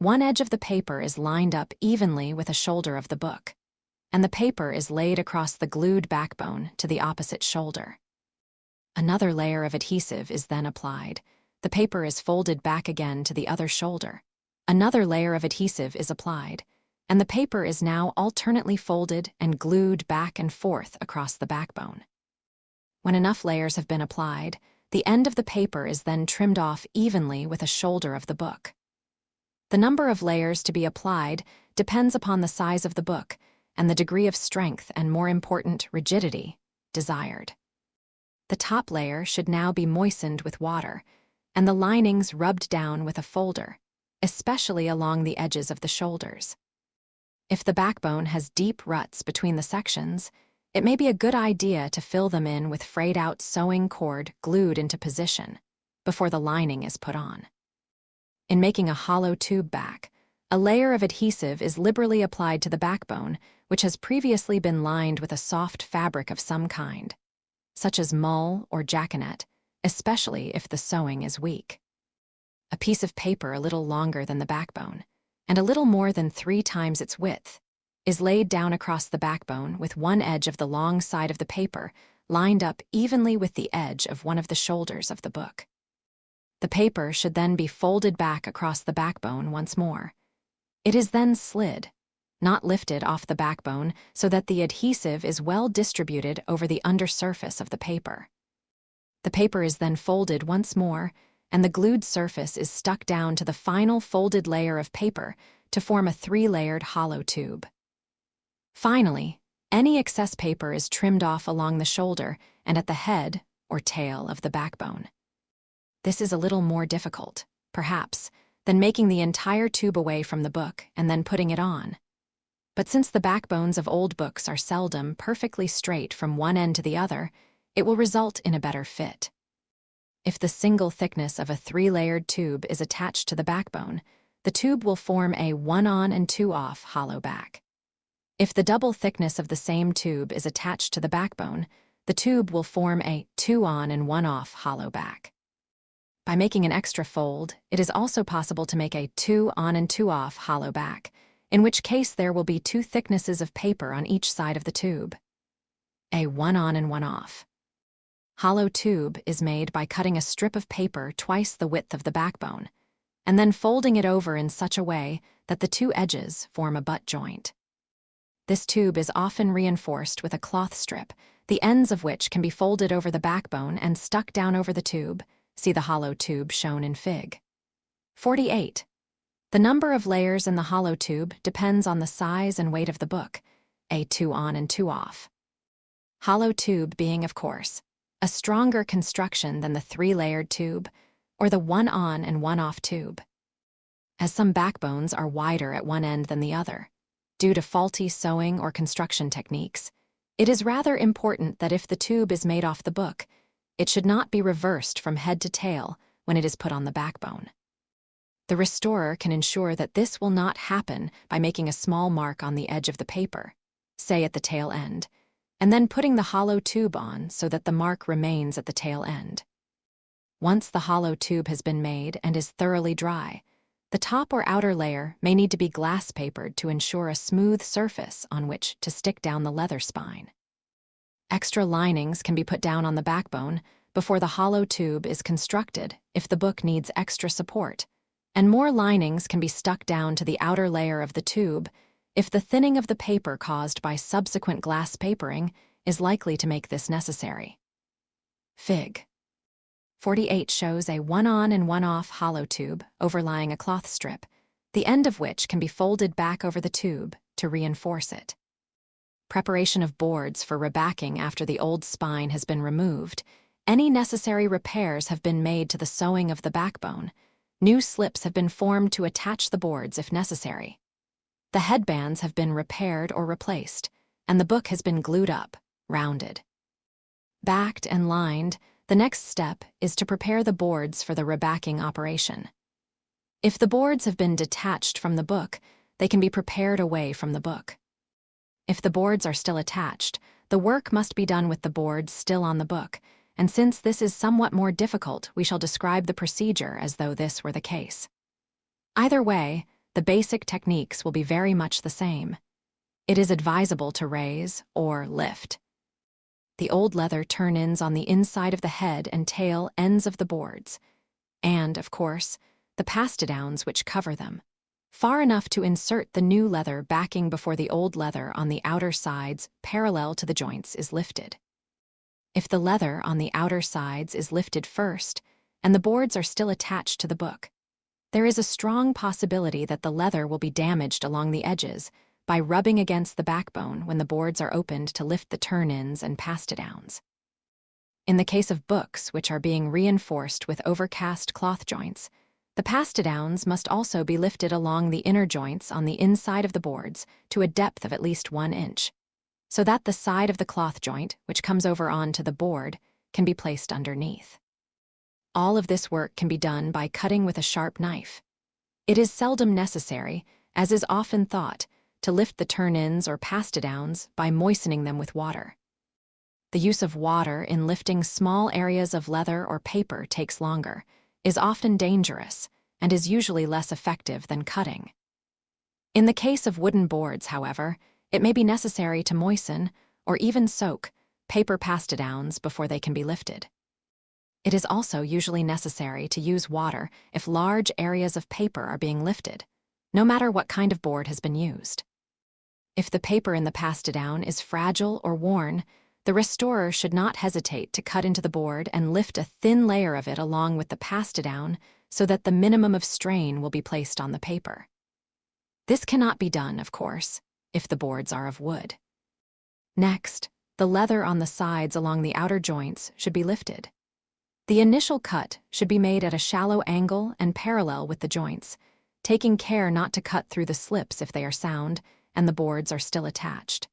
A: One edge of the paper is lined up evenly with a shoulder of the book, and the paper is laid across the glued backbone to the opposite shoulder. Another layer of adhesive is then applied. The paper is folded back again to the other shoulder. Another layer of adhesive is applied, and the paper is now alternately folded and glued back and forth across the backbone. When enough layers have been applied, the end of the paper is then trimmed off evenly with a shoulder of the book. The number of layers to be applied depends upon the size of the book and the degree of strength and, more important, rigidity desired. The top layer should now be moistened with water, and the linings rubbed down with a folder, especially along the edges of the shoulders. If the backbone has deep ruts between the sections, it may be a good idea to fill them in with frayed-out sewing cord glued into position before the lining is put on. In making a hollow tube back, a layer of adhesive is liberally applied to the backbone, which has previously been lined with a soft fabric of some kind, such as mull or jaconet, especially if the sewing is weak. A piece of paper a little longer than the backbone, and a little more than 3 times its width, is laid down across the backbone with one edge of the long side of the paper lined up evenly with the edge of one of the shoulders of the book. The paper should then be folded back across the backbone once more. It is then slid, not lifted off the backbone, so that the adhesive is well distributed over the undersurface of the paper. The paper is then folded once more, and the glued surface is stuck down to the final folded layer of paper to form a 3-layered hollow tube. Finally, any excess paper is trimmed off along the shoulder and at the head or tail of the backbone. This is a little more difficult, perhaps, than making the entire tube away from the book and then putting it on. But since the backbones of old books are seldom perfectly straight from one end to the other, it will result in a better fit. If the single thickness of a 3-layered tube is attached to the backbone, the tube will form a 1-on and 2-off hollow back. If the double thickness of the same tube is attached to the backbone, the tube will form a 2-on and 1-off hollow back. By making an extra fold, it is also possible to make a 2-on and 2-off hollow back, in which case there will be 2 thicknesses of paper on each side of the tube. A 1-on and 1-off hollow tube is made by cutting a strip of paper twice the width of the backbone, and then folding it over in such a way that the 2 edges form a butt joint. This tube is often reinforced with a cloth strip, the ends of which can be folded over the backbone and stuck down over the tube. See the hollow tube shown in Fig. 48. The number of layers in the hollow tube depends on the size and weight of the book, a 2-on and 2-off hollow tube being, of course, a stronger construction than the 3-layered tube or the 1-on and 1-off tube. As some backbones are wider at one end than the other, due to faulty sewing or construction techniques, it is rather important that if the tube is made off the book, it should not be reversed from head to tail when it is put on the backbone. The restorer can ensure that this will not happen by making a small mark on the edge of the paper, say at the tail end, and then putting the hollow tube on so that the mark remains at the tail end. Once the hollow tube has been made and is thoroughly dry, the top or outer layer may need to be glass papered to ensure a smooth surface on which to stick down the leather spine. Extra linings can be put down on the backbone before the hollow tube is constructed if the book needs extra support, and more linings can be stuck down to the outer layer of the tube if the thinning of the paper caused by subsequent glass papering is likely to make this necessary. Fig. 48 shows a 1-on and 1-off hollow tube overlying a cloth strip, the end of which can be folded back over the tube to reinforce it. Preparation of boards for rebacking after the old spine has been removed. Any necessary repairs have been made to the sewing of the backbone. New slips have been formed to attach the boards if necessary. The headbands have been repaired or replaced, and the book has been glued up, rounded. Backed and lined, the next step is to prepare the boards for the rebacking operation. If the boards have been detached from the book, they can be prepared away from the book. If the boards are still attached, the work must be done with the boards still on the book, and since this is somewhat more difficult, we shall describe the procedure as though this were the case. Either way, the basic techniques will be very much the same. It is advisable to raise or lift. The old leather turn-ins on the inside of the head and tail ends of the boards, and, of course, the pastidowns which cover them, far enough to insert the new leather backing before the old leather on the outer sides parallel to the joints is lifted. If the leather on the outer sides is lifted first, and the boards are still attached to the book, there is a strong possibility that the leather will be damaged along the edges by rubbing against the backbone when the boards are opened to lift the turn-ins and pastidowns. In the case of books which are being reinforced with overcast cloth joints, the pastidowns must also be lifted along the inner joints on the inside of the boards to a depth of at least 1 inch, so that the side of the cloth joint, which comes over onto the board, can be placed underneath. All of this work can be done by cutting with a sharp knife. It is seldom necessary, as is often thought, to lift the turn-ins or pastidowns by moistening them with water. The use of water in lifting small areas of leather or paper takes longer, is often dangerous, and is usually less effective than cutting. In the case of wooden boards, however, it may be necessary to moisten, or even soak, paper pastidowns before they can be lifted. It is also usually necessary to use water if large areas of paper are being lifted, no matter what kind of board has been used. If the paper in the pastidown is fragile or worn, the restorer should not hesitate to cut into the board and lift a thin layer of it along with the pastidown so that the minimum of strain will be placed on the paper. This cannot be done, of course, if the boards are of wood. Next, the leather on the sides along the outer joints should be lifted. The initial cut should be made at a shallow angle and parallel with the joints, taking care not to cut through the slips if they are sound and the boards are still attached.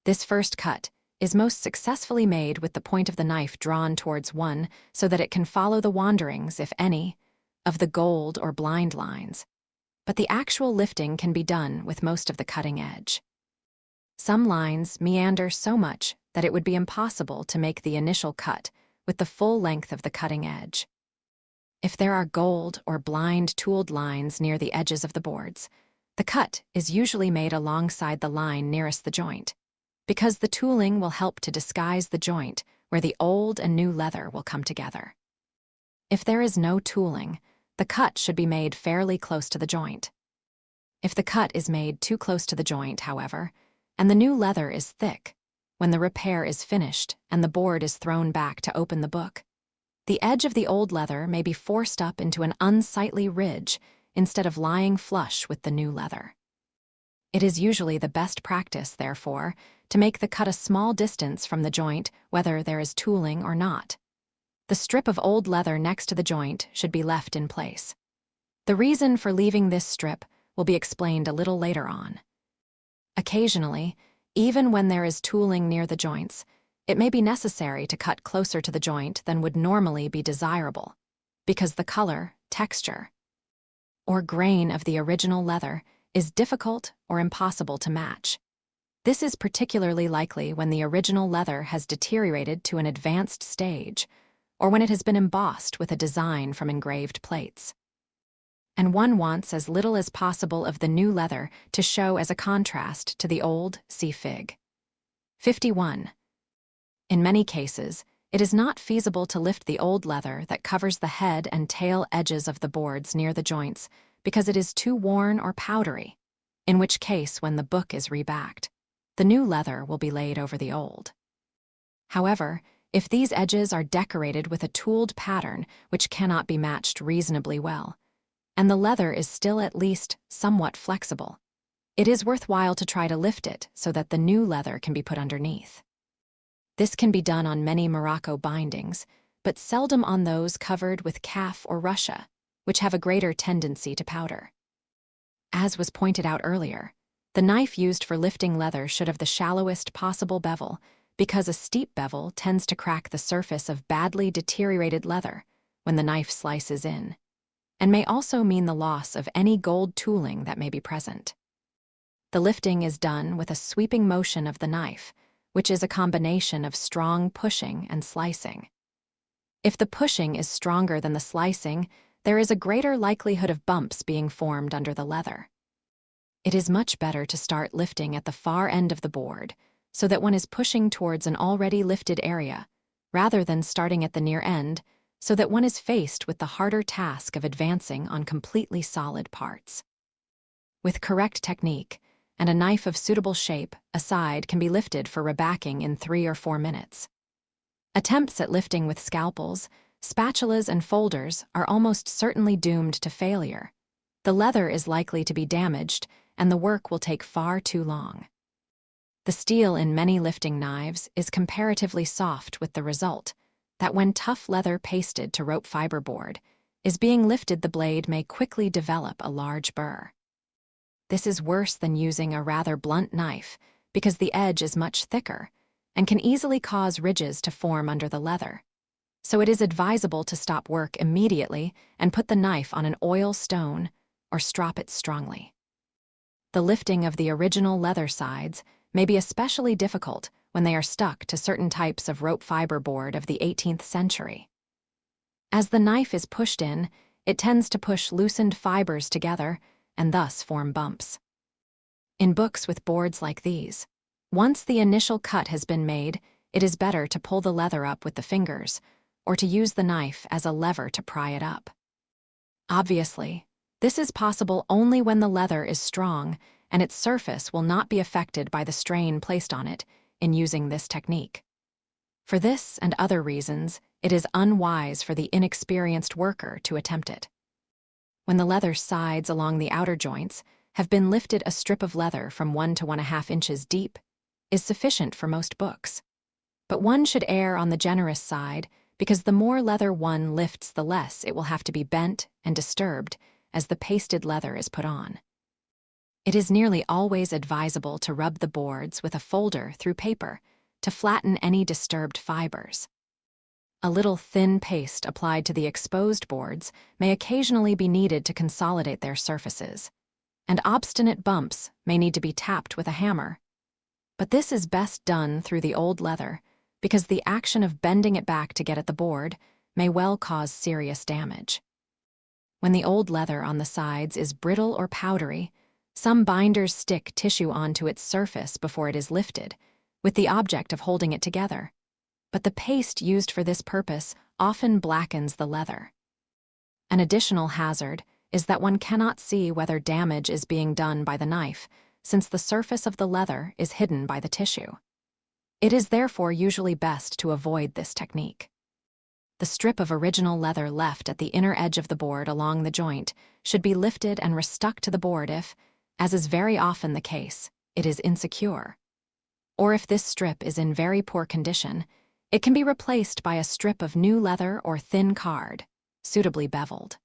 A: This first cut is most successfully made with the point of the knife drawn towards one so that it can follow the wanderings, if any, of the gold or blind lines, but the actual lifting can be done with most of the cutting edge. Some lines meander so much that it would be impossible to make the initial cut with the full length of the cutting edge. If there are gold or blind tooled lines near the edges of the boards, the cut is usually made alongside the line nearest the joint, because the tooling will help to disguise the joint where the old and new leather will come together. If there is no tooling, the cut should be made fairly close to the joint. If the cut is made too close to the joint, however, and the new leather is thick, when the repair is finished and the board is thrown back to open the book, the edge of the old leather may be forced up into an unsightly ridge instead of lying flush with the new leather. It is usually the best practice, therefore, to make the cut a small distance from the joint, whether there is tooling or not. The strip of old leather next to the joint should be left in place. The reason for leaving this strip will be explained a little later on. Occasionally, even when there is tooling near the joints, it may be necessary to cut closer to the joint than would normally be desirable, because the color, texture, or grain of the original leather is difficult or impossible to match. This is particularly likely when the original leather has deteriorated to an advanced stage, or when it has been embossed with a design from engraved plates. And one wants as little as possible of the new leather to show as a contrast to the old, see Fig. 51. In many cases, it is not feasible to lift the old leather that covers the head and tail edges of the boards near the joints because it is too worn or powdery, in which case, when the book is rebacked, the new leather will be laid over the old. However, if these edges are decorated with a tooled pattern which cannot be matched reasonably well, and the leather is still at least somewhat flexible, it is worthwhile to try to lift it so that the new leather can be put underneath. This can be done on many Morocco bindings, but seldom on those covered with calf or Russia, which have a greater tendency to powder. As was pointed out earlier, the knife used for lifting leather should have the shallowest possible bevel, because a steep bevel tends to crack the surface of badly deteriorated leather when the knife slices in, and may also mean the loss of any gold tooling that may be present. The lifting is done with a sweeping motion of the knife, which is a combination of strong pushing and slicing. If the pushing is stronger than the slicing, there is a greater likelihood of bumps being formed under the leather. It is much better to start lifting at the far end of the board, so that one is pushing towards an already lifted area, rather than starting at the near end, so that one is faced with the harder task of advancing on completely solid parts. With correct technique, and a knife of suitable shape, a side can be lifted for rebacking in 3 or 4 minutes. Attempts at lifting with scalpels, spatulas, and folders are almost certainly doomed to failure. The leather is likely to be damaged, and the work will take far too long. The steel in many lifting knives is comparatively soft, with the result that when tough leather pasted to rope fiber board is being lifted, the blade may quickly develop a large burr. This is worse than using a rather blunt knife because the edge is much thicker and can easily cause ridges to form under the leather. So it is advisable to stop work immediately and put the knife on an oil stone or strop it strongly. The lifting of the original leather sides may be especially difficult when they are stuck to certain types of rope fiber board of the 18th century. As the knife is pushed in, it tends to push loosened fibers together and thus form bumps. In books with boards like these, once the initial cut has been made, it is better to pull the leather up with the fingers or to use the knife as a lever to pry it up. Obviously, this is possible only when the leather is strong and its surface will not be affected by the strain placed on it in using this technique. For this and other reasons, it is unwise for the inexperienced worker to attempt it. When the leather sides along the outer joints have been lifted, a strip of leather from 1 to 1.5 inches deep is sufficient for most books. But one should err on the generous side because the more leather one lifts, the less it will have to be bent and disturbed as the pasted leather is put on. It is nearly always advisable to rub the boards with a folder through paper to flatten any disturbed fibers. A little thin paste applied to the exposed boards may occasionally be needed to consolidate their surfaces, and obstinate bumps may need to be tapped with a hammer. But this is best done through the old leather because the action of bending it back to get at the board may well cause serious damage. When the old leather on the sides is brittle or powdery, some binders stick tissue onto its surface before it is lifted, with the object of holding it together. But the paste used for this purpose often blackens the leather. An additional hazard is that one cannot see whether damage is being done by the knife, since the surface of the leather is hidden by the tissue. It is therefore usually best to avoid this technique. The strip of original leather left at the inner edge of the board along the joint should be lifted and restuck to the board if, as is very often the case, it is insecure. Or if this strip is in very poor condition, it can be replaced by a strip of new leather or thin card, suitably beveled.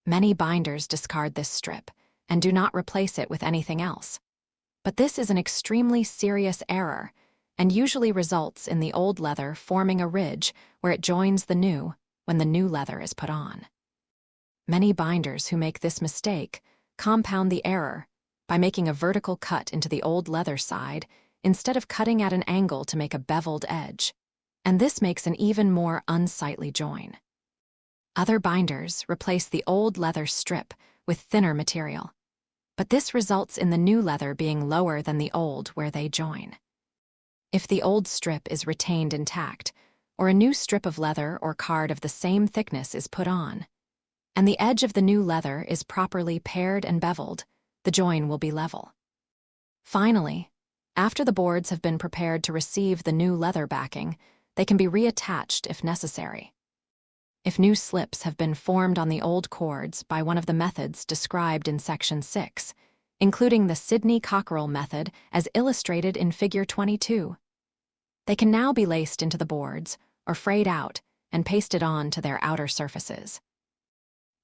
A: Many binders discard this strip and do not replace it with anything else. But this is an extremely serious error and usually results in the old leather forming a ridge where it joins the new when the new leather is put on. Many binders who make this mistake compound the error by making a vertical cut into the old leather side instead of cutting at an angle to make a beveled edge, and this makes an even more unsightly join. Other binders replace the old leather strip with thinner material, but this results in the new leather being lower than the old where they join. If the old strip is retained intact, or a new strip of leather or card of the same thickness is put on, and the edge of the new leather is properly pared and beveled, the join will be level. Finally, after the boards have been prepared to receive the new leather backing, they can be reattached if necessary. If new slips have been formed on the old cords by one of the methods described in Section 6, including the Sidney-Cockerell method as illustrated in Figure 22, they can now be laced into the boards or frayed out and pasted on to their outer surfaces,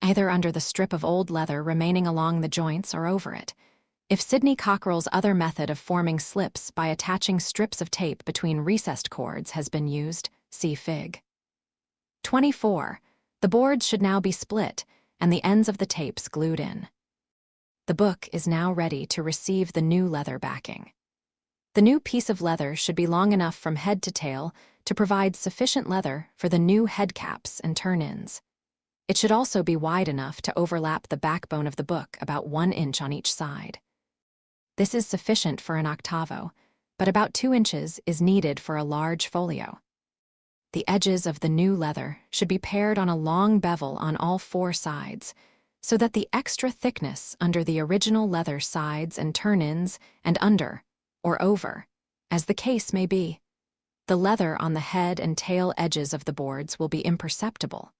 A: either under the strip of old leather remaining along the joints or over it. If Sidney-Cockerell's other method of forming slips by attaching strips of tape between recessed cords has been used, see Fig. 24, the boards should now be split and the ends of the tapes glued in. The book is now ready to receive the new leather backing. The new piece of leather should be long enough from head to tail to provide sufficient leather for the new head caps and turn-ins. It should also be wide enough to overlap the backbone of the book about 1 inch on each side. This is sufficient for an octavo, but about 2 inches is needed for a large folio. The edges of the new leather should be pared on a long bevel on all 4 sides, so that the extra thickness under the original leather sides and turn-ins and under, or over, as the case may be, the leather on the head and tail edges of the boards will be imperceptible,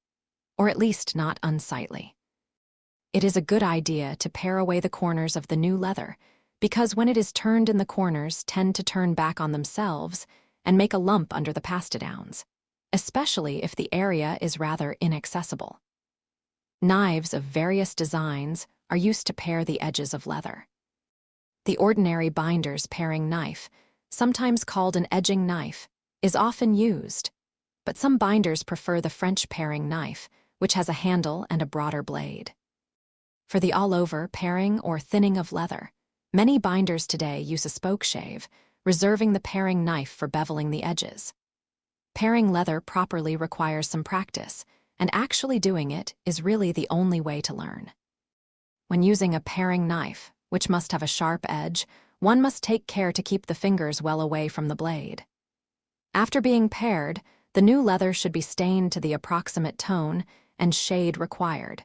A: or at least not unsightly. It is a good idea to pare away the corners of the new leather, because when it is turned in the corners tend to turn back on themselves and make a lump under the pastidowns, especially if the area is rather inaccessible. Knives of various designs are used to pare the edges of leather. The ordinary binder's paring knife, sometimes called an edging knife, is often used, but some binders prefer the French paring knife, which has a handle and a broader blade. For the all-over paring or thinning of leather, many binders today use a spoke shave, reserving the paring knife for beveling the edges. Paring leather properly requires some practice, and actually doing it is really the only way to learn. When using a paring knife, which must have a sharp edge, one must take care to keep the fingers well away from the blade. After being pared, the new leather should be stained to the approximate tone and shade required.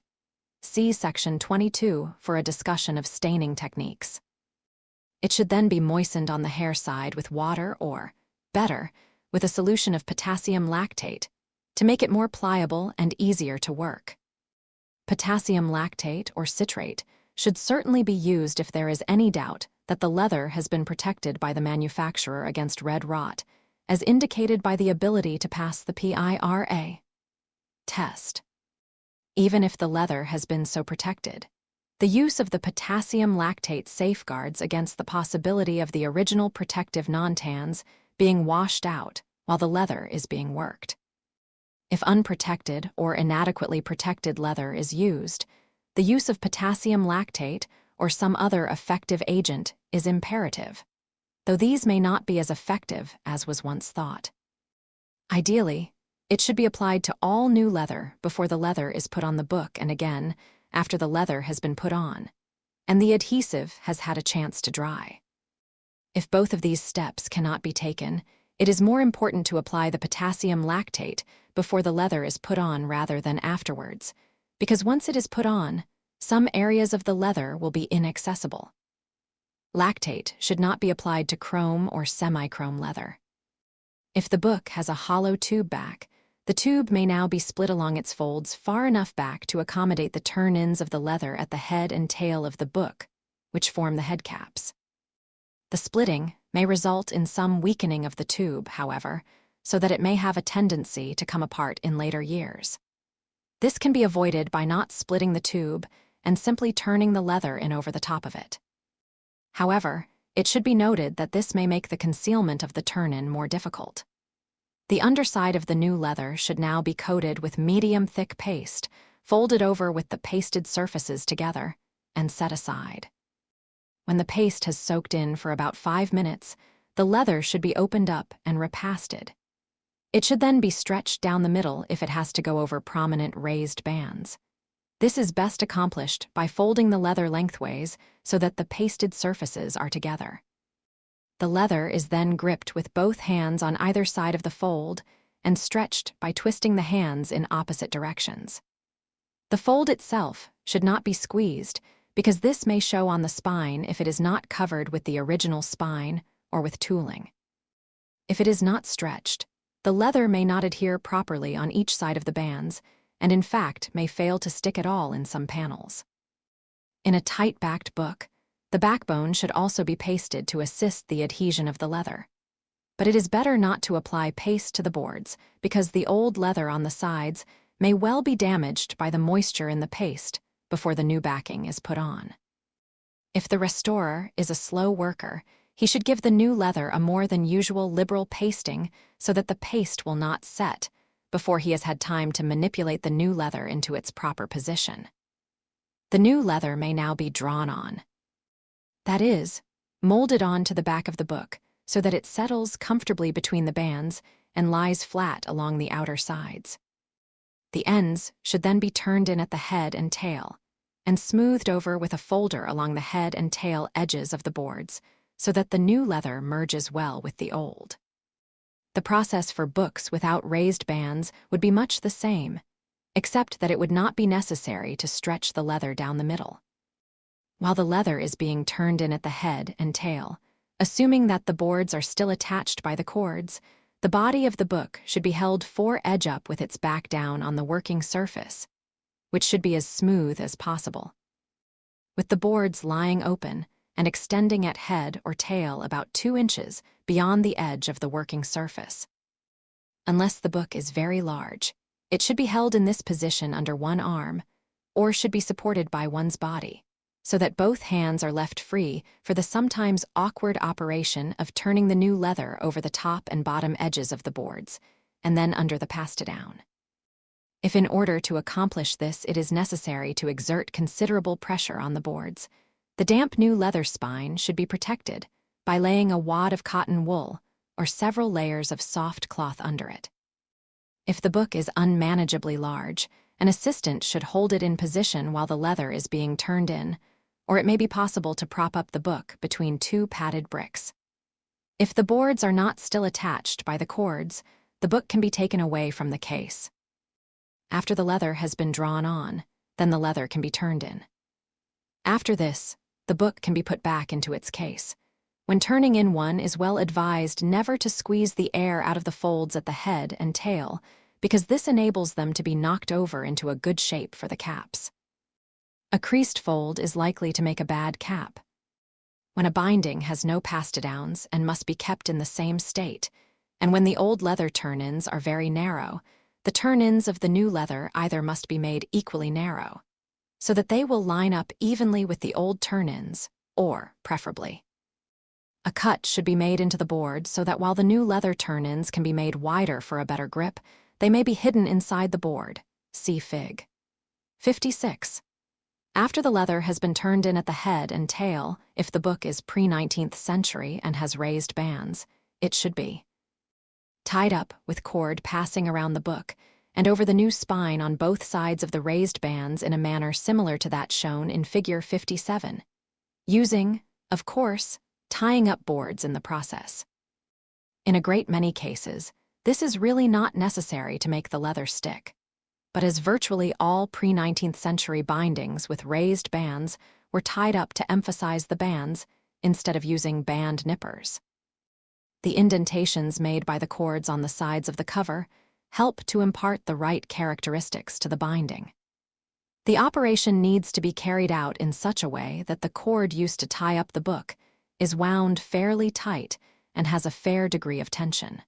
A: See section 22 for a discussion of staining techniques. It should then be moistened on the hair side with water or, better, with a solution of potassium lactate to make it more pliable and easier to work. Potassium lactate or citrate should certainly be used if there is any doubt that the leather has been protected by the manufacturer against red rot, as indicated by the ability to pass the PIRA test. Even if the leather has been so protected, the use of the potassium lactate safeguards against the possibility of the original protective non-tans being washed out while the leather is being worked. If unprotected or inadequately protected leather is used, the use of potassium lactate or some other effective agent is imperative, though these may not be as effective as was once thought. Ideally, it should be applied to all new leather before the leather is put on the book and again after the leather has been put on, and the adhesive has had a chance to dry. If both of these steps cannot be taken, it is more important to apply the potassium lactate before the leather is put on rather than afterwards, because once it is put on, some areas of the leather will be inaccessible. Lactate should not be applied to chrome or semi-chrome leather. If the book has a hollow tube back, the tube may now be split along its folds far enough back to accommodate the turn-ins of the leather at the head and tail of the book, which form the head caps. The splitting may result in some weakening of the tube, however, so that it may have a tendency to come apart in later years. This can be avoided by not splitting the tube and simply turning the leather in over the top of it. However, it should be noted that this may make the concealment of the turn-in more difficult. The underside of the new leather should now be coated with medium-thick paste, folded over with the pasted surfaces together, and set aside. When the paste has soaked in for about 5 minutes, the leather should be opened up and repasted. It should then be stretched down the middle if it has to go over prominent raised bands. This is best accomplished by folding the leather lengthways so that the pasted surfaces are together. The leather is then gripped with both hands on either side of the fold and stretched by twisting the hands in opposite directions. The fold itself should not be squeezed because this may show on the spine if it is not covered with the original spine or with tooling. If it is not stretched, the leather may not adhere properly on each side of the bands and in fact may fail to stick at all in some panels. In a tight-backed book, the backbone should also be pasted to assist the adhesion of the leather. But it is better not to apply paste to the boards because the old leather on the sides may well be damaged by the moisture in the paste before the new backing is put on. If the restorer is a slow worker, he should give the new leather a more than usual liberal pasting so that the paste will not set before he has had time to manipulate the new leather into its proper position. The new leather may now be drawn on. That is, molded onto the back of the book so that it settles comfortably between the bands and lies flat along the outer sides. The ends should then be turned in at the head and tail and smoothed over with a folder along the head and tail edges of the boards so that the new leather merges well with the old. The process for books without raised bands would be much the same, except that it would not be necessary to stretch the leather down the middle. While the leather is being turned in at the head and tail, assuming that the boards are still attached by the cords, the body of the book should be held fore-edge up with its back down on the working surface, which should be as smooth as possible. With the boards lying open and extending at head or tail about 2 inches beyond the edge of the working surface. unless the book is very large. It should be held in this position under one arm, or should be supported by one's body, so that both hands are left free for the sometimes awkward operation of turning the new leather over the top and bottom edges of the boards, and then under the pass-down. If in order to accomplish this it is necessary to exert considerable pressure on the boards, the damp new leather spine should be protected by laying a wad of cotton wool or several layers of soft cloth under it. If the book is unmanageably large, an assistant should hold it in position while the leather is being turned in, or it may be possible to prop up the book between two padded bricks. If the boards are not still attached by the cords, the book can be taken away from the case. After the leather has been drawn on, then the leather can be turned in. After this, the book can be put back into its case. When turning in, one is well advised never to squeeze the air out of the folds at the head and tail, because this enables them to be knocked over into a good shape for the caps. A creased fold is likely to make a bad cap. When a binding has no pass-downs and must be kept in the same state, and when the old leather turn-ins are very narrow, the turn-ins of the new leather either must be made equally narrow, so that they will line up evenly with the old turn-ins, or, preferably, a cut should be made into the board so that while the new leather turn-ins can be made wider for a better grip, they may be hidden inside the board. See Fig. 56. After the leather has been turned in at the head and tail, if the book is pre-19th century and has raised bands, it should be tied up with cord passing around the book and over the new spine on both sides of the raised bands in a manner similar to that shown in Figure 57, using, of course, tying up boards in the process. In a great many cases, this is really not necessary to make the leather stick, but as virtually all pre-19th century bindings with raised bands were tied up to emphasize the bands instead of using band nippers. The indentations made by the cords on the sides of the cover help to impart the right characteristics to the binding. The operation needs to be carried out in such a way that the cord used to tie up the book is wound fairly tight and has a fair degree of tension.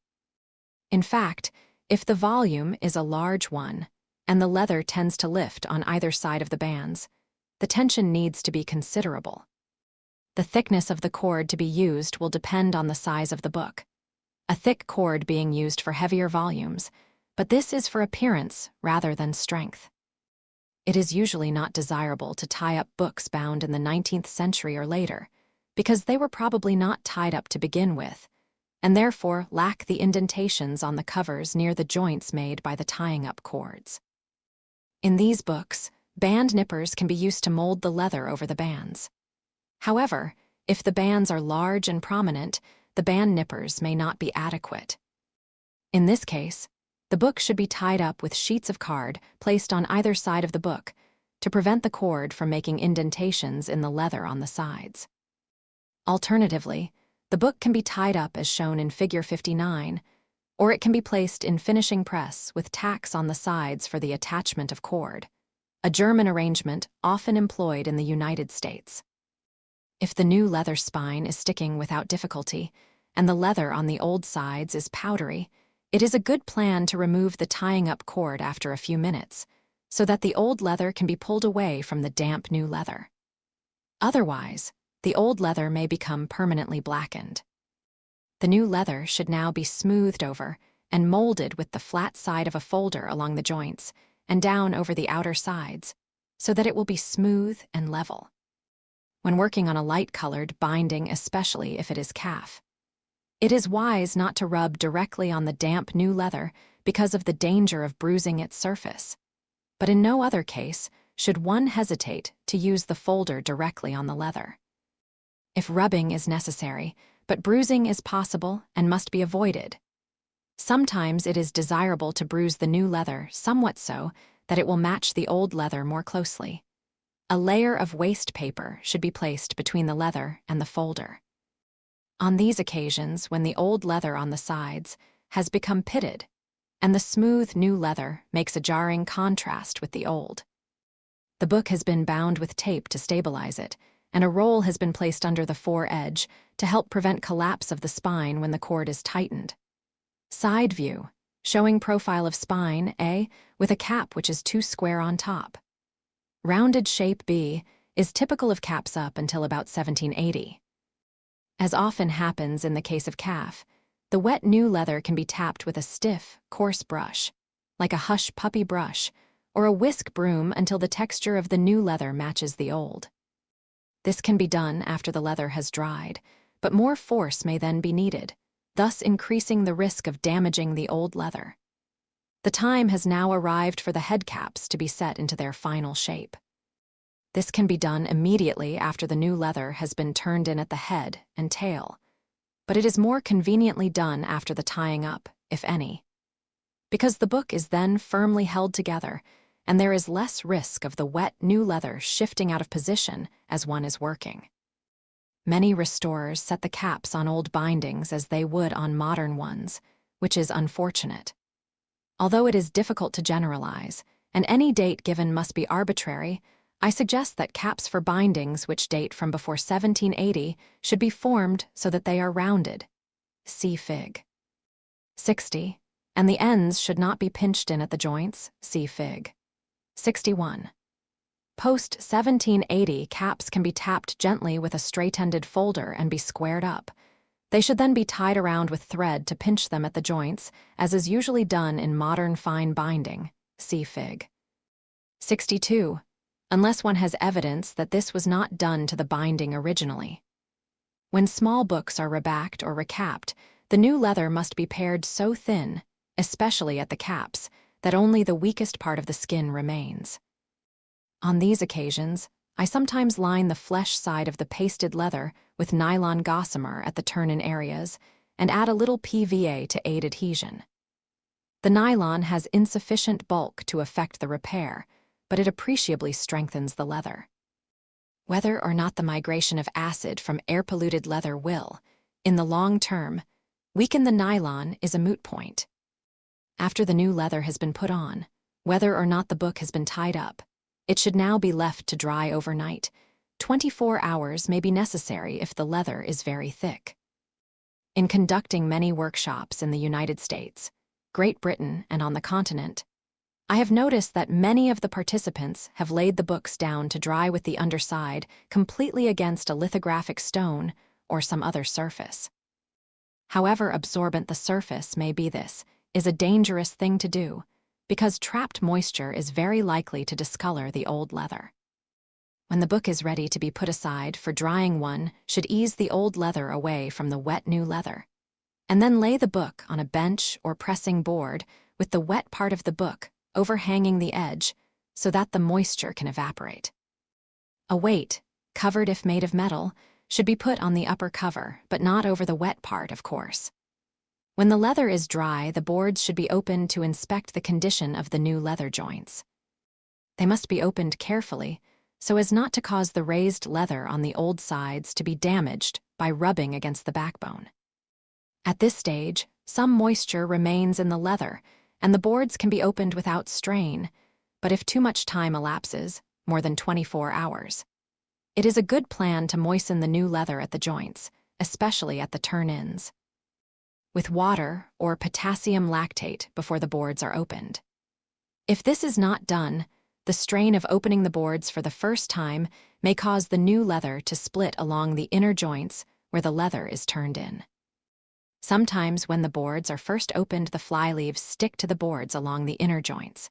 A: In fact, if the volume is a large one and the leather tends to lift on either side of the bands, the tension needs to be considerable. The thickness of the cord to be used will depend on the size of the book, a thick cord being used for heavier volumes, but this is for appearance rather than strength. It is usually not desirable to tie up books bound in the 19th century or later, because they were probably not tied up to begin with, and therefore lack the indentations on the covers near the joints made by the tying up cords. In these books, band nippers can be used to mold the leather over the bands. However, if the bands are large and prominent, the band nippers may not be adequate. In this case, the book should be tied up with sheets of card placed on either side of the book to prevent the cord from making indentations in the leather on the sides. Alternatively, the book can be tied up as shown in Figure 59, or it can be placed in finishing press with tacks on the sides for the attachment of cord, a German arrangement often employed in the United States. If the new leather spine is sticking without difficulty, and the leather on the old sides is powdery, it is a good plan to remove the tying up cord after a few minutes, so that the old leather can be pulled away from the damp new leather. Otherwise, the old leather may become permanently blackened. The new leather should now be smoothed over and molded with the flat side of a folder along the joints and down over the outer sides, so that it will be smooth and level. When working on a light-colored binding, especially if it is calf, it is wise not to rub directly on the damp new leather because of the danger of bruising its surface, but in no other case should one hesitate to use the folder directly on the leather. If rubbing is necessary, but bruising is possible and must be avoided. Sometimes it is desirable to bruise the new leather somewhat so that it will match the old leather more closely. A layer of waste paper should be placed between the leather and the folder. On these occasions, when the old leather on the sides has become pitted, and the smooth new leather makes a jarring contrast with the old. The book has been bound with tape to stabilize it, and a roll has been placed under the fore-edge to help prevent collapse of the spine when the cord is tightened. Side view, Showing profile of spine, A, with a cap which is too square on top. Rounded shape, B, is typical of caps up until about 1780. As often happens in the case of calf, the wet new leather can be tapped with a stiff, coarse brush, like a hush puppy brush, or a whisk broom until the texture of the new leather matches the old. This can be done after the leather has dried, but more force may then be needed, thus increasing the risk of damaging the old leather. The time has now arrived for the head caps to be set into their final shape. This can be done immediately after the new leather has been turned in at the head and tail, but it is more conveniently done after the tying up, if any, because the book is then firmly held together and there is less risk of the wet new leather shifting out of position as one is working. Many restorers set the caps on old bindings as they would on modern ones, which is unfortunate. Although it is difficult to generalize, and any date given must be arbitrary, I suggest that caps for bindings which date from before 1780 should be formed so that they are rounded. See Fig. 60, and the ends should not be pinched in at the joints. See Fig. 61. Post-1780 caps can be tapped gently with a straight-ended folder and be squared up. They should then be tied around with thread to pinch them at the joints, as is usually done in modern fine binding. See Fig. 62. Unless one has evidence that this was not done to the binding originally. When small books are rebacked or recapped, the new leather must be pared so thin, especially at the caps, that only the weakest part of the skin remains. On these occasions, I sometimes line the flesh side of the pasted leather with nylon gossamer at the turn-in areas and add a little PVA to aid adhesion. The nylon has insufficient bulk to affect the repair, but it appreciably strengthens the leather. Whether or not the migration of acid from air-polluted leather will, in the long term, weaken the nylon is a moot point. After the new leather has been put on, whether or not the book has been tied up, it should now be left to dry overnight. 24 hours may be necessary if the leather is very thick. In conducting many workshops in the United States, Great Britain, and on the continent, I have noticed that many of the participants have laid the books down to dry with the underside completely against a lithographic stone or some other surface. However absorbent the surface may be, this is a dangerous thing to do, because trapped moisture is very likely to discolor the old leather. When the book is ready to be put aside for drying, one should ease the old leather away from the wet new leather, and then lay the book on a bench or pressing board with the wet part of the book overhanging the edge so that the moisture can evaporate. A weight, covered if made of metal, should be put on the upper cover, but not over the wet part, of course. When the leather is dry, the boards should be opened to inspect the condition of the new leather joints. They must be opened carefully so as not to cause the raised leather on the old sides to be damaged by rubbing against the backbone. At this stage, some moisture remains in the leather, and the boards can be opened without strain, but if too much time elapses, more than 24 hours, it is a good plan to moisten the new leather at the joints, especially at the turn-ins, with water or potassium lactate before the boards are opened. If this is not done, the strain of opening the boards for the first time may cause the new leather to split along the inner joints where the leather is turned in. Sometimes when the boards are first opened, the fly leaves stick to the boards along the inner joints.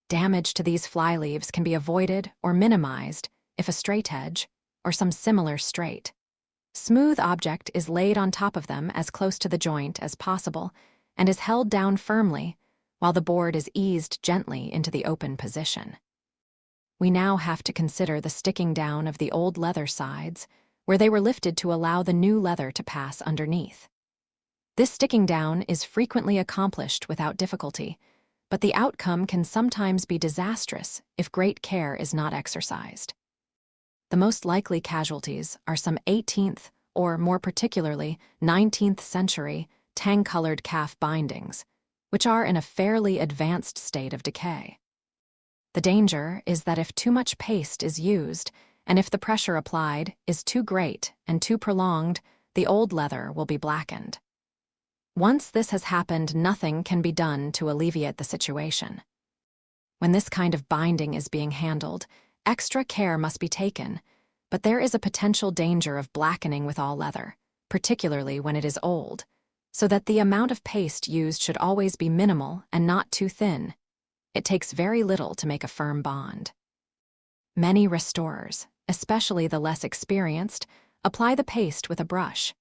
A: Damage to these fly leaves can be avoided or minimized if a straight edge, or some similar straight, smooth object is laid on top of them as close to the joint as possible and is held down firmly while the board is eased gently into the open position. We now have to consider the sticking down of the old leather sides, where they were lifted to allow the new leather to pass underneath. This sticking down is frequently accomplished without difficulty, but the outcome can sometimes be disastrous if great care is not exercised. The most likely casualties are some 18th, or more particularly 19th century, tan-colored calf bindings, which are in a fairly advanced state of decay. The danger is that if too much paste is used, and if the pressure applied is too great and too prolonged, the old leather will be blackened. Once this has happened, nothing can be done to alleviate the situation. When this kind of binding is being handled, extra care must be taken, but there is a potential danger of blackening with all leather, particularly when it is old, so that the amount of paste used should always be minimal and not too thin. It takes very little to make a firm bond. Many restorers, especially the less experienced, apply the paste with a brush.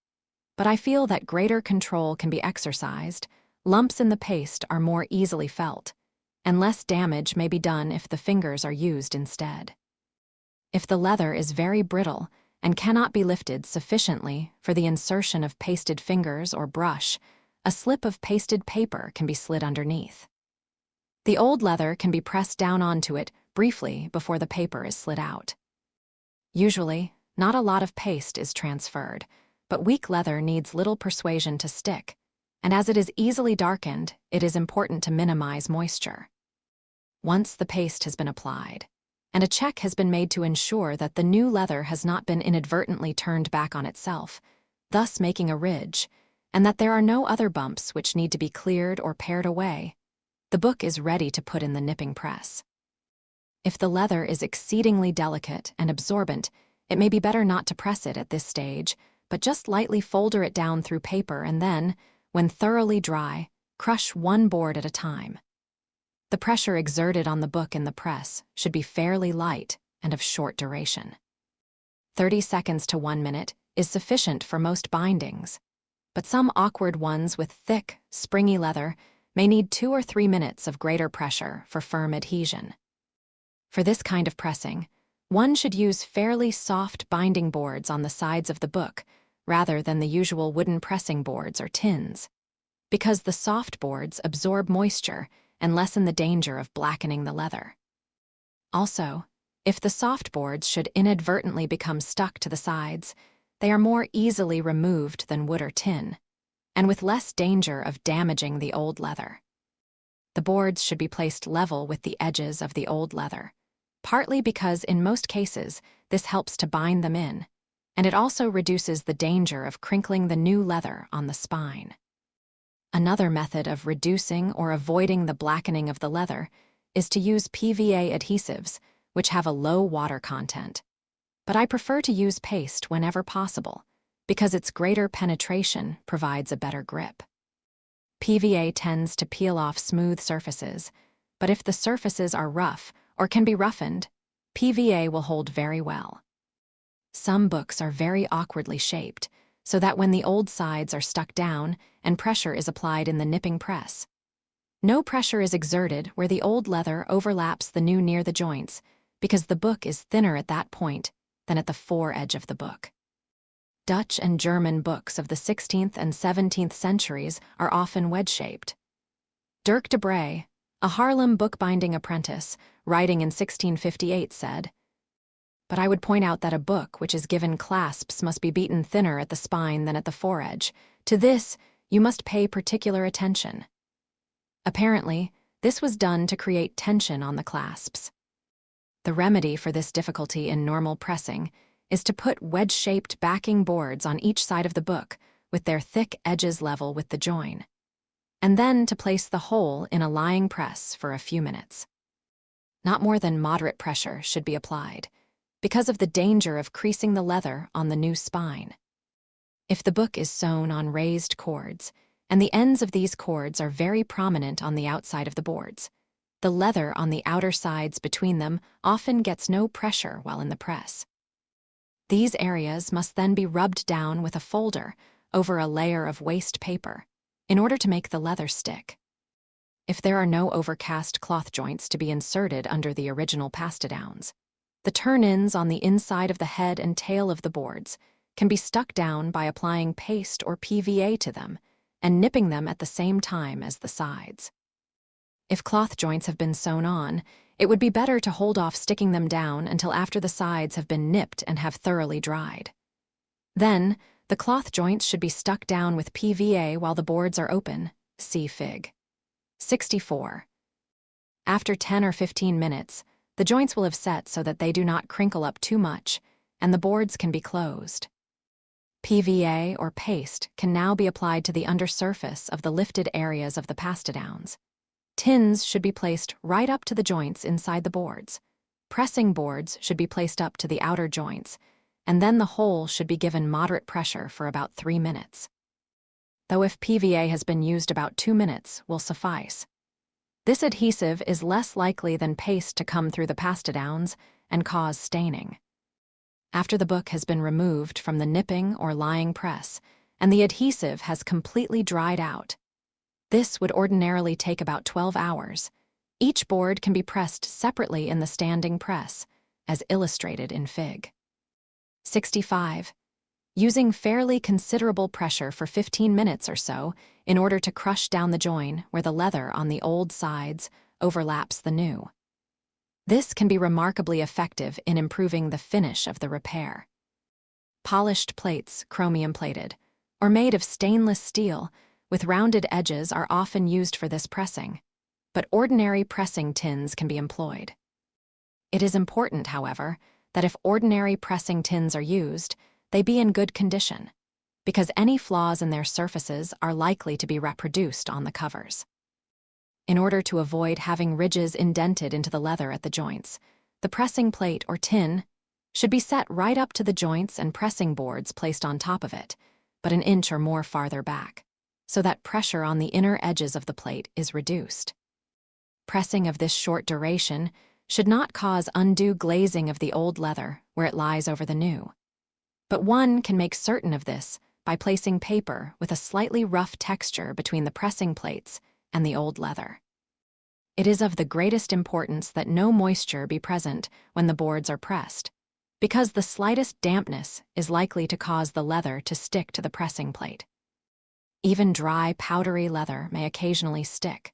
A: But I feel that greater control can be exercised, lumps in the paste are more easily felt, and less damage may be done if the fingers are used instead. If the leather is very brittle and cannot be lifted sufficiently for the insertion of pasted fingers or brush, a slip of pasted paper can be slid underneath. The old leather can be pressed down onto it briefly before the paper is slid out. Usually, not a lot of paste is transferred, but weak leather needs little persuasion to stick, and as it is easily darkened, it is important to minimize moisture. Once the paste has been applied, and a check has been made to ensure that the new leather has not been inadvertently turned back on itself, thus making a ridge, and that there are no other bumps which need to be cleared or pared away, the book is ready to put in the nipping press. If the leather is exceedingly delicate and absorbent, it may be better not to press it at this stage, but just lightly folder it down through paper and then, when thoroughly dry, crush one board at a time. The pressure exerted on the book in the press should be fairly light and of short duration. 30 seconds to 1 minute is sufficient for most bindings, but some awkward ones with thick, springy leather may need 2 or 3 minutes of greater pressure for firm adhesion. For this kind of pressing, one should use fairly soft binding boards on the sides of the book rather than the usual wooden pressing boards or tins, because the soft boards absorb moisture and lessen the danger of blackening the leather. Also, if the soft boards should inadvertently become stuck to the sides, they are more easily removed than wood or tin, and with less danger of damaging the old leather. The boards should be placed level with the edges of the old leather, partly because in most cases this helps to bind them in, and it also reduces the danger of crinkling the new leather on the spine. Another method of reducing or avoiding the blackening of the leather is to use PVA adhesives, which have a low water content. But I prefer to use paste whenever possible, because its greater penetration provides a better grip. PVA tends to peel off smooth surfaces, but if the surfaces are rough or can be roughened, PVA will hold very well. Some books are very awkwardly shaped, so that when the old sides are stuck down and pressure is applied in the nipping press, no pressure is exerted where the old leather overlaps the new near the joints, because the book is thinner at that point than at the foredge of the book. Dutch and German books of the 16th and 17th centuries are often wedge-shaped. Dirk de Bray, a Haarlem bookbinding apprentice, writing in 1658, said, "But I would point out that a book which is given clasps must be beaten thinner at the spine than at the foredge. To this, you must pay particular attention." Apparently, this was done to create tension on the clasps. The remedy for this difficulty in normal pressing is to put wedge-shaped backing boards on each side of the book with their thick edges level with the join, and then to place the whole in a lying press for a few minutes. Not more than moderate pressure should be applied, because of the danger of creasing the leather on the new spine. If the book is sewn on raised cords, and the ends of these cords are very prominent on the outside of the boards, the leather on the outer sides between them often gets no pressure while in the press. These areas must then be rubbed down with a folder over a layer of waste paper in order to make the leather stick. If there are no overcast cloth joints to be inserted under the original pastidowns, the turn-ins on the inside of the head and tail of the boards can be stuck down by applying paste or PVA to them and nipping them at the same time as the sides. If cloth joints have been sewn on, it would be better to hold off sticking them down until after the sides have been nipped and have thoroughly dried. Then, the cloth joints should be stuck down with PVA while the boards are open. See Fig. 64. After 10 or 15 minutes, the joints will have set so that they do not crinkle up too much, and the boards can be closed. PVA or paste can now be applied to the undersurface of the lifted areas of the pastidowns. Tins should be placed right up to the joints inside the boards. Pressing boards should be placed up to the outer joints, and then the whole should be given moderate pressure for about 3 minutes. Though if PVA has been used, about 2 minutes will suffice. This adhesive is less likely than paste to come through the pastidowns and cause staining. After the book has been removed from the nipping or lying press, and the adhesive has completely dried out, this would ordinarily take about 12 hours. Each board can be pressed separately in the standing press, as illustrated in Fig. 65. Using fairly considerable pressure for 15 minutes or so in order to crush down the join where the leather on the old sides overlaps the new. This can be remarkably effective in improving the finish of the repair. Polished plates, chromium-plated, or made of stainless steel, with rounded edges are often used for this pressing, but ordinary pressing tins can be employed. It is important, however, that if ordinary pressing tins are used, they be in good condition, because any flaws in their surfaces are likely to be reproduced on the covers. In order to avoid having ridges indented into the leather at the joints, the pressing plate or tin should be set right up to the joints and pressing boards placed on top of it, but an inch or more farther back, so that pressure on the inner edges of the plate is reduced. Pressing of this short duration should not cause undue glazing of the old leather where it lies over the new. But one can make certain of this by placing paper with a slightly rough texture between the pressing plates and the old leather. It is of the greatest importance that no moisture be present when the boards are pressed, because the slightest dampness is likely to cause the leather to stick to the pressing plate. Even dry, powdery leather may occasionally stick,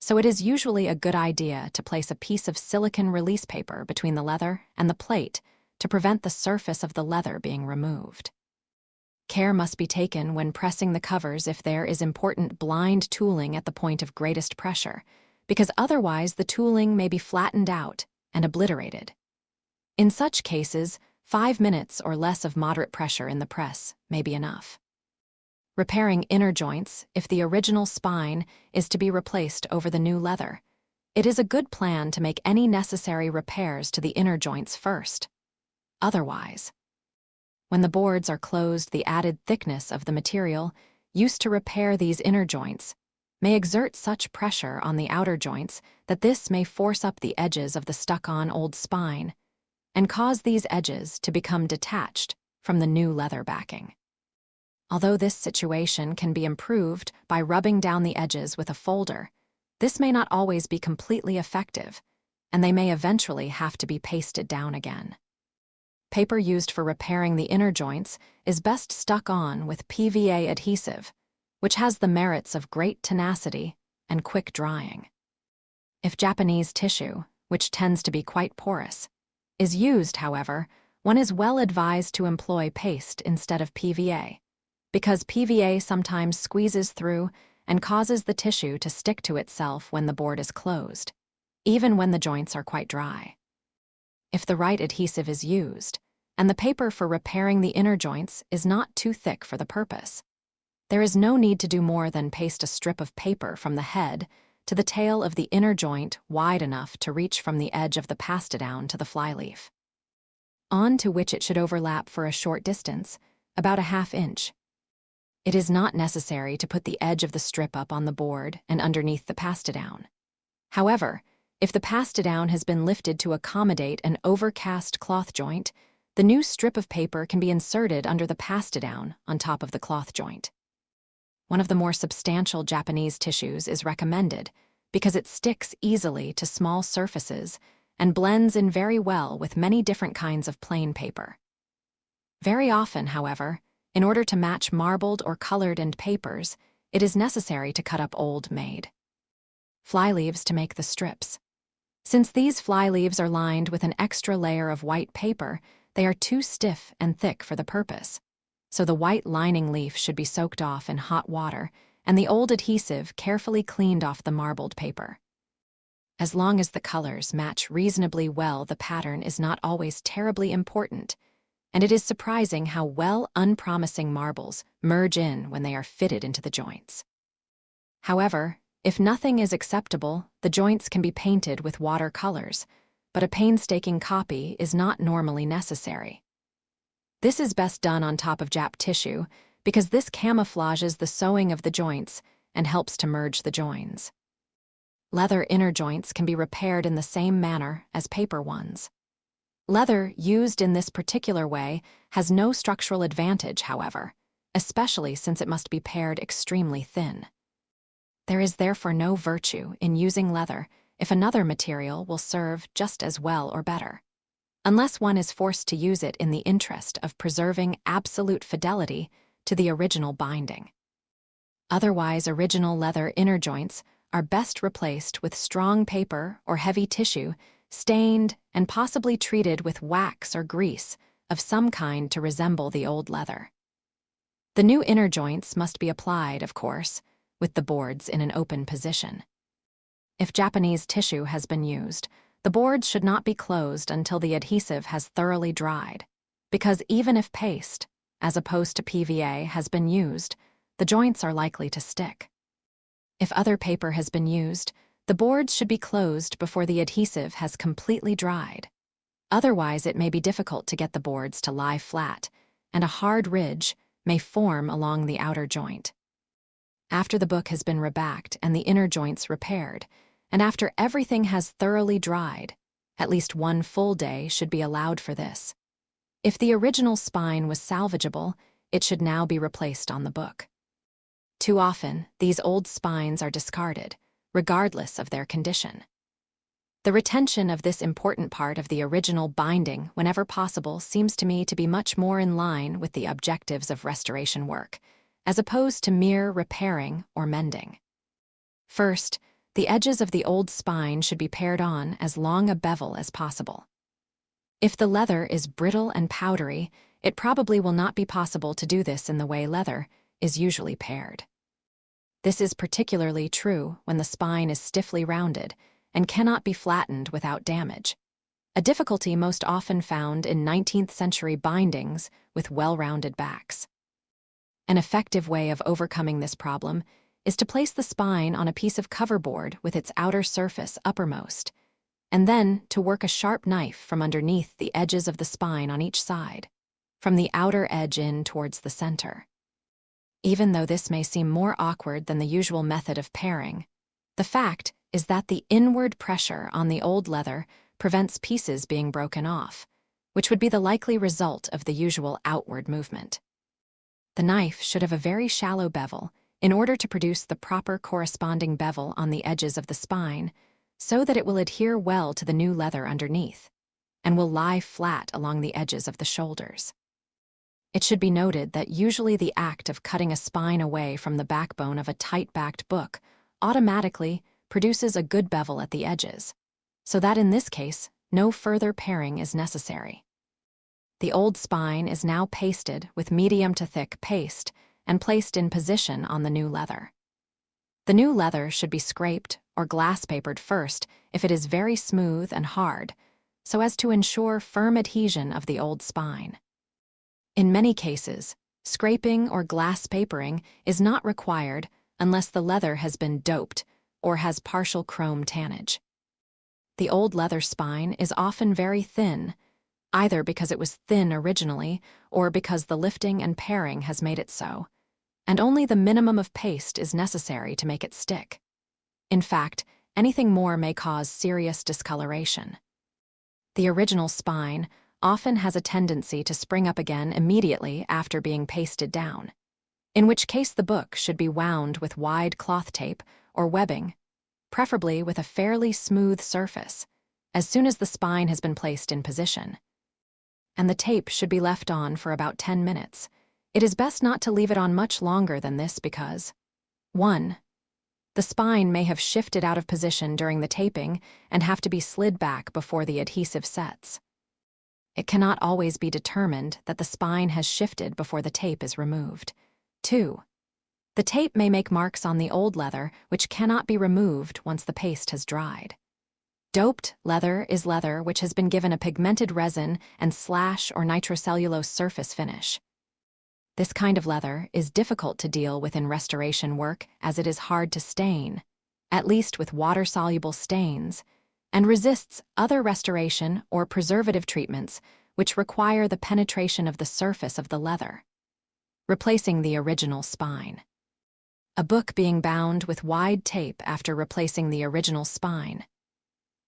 A: so it is usually a good idea to place a piece of silicone release paper between the leather and the plate to prevent the surface of the leather being removed. Care must be taken when pressing the covers if there is important blind tooling at the point of greatest pressure, because otherwise the tooling may be flattened out and obliterated. In such cases, 5 minutes or less of moderate pressure in the press may be enough. Repairing inner joints, if the original spine is to be replaced over the new leather, it is a good plan to make any necessary repairs to the inner joints first. Otherwise, when the boards are closed, the added thickness of the material used to repair these inner joints may exert such pressure on the outer joints that this may force up the edges of the stuck-on old spine and cause these edges to become detached from the new leather backing. Although this situation can be improved by rubbing down the edges with a folder, this may not always be completely effective, and they may eventually have to be pasted down again. Paper used for repairing the inner joints is best stuck on with PVA adhesive, which has the merits of great tenacity and quick drying. If Japanese tissue, which tends to be quite porous, is used, however, one is well advised to employ paste instead of PVA, because PVA sometimes squeezes through and causes the tissue to stick to itself when the board is closed, even when the joints are quite dry. If the right adhesive is used, and the paper for repairing the inner joints is not too thick for the purpose, there is no need to do more than paste a strip of paper from the head to the tail of the inner joint wide enough to reach from the edge of the pastidown to the flyleaf, on to which it should overlap for a short distance, about a ½ inch. It is not necessary to put the edge of the strip up on the board and underneath the pastidown. However, if the pastidown has been lifted to accommodate an overcast cloth joint, the new strip of paper can be inserted under the pastidown on top of the cloth joint. One of the more substantial Japanese tissues is recommended because it sticks easily to small surfaces and blends in very well with many different kinds of plain paper. Very often, however, in order to match marbled or colored end papers, it is necessary to cut up old-made flyleaves to make the strips. Since these flyleaves are lined with an extra layer of white paper, they are too stiff and thick for the purpose, so the white lining leaf should be soaked off in hot water and the old adhesive carefully cleaned off the marbled paper. As long as the colors match reasonably well, the pattern is not always terribly important, and it is surprising how well unpromising marbles merge in when they are fitted into the joints. However, if nothing is acceptable, the joints can be painted with watercolors, but a painstaking copy is not normally necessary. This is best done on top of Jap tissue because this camouflages the sewing of the joints and helps to merge the joins. Leather inner joints can be repaired in the same manner as paper ones. Leather used in this particular way has no structural advantage, however, especially since it must be pared extremely thin. There is therefore no virtue in using leather if another material will serve just as well or better, unless one is forced to use it in the interest of preserving absolute fidelity to the original binding. Otherwise, original leather inner joints are best replaced with strong paper or heavy tissue, stained and possibly treated with wax or grease of some kind to resemble the old leather. The new inner joints must be applied, of course, with the boards in an open position. If Japanese tissue has been used, the boards should not be closed until the adhesive has thoroughly dried, because even if paste, as opposed to PVA, has been used, the joints are likely to stick. If other paper has been used, the boards should be closed before the adhesive has completely dried. Otherwise, it may be difficult to get the boards to lie flat, and a hard ridge may form along the outer joint. After the book has been rebacked and the inner joints repaired, and after everything has thoroughly dried, at least 1 full day should be allowed for this. If the original spine was salvageable, it should now be replaced on the book. Too often, these old spines are discarded, regardless of their condition. The retention of this important part of the original binding whenever possible seems to me to be much more in line with the objectives of restoration work, as opposed to mere repairing or mending. First, the edges of the old spine should be pared on as long a bevel as possible. If the leather is brittle and powdery, it probably will not be possible to do this in the way leather is usually pared. This is particularly true when the spine is stiffly rounded and cannot be flattened without damage, a difficulty most often found in 19th century bindings with well-rounded backs. An effective way of overcoming this problem is to place the spine on a piece of coverboard with its outer surface uppermost, and then to work a sharp knife from underneath the edges of the spine on each side, from the outer edge in towards the center. Even though this may seem more awkward than the usual method of paring, the fact is that the inward pressure on the old leather prevents pieces being broken off, which would be the likely result of the usual outward movement. The knife should have a very shallow bevel in order to produce the proper corresponding bevel on the edges of the spine so that it will adhere well to the new leather underneath and will lie flat along the edges of the shoulders. It should be noted that usually the act of cutting a spine away from the backbone of a tight-backed book automatically produces a good bevel at the edges, so that in this case, no further paring is necessary. The old spine is now pasted with medium to thick paste and placed in position on the new leather. The new leather should be scraped or glass-papered first if it is very smooth and hard, so as to ensure firm adhesion of the old spine. In many cases, scraping or glass papering is not required unless the leather has been doped or has partial chrome tannage. The old leather spine is often very thin, either because it was thin originally or because the lifting and paring has made it so, and only the minimum of paste is necessary to make it stick. In fact, anything more may cause serious discoloration. The original spine often has a tendency to spring up again immediately after being pasted down, in which case the book should be wound with wide cloth tape or webbing, preferably with a fairly smooth surface, as soon as the spine has been placed in position. And the tape should be left on for about 10 minutes. It is best not to leave it on much longer than this because 1. The spine may have shifted out of position during the taping and have to be slid back before the adhesive sets. It cannot always be determined that the spine has shifted before the tape is removed. 2. The tape may make marks on the old leather which cannot be removed once the paste has dried. Doped leather is leather which has been given a pigmented resin and slash or nitrocellulose surface finish. This kind of leather is difficult to deal with in restoration work as it is hard to stain, at least with water-soluble stains, and resists other restoration or preservative treatments which require the penetration of the surface of the leather, replacing the original spine. A book being bound with wide tape after replacing the original spine.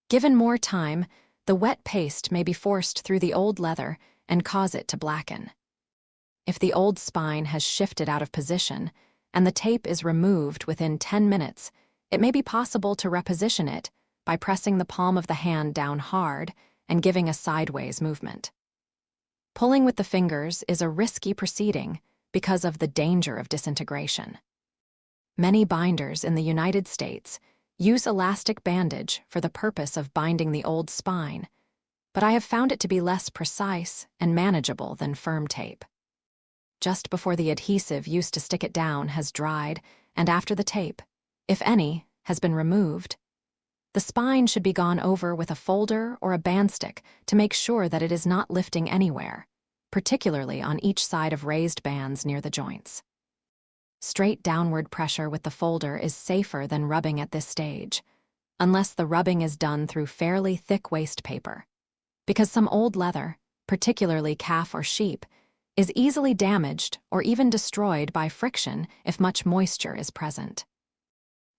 A: Given more time, the wet paste may be forced through the old leather and cause it to blacken. If the old spine has shifted out of position and the tape is removed within 10 minutes, it may be possible to reposition it by pressing the palm of the hand down hard and giving a sideways movement. Pulling with the fingers is a risky proceeding because of the danger of disintegration. Many binders in the United States use elastic bandage for the purpose of binding the old spine, but I have found it to be less precise and manageable than firm tape. Just before the adhesive used to stick it down has dried, and after the tape, if any, has been removed, the spine should be gone over with a folder or a bandstick to make sure that it is not lifting anywhere, particularly on each side of raised bands near the joints. Straight downward pressure with the folder is safer than rubbing at this stage, unless the rubbing is done through fairly thick waste paper, because some old leather, particularly calf or sheep, is easily damaged or even destroyed by friction if much moisture is present.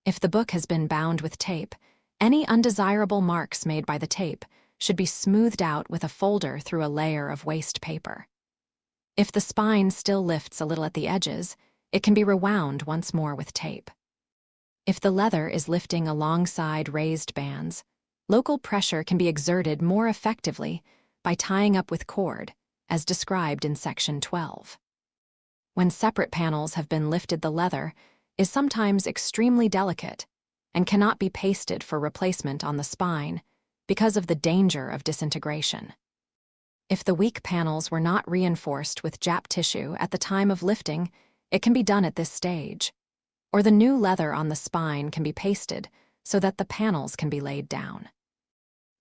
A: If the book has been bound with tape, any undesirable marks made by the tape should be smoothed out with a folder through a layer of waste paper. If the spine still lifts a little at the edges, it can be rewound once more with tape. If the leather is lifting alongside raised bands, local pressure can be exerted more effectively by tying up with cord, as described in Section 12. When separate panels have been lifted, the leather is sometimes extremely delicate and cannot be pasted for replacement on the spine because of the danger of disintegration. If the weak panels were not reinforced with Jap tissue at the time of lifting, it can be done at this stage, or the new leather on the spine can be pasted so that the panels can be laid down.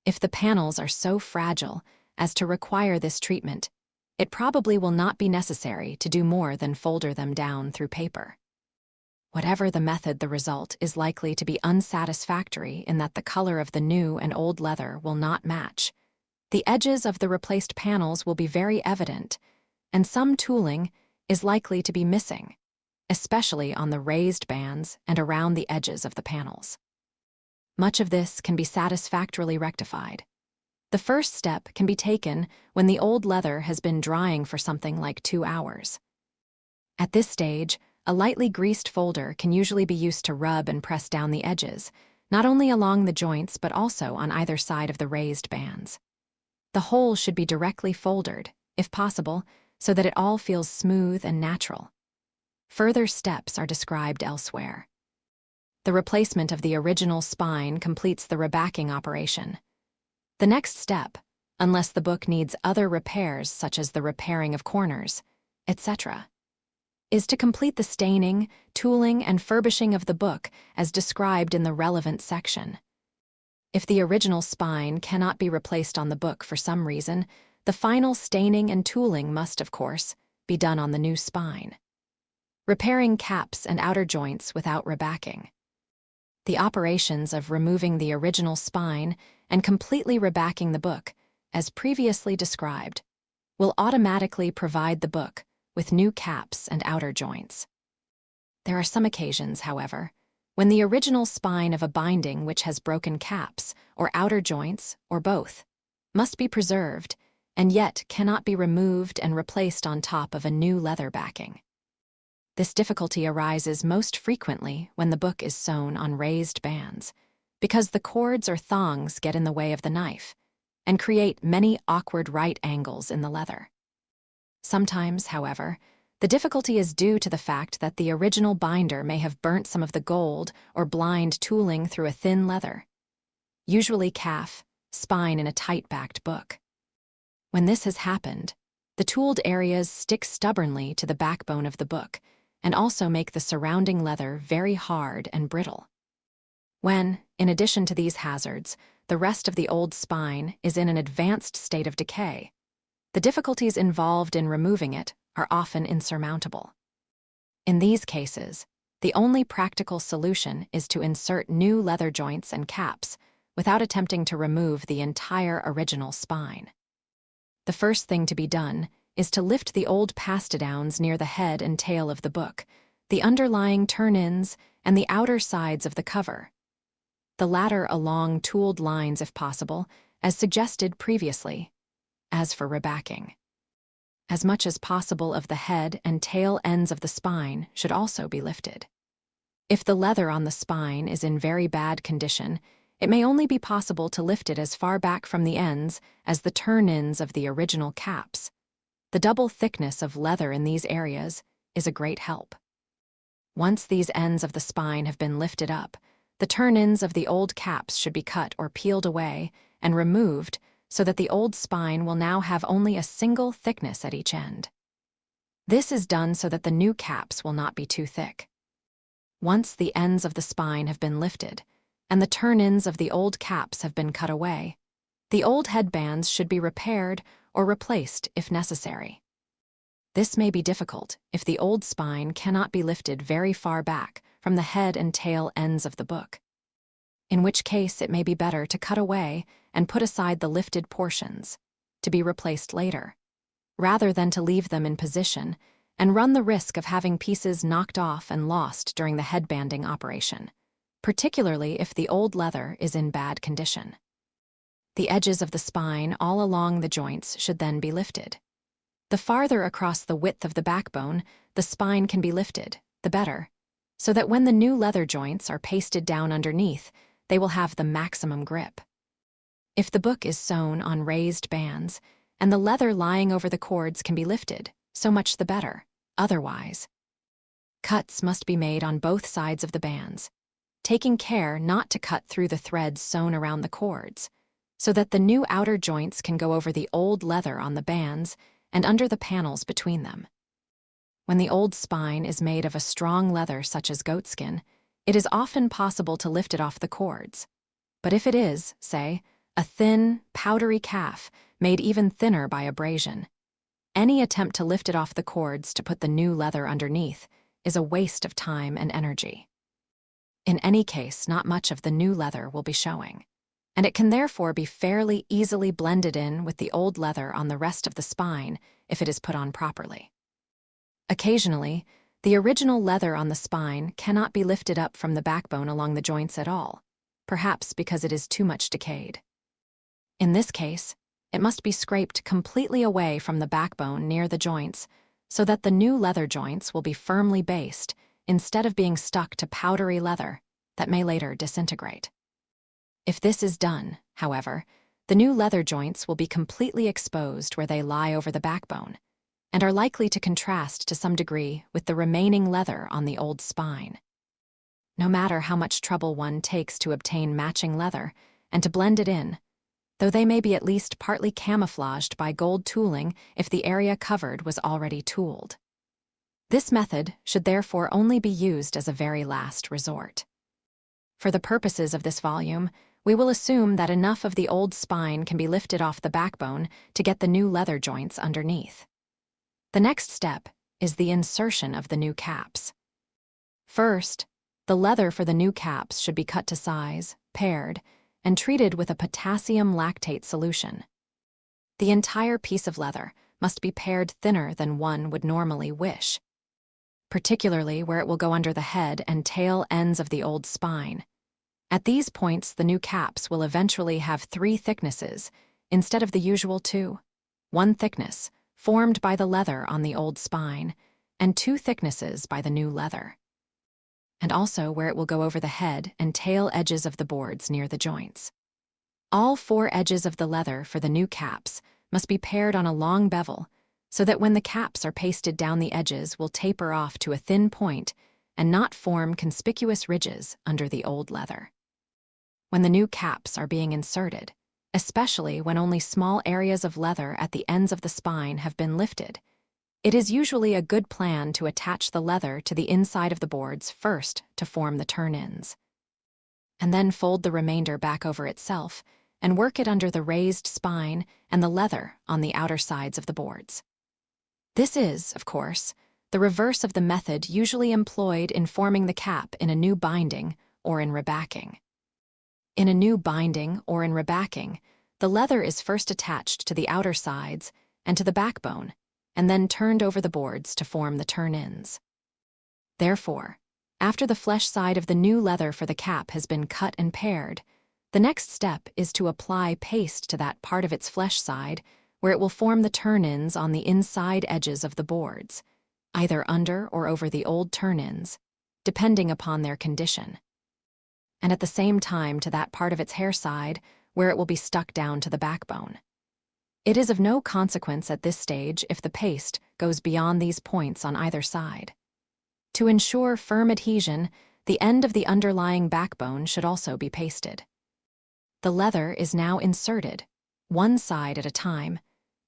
A: If the panels are so fragile as to require this treatment, it probably will not be necessary to do more than folder them down through paper. Whatever the method, the result is likely to be unsatisfactory in that the color of the new and old leather will not match. The edges of the replaced panels will be very evident, and some tooling is likely to be missing, especially on the raised bands and around the edges of the panels. Much of this can be satisfactorily rectified. The first step can be taken when the old leather has been drying for something like 2 hours. At this stage, a lightly greased folder can usually be used to rub and press down the edges, not only along the joints but also on either side of the raised bands. The whole should be directly folded, if possible, so that it all feels smooth and natural. Further steps are described elsewhere. The replacement of the original spine completes the rebacking operation. The next step, unless the book needs other repairs such as the repairing of corners, etc., is to complete the staining, tooling, and furbishing of the book as described in the relevant section. If the original spine cannot be replaced on the book for some reason, the final staining and tooling must, of course, be done on the new spine. Repairing caps and outer joints without rebacking. The operations of removing the original spine and completely rebacking the book, as previously described, will automatically provide the book with new caps and outer joints. There are some occasions, however, when the original spine of a binding which has broken caps or outer joints, or both, must be preserved and yet cannot be removed and replaced on top of a new leather backing. This difficulty arises most frequently when the book is sewn on raised bands, because the cords or thongs get in the way of the knife and create many awkward right angles in the leather. Sometimes, however, the difficulty is due to the fact that the original binder may have burnt some of the gold or blind tooling through a thin leather, usually calf, spine in a tight-backed book. When this has happened, the tooled areas stick stubbornly to the backbone of the book and also make the surrounding leather very hard and brittle. When, in addition to these hazards, the rest of the old spine is in an advanced state of decay. The difficulties involved in removing it are often insurmountable. In these cases, the only practical solution is to insert new leather joints and caps without attempting to remove the entire original spine. The first thing to be done is to lift the old pastidowns near the head and tail of the book, the underlying turn-ins, and the outer sides of the cover. The latter along tooled lines if possible, as suggested previously. As for rebacking, as much as possible of the head and tail ends of the spine should also be lifted. If the leather on the spine is in very bad condition, it may only be possible to lift it as far back from the ends as the turn-ins of the original caps. The double thickness of leather in these areas is a great help. Once these ends of the spine have been lifted up, the turn-ins of the old caps should be cut or peeled away and removed so that the old spine will now have only a single thickness at each end. This is done so that the new caps will not be too thick. Once the ends of the spine have been lifted and the turn-ins of the old caps have been cut away, the old headbands should be repaired or replaced if necessary. This may be difficult if the old spine cannot be lifted very far back from the head and tail ends of the book, in which case it may be better to cut away and put aside the lifted portions, to be replaced later, rather than to leave them in position and run the risk of having pieces knocked off and lost during the headbanding operation, particularly if the old leather is in bad condition. The edges of the spine all along the joints should then be lifted. The farther across the width of the backbone the spine can be lifted, the better, so that when the new leather joints are pasted down underneath, they will have the maximum grip. If the book is sewn on raised bands and the leather lying over the cords can be lifted, so much the better. Otherwise, cuts must be made on both sides of the bands, taking care not to cut through the threads sewn around the cords, so that the new outer joints can go over the old leather on the bands and under the panels between them. When the old spine is made of a strong leather such as goatskin, it is often possible to lift it off the cords. But if it is, say, a thin, powdery calf made even thinner by abrasion, any attempt to lift it off the cords to put the new leather underneath is a waste of time and energy. In any case, not much of the new leather will be showing, and it can therefore be fairly easily blended in with the old leather on the rest of the spine if it is put on properly. Occasionally, the original leather on the spine cannot be lifted up from the backbone along the joints at all, perhaps because it is too much decayed. In this case, it must be scraped completely away from the backbone near the joints so that the new leather joints will be firmly based instead of being stuck to powdery leather that may later disintegrate. If this is done, however, the new leather joints will be completely exposed where they lie over the backbone and are likely to contrast to some degree with the remaining leather on the old spine. No matter how much trouble one takes to obtain matching leather and to blend it in, though they may be at least partly camouflaged by gold tooling if the area covered was already tooled. This method should therefore only be used as a very last resort. For the purposes of this volume, we will assume that enough of the old spine can be lifted off the backbone to get the new leather joints underneath. The next step is the insertion of the new caps. First, the leather for the new caps should be cut to size, pared, and treated with a potassium lactate solution. The entire piece of leather must be pared thinner than one would normally wish, particularly where it will go under the head and tail ends of the old spine. At these points, the new caps will eventually have 3 thicknesses instead of the usual 2. 1 thickness, formed by the leather on the old spine, and 2 thicknesses by the new leather, and also where it will go over the head and tail edges of the boards near the joints. All 4 edges of the leather for the new caps must be pared on a long bevel so that when the caps are pasted down the edges will taper off to a thin point and not form conspicuous ridges under the old leather. When the new caps are being inserted, especially when only small areas of leather at the ends of the spine have been lifted, it is usually a good plan to attach the leather to the inside of the boards first to form the turn-ins, and then fold the remainder back over itself and work it under the raised spine and the leather on the outer sides of the boards. This is, of course, the reverse of the method usually employed in forming the cap in a new binding or in rebacking. In a new binding or in rebacking, the leather is first attached to the outer sides and to the backbone, and then turned over the boards to form the turn-ins. Therefore, after the flesh side of the new leather for the cap has been cut and pared, the next step is to apply paste to that part of its flesh side where it will form the turn-ins on the inside edges of the boards, either under or over the old turn-ins, depending upon their condition, and at the same time to that part of its hair side where it will be stuck down to the backbone. It is of no consequence at this stage if the paste goes beyond these points on either side. To ensure firm adhesion, the end of the underlying backbone should also be pasted. The leather is now inserted, one side at a time,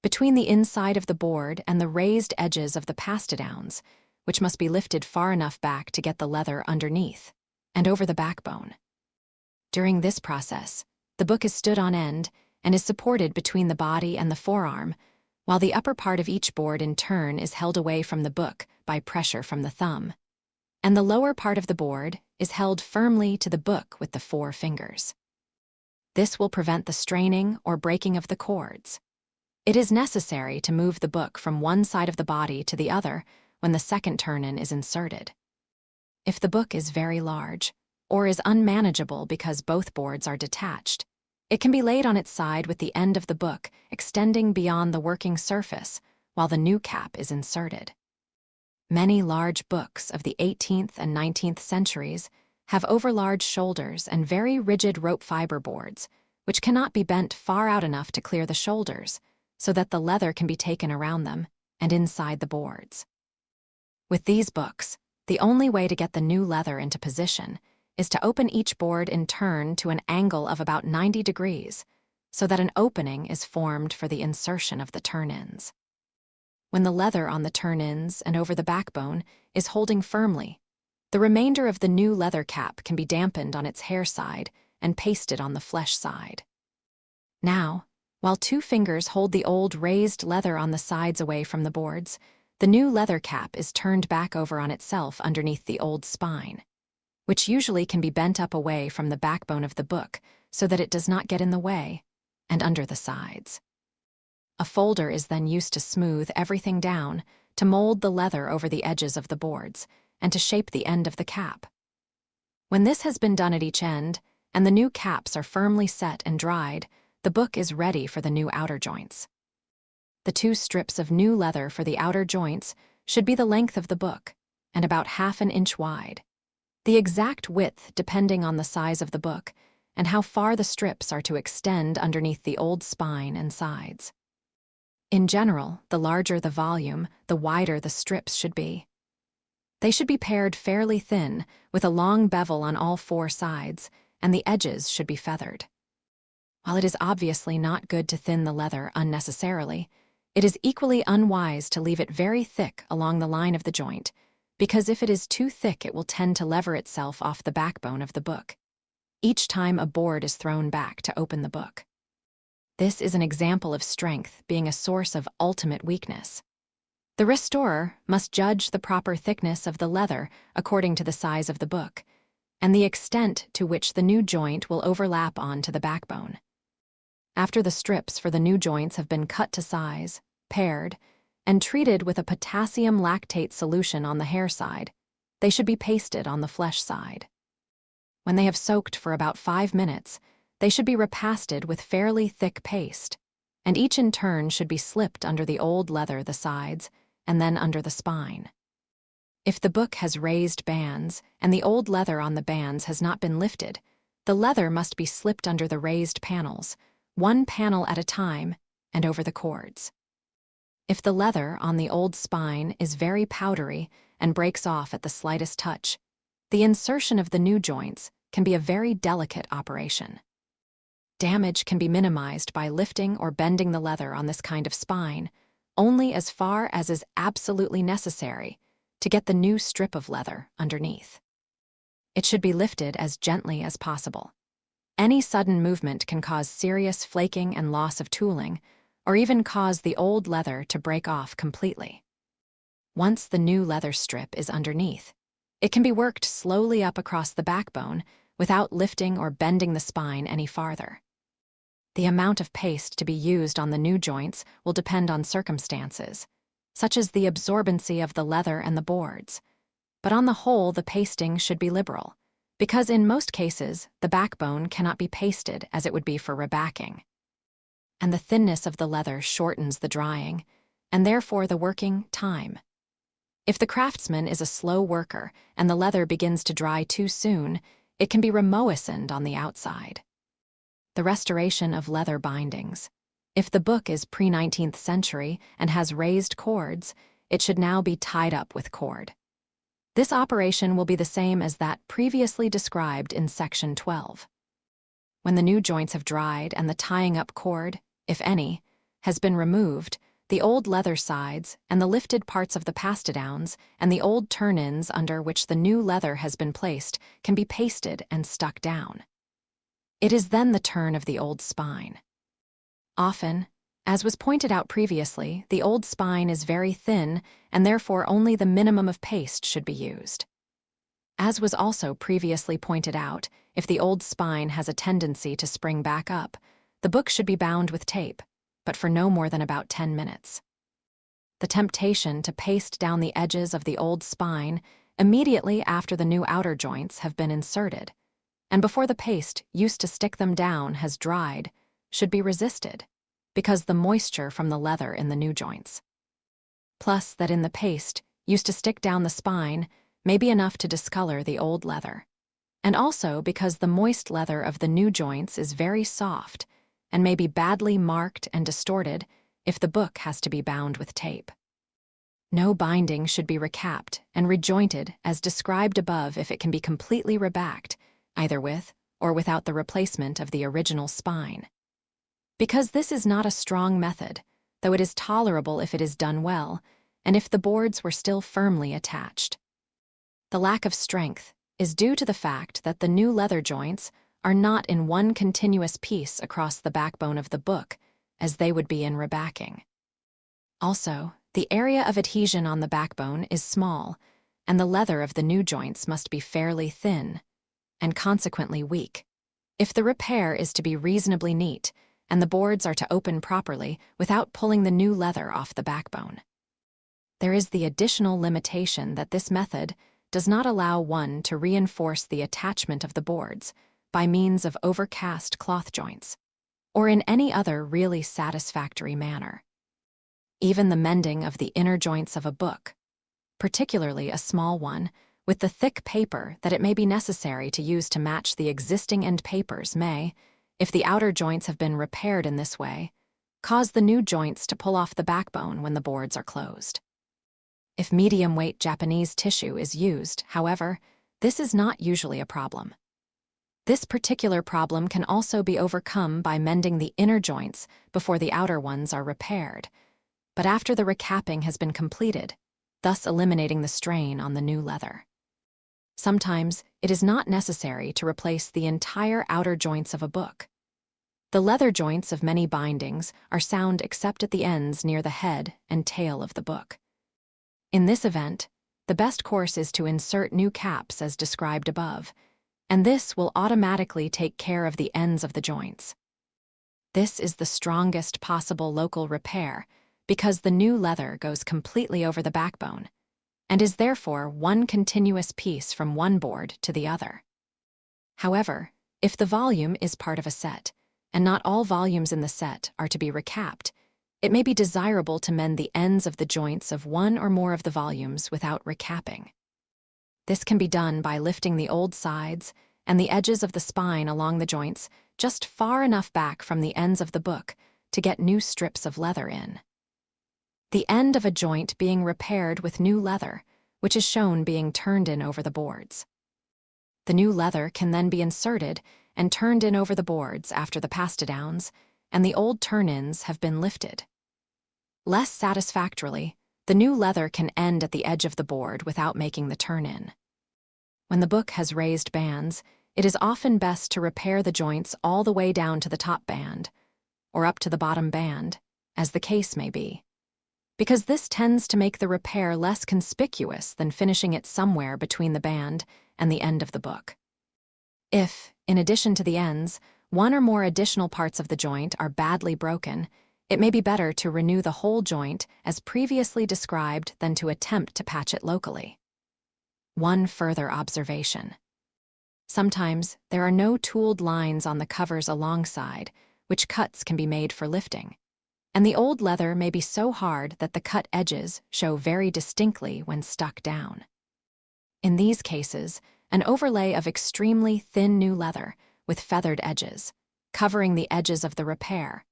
A: between the inside of the board and the raised edges of the pastidowns, which must be lifted far enough back to get the leather underneath and over the backbone. During this process, the book is stood on end and is supported between the body and the forearm, while the upper part of each board in turn is held away from the book by pressure from the thumb, and the lower part of the board is held firmly to the book with the 4 fingers. This will prevent the straining or breaking of the cords. It is necessary to move the book from one side of the body to the other when the second turn-in is inserted. If the book is very large, or is unmanageable because both boards are detached, it can be laid on its side with the end of the book extending beyond the working surface while the new cap is inserted. Many large books of the 18th and 19th centuries have overlarge shoulders and very rigid rope fiber boards, which cannot be bent far out enough to clear the shoulders, so that the leather can be taken around them and inside the boards. With these books, the only way to get the new leather into position is to open each board in turn to an angle of about 90 degrees, so that an opening is formed for the insertion of the turn-ins. When the leather on the turn-ins and over the backbone is holding firmly, the remainder of the new leather cap can be dampened on its hair side and pasted on the flesh side. Now, while 2 fingers hold the old raised leather on the sides away from the boards, the new leather cap is turned back over on itself underneath the old spine, which usually can be bent up away from the backbone of the book so that it does not get in the way, and under the sides. A folder is then used to smooth everything down, to mold the leather over the edges of the boards, and to shape the end of the cap. When this has been done at each end, and the new caps are firmly set and dried, the book is ready for the new outer joints. The 2 strips of new leather for the outer joints should be the length of the book, and about ½ an inch wide. The exact width depending on the size of the book, and how far the strips are to extend underneath the old spine and sides. In general, the larger the volume, the wider the strips should be. They should be pared fairly thin, with a long bevel on all 4 sides, and the edges should be feathered. While it is obviously not good to thin the leather unnecessarily, it is equally unwise to leave it very thick along the line of the joint, because if it is too thick it will tend to lever itself off the backbone of the book each time a board is thrown back to open the book. This is an example of strength being a source of ultimate weakness. The restorer must judge the proper thickness of the leather according to the size of the book, and the extent to which the new joint will overlap onto the backbone. After the strips for the new joints have been cut to size, pared, and treated with a potassium lactate solution on the hair side, they should be pasted on the flesh side. When they have soaked for about 5 minutes, they should be repasted with fairly thick paste, and each in turn should be slipped under the old leather the sides, and then under the spine. If the book has raised bands, and the old leather on the bands has not been lifted, the leather must be slipped under the raised panels, 1 panel at a time, and over the cords. If the leather on the old spine is very powdery and breaks off at the slightest touch, the insertion of the new joints can be a very delicate operation. Damage can be minimized by lifting or bending the leather on this kind of spine only as far as is absolutely necessary to get the new strip of leather underneath. It should be lifted as gently as possible. Any sudden movement can cause serious flaking and loss of tooling, or even cause the old leather to break off completely. Once the new leather strip is underneath, it can be worked slowly up across the backbone without lifting or bending the spine any farther. The amount of paste to be used on the new joints will depend on circumstances, such as the absorbency of the leather and the boards. But on the whole, the pasting should be liberal, because in most cases, the backbone cannot be pasted as it would be for rebacking. And the thinness of the leather shortens the drying, and therefore the working time. If the craftsman is a slow worker and the leather begins to dry too soon, it can be remoistened on the outside. The restoration of leather bindings. If the book is pre-19th century and has raised cords, it should now be tied up with cord. This operation will be the same as that previously described in Section 12. When the new joints have dried and the tying up cord, if any, has been removed, the old leather sides and the lifted parts of the pastidowns and the old turn-ins under which the new leather has been placed can be pasted and stuck down. It is then the turn of the old spine. Often, as was pointed out previously, the old spine is very thin and therefore only the minimum of paste should be used. As was also previously pointed out, if the old spine has a tendency to spring back up, the book should be bound with tape, but for no more than about 10 minutes. The temptation to paste down the edges of the old spine immediately after the new outer joints have been inserted, and before the paste used to stick them down has dried, should be resisted, because the moisture from the leather in the new joints, plus that in the paste used to stick down the spine, may be enough to discolor the old leather, and also because the moist leather of the new joints is very soft and may be badly marked and distorted if the book has to be bound with tape. No binding should be recapped and rejointed as described above if it can be completely rebacked, either with or without the replacement of the original spine. Because this is not a strong method, though it is tolerable if it is done well, and if the boards were still firmly attached. The lack of strength is due to the fact that the new leather joints are not in one continuous piece across the backbone of the book, as they would be in rebacking. Also, the area of adhesion on the backbone is small, and the leather of the new joints must be fairly thin, and consequently weak, if the repair is to be reasonably neat and the boards are to open properly without pulling the new leather off the backbone. There is the additional limitation that this method does not allow one to reinforce the attachment of the boards by means of overcast cloth joints, or in any other really satisfactory manner. Even the mending of the inner joints of a book, particularly a small one, with the thick paper that it may be necessary to use to match the existing end papers may, if the outer joints have been repaired in this way, cause the new joints to pull off the backbone when the boards are closed. If medium-weight Japanese tissue is used, however, this is not usually a problem. This particular problem can also be overcome by mending the inner joints before the outer ones are repaired, but after the recapping has been completed, thus eliminating the strain on the new leather. Sometimes it is not necessary to replace the entire outer joints of a book. The leather joints of many bindings are sound except at the ends near the head and tail of the book. In this event, the best course is to insert new caps as described above, and this will automatically take care of the ends of the joints. This is the strongest possible local repair because the new leather goes completely over the backbone and is therefore one continuous piece from one board to the other. However, if the volume is part of a set, and not all volumes in the set are to be recapped, it may be desirable to mend the ends of the joints of one or more of the volumes without recapping. This can be done by lifting the old sides and the edges of the spine along the joints just far enough back from the ends of the book to get new strips of leather in. The end of a joint being repaired with new leather, which is shown being turned in over the boards. The new leather can then be inserted and turned in over the boards after the pastidowns and the old turn-ins have been lifted. Less satisfactorily, the new leather can end at the edge of the board without making the turn-in. When the book has raised bands, it is often best to repair the joints all the way down to the top band, or up to the bottom band, as the case may be, because this tends to make the repair less conspicuous than finishing it somewhere between the band and the end of the book. If, in addition to the ends, one or more additional parts of the joint are badly broken, it may be better to renew the whole joint as previously described than to attempt to patch it locally. One further observation. Sometimes there are no tooled lines on the covers alongside, which cuts can be made for lifting, and the old leather may be so hard that the cut edges show very distinctly when stuck down. In these cases, an overlay of extremely thin new leather with feathered edges, covering the edges of the repair,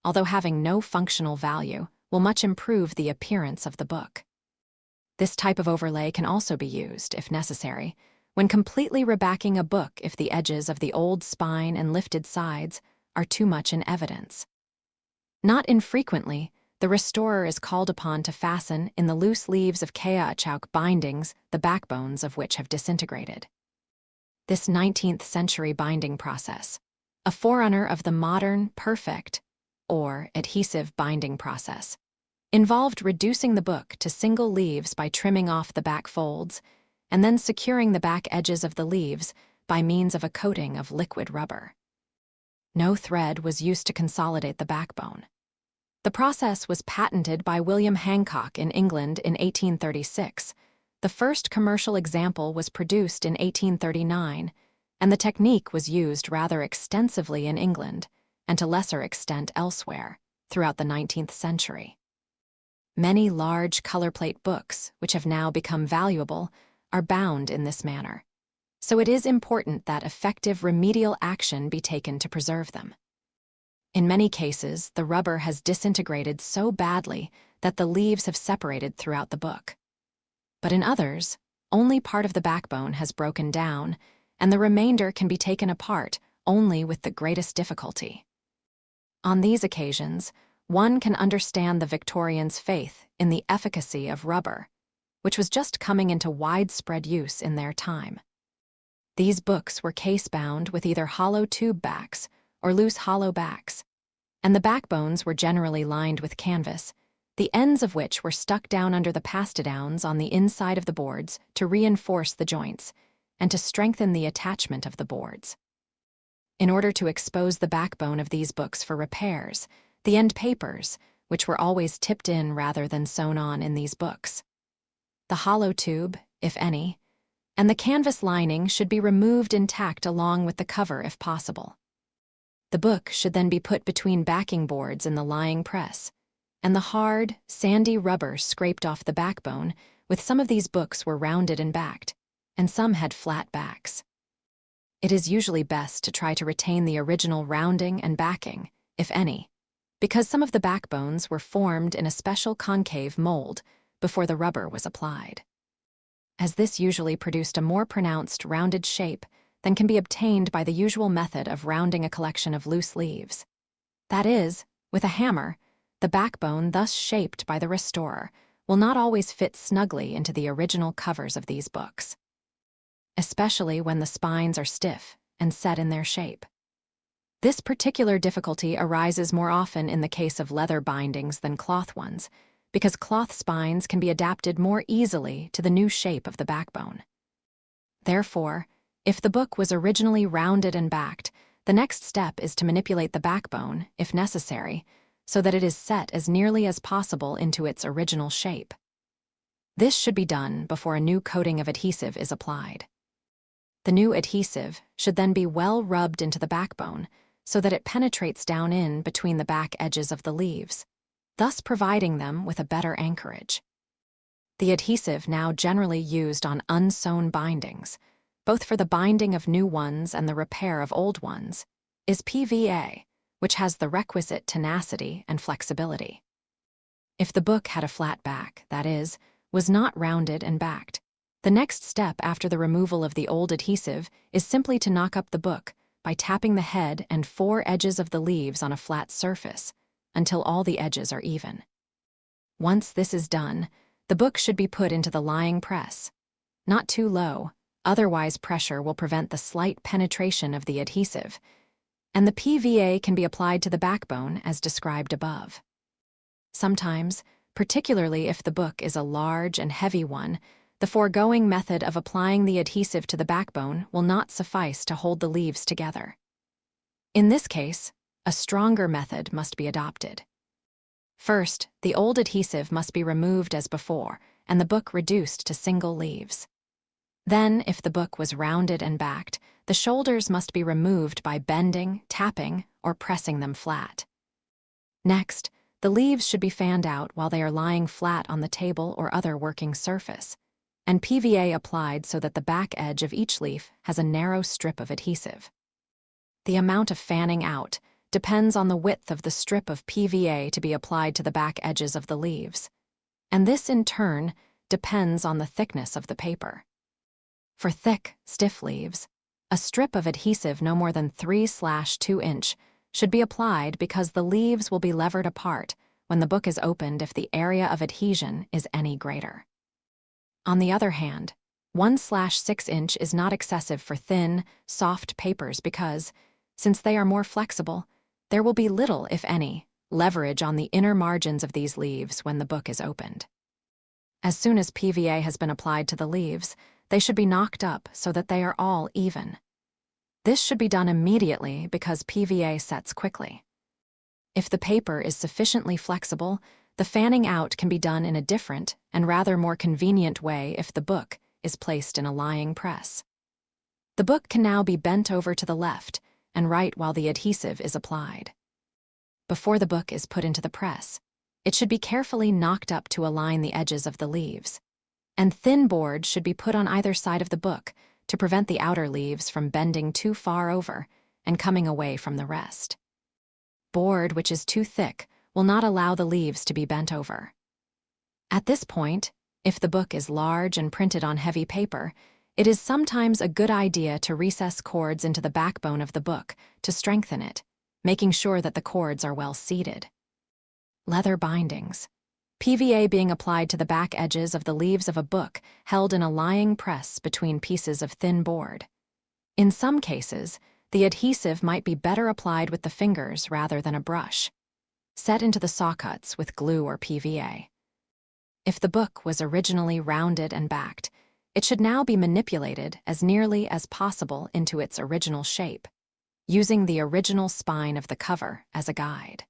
A: although having no functional value, will much improve the appearance of the book. This type of overlay can also be used, if necessary, when completely rebacking a book if the edges of the old spine and lifted sides are too much in evidence. Not infrequently, the restorer is called upon to fasten in the loose leaves of caoutchouc bindings the backbones of which have disintegrated. This 19th century binding process, a forerunner of the modern, perfect, or adhesive binding process, involved reducing the book to single leaves by trimming off the back folds and then securing the back edges of the leaves by means of a coating of liquid rubber. No thread was used to consolidate the backbone. The process was patented by William Hancock in England in 1836. The first commercial example was produced in 1839, and the technique was used rather extensively in England and to lesser extent elsewhere throughout the 19th century. Many large color plate books, which have now become valuable, are bound in this manner, so it is important that effective remedial action be taken to preserve them. In many cases, the rubber has disintegrated so badly that the leaves have separated throughout the book. But in others, only part of the backbone has broken down, and the remainder can be taken apart only with the greatest difficulty. On these occasions, one can understand the Victorians' faith in the efficacy of rubber, which was just coming into widespread use in their time. These books were case-bound with either hollow tube backs or loose hollow backs, and the backbones were generally lined with canvas, the ends of which were stuck down under the pastidowns on the inside of the boards to reinforce the joints and to strengthen the attachment of the boards. In order to expose the backbone of these books for repairs, the end papers, which were always tipped in rather than sewn on in these books, the hollow tube, if any, and the canvas lining should be removed intact along with the cover if possible. The book should then be put between backing boards in the lying press, and the hard, sandy rubber scraped off the backbone, with some of these books were rounded and backed, and some had flat backs. It is usually best to try to retain the original rounding and backing, if any, because some of the backbones were formed in a special concave mold before the rubber was applied, as this usually produced a more pronounced rounded shape than can be obtained by the usual method of rounding a collection of loose leaves. That is, with a hammer, the backbone thus shaped by the restorer will not always fit snugly into the original covers of these books, especially when the spines are stiff and set in their shape. This particular difficulty arises more often in the case of leather bindings than cloth ones, because cloth spines can be adapted more easily to the new shape of the backbone. Therefore, if the book was originally rounded and backed, the next step is to manipulate the backbone, if necessary, so that it is set as nearly as possible into its original shape. This should be done before a new coating of adhesive is applied. The new adhesive should then be well rubbed into the backbone so that it penetrates down in between the back edges of the leaves, thus providing them with a better anchorage. The adhesive now generally used on unsewn bindings, both for the binding of new ones and the repair of old ones, is PVA, which has the requisite tenacity and flexibility. If the book had a flat back, that is, was not rounded and backed, the next step after the removal of the old adhesive is simply to knock up the book by tapping the head and four edges of the leaves on a flat surface until all the edges are even. Once this is done, the book should be put into the lying press, not too low, Otherwise, pressure will prevent the slight penetration of the adhesive, and the PVA can be applied to the backbone as described above. Sometimes, particularly if the book is a large and heavy one, the foregoing method of applying the adhesive to the backbone will not suffice to hold the leaves together. In this case, a stronger method must be adopted. First, the old adhesive must be removed as before, and the book reduced to single leaves. Then, if the book was rounded and backed, the shoulders must be removed by bending, tapping, or pressing them flat. Next, the leaves should be fanned out while they are lying flat on the table or other working surface, and PVA applied so that the back edge of each leaf has a narrow strip of adhesive. The amount of fanning out depends on the width of the strip of PVA to be applied to the back edges of the leaves, and this in turn depends on the thickness of the paper. For thick, stiff leaves, a strip of adhesive no more than 3/2 inch should be applied because the leaves will be levered apart when the book is opened if the area of adhesion is any greater. On the other hand, 1/6 inch is not excessive for thin, soft papers because, since they are more flexible, there will be little, if any, leverage on the inner margins of these leaves when the book is opened. As soon as PVA has been applied to the leaves, they should be knocked up so that they are all even. This should be done immediately because PVA sets quickly. If the paper is sufficiently flexible, the fanning out can be done in a different and rather more convenient way if the book is placed in a lying press. The book can now be bent over to the left and right while the adhesive is applied. Before the book is put into the press, it should be carefully knocked up to align the edges of the leaves, and thin board should be put on either side of the book to prevent the outer leaves from bending too far over and coming away from the rest. Board which is too thick will not allow the leaves to be bent over. At this point, if the book is large and printed on heavy paper, it is sometimes a good idea to recess cords into the backbone of the book to strengthen it, making sure that the cords are well seated. Leather bindings. PVA being applied to the back edges of the leaves of a book held in a lying press between pieces of thin board. In some cases, the adhesive might be better applied with the fingers rather than a brush. Set into the saw cuts with glue or PVA. If the book was originally rounded and backed, it should now be manipulated as nearly as possible into its original shape, using the original spine of the cover as a guide.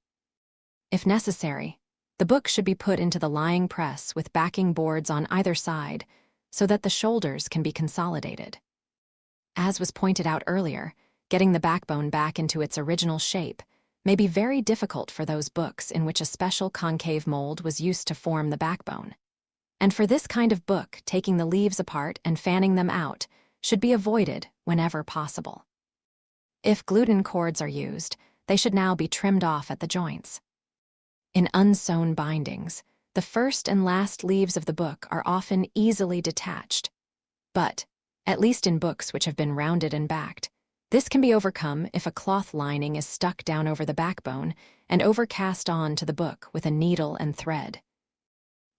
A: If necessary, the book should be put into the lying press with backing boards on either side so that the shoulders can be consolidated. As was pointed out earlier, getting the backbone back into its original shape may be very difficult for those books in which a special concave mold was used to form the backbone. And for this kind of book, taking the leaves apart and fanning them out should be avoided whenever possible. If gluten cords are used, they should now be trimmed off at the joints. In unsewn bindings, the first and last leaves of the book are often easily detached. But, at least in books which have been rounded and backed, this can be overcome if a cloth lining is stuck down over the backbone and overcast on to the book with a needle and thread,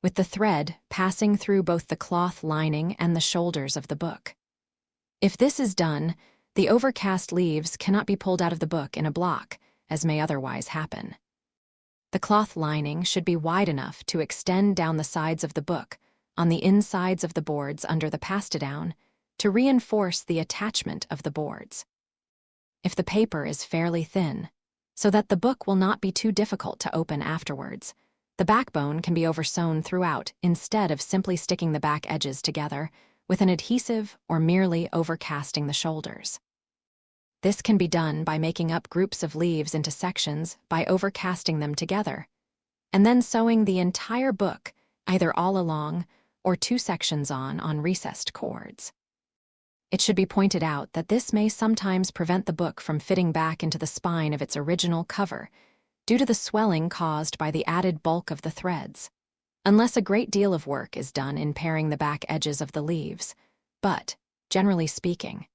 A: with the thread passing through both the cloth lining and the shoulders of the book. If this is done, the overcast leaves cannot be pulled out of the book in a block, as may otherwise happen. The cloth lining should be wide enough to extend down the sides of the book, on the insides of the boards under the pastadown, to reinforce the attachment of the boards. If the paper is fairly thin, so that the book will not be too difficult to open afterwards, the backbone can be oversewn throughout instead of simply sticking the back edges together with an adhesive or merely overcasting the shoulders. This can be done by making up groups of leaves into sections by overcasting them together, and then sewing the entire book either all along or two sections on recessed cords. It should be pointed out that this may sometimes prevent the book from fitting back into the spine of its original cover due to the swelling caused by the added bulk of the threads, unless a great deal of work is done in paring the back edges of the leaves, but, generally speaking,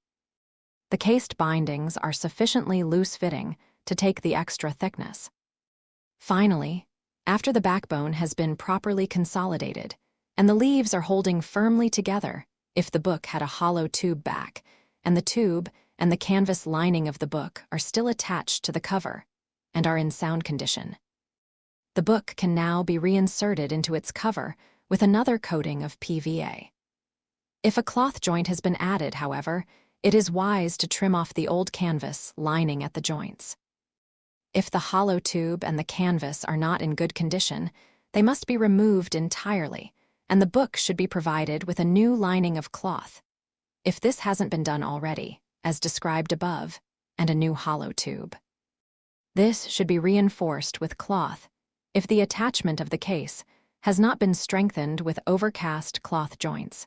A: the cased bindings are sufficiently loose-fitting to take the extra thickness. Finally, after the backbone has been properly consolidated and the leaves are holding firmly together if the book had a hollow tube back, and the tube and the canvas lining of the book are still attached to the cover and are in sound condition. The book can now be reinserted into its cover with another coating of PVA. If a cloth joint has been added, however, it is wise to trim off the old canvas lining at the joints. If the hollow tube and the canvas are not in good condition, they must be removed entirely, and the book should be provided with a new lining of cloth, if this hasn't been done already, as described above, and a new hollow tube. This should be reinforced with cloth if the attachment of the case has not been strengthened with overcast cloth joints.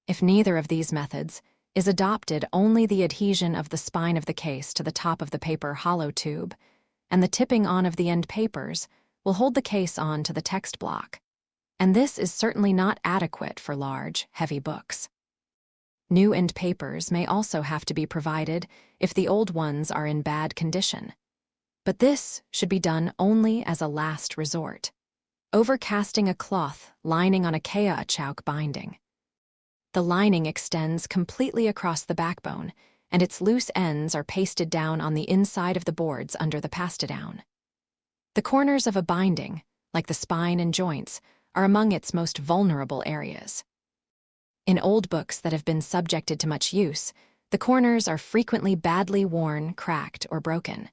A: If neither of these methods is adopted, only the adhesion of the spine of the case to the top of the paper hollow tube and the tipping on of the end papers will hold the case on to the text block, and this is certainly not adequate for large, heavy books. New end papers may also have to be provided if the old ones are in bad condition, but this should be done only as a last resort. Overcasting a cloth lining on a caoutchouc binding. The lining extends completely across the backbone, and its loose ends are pasted down on the inside of the boards under the paste-down. The corners of a binding, like the spine and joints, are among its most vulnerable areas. In old books that have been subjected to much use, the corners are frequently badly worn, cracked, or broken.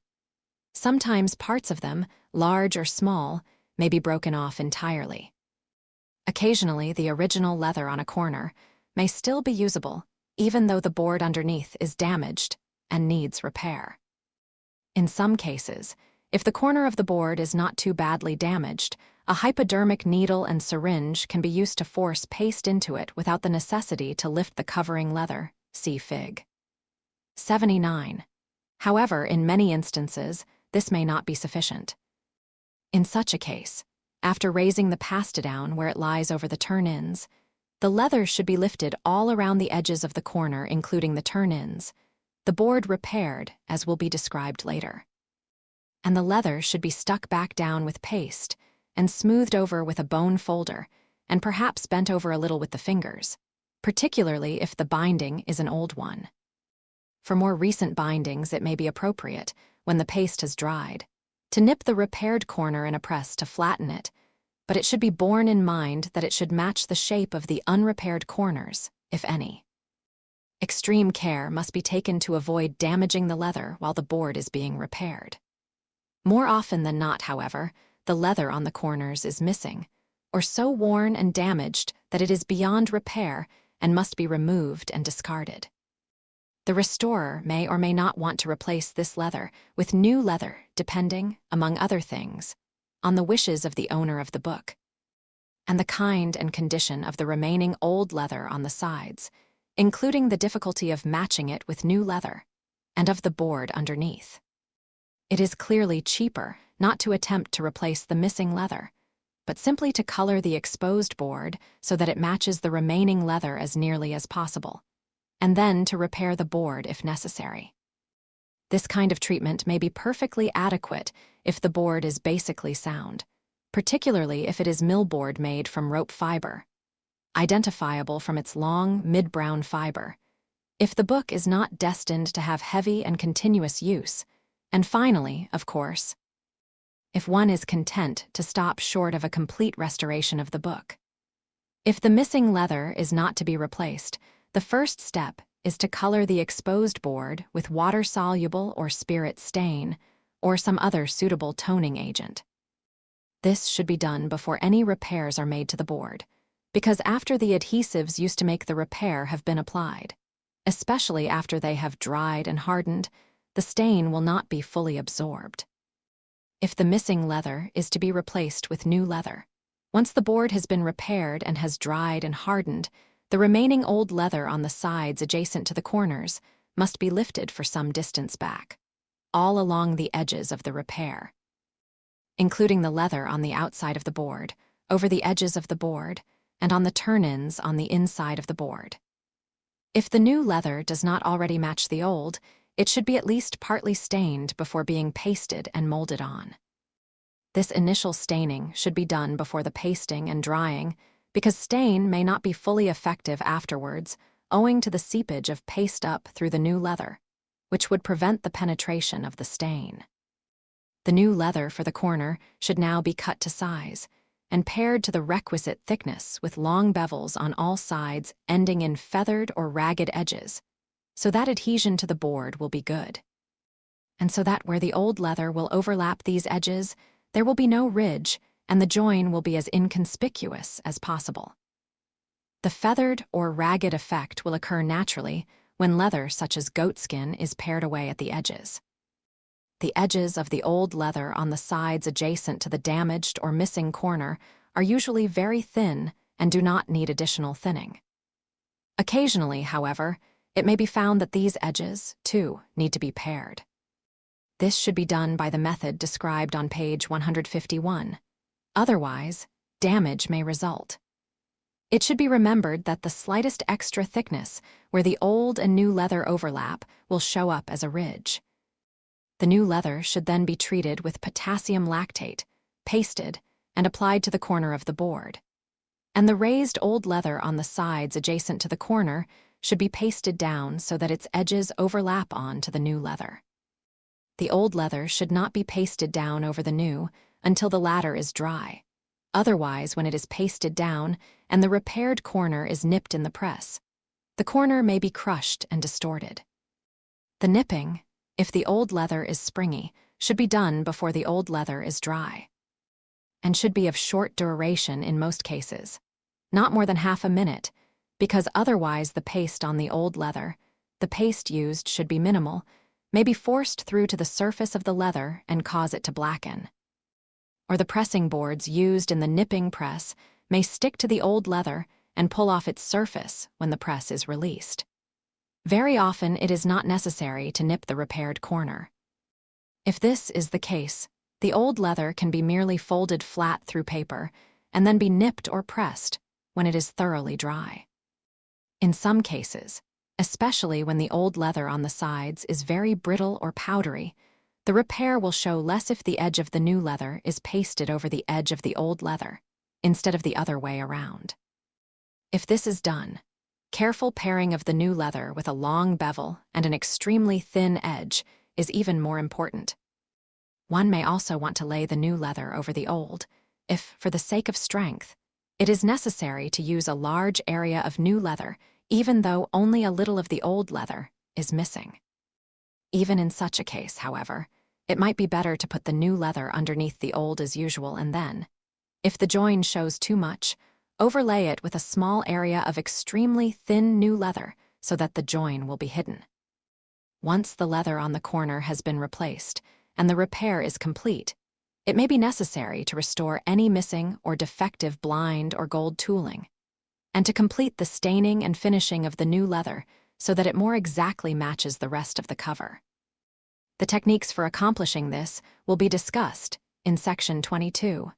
A: Sometimes parts of them, large or small, may be broken off entirely. Occasionally, the original leather on a corner may still be usable, even though the board underneath is damaged and needs repair. In some cases, if the corner of the board is not too badly damaged, a hypodermic needle and syringe can be used to force paste into it without the necessity to lift the covering leather. See Fig. 79. However, in many instances, this may not be sufficient. In such a case, after raising the paste-down where it lies over the turn-ins, the leather should be lifted all around the edges of the corner, including the turn-ins, the board repaired, as will be described later. And the leather should be stuck back down with paste and smoothed over with a bone folder, and perhaps bent over a little with the fingers, particularly if the binding is an old one. For more recent bindings, it may be appropriate, when the paste has dried, to nip the repaired corner in a press to flatten it, but it should be borne in mind that it should match the shape of the unrepaired corners, if any. Extreme care must be taken to avoid damaging the leather while the board is being repaired. More often than not, however, the leather on the corners is missing, or so worn and damaged that it is beyond repair and must be removed and discarded. The restorer may or may not want to replace this leather with new leather, depending, among other things, on the wishes of the owner of the book, and the kind and condition of the remaining old leather on the sides, including the difficulty of matching it with new leather, and of the board underneath. It is clearly cheaper not to attempt to replace the missing leather, but simply to color the exposed board so that it matches the remaining leather as nearly as possible, and then to repair the board if necessary. This kind of treatment may be perfectly adequate if the board is basically sound, particularly if it is millboard made from rope fiber, identifiable from its long, mid-brown fiber, if the book is not destined to have heavy and continuous use, and finally, of course, if one is content to stop short of a complete restoration of the book. If the missing leather is not to be replaced, the first step is to color the exposed board with water-soluble or spirit stain, or some other suitable toning agent. This should be done before any repairs are made to the board, because after the adhesives used to make the repair have been applied, especially after they have dried and hardened, the stain will not be fully absorbed. If the missing leather is to be replaced with new leather, once the board has been repaired and has dried and hardened, the remaining old leather on the sides adjacent to the corners must be lifted for some distance back, all along the edges of the repair, including the leather on the outside of the board, over the edges of the board, and on the turn-ins on the inside of the board. If the new leather does not already match the old, it should be at least partly stained before being pasted and molded on. This initial staining should be done before the pasting and drying, because stain may not be fully effective afterwards, owing to the seepage of paste up through the new leather, which would prevent the penetration of the stain. The new leather for the corner should now be cut to size and pared to the requisite thickness with long bevels on all sides ending in feathered or ragged edges, so that adhesion to the board will be good. And so that where the old leather will overlap these edges, there will be no ridge and the join will be as inconspicuous as possible. The feathered or ragged effect will occur naturally when leather such as goatskin is pared away at the edges. The edges of the old leather on the sides adjacent to the damaged or missing corner are usually very thin and do not need additional thinning. Occasionally, however, it may be found that these edges, too, need to be pared. This should be done by the method described on page 151. Otherwise, damage may result. It should be remembered that the slightest extra thickness where the old and new leather overlap will show up as a ridge. The new leather should then be treated with potassium lactate, pasted, and applied to the corner of the board. And the raised old leather on the sides adjacent to the corner should be pasted down so that its edges overlap onto the new leather. The old leather should not be pasted down over the new until the latter is dry. Otherwise, when it is pasted down and the repaired corner is nipped in the press, the corner may be crushed and distorted. The nipping, if the old leather is springy, should be done before the old leather is dry, and should be of short duration in most cases, not more than half a minute, because otherwise the paste on the old leather, the paste used should be minimal, may be forced through to the surface of the leather and cause it to blacken. Or the pressing boards used in the nipping press may stick to the old leather and pull off its surface when the press is released. Very often it is not necessary to nip the repaired corner. If this is the case, the old leather can be merely folded flat through paper and then be nipped or pressed when it is thoroughly dry. In some cases, especially when the old leather on the sides is very brittle or powdery, the repair will show less if the edge of the new leather is pasted over the edge of the old leather, instead of the other way around. If this is done, careful paring of the new leather with a long bevel and an extremely thin edge is even more important. One may also want to lay the new leather over the old, if, for the sake of strength, it is necessary to use a large area of new leather, even though only a little of the old leather is missing. Even in such a case, however, it might be better to put the new leather underneath the old as usual and then, if the join shows too much, overlay it with a small area of extremely thin new leather so that the join will be hidden. Once the leather on the corner has been replaced and the repair is complete, it may be necessary to restore any missing or defective blind or gold tooling, and to complete the staining and finishing of the new leather so that it more exactly matches the rest of the cover. The techniques for accomplishing this will be discussed in section 22.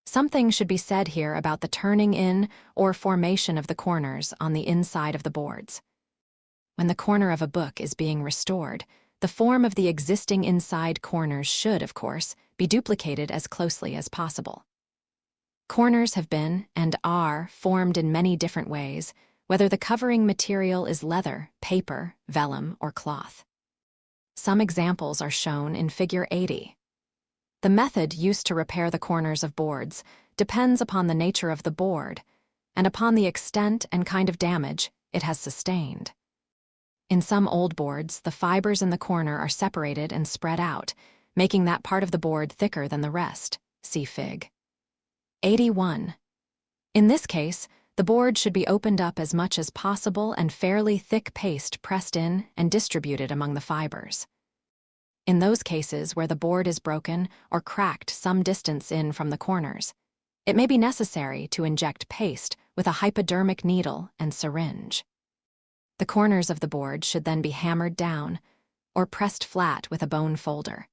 A: Something should be said here about the turning in or formation of the corners on the inside of the boards. When the corner of a book is being restored, the form of the existing inside corners should, of course, be duplicated as closely as possible. Corners have been, and are, formed in many different ways, whether the covering material is leather, paper, vellum, or cloth. Some examples are shown in Figure 80. The method used to repair the corners of boards depends upon the nature of the board and upon the extent and kind of damage it has sustained. In some old boards, the fibers in the corner are separated and spread out, making that part of the board thicker than the rest. See Fig. 81. In this case, the board should be opened up as much as possible and fairly thick paste pressed in and distributed among the fibers. In those cases where the board is broken or cracked some distance in from the corners, it may be necessary to inject paste with a hypodermic needle and syringe. The corners of the board should then be hammered down or pressed flat with a bone folder.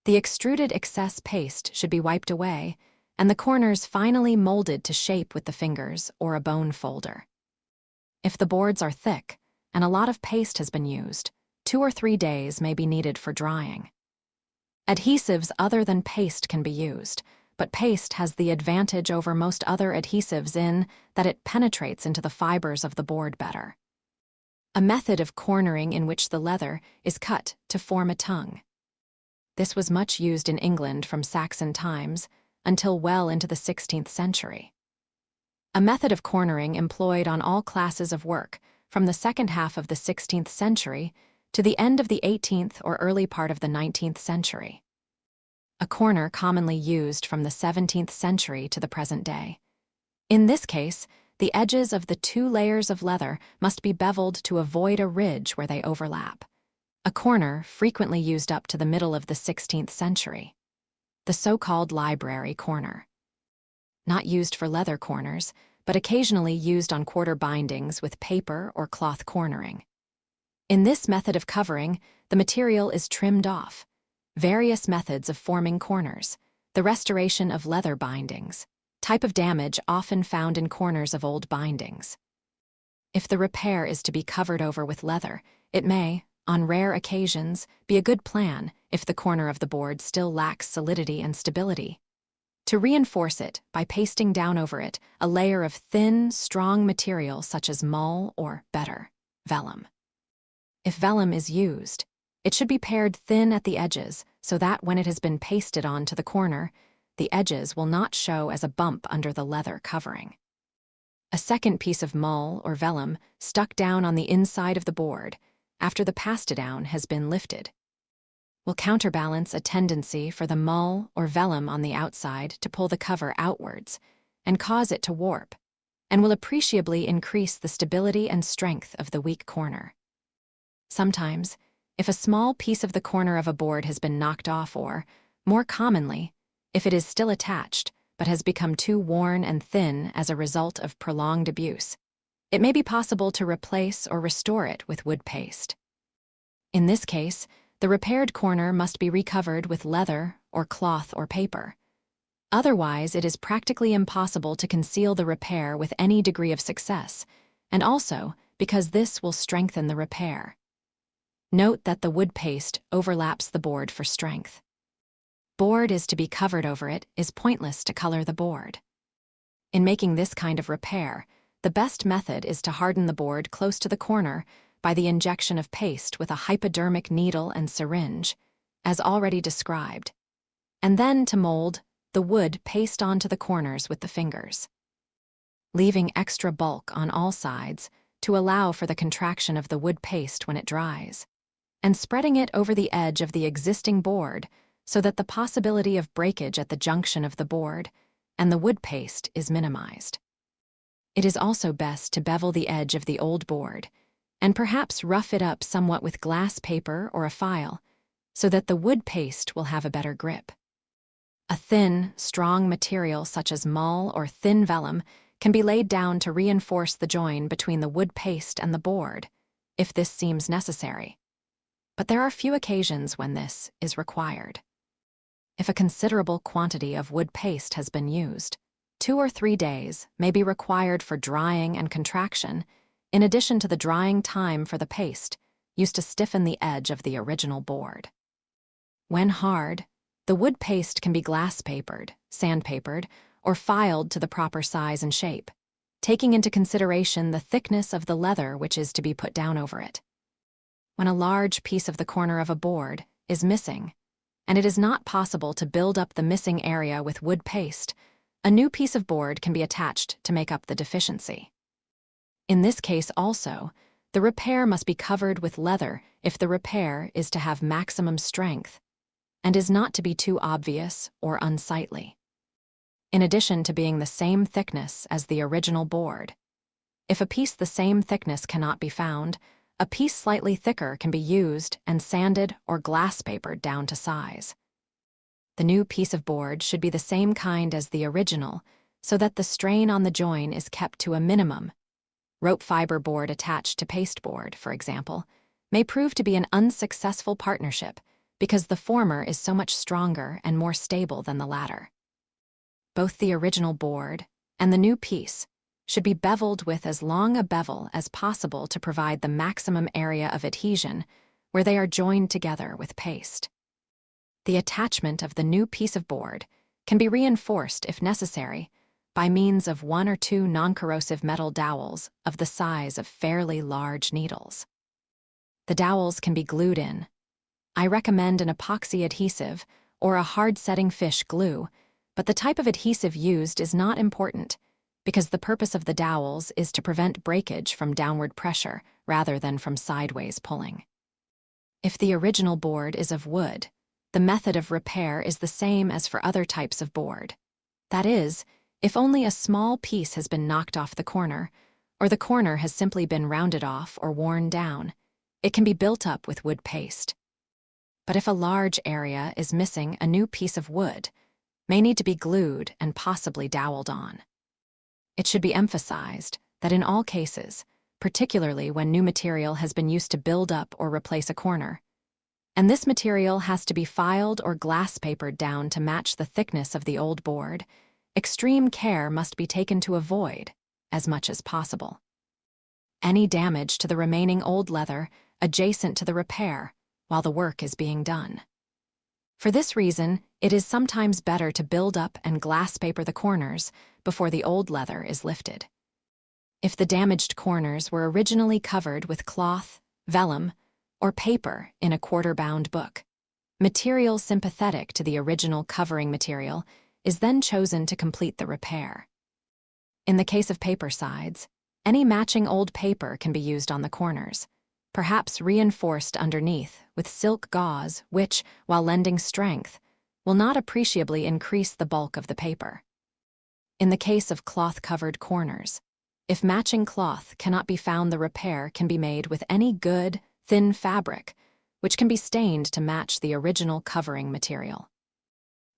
A: The extruded excess paste should be wiped away and the corners finally molded to shape with the fingers or a bone folder. If the boards are thick and a lot of paste has been used, 2 or 3 days may be needed for drying. Adhesives other than paste can be used, but paste has the advantage over most other adhesives in that it penetrates into the fibers of the board better. A method of cornering in which the leather is cut to form a tongue. This was much used in England from Saxon times until well into the 16th century. A method of cornering employed on all classes of work from the second half of the 16th century to the end of the 18th or early part of the 19th century. A corner commonly used from the 17th century to the present day. In this case, the edges of the two layers of leather must be beveled to avoid a ridge where they overlap. A corner frequently used up to the middle of the 16th century. The so-called library corner. Not used for leather corners, but occasionally used on quarter bindings with paper or cloth cornering. In this method of covering, the material is trimmed off. Various methods of forming corners. The restoration of leather bindings. Type of damage often found in corners of old bindings. If the repair is to be covered over with leather, it may, on rare occasions, be a good plan if the corner of the board still lacks solidity and stability. To reinforce it by pasting down over it a layer of thin, strong material such as mull or, better, vellum. If vellum is used, it should be pared thin at the edges so that when it has been pasted onto the corner, the edges will not show as a bump under the leather covering. A second piece of mull or vellum stuck down on the inside of the board after the paste-down has been lifted will counterbalance a tendency for the mull or vellum on the outside to pull the cover outwards and cause it to warp, and will appreciably increase the stability and strength of the weak corner. Sometimes, if a small piece of the corner of a board has been knocked off or, more commonly, if it is still attached but has become too worn and thin as a result of prolonged abuse, it may be possible to replace or restore it with wood paste. In this case, the repaired corner must be recovered with leather or cloth or paper. Otherwise, it is practically impossible to conceal the repair with any degree of success, and also because this will strengthen the repair. Note that the wood paste overlaps the board for strength. Board is to be covered over it is pointless to color the board. In making this kind of repair, the best method is to harden the board close to the corner by the injection of paste with a hypodermic needle and syringe, as already described, and then to mold the wood paste onto the corners with the fingers, leaving extra bulk on all sides to allow for the contraction of the wood paste when it dries, and spreading it over the edge of the existing board so that the possibility of breakage at the junction of the board and the wood paste is minimized. It is also best to bevel the edge of the old board and perhaps rough it up somewhat with glass paper or a file so that the wood paste will have a better grip. A thin, strong material such as mull or thin vellum can be laid down to reinforce the join between the wood paste and the board, if this seems necessary. But there are few occasions when this is required. If a considerable quantity of wood paste has been used, 2 or 3 days may be required for drying and contraction, in addition to the drying time for the paste used to stiffen the edge of the original board. When hard, the wood paste can be glass papered, sandpapered, or filed to the proper size and shape, taking into consideration the thickness of the leather which is to be put down over it. When a large piece of the corner of a board is missing, and it is not possible to build up the missing area with wood paste, a new piece of board can be attached to make up the deficiency. In this case also, the repair must be covered with leather if the repair is to have maximum strength and is not to be too obvious or unsightly. In addition to being the same thickness as the original board, if a piece the same thickness cannot be found, a piece slightly thicker can be used and sanded or glass papered down to size. The new piece of board should be the same kind as the original so that the strain on the join is kept to a minimum. Rope fiber board attached to pasteboard, for example, may prove to be an unsuccessful partnership because the former is so much stronger and more stable than the latter. Both the original board and the new piece should be beveled with as long a bevel as possible to provide the maximum area of adhesion where they are joined together with paste. The attachment of the new piece of board can be reinforced if necessary by means of 1 or 2 non-corrosive metal dowels of the size of fairly large needles. The dowels can be glued in. I recommend an epoxy adhesive or a hard-setting fish glue, but the type of adhesive used is not important because the purpose of the dowels is to prevent breakage from downward pressure rather than from sideways pulling. If the original board is of wood, the method of repair is the same as for other types of board. That is, if only a small piece has been knocked off the corner, or the corner has simply been rounded off or worn down, it can be built up with wood paste. But if a large area is missing, a new piece of wood may need to be glued and possibly doweled on. It should be emphasized that in all cases, particularly when new material has been used to build up or replace a corner, and this material has to be filed or glass papered down to match the thickness of the old board, extreme care must be taken to avoid, as much as possible, any damage to the remaining old leather adjacent to the repair while the work is being done. For this reason, it is sometimes better to build up and glass paper the corners before the old leather is lifted. If the damaged corners were originally covered with cloth, vellum, or paper in a quarter-bound book, material sympathetic to the original covering material is then chosen to complete the repair. In the case of paper sides, any matching old paper can be used on the corners, perhaps reinforced underneath with silk gauze which, while lending strength, will not appreciably increase the bulk of the paper. In the case of cloth-covered corners, if matching cloth cannot be found, the repair can be made with any good, thin fabric, which can be stained to match the original covering material.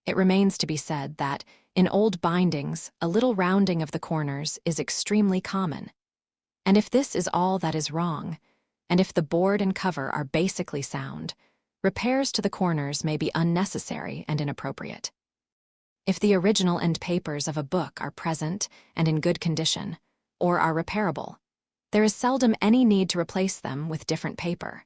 A: It remains to be said that, in old bindings, a little rounding of the corners is extremely common. And if this is all that is wrong, and if the board and cover are basically sound, repairs to the corners may be unnecessary and inappropriate. If the original end papers of a book are present and in good condition, or are repairable, there is seldom any need to replace them with different paper.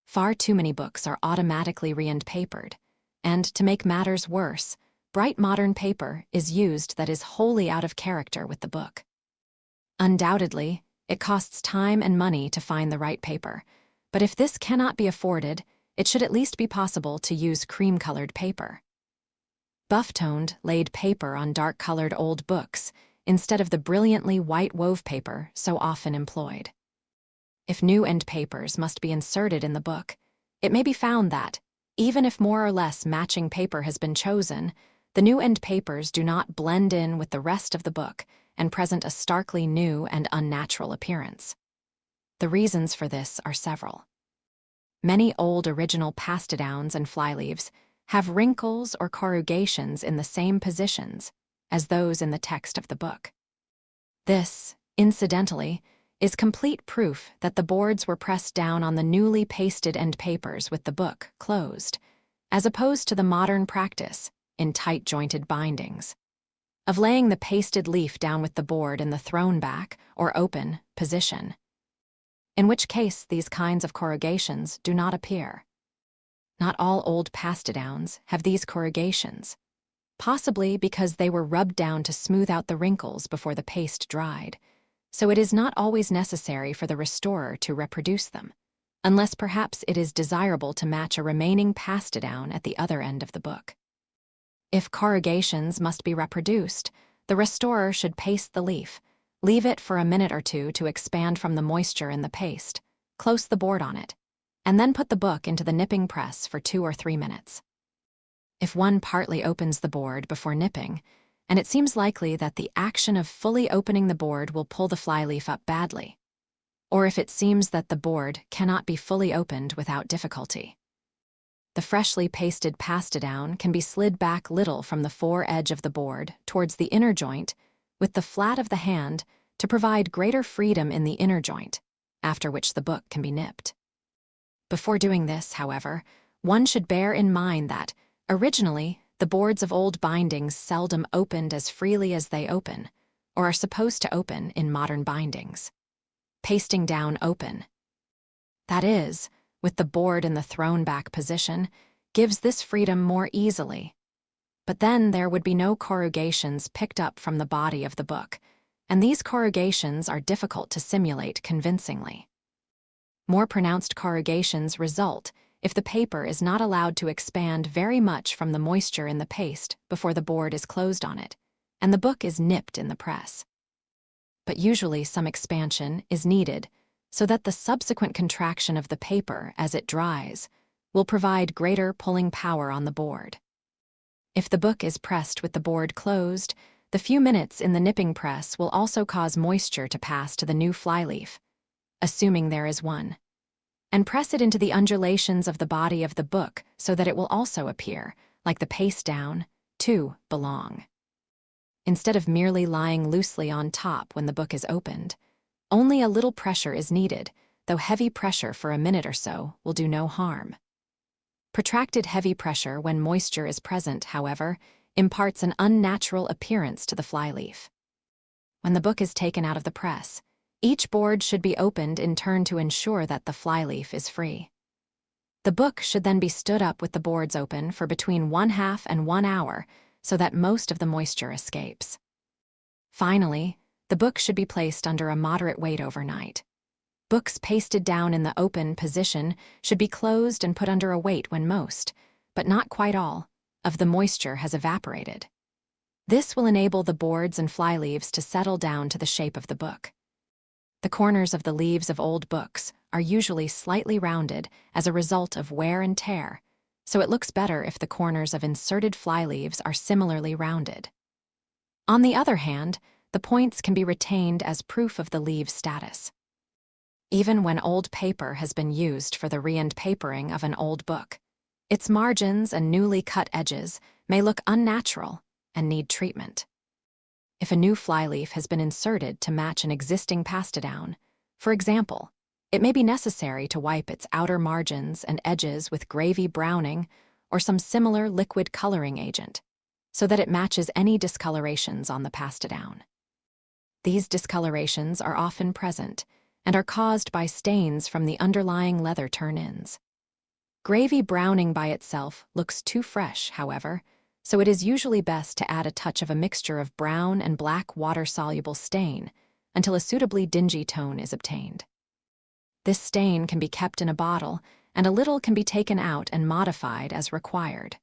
A: Far too many books are automatically re-end papered, and to make matters worse, bright modern paper is used that is wholly out of character with the book. Undoubtedly, it costs time and money to find the right paper, but if this cannot be afforded, it should at least be possible to use cream-colored paper. Buff-toned laid paper on dark-colored old books instead of the brilliantly white wove paper so often employed. If new end papers must be inserted in the book, it may be found that, even if more or less matching paper has been chosen, the new end papers do not blend in with the rest of the book and present a starkly new and unnatural appearance. The reasons for this are several. Many old original pastidowns and flyleaves have wrinkles or corrugations in the same positions as those in the text of the book. This, incidentally, is complete proof that the boards were pressed down on the newly pasted end papers with the book closed, as opposed to the modern practice, in tight-jointed bindings, of laying the pasted leaf down with the board in the thrown back or open position, in which case these kinds of corrugations do not appear. Not all old pastidowns have these corrugations, possibly because they were rubbed down to smooth out the wrinkles before the paste dried, so it is not always necessary for the restorer to reproduce them, unless perhaps it is desirable to match a remaining pastidown at the other end of the book. If corrugations must be reproduced, the restorer should paste the leaf, leave it for a minute or two to expand from the moisture in the paste, close the board on it, and then put the book into the nipping press for 2 or 3 minutes. If one partly opens the board before nipping, and it seems likely that the action of fully opening the board will pull the flyleaf up badly, or if it seems that the board cannot be fully opened without difficulty, the freshly pasted pastidown can be slid back little from the fore-edge of the board towards the inner joint with the flat of the hand to provide greater freedom in the inner joint, after which the book can be nipped. Before doing this, however, one should bear in mind that, originally, the boards of old bindings seldom opened as freely as they open, or are supposed to open in modern bindings. Pasting down open, that is, with the board in the thrown-back position, gives this freedom more easily. But then there would be no corrugations picked up from the body of the book, and these corrugations are difficult to simulate convincingly. More pronounced corrugations result if the paper is not allowed to expand very much from the moisture in the paste before the board is closed on it, and the book is nipped in the press. But usually some expansion is needed so that the subsequent contraction of the paper as it dries will provide greater pulling power on the board. If the book is pressed with the board closed, the few minutes in the nipping press will also cause moisture to pass to the new flyleaf, assuming there is one, and press it into the undulations of the body of the book so that it will also appear, like the paste down, to belong. Instead of merely lying loosely on top when the book is opened, only a little pressure is needed, though heavy pressure for a minute or so will do no harm. Protracted heavy pressure when moisture is present, however, imparts an unnatural appearance to the flyleaf. When the book is taken out of the press, each board should be opened in turn to ensure that the flyleaf is free. The book should then be stood up with the boards open for between 1/2 and 1 hour so that most of the moisture escapes. Finally, the book should be placed under a moderate weight overnight. Books pasted down in the open position should be closed and put under a weight when most, but not quite all, of the moisture has evaporated. This will enable the boards and flyleaves to settle down to the shape of the book. The corners of the leaves of old books are usually slightly rounded as a result of wear and tear, so it looks better if the corners of inserted flyleaves are similarly rounded. On the other hand, the points can be retained as proof of the leave's status. Even when old paper has been used for the re-end papering of an old book, its margins and newly cut edges may look unnatural and need treatment. If a new flyleaf has been inserted to match an existing pastadown, for example, it may be necessary to wipe its outer margins and edges with gravy browning or some similar liquid coloring agent, so that it matches any discolorations on the pastadown. These discolorations are often present and are caused by stains from the underlying leather turn-ins. Gravy browning by itself looks too fresh, however, so it is usually best to add a touch of a mixture of brown and black water-soluble stain until a suitably dingy tone is obtained. This stain can be kept in a bottle, and a little can be taken out and modified as required.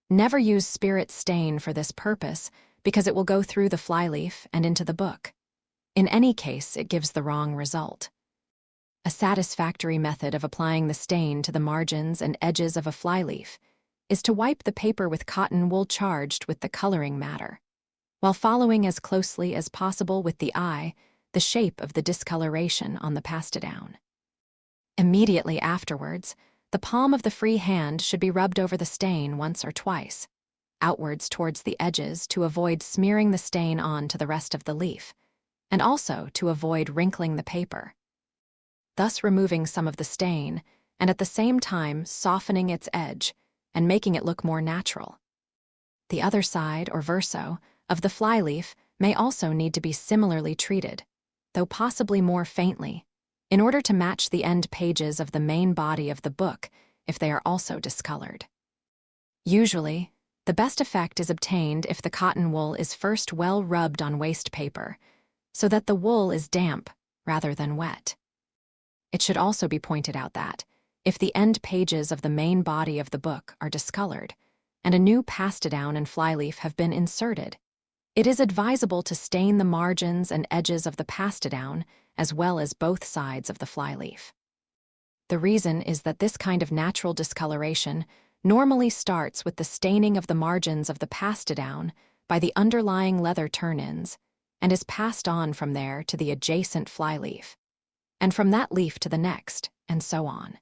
A: Never use spirit stain for this purpose because it will go through the flyleaf and into the book. In any case, it gives the wrong result. A satisfactory method of applying the stain to the margins and edges of a flyleaf is to wipe the paper with cotton wool charged with the coloring matter, while following as closely as possible with the eye the shape of the discoloration on the pastadown. Immediately afterwards, the palm of the free hand should be rubbed over the stain once or twice, outwards towards the edges to avoid smearing the stain on to the rest of the leaf, and also to avoid wrinkling the paper, thus removing some of the stain and at the same time softening its edge and making it look more natural. The other side, or verso, of the flyleaf may also need to be similarly treated, though possibly more faintly, in order to match the end pages of the main body of the book if they are also discolored. Usually, the best effect is obtained if the cotton wool is first well rubbed on waste paper, so that the wool is damp rather than wet. It should also be pointed out that, if the end pages of the main body of the book are discolored, and a new pastadown and flyleaf have been inserted, it is advisable to stain the margins and edges of the pastadown as well as both sides of the flyleaf. The reason is that this kind of natural discoloration normally starts with the staining of the margins of the pastadown by the underlying leather turn-ins and is passed on from there to the adjacent flyleaf, and from that leaf to the next, and so on,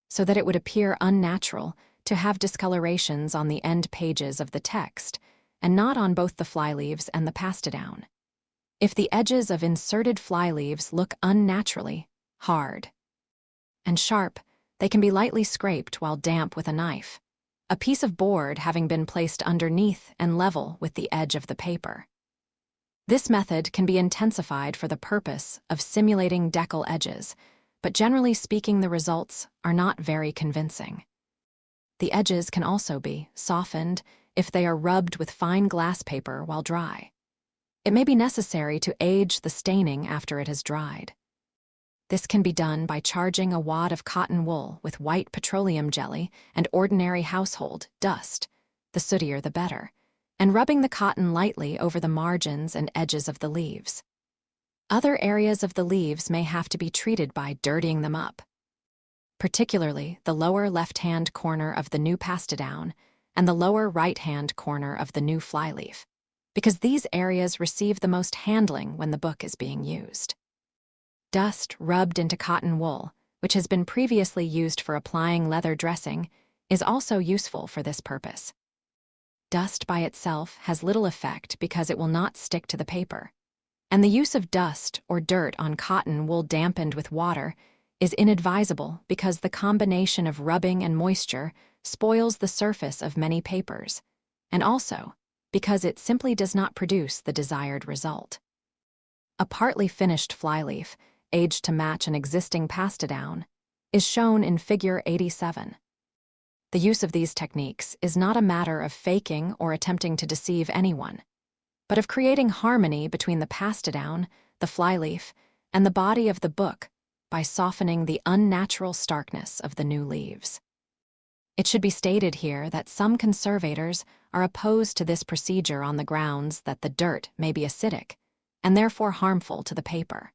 A: so that it would appear unnatural to have discolorations on the end pages of the text and not on both the flyleaves and the pastadown. If the edges of inserted flyleaves look unnaturally hard and sharp, they can be lightly scraped while damp with a knife, a piece of board having been placed underneath and level with the edge of the paper. This method can be intensified for the purpose of simulating decal edges, but generally speaking the results are not very convincing. The edges can also be softened if they are rubbed with fine glass paper while dry. It may be necessary to age the staining after it has dried. This can be done by charging a wad of cotton wool with white petroleum jelly and ordinary household dust, the sootier the better, and rubbing the cotton lightly over the margins and edges of the leaves. Other areas of the leaves may have to be treated by dirtying them up, particularly the lower left-hand corner of the new pastidown and the lower right-hand corner of the new flyleaf, because these areas receive the most handling when the book is being used. Dust rubbed into cotton wool, which has been previously used for applying leather dressing, is also useful for this purpose. Dust by itself has little effect because it will not stick to the paper, and the use of dust or dirt on cotton wool dampened with water is inadvisable because the combination of rubbing and moisture spoils the surface of many papers, and also because it simply does not produce the desired result. A partly finished flyleaf, aged to match an existing pastidown, is shown in Figure 87. The use of these techniques is not a matter of faking or attempting to deceive anyone, but of creating harmony between the pastidown, the flyleaf, and the body of the book by softening the unnatural starkness of the new leaves. It should be stated here that some conservators are opposed to this procedure on the grounds that the dirt may be acidic and therefore harmful to the paper.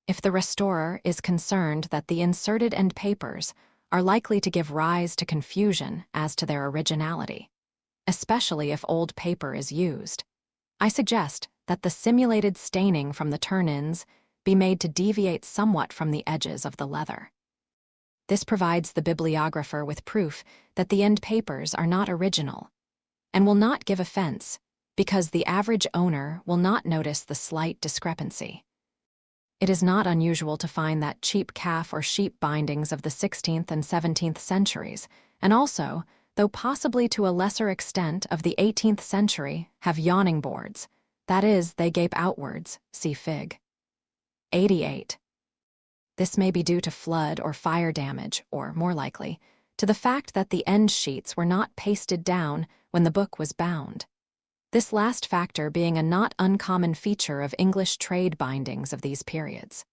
A: If the restorer is concerned that the inserted end papers are likely to give rise to confusion as to their originality, especially if old paper is used, I suggest that the simulated staining from the turn-ins be made to deviate somewhat from the edges of the leather. This provides the bibliographer with proof that the end papers are not original and will not give offense because the average owner will not notice the slight discrepancy. It is not unusual to find that cheap calf or sheep bindings of the 16th and 17th centuries, and also, though possibly to a lesser extent of the 18th century, have yawning boards, that is, they gape outwards, see Fig. 88. This may be due to flood or fire damage, or, more likely, to the fact that the end sheets were not pasted down when the book was bound. This last factor being a not uncommon feature of English trade bindings of these periods.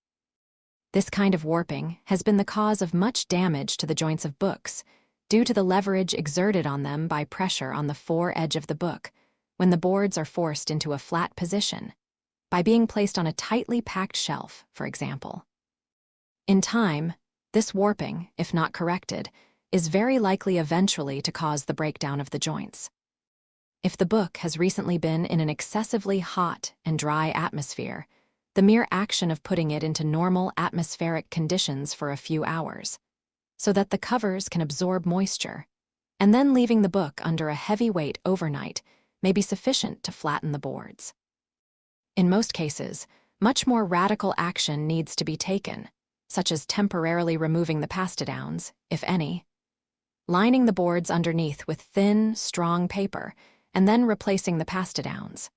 A: This kind of warping has been the cause of much damage to the joints of books, due to the leverage exerted on them by pressure on the fore-edge of the book, when the boards are forced into a flat position, by being placed on a tightly packed shelf, for example. In time, this warping, if not corrected, is very likely eventually to cause the breakdown of the joints. If the book has recently been in an excessively hot and dry atmosphere, the mere action of putting it into normal atmospheric conditions for a few hours, so that the covers can absorb moisture, and then leaving the book under a heavy weight overnight may be sufficient to flatten the boards. In most cases, much more radical action needs to be taken, such as temporarily removing the pastidowns, if any, lining the boards underneath with thin, strong paper, and then replacing the pastidowns.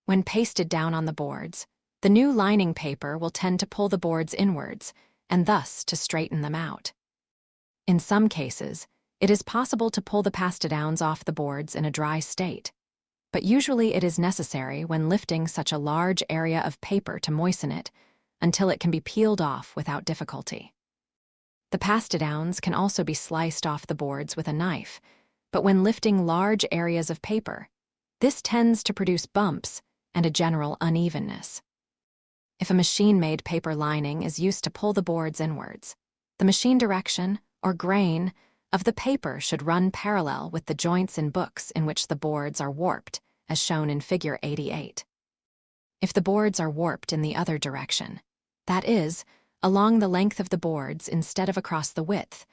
A: When pasted down on the boards, the new lining paper will tend to pull the boards inwards, and thus to straighten them out. In some cases, it is possible to pull the pastidowns off the boards in a dry state, but usually it is necessary when lifting such a large area of paper to moisten it until it can be peeled off without difficulty. The pastidowns can also be sliced off the boards with a knife, but when lifting large areas of paper, this tends to produce bumps and a general unevenness. If a machine-made paper lining is used to pull the boards inwards, the machine direction, or grain, of the paper should run parallel with the joints in books in which the boards are warped, as shown in Figure 88. If the boards are warped in the other direction, that is, along the length of the boards instead of across the width,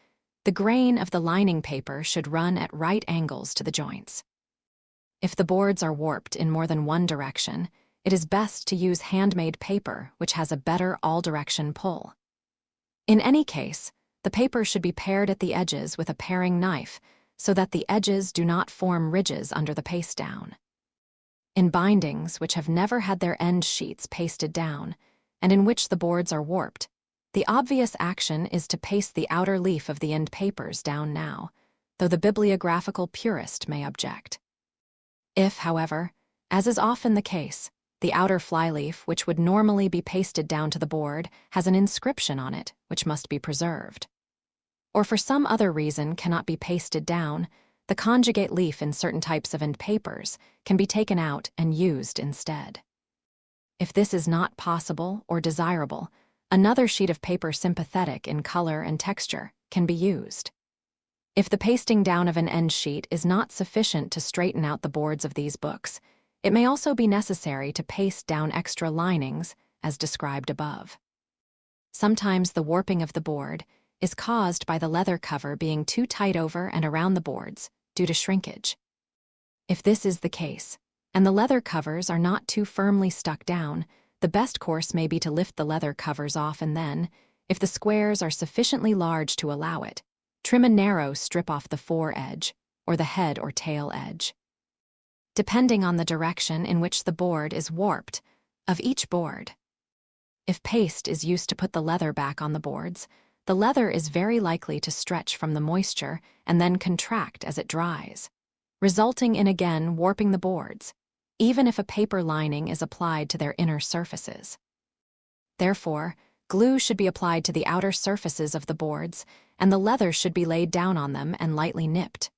A: the grain of the lining paper should run at right angles to the joints. If the boards are warped in more than one direction, it is best to use handmade paper which has a better all-direction pull. In any case, the paper should be pared at the edges with a paring knife so that the edges do not form ridges under the paste down. In bindings which have never had their end sheets pasted down, and in which the boards are warped, the obvious action is to paste the outer leaf of the end papers down now, though the bibliographical purist may object. If, however, as is often the case, the outer flyleaf, which would normally be pasted down to the board, has an inscription on it which must be preserved, or for some other reason cannot be pasted down, the conjugate leaf in certain types of end papers can be taken out and used instead. If this is not possible or desirable, another sheet of paper sympathetic in color and texture can be used. If the pasting down of an end sheet is not sufficient to straighten out the boards of these books, it may also be necessary to paste down extra linings, as described above. Sometimes the warping of the board is caused by the leather cover being too tight over and around the boards due to shrinkage. If this is the case, and the leather covers are not too firmly stuck down, the best course may be to lift the leather covers off and then, if the squares are sufficiently large to allow it, trim a narrow strip off the fore edge or the head or tail edge. Depending on the direction in which the board is warped, of each board. If paste is used to put the leather back on the boards, the leather is very likely to stretch from the moisture and then contract as it dries, resulting in again warping the boards, even if a paper lining is applied to their inner surfaces. Therefore, glue should be applied to the outer surfaces of the boards, and the leather should be laid down on them and lightly nipped.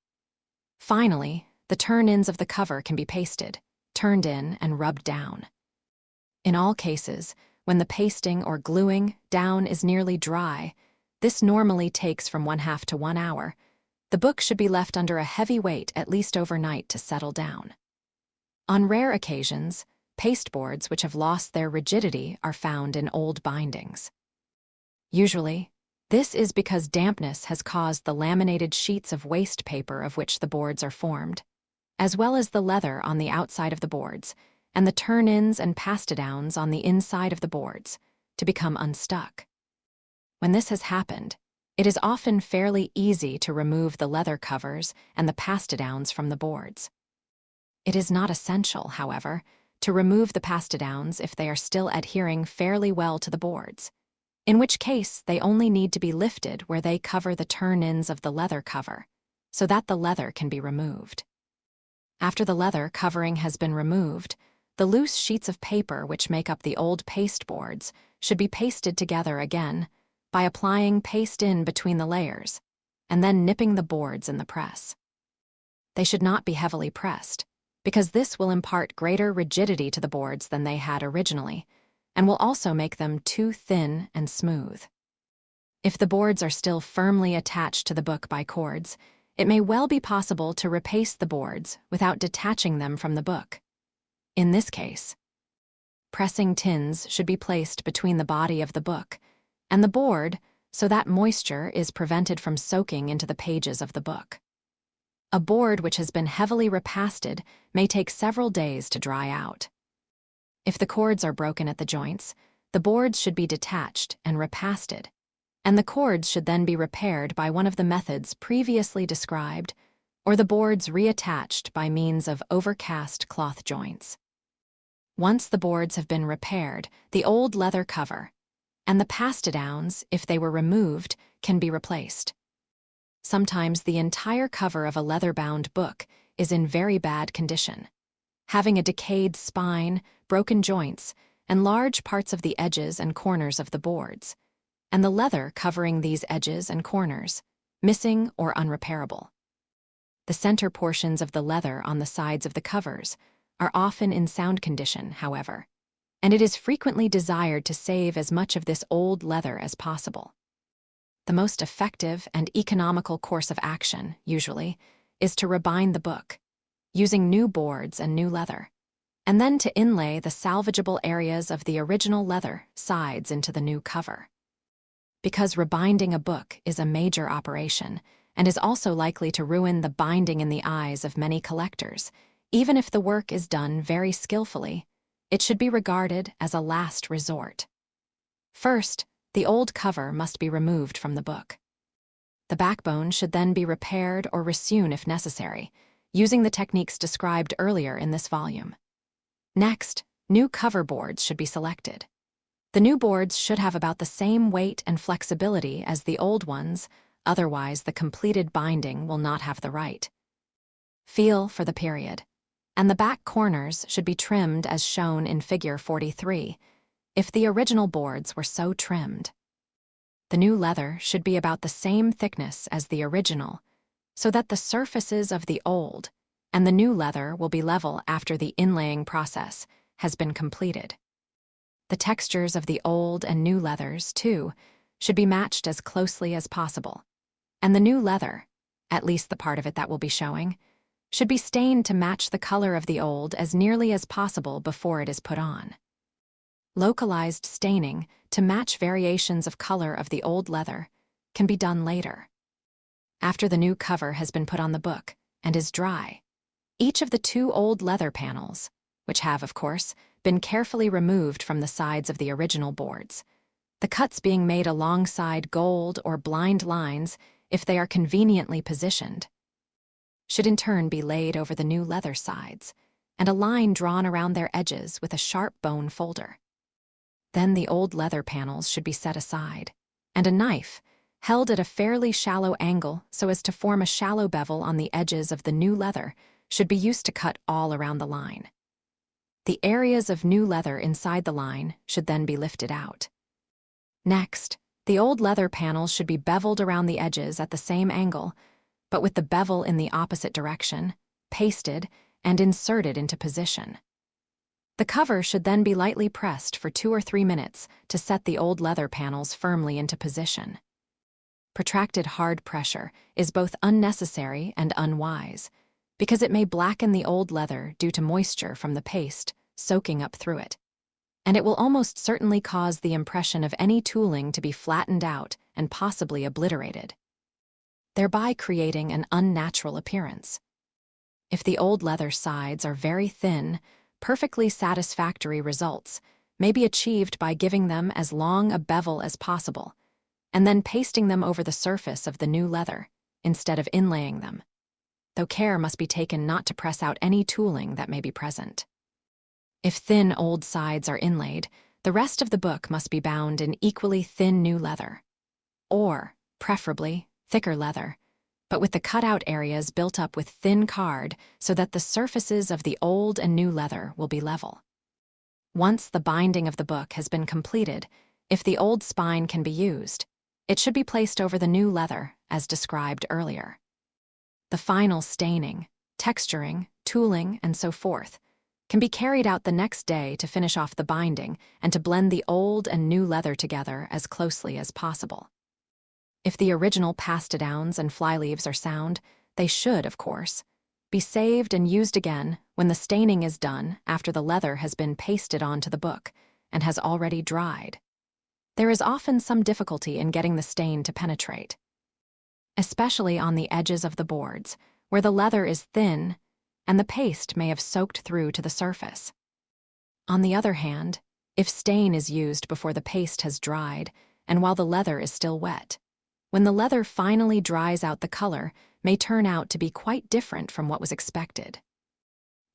A: Finally, the turn-ins of the cover can be pasted, turned in, and rubbed down. In all cases, when the pasting or gluing down is nearly dry, this normally takes from 1/2 to 1 hour, the book should be left under a heavy weight at least overnight to settle down. On rare occasions, pasteboards which have lost their rigidity are found in old bindings. Usually, this is because dampness has caused the laminated sheets of waste paper of which the boards are formed, as well as the leather on the outside of the boards and the turn-ins and pastidowns on the inside of the boards, to become unstuck. When this has happened, it is often fairly easy to remove the leather covers and the pastidowns from the boards. It is not essential, however, to remove the pastidowns if they are still adhering fairly well to the boards, in which case they only need to be lifted where they cover the turn-ins of the leather cover, so that the leather can be removed. After the leather covering has been removed, the loose sheets of paper which make up the old pasteboards should be pasted together again by applying paste in between the layers, and then nipping the boards in the press. They should not be heavily pressed, because this will impart greater rigidity to the boards than they had originally, and will also make them too thin and smooth. If the boards are still firmly attached to the book by cords, it may well be possible to repaste the boards without detaching them from the book. In this case, pressing tins should be placed between the body of the book and the board so that moisture is prevented from soaking into the pages of the book. A board which has been heavily repasted may take several days to dry out. If the cords are broken at the joints, the boards should be detached and repasted, and the cords should then be repaired by one of the methods previously described, or the boards reattached by means of overcast cloth joints. Once the boards have been repaired, the old leather cover and the pastidowns, if they were removed, can be replaced. Sometimes the entire cover of a leather-bound book is in very bad condition, having a decayed spine, broken joints, and large parts of the edges and corners of the boards, and the leather covering these edges and corners, missing or unrepairable. The center portions of the leather on the sides of the covers are often in sound condition, however, and it is frequently desired to save as much of this old leather as possible. The most effective and economical course of action, usually, is to rebind the book, using new boards and new leather, and then to inlay the salvageable areas of the original leather sides into the new cover. Because rebinding a book is a major operation and is also likely to ruin the binding in the eyes of many collectors, even if the work is done very skillfully, it should be regarded as a last resort. First, the old cover must be removed from the book. The backbone should then be repaired or resewn if necessary, using the techniques described earlier in this volume. Next, new cover boards should be selected. The new boards should have about the same weight and flexibility as the old ones, otherwise the completed binding will not have the right feel for the period, and the back corners should be trimmed as shown in Figure 43, if the original boards were so trimmed. The new leather should be about the same thickness as the original, so that the surfaces of the old and the new leather will be level after the inlaying process has been completed. The textures of the old and new leathers, too, should be matched as closely as possible, and the new leather, at least the part of it that will be showing, should be stained to match the color of the old as nearly as possible before it is put on. Localized staining to match variations of color of the old leather can be done later. After the new cover has been put on the book and is dry, each of the two old leather panels, which have, of course, been carefully removed from the sides of the original boards, the cuts being made alongside gold or blind lines if they are conveniently positioned, should in turn be laid over the new leather sides, and a line drawn around their edges with a sharp bone folder. Then the old leather panels should be set aside, and a knife, held at a fairly shallow angle so as to form a shallow bevel on the edges of the new leather, should be used to cut all around the line. The areas of new leather inside the line should then be lifted out. Next, the old leather panels should be beveled around the edges at the same angle, but with the bevel in the opposite direction, pasted, and inserted into position. The cover should then be lightly pressed for 2 or 3 minutes to set the old leather panels firmly into position. Protracted hard pressure is both unnecessary and unwise, because it may blacken the old leather due to moisture from the paste soaking up through it, and it will almost certainly cause the impression of any tooling to be flattened out and possibly obliterated, thereby creating an unnatural appearance. If the old leather sides are very thin, perfectly satisfactory results may be achieved by giving them as long a bevel as possible, and then pasting them over the surface of the new leather, instead of inlaying them, though care must be taken not to press out any tooling that may be present. If thin old sides are inlaid, the rest of the book must be bound in equally thin new leather, or, preferably, thicker leather, but with the cutout areas built up with thin card so that the surfaces of the old and new leather will be level. Once the binding of the book has been completed, if the old spine can be used, it should be placed over the new leather, as described earlier. The final staining, texturing, tooling, and so forth can be carried out the next day to finish off the binding and to blend the old and new leather together as closely as possible. If the original pastidowns and flyleaves are sound, they should, of course, be saved and used again when the staining is done after the leather has been pasted onto the book and has already dried. There is often some difficulty in getting the stain to penetrate, especially on the edges of the boards, where the leather is thin and the paste may have soaked through to the surface. On the other hand, if stain is used before the paste has dried and while the leather is still wet, when the leather finally dries out, the color may turn out to be quite different from what was expected.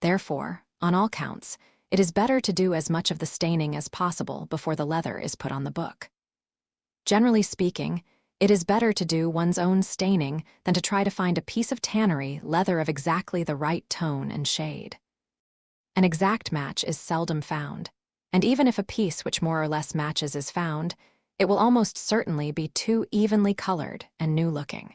A: Therefore, on all counts, it is better to do as much of the staining as possible before the leather is put on the book. Generally speaking, it is better to do one's own staining than to try to find a piece of tannery leather of exactly the right tone and shade. An exact match is seldom found, and even if a piece which more or less matches is found, it will almost certainly be too evenly colored and new-looking.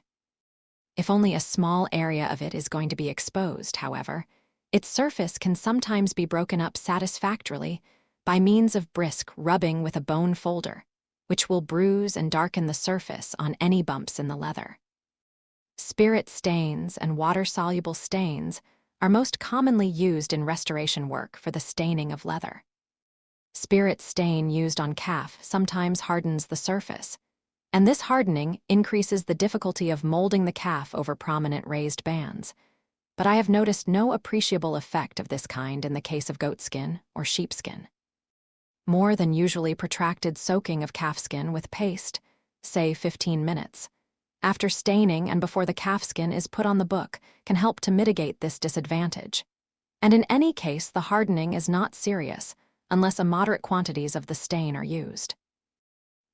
A: If only a small area of it is going to be exposed, however, its surface can sometimes be broken up satisfactorily by means of brisk rubbing with a bone folder, which will bruise and darken the surface on any bumps in the leather. Spirit stains and water-soluble stains are most commonly used in restoration work for the staining of leather. Spirit stain used on calf sometimes hardens the surface, and this hardening increases the difficulty of molding the calf over prominent raised bands. But I have noticed no appreciable effect of this kind in the case of goatskin or sheepskin. More than usually protracted soaking of calfskin with paste, say 15 minutes, after staining and before the calfskin is put on the book, can help to mitigate this disadvantage. And in any case, the hardening is not serious unless a moderate quantities of the stain are used.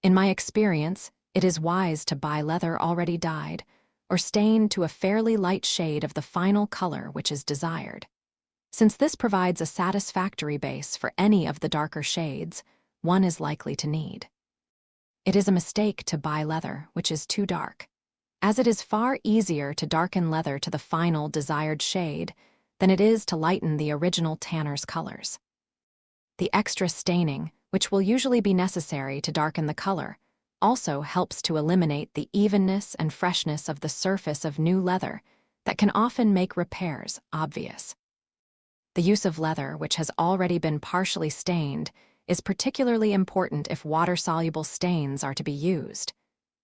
A: In my experience, it is wise to buy leather already dyed or stained to a fairly light shade of the final color which is desired. Since this provides a satisfactory base for any of the darker shades one is likely to need. It is a mistake to buy leather which is too dark, as it is far easier to darken leather to the final desired shade than it is to lighten the original tanner's colors. The extra staining, which will usually be necessary to darken the color, also helps to eliminate the evenness and freshness of the surface of new leather that can often make repairs obvious. The use of leather which has already been partially stained is particularly important if water-soluble stains are to be used,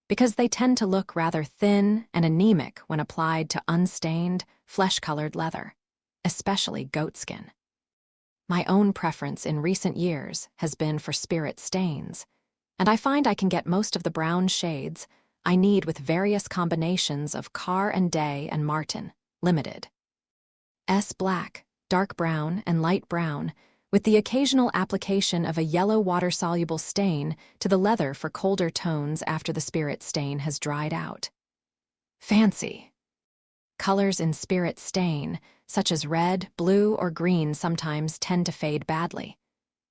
A: because they tend to look rather thin and anemic when applied to unstained, flesh-colored leather, especially goatskin. My own preference in recent years has been for spirit stains, and I find I can get most of the brown shades I need with various combinations of Car and Day and Martin, Limited. Black, dark brown, and light brown, with the occasional application of a yellow water-soluble stain to the leather for colder tones after the spirit stain has dried out. Fancy. Colors in spirit stain, such as red, blue, or green, sometimes tend to fade badly,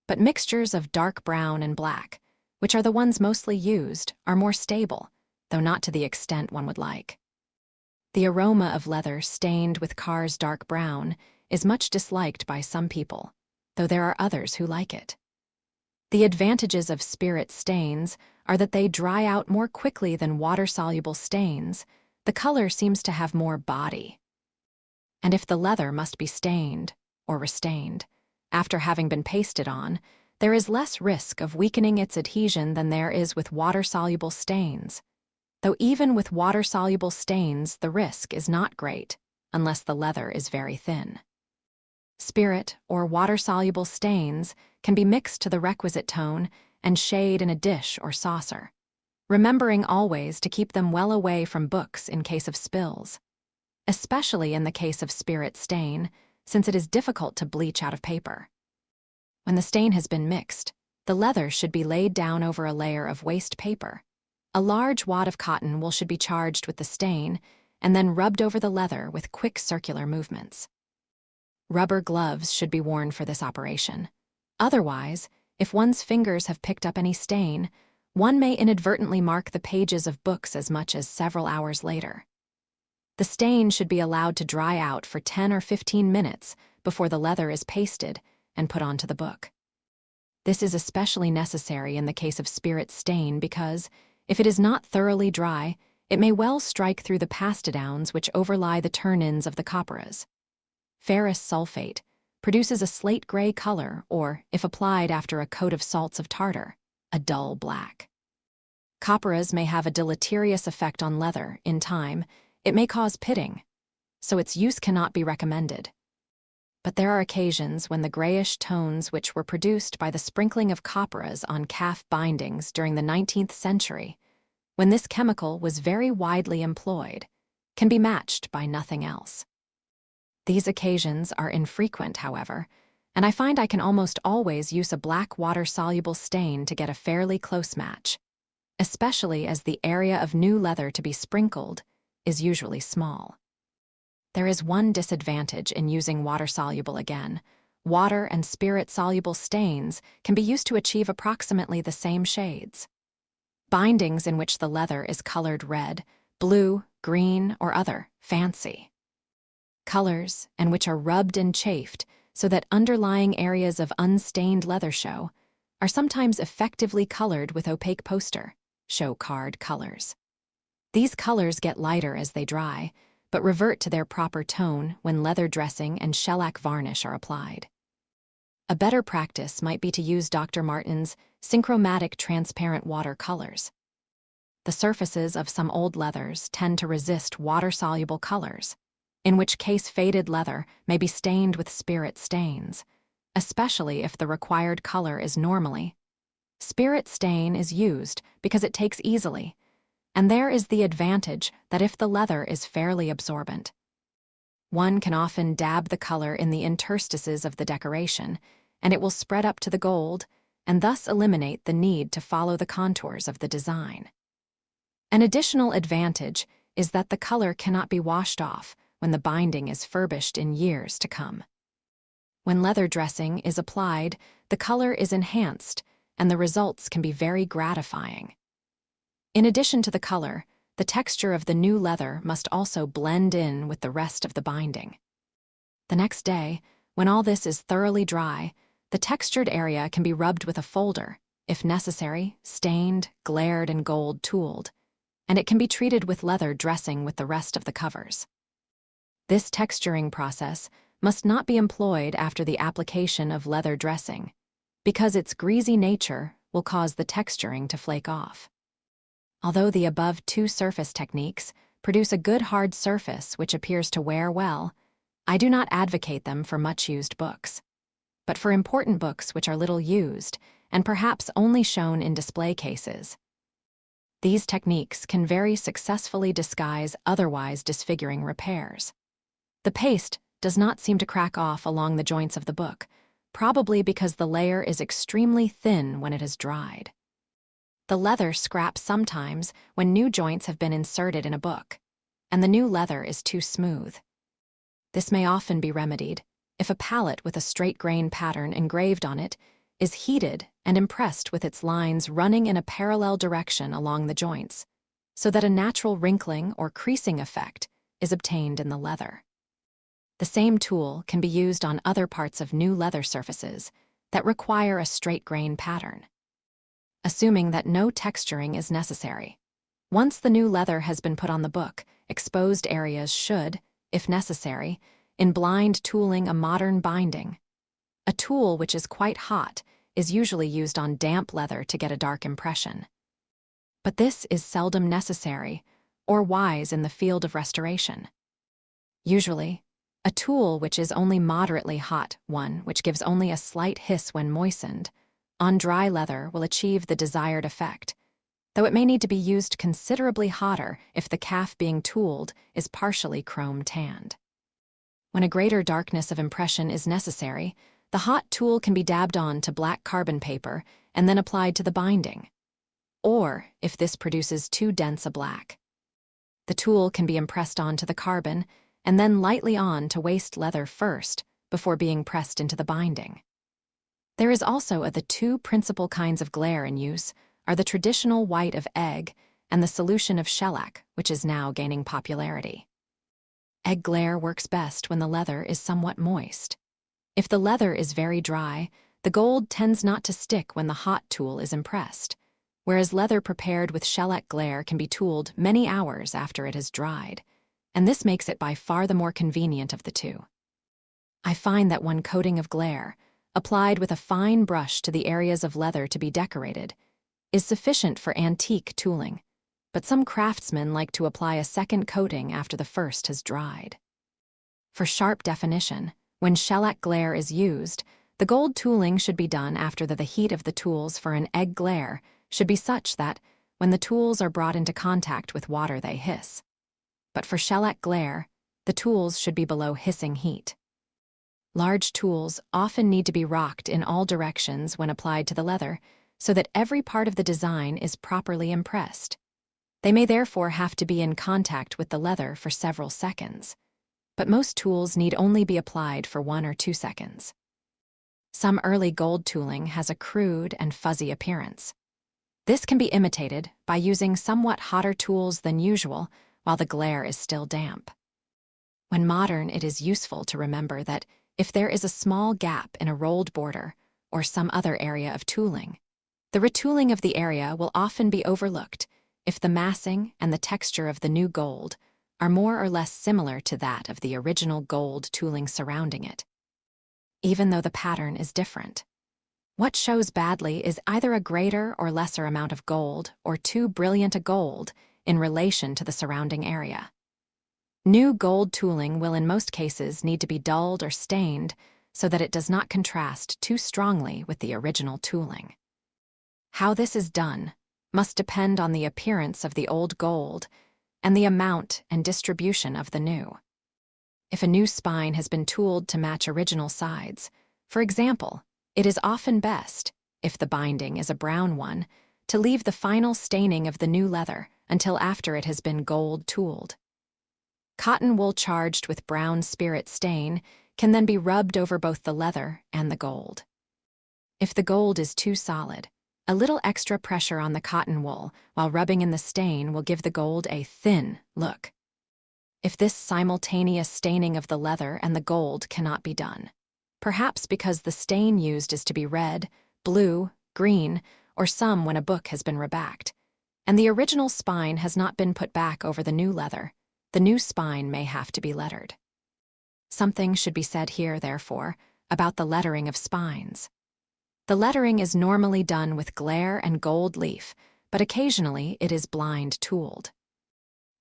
A: but mixtures of dark brown and black, which are the ones mostly used, are more stable, though not to the extent one would like. The aroma of leather stained with Car's dark brown is much disliked by some people, though there are others who like it. The advantages of spirit stains are that they dry out more quickly than water-soluble stains. The color seems to have more body. And if the leather must be stained, or restained, after having been pasted on, there is less risk of weakening its adhesion than there is with water-soluble stains. Though even with water-soluble stains, the risk is not great, unless the leather is very thin. Spirit or water-soluble stains can be mixed to the requisite tone and shade in a dish or saucer, remembering always to keep them well away from books in case of spills, especially in the case of spirit stain, since it is difficult to bleach out of paper. When the stain has been mixed, the leather should be laid down over a layer of waste paper. A large wad of cotton should be charged with the stain and then rubbed over the leather with quick circular movements. Rubber gloves should be worn for this operation. Otherwise, if one's fingers have picked up any stain, one may inadvertently mark the pages of books as much as several hours later. The stain should be allowed to dry out for 10 or 15 minutes before the leather is pasted and put onto the book. This is especially necessary in the case of spirit stain because, if it is not thoroughly dry, it may well strike through the pastidowns which overlie the turn-ins of the copperas. Ferrous sulfate produces a slate-gray color or, if applied after a coat of salts of tartar, a dull black. Copperas may have a deleterious effect on leather. In time, it may cause pitting, so its use cannot be recommended. But there are occasions when the grayish tones which were produced by the sprinkling of copperas on calf bindings during the 19th century, when this chemical was very widely employed, can be matched by nothing else. These occasions are infrequent, however, and I find I can almost always use a black water-soluble stain to get a fairly close match, especially as the area of new leather to be sprinkled is usually small. There is one disadvantage in using water-soluble again. Water and spirit-soluble stains can be used to achieve approximately the same shades. Bindings in which the leather is colored red, blue, green, or other fancy colors, and which are rubbed and chafed so that underlying areas of unstained leather show, are sometimes effectively colored with opaque poster, show card colors. These colors get lighter as they dry, but revert to their proper tone when leather dressing and shellac varnish are applied. A better practice might be to use Dr. Martin's synchromatic transparent water colors. The surfaces of some old leathers tend to resist water-soluble colors, in which case faded leather may be stained with spirit stains, especially if the required color is normally. Spirit stain is used because it takes easily, and there is the advantage that if the leather is fairly absorbent, one can often dab the color in the interstices of the decoration, and it will spread up to the gold and thus eliminate the need to follow the contours of the design. An additional advantage is that the color cannot be washed off when the binding is furbished in years to come. When leather dressing is applied, the color is enhanced, and the results can be very gratifying. In addition to the color, the texture of the new leather must also blend in with the rest of the binding. The next day, when all this is thoroughly dry, the textured area can be rubbed with a folder, if necessary, stained, glaired, and gold tooled, and it can be treated with leather dressing with the rest of the covers. This texturing process must not be employed after the application of leather dressing, because its greasy nature will cause the texturing to flake off. Although the above two surface techniques produce a good hard surface which appears to wear well, I do not advocate them for much-used books. But for important books which are little used, and perhaps only shown in display cases, these techniques can very successfully disguise otherwise disfiguring repairs. The paste does not seem to crack off along the joints of the book, probably because the layer is extremely thin when it has dried. The leather scraps sometimes when new joints have been inserted in a book, and the new leather is too smooth. This may often be remedied if a palette with a straight grain pattern engraved on it is heated and impressed with its lines running in a parallel direction along the joints, so that a natural wrinkling or creasing effect is obtained in the leather. The same tool can be used on other parts of new leather surfaces that require a straight grain pattern. Assuming that no texturing is necessary, once the new leather has been put on the book, exposed areas should, if necessary, in blind tooling a modern binding. A tool which is quite hot is usually used on damp leather to get a dark impression. But this is seldom necessary or wise in the field of restoration. Usually, a tool which is only moderately hot, one which gives only a slight hiss when moistened, on dry leather will achieve the desired effect, though it may need to be used considerably hotter if the calf being tooled is partially chrome tanned. When a greater darkness of impression is necessary, the hot tool can be dabbed on to black carbon paper and then applied to the binding, or if this produces too dense a black. The tool can be impressed onto the carbon and then lightly on to waste leather first before being pressed into the binding. There is also the two principal kinds of glaire in use are the traditional white of egg and the solution of shellac, which is now gaining popularity. Egg glaire works best when the leather is somewhat moist. If the leather is very dry, the gold tends not to stick when the hot tool is impressed, whereas leather prepared with shellac glaire can be tooled many hours after it has dried, and this makes it by far the more convenient of the two. I find that one coating of glaire, applied with a fine brush to the areas of leather to be decorated, is sufficient for antique tooling, but some craftsmen like to apply a second coating after the first has dried. For sharp definition, when shellac glaire is used, the gold tooling should be done after the heat of the tools for an egg glaire should be such that, when the tools are brought into contact with water, they hiss. But for shellac glaire, the tools should be below hissing heat. Large tools often need to be rocked in all directions when applied to the leather so that every part of the design is properly impressed. They may therefore have to be in contact with the leather for several seconds, but most tools need only be applied for 1 or 2 seconds. Some early gold tooling has a crude and fuzzy appearance. This can be imitated by using somewhat hotter tools than usual while the glaire is still damp. When modern, it is useful to remember that if there is a small gap in a rolled border or some other area of tooling, the retooling of the area will often be overlooked if the massing and the texture of the new gold are more or less similar to that of the original gold tooling surrounding it, even though the pattern is different. What shows badly is either a greater or lesser amount of gold or too brilliant a gold in relation to the surrounding area. New gold tooling will in most cases need to be dulled or stained so that it does not contrast too strongly with the original tooling. How this is done must depend on the appearance of the old gold and the amount and distribution of the new. If a new spine has been tooled to match original sides, for example, it is often best, if the binding is a brown one, to leave the final staining of the new leather until after it has been gold-tooled. Cotton wool charged with brown spirit stain can then be rubbed over both the leather and the gold. If the gold is too solid, a little extra pressure on the cotton wool while rubbing in the stain will give the gold a thin look. If this simultaneous staining of the leather and the gold cannot be done, perhaps because the stain used is to be red, blue, green, or some when a book has been rebacked, and the original spine has not been put back over the new leather, the new spine may have to be lettered. Something should be said here, therefore, about the lettering of spines. The lettering is normally done with glaire and gold leaf, but occasionally it is blind-tooled.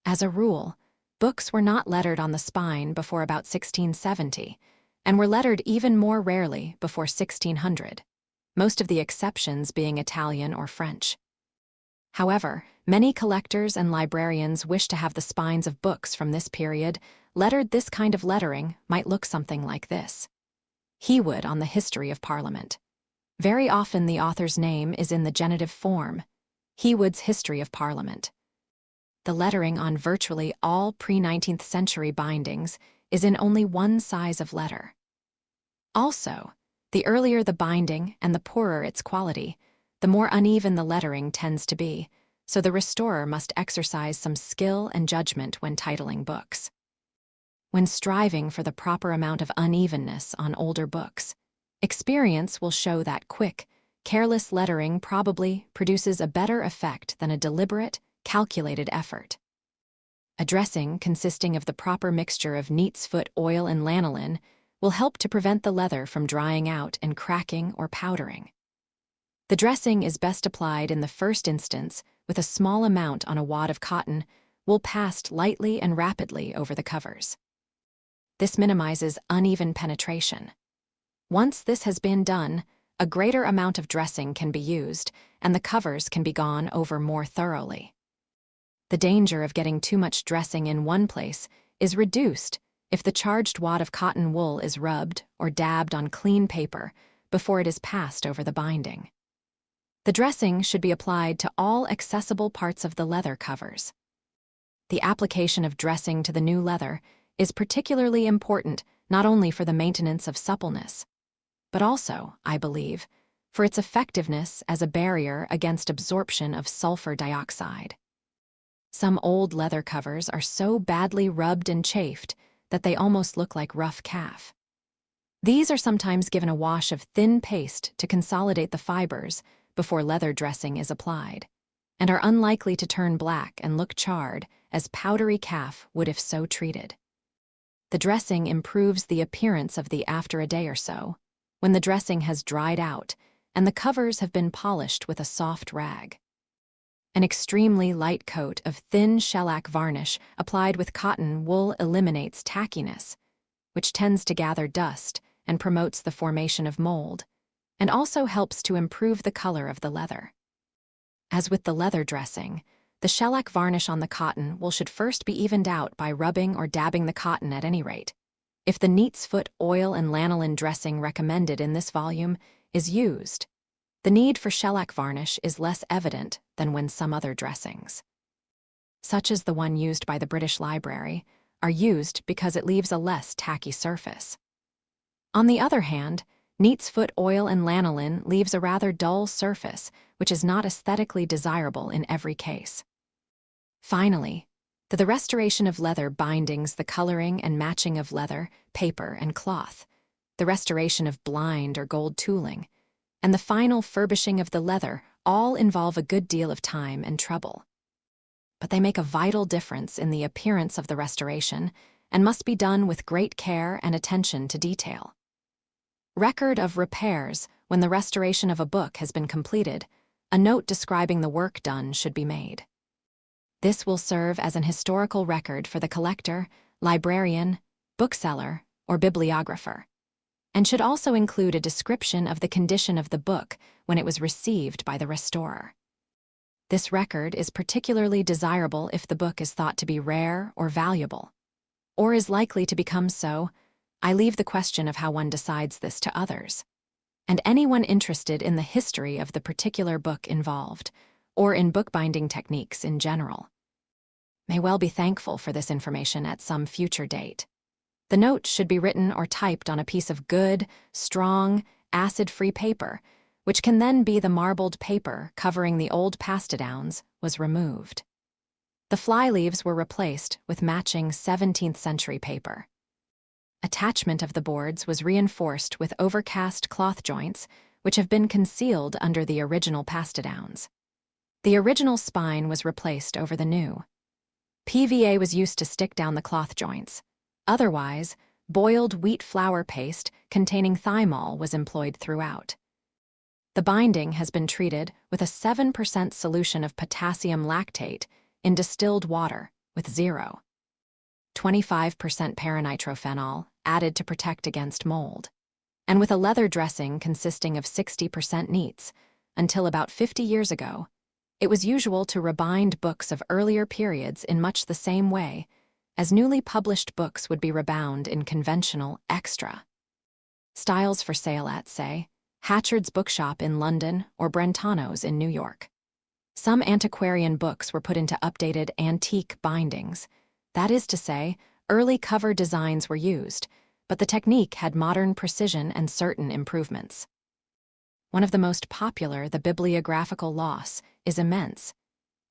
A: As a rule, books were not lettered on the spine before about 1670, and were lettered even more rarely before 1600, most of the exceptions being Italian or French. However, many collectors and librarians wish to have the spines of books from this period lettered. This kind of lettering might look something like this. Hewood on the History of Parliament. Very often the author's name is in the genitive form. Hewood's History of Parliament. The lettering on virtually all pre-19th century bindings is in only one size of letter. Also, the earlier the binding and the poorer its quality, the more uneven the lettering tends to be, so the restorer must exercise some skill and judgment when titling books. When striving for the proper amount of unevenness on older books, experience will show that quick, careless lettering probably produces a better effect than a deliberate, calculated effort. A dressing consisting of the proper mixture of neat's foot oil and lanolin will help to prevent the leather from drying out and cracking or powdering. The dressing is best applied in the first instance with a small amount on a wad of cotton, wool passed lightly and rapidly over the covers. This minimizes uneven penetration. Once this has been done, a greater amount of dressing can be used, and the covers can be gone over more thoroughly. The danger of getting too much dressing in one place is reduced if the charged wad of cotton wool is rubbed or dabbed on clean paper before it is passed over the binding. The dressing should be applied to all accessible parts of the leather covers. The application of dressing to the new leather is particularly important not only for the maintenance of suppleness, but also, I believe, for its effectiveness as a barrier against absorption of sulfur dioxide. Some old leather covers are so badly rubbed and chafed that they almost look like rough calf. These are sometimes given a wash of thin paste to consolidate the fibers before leather dressing is applied, and are unlikely to turn black and look charred as powdery calf would if so treated. The dressing improves the appearance of the after a day or so, when the dressing has dried out and the covers have been polished with a soft rag. An extremely light coat of thin shellac varnish applied with cotton wool eliminates tackiness, which tends to gather dust and promotes the formation of mold, and also helps to improve the color of the leather. As with the leather dressing, the shellac varnish on the cotton wool should first be evened out by rubbing or dabbing the cotton at any rate. If the neat's foot oil and lanolin dressing recommended in this volume is used, the need for shellac varnish is less evident than when some other dressings, such as the one used by the British Library, are used because it leaves a less tacky surface. On the other hand, neat's foot oil and lanolin leaves a rather dull surface, which is not aesthetically desirable in every case. Finally, to the restoration of leather bindings, the coloring and matching of leather, paper, and cloth, the restoration of blind or gold tooling, and the final furbishing of the leather all involve a good deal of time and trouble. But they make a vital difference in the appearance of the restoration and must be done with great care and attention to detail. Record of repairs when the restoration of a book has been completed, a note describing the work done should be made. This will serve as an historical record for the collector, librarian, bookseller, or bibliographer, and should also include a description of the condition of the book when it was received by the restorer. This record is particularly desirable if the book is thought to be rare or valuable, or is likely to become so. I leave the question of how one decides this to others, and anyone interested in the history of the particular book involved, or in bookbinding techniques in general. May well be thankful for this information at some future date. The note should be written or typed on a piece of good, strong, acid-free paper, which can then be the marbled paper covering the old pastidowns was removed. The flyleaves were replaced with matching 17th century paper. Attachment of the boards was reinforced with overcast cloth joints, which have been concealed under the original pastidowns. The original spine was replaced over the new. PVA was used to stick down the cloth joints. Otherwise, boiled wheat flour paste containing thymol was employed throughout. The binding has been treated with a 7% solution of potassium lactate in distilled water with 0.25% paranitrophenol added to protect against mold, and with a leather dressing consisting of 60% neats. Until about 50 years ago, it was usual to rebind books of earlier periods in much the same way as newly published books would be rebound in conventional extra styles for sale at, say, Hatchard's Bookshop in London or Brentano's in New York. Some antiquarian books were put into updated antique bindings. That is to say, early cover designs were used, but the technique had modern precision and certain improvements. One of the most popular, the bibliographical loss, is immense,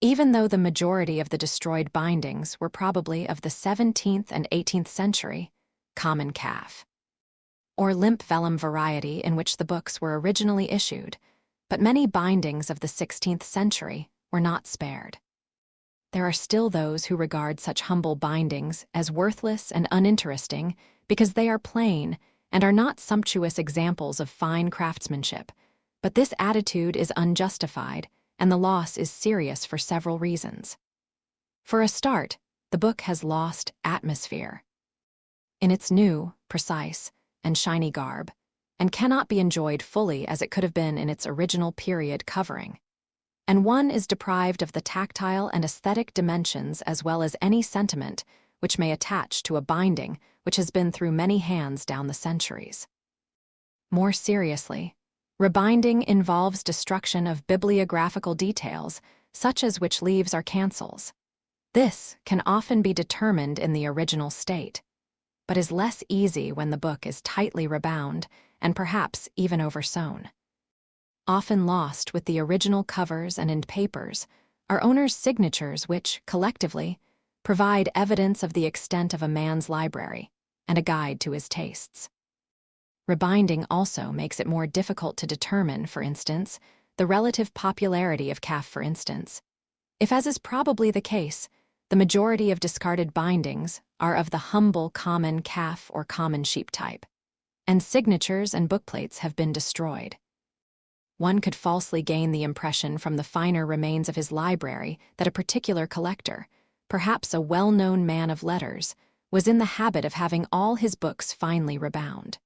A: even though the majority of the destroyed bindings were probably of the 17th and 18th century, common calf, or limp vellum variety in which the books were originally issued, but many bindings of the 16th century were not spared. There are still those who regard such humble bindings as worthless and uninteresting because they are plain and are not sumptuous examples of fine craftsmanship, but this attitude is unjustified, and the loss is serious for several reasons. For a start, the book has lost atmosphere in its new, precise, and shiny garb, and cannot be enjoyed fully as it could have been in its original period covering. And one is deprived of the tactile and aesthetic dimensions as well as any sentiment which may attach to a binding which has been through many hands down the centuries. More seriously, rebinding involves destruction of bibliographical details, such as which leaves are cancels. This can often be determined in the original state, but is less easy when the book is tightly rebound and perhaps even oversewn. Often lost with the original covers and in papers are owners' signatures which, collectively, provide evidence of the extent of a man's library and a guide to his tastes. Rebinding also makes it more difficult to determine, for instance, the relative popularity of calf, for instance. If, as is probably the case, the majority of discarded bindings are of the humble common calf or common sheep type, and signatures and bookplates have been destroyed. One could falsely gain the impression from the finer remains of his library that a particular collector, perhaps a well-known man of letters, was in the habit of having all his books finely rebound,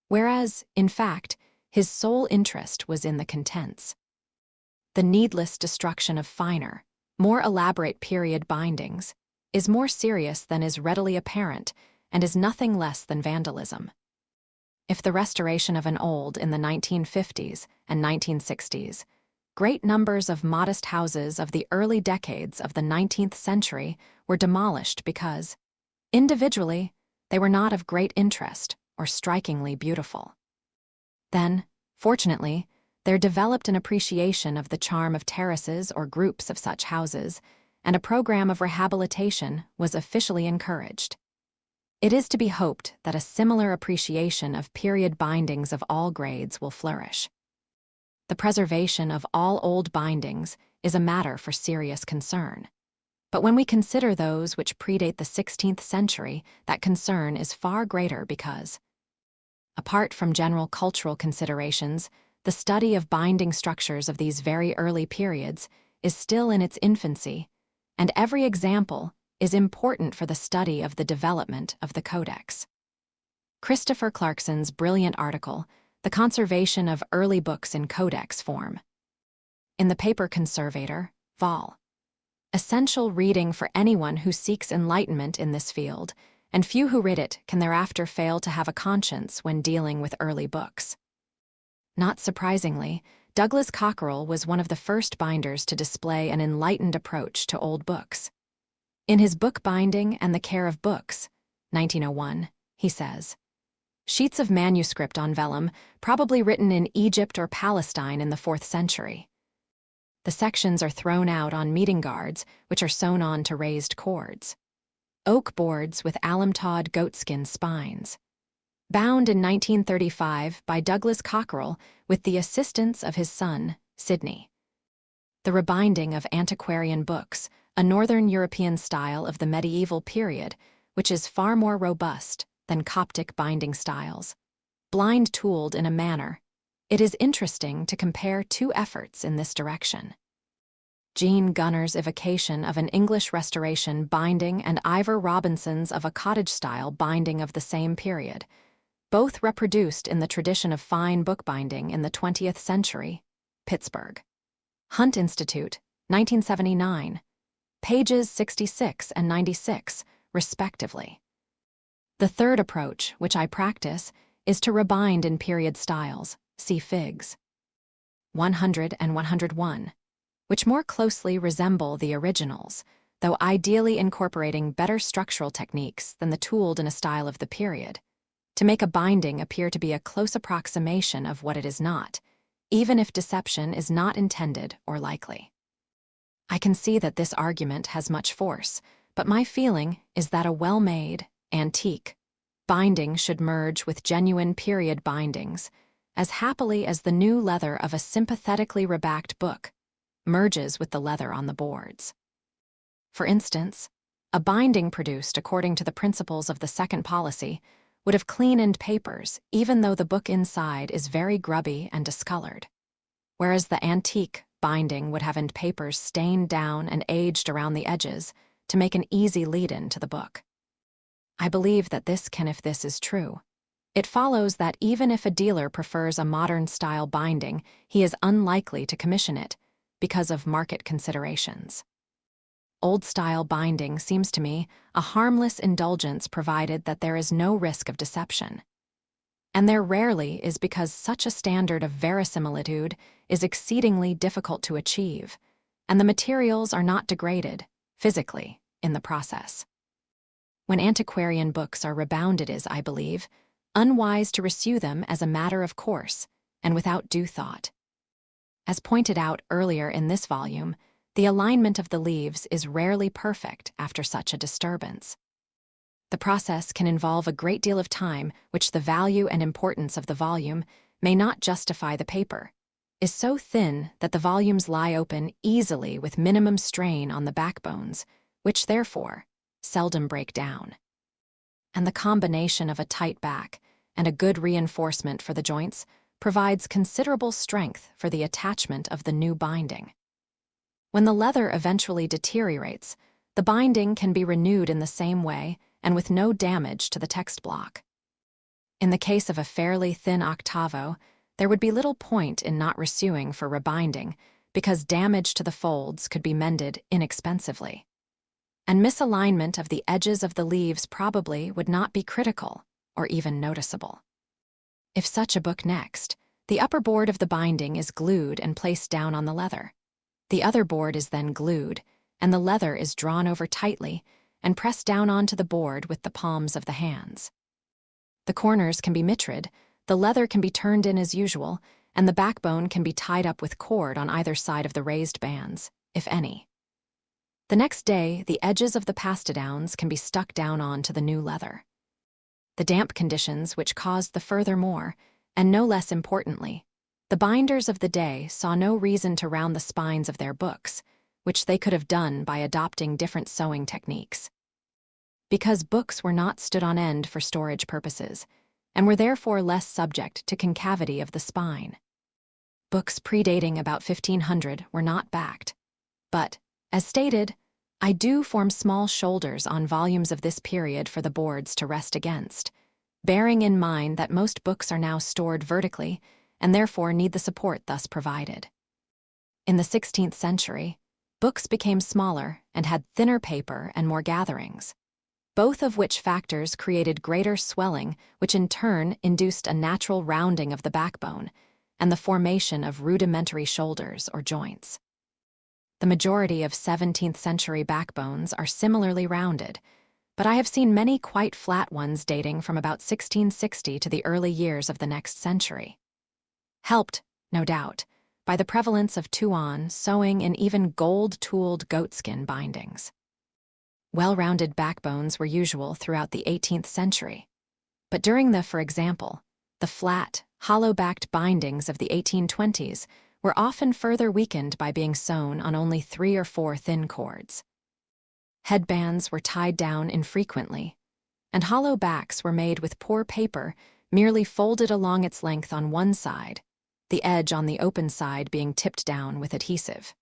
A: whereas, in fact, his sole interest was in the contents. The needless destruction of finer, more elaborate period bindings is more serious than is readily apparent and is nothing less than vandalism. If the restoration of an old in the 1950s and 1960s, great numbers of modest houses of the early decades of the 19th century were demolished because, individually, they were not of great interest or strikingly beautiful. Then, fortunately, there developed an appreciation of the charm of terraces or groups of such houses, and a program of rehabilitation was officially encouraged. It is to be hoped that a similar appreciation of period bindings of all grades will flourish. The preservation of all old bindings is a matter for serious concern. But when we consider those which predate the 16th century, that concern is far greater because, apart from general cultural considerations, the study of binding structures of these very early periods is still in its infancy, and every example is important for the study of the development of the Codex. Christopher Clarkson's brilliant article, The Conservation of Early Books in Codex Form, in the paper Conservator, Vol. Essential reading for anyone who seeks enlightenment in this field, and few who read it can thereafter fail to have a conscience when dealing with early books. Not surprisingly, Douglas Cockerell was one of the first binders to display an enlightened approach to old books. In his book Binding and the Care of Books, 1901, he says, "Sheets of manuscript on vellum, probably written in Egypt or Palestine in the 4th century. The sections are thrown out on meeting guards, which are sewn on to raised cords. Oak boards with alum-tawed goatskin spines. Bound in 1935 by Douglas Cockerell with the assistance of his son, Sidney. The rebinding of antiquarian books, a Northern European style of the medieval period, which is far more robust than Coptic binding styles. Blind-tooled in a manner, it is interesting to compare two efforts in this direction. Jean Gunner's evocation of an English Restoration binding and Ivor Robinson's of a cottage-style binding of the same period, both reproduced in the tradition of fine bookbinding in the 20th century, Pittsburgh. Hunt Institute, 1979, pages 66 and 96, respectively. The third approach, which I practice, is to rebind in period styles, see Figs. 100 and 101, which more closely resemble the originals, though ideally incorporating better structural techniques than the tooled in a style of the period, to make a binding appear to be a close approximation of what it is not, even if deception is not intended or likely. I can see that this argument has much force, but my feeling is that a well-made, antique, binding should merge with genuine period bindings, as happily as the new leather of a sympathetically rebacked book merges with the leather on the boards. For instance, a binding produced according to the principles of the second policy would have clean-end papers even though the book inside is very grubby and discolored, whereas the antique binding would have end papers stained down and aged around the edges to make an easy lead-in to the book. I believe that this is true. It follows that even if a dealer prefers a modern-style binding, he is unlikely to commission it because of market considerations. Old-style binding seems to me a harmless indulgence provided that there is no risk of deception. And there rarely is, because such a standard of verisimilitude is exceedingly difficult to achieve, and the materials are not degraded, physically, in the process. When antiquarian books are rebound, it is, I believe, unwise to reissue them as a matter of course and without due thought. As pointed out earlier in this volume, the alignment of the leaves is rarely perfect after such a disturbance. The process can involve a great deal of time, which the value and importance of the volume may not justify. The paper is so thin that the volumes lie open easily with minimum strain on the backbones, which therefore seldom break down. And the combination of a tight back and a good reinforcement for the joints provides considerable strength for the attachment of the new binding. When the leather eventually deteriorates, the binding can be renewed in the same way and with no damage to the text block. In the case of a fairly thin octavo, there would be little point in not reissuing for rebinding, because damage to the folds could be mended inexpensively. And misalignment of the edges of the leaves probably would not be critical or even noticeable. If such a book next, the upper board of the binding is glued and placed down on the leather. The other board is then glued, and the leather is drawn over tightly and pressed down onto the board with the palms of the hands. The corners can be mitred, the leather can be turned in as usual, and the backbone can be tied up with cord on either side of the raised bands, if any. The next day, the edges of the pastidowns can be stuck down onto the new leather. The damp conditions which caused the furthermore, and no less importantly, the binders of the day saw no reason to round the spines of their books, which they could have done by adopting different sewing techniques. Because books were not stood on end for storage purposes, and were therefore less subject to concavity of the spine. Books predating about 1500 were not backed, but, as stated, I do form small shoulders on volumes of this period for the boards to rest against, bearing in mind that most books are now stored vertically and therefore need the support thus provided. In the 16th century, books became smaller and had thinner paper and more gatherings, both of which factors created greater swelling, which in turn induced a natural rounding of the backbone, and the formation of rudimentary shoulders or joints. The majority of 17th century backbones are similarly rounded, but I have seen many quite flat ones dating from about 1660 to the early years of the next century. Helped, no doubt, by the prevalence of tuan sewing in even gold-tooled goatskin bindings. Well-rounded backbones were usual throughout the 18th century, but during for example, the flat, hollow-backed bindings of the 1820s were often further weakened by being sewn on only 3 or 4 thin cords. Headbands were tied down infrequently, and hollow backs were made with poor paper merely folded along its length on one side, the edge on the open side being tipped down with adhesive.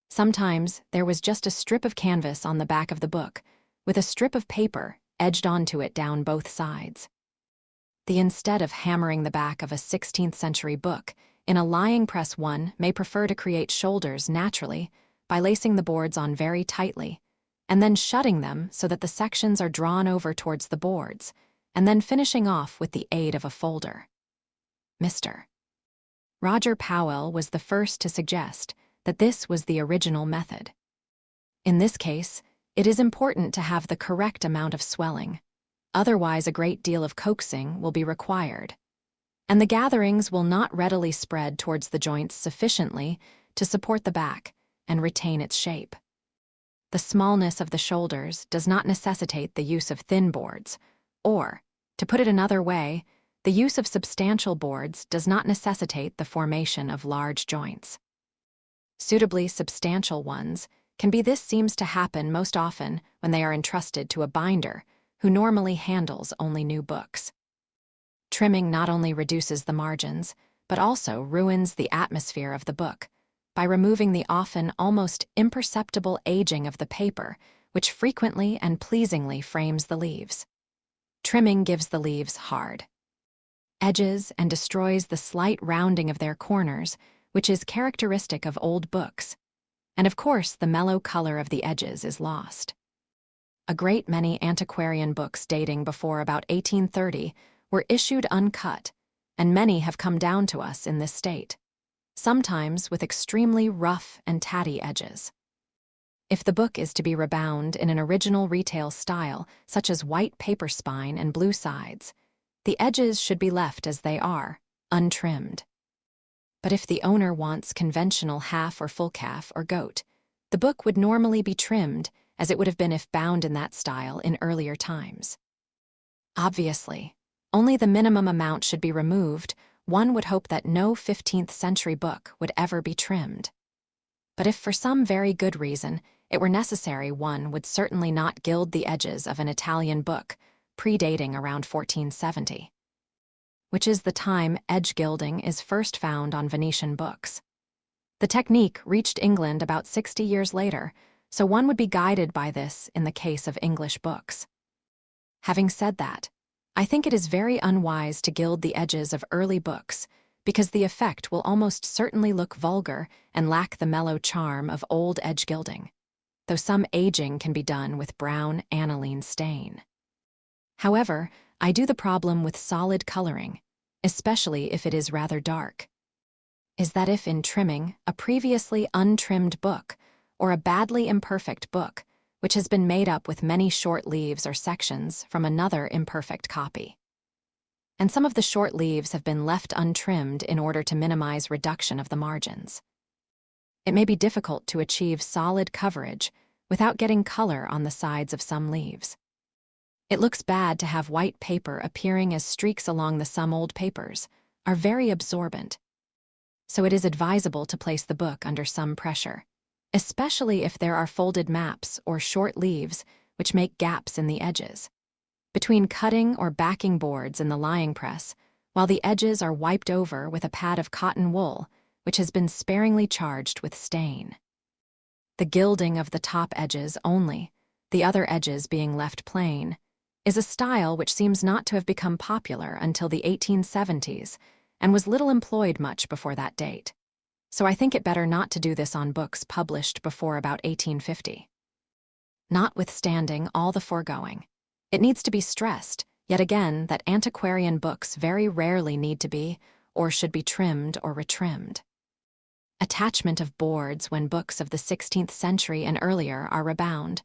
A: Sometimes there was just a strip of canvas on the back of the book, with a strip of paper edged onto it down both sides. Instead of hammering the back of a 16th century book, in a lying press one may prefer to create shoulders naturally by lacing the boards on very tightly, and then shutting them so that the sections are drawn over towards the boards, and then finishing off with the aid of a folder. Mr. Roger Powell was the first to suggest that this was the original method. In this case, it is important to have the correct amount of swelling, otherwise a great deal of coaxing will be required, and the gatherings will not readily spread towards the joints sufficiently to support the back and retain its shape. The smallness of the shoulders does not necessitate the use of thin boards, or, to put it another way, the use of substantial boards does not necessitate the formation of large joints. Suitably substantial ones seems to happen most often when they are entrusted to a binder who normally handles only new books. Trimming not only reduces the margins, but also ruins the atmosphere of the book by removing the often almost imperceptible aging of the paper, which frequently and pleasingly frames the leaves. Trimming gives the leaves hard edges and destroys the slight rounding of their corners, which is characteristic of old books, and of course the mellow color of the edges is lost. A great many antiquarian books dating before about 1830 were issued uncut, and many have come down to us in this state, sometimes with extremely rough and tatty edges. If the book is to be rebound in an original retail style, such as white paper spine and blue sides, the edges should be left as they are, untrimmed. But if the owner wants conventional half or full calf or goat, the book would normally be trimmed as it would have been if bound in that style in earlier times. Obviously, only the minimum amount should be removed. One would hope that no 15th century book would ever be trimmed. But if for some very good reason it were necessary, one would certainly not gild the edges of an Italian book predating around 1470, which is the time edge gilding is first found on Venetian books. The technique reached England about 60 years later, so one would be guided by this in the case of English books. Having said that, I think it is very unwise to gild the edges of early books because the effect will almost certainly look vulgar and lack the mellow charm of old edge gilding, though some aging can be done with brown aniline stain. However, I do the problem with solid coloring, especially if it is rather dark, is that if in trimming a previously untrimmed book or a badly imperfect book, which has been made up with many short leaves or sections from another imperfect copy, and some of the short leaves have been left untrimmed in order to minimize reduction of the margins, it may be difficult to achieve solid coverage without getting color on the sides of some leaves. It looks bad to have white paper appearing as streaks along some old papers are very absorbent, so it is advisable to place the book under some pressure, especially if there are folded maps or short leaves which make gaps in the edges, between cutting or backing boards in the lying press, while the edges are wiped over with a pad of cotton wool which has been sparingly charged with stain. The gilding of the top edges only, the other edges being left plain, is a style which seems not to have become popular until the 1870s and was little employed much before that date. So I think it better not to do this on books published before about 1850. Notwithstanding all the foregoing, it needs to be stressed, yet again, that antiquarian books very rarely need to be, or should be trimmed or retrimmed. Attachment of boards when books of the 16th century and earlier are rebound.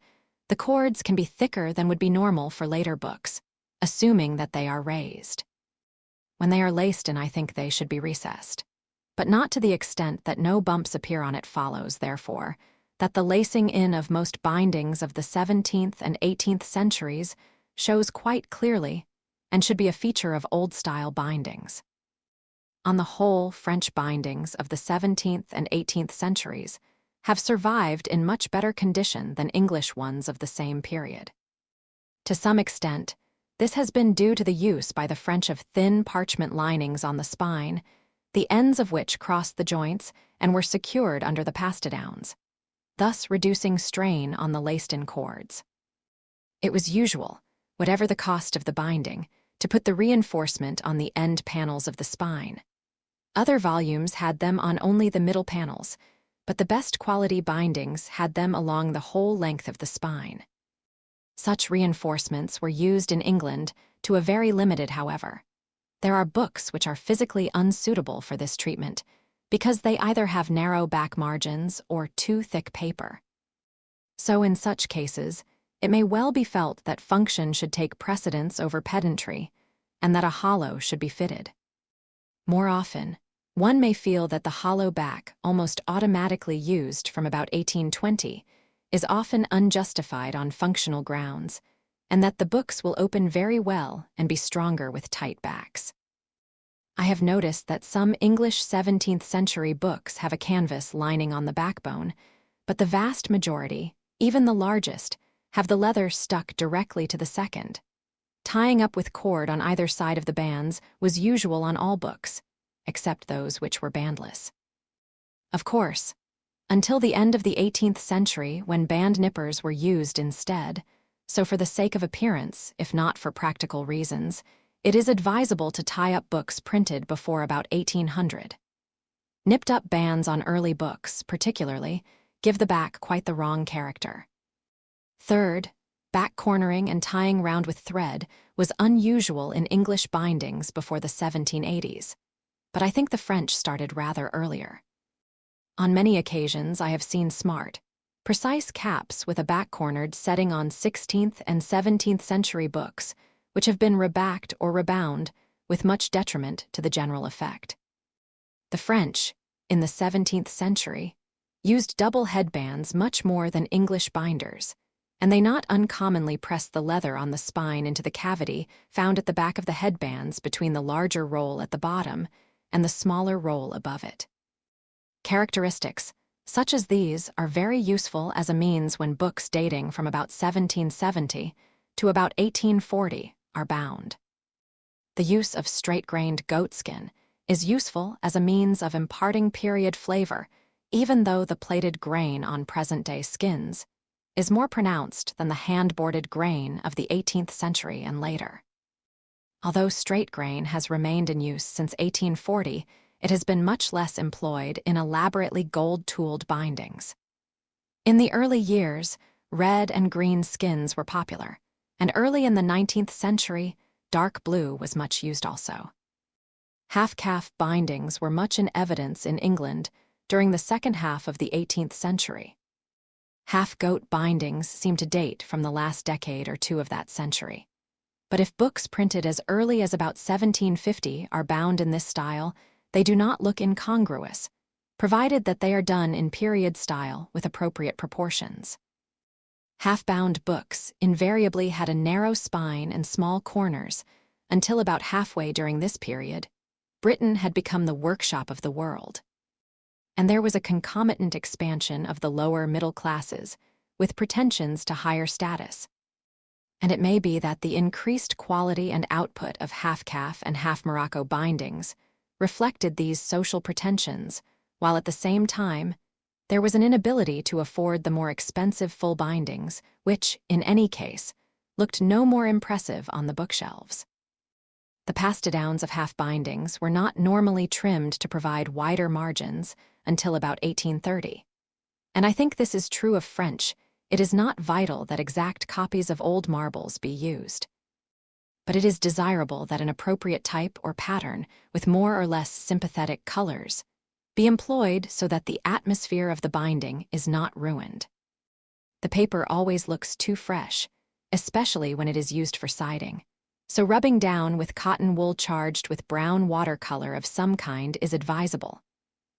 A: The cords can be thicker than would be normal for later books, assuming that they are raised. When they are laced in, I think they should be recessed. But not to the extent that no bumps appear on it follows, therefore, that the lacing in of most bindings of the 17th and 18th centuries shows quite clearly and should be a feature of old-style bindings. On the whole, French bindings of the 17th and 18th centuries have survived in much better condition than English ones of the same period. To some extent, this has been due to the use by the French of thin parchment linings on the spine, the ends of which crossed the joints and were secured under the pastidowns, thus reducing strain on the laced-in cords. It was usual, whatever the cost of the binding, to put the reinforcement on the end panels of the spine. Other volumes had them on only the middle panels, but the best quality bindings had them along the whole length of the spine. Such reinforcements were used in England to a very limited, however. There are books which are physically unsuitable for this treatment because they either have narrow back margins or too thick paper. So in such cases, it may well be felt that function should take precedence over pedantry, and that a hollow should be fitted. More often, one may feel that the hollow back, almost automatically used from about 1820, is often unjustified on functional grounds, and that the books will open very well and be stronger with tight backs. I have noticed that some English 17th century books have a canvas lining on the backbone, but the vast majority, even the largest, have the leather stuck directly to the second. Tying up with cord on either side of the bands was usual on all books, except those which were bandless. Of course, until the end of the 18th century when band nippers were used instead, so for the sake of appearance, if not for practical reasons, it is advisable to tie up books printed before about 1800. Nipped-up bands on early books, particularly, give the back quite the wrong character. Third, back cornering and tying round with thread was unusual in English bindings before the 1780s, but I think the French started rather earlier. On many occasions I have seen smart, precise caps with a back-cornered setting on 16th and 17th century books, which have been rebacked or rebound with much detriment to the general effect. The French, in the 17th century, used double headbands much more than English binders, and they not uncommonly pressed the leather on the spine into the cavity found at the back of the headbands between the larger roll at the bottom and the smaller roll above it. Characteristics such as these are very useful as a means when books dating from about 1770 to about 1840 are bound. The use of straight-grained goatskin is useful as a means of imparting period flavor, even though the plated grain on present-day skins is more pronounced than the hand-boarded grain of the 18th century and later. Although straight grain has remained in use since 1840, it has been much less employed in elaborately gold-tooled bindings. In the early years, red and green skins were popular, and early in the 19th century, dark blue was much used also. Half-calf bindings were much in evidence in England during the second half of the 18th century. Half-goat bindings seem to date from the last decade or two of that century. But if books printed as early as about 1750 are bound in this style, they do not look incongruous, provided that they are done in period style with appropriate proportions. Half-bound books invariably had a narrow spine and small corners, until about halfway during this period, Britain had become the workshop of the world. And there was a concomitant expansion of the lower middle classes, with pretensions to higher status. And it may be that the increased quality and output of half-calf and half-morocco bindings reflected these social pretensions, while at the same time, there was an inability to afford the more expensive full bindings, which, in any case, looked no more impressive on the bookshelves. The pastidowns of half bindings were not normally trimmed to provide wider margins until about 1830. And I think this is true of French. It is not vital that exact copies of old marbles be used. but it is desirable that an appropriate type or pattern with more or less sympathetic colors be employed so that the atmosphere of the binding is not ruined. The paper always looks too fresh, especially when it is used for siding, so rubbing down with cotton wool charged with brown watercolor of some kind is advisable,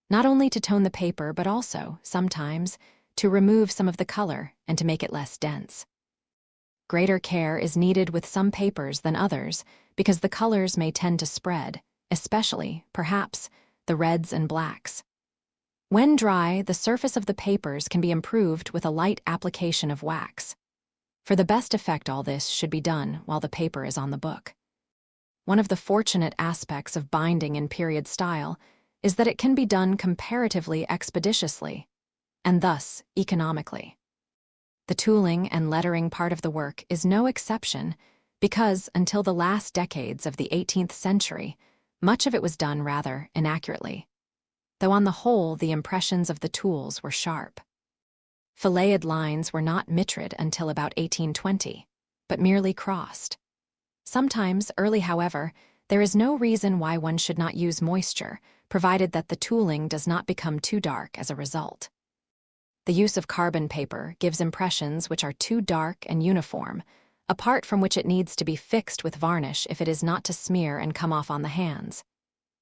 A: not only to tone the paper but also, sometimes, to remove some of the color and to make it less dense. Greater care is needed with some papers than others because the colors may tend to spread, especially, perhaps, the reds and blacks. When dry, the surface of the papers can be improved with a light application of wax. For the best effect, all this should be done while the paper is on the book. One of the fortunate aspects of binding in period style is that it can be done comparatively expeditiously, and thus economically. The tooling and lettering part of the work is no exception because, until the last decades of the 18th century, much of it was done rather inaccurately, though on the whole the impressions of the tools were sharp. Filleted lines were not mitred until about 1820, but merely crossed. Sometimes early, however, there is no reason why one should not use moisture, provided that the tooling does not become too dark as a result. The use of carbon paper gives impressions which are too dark and uniform, apart from which it needs to be fixed with varnish if it is not to smear and come off on the hands.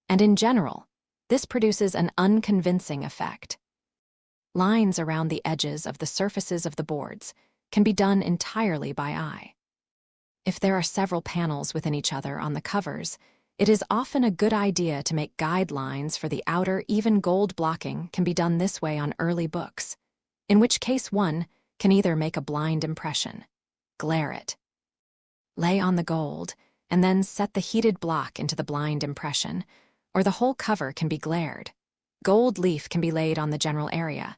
A: And in general, this produces an unconvincing effect. Lines around the edges of the surfaces of the boards can be done entirely by eye. If there are several panels within each other on the covers, it is often a good idea to make guidelines for the outer even gold blocking can be done this way on early books, in which case one can either make a blind impression, glare it, lay on the gold, and then set the heated block into the blind impression, or the whole cover can be glared. Gold leaf can be laid on the general area,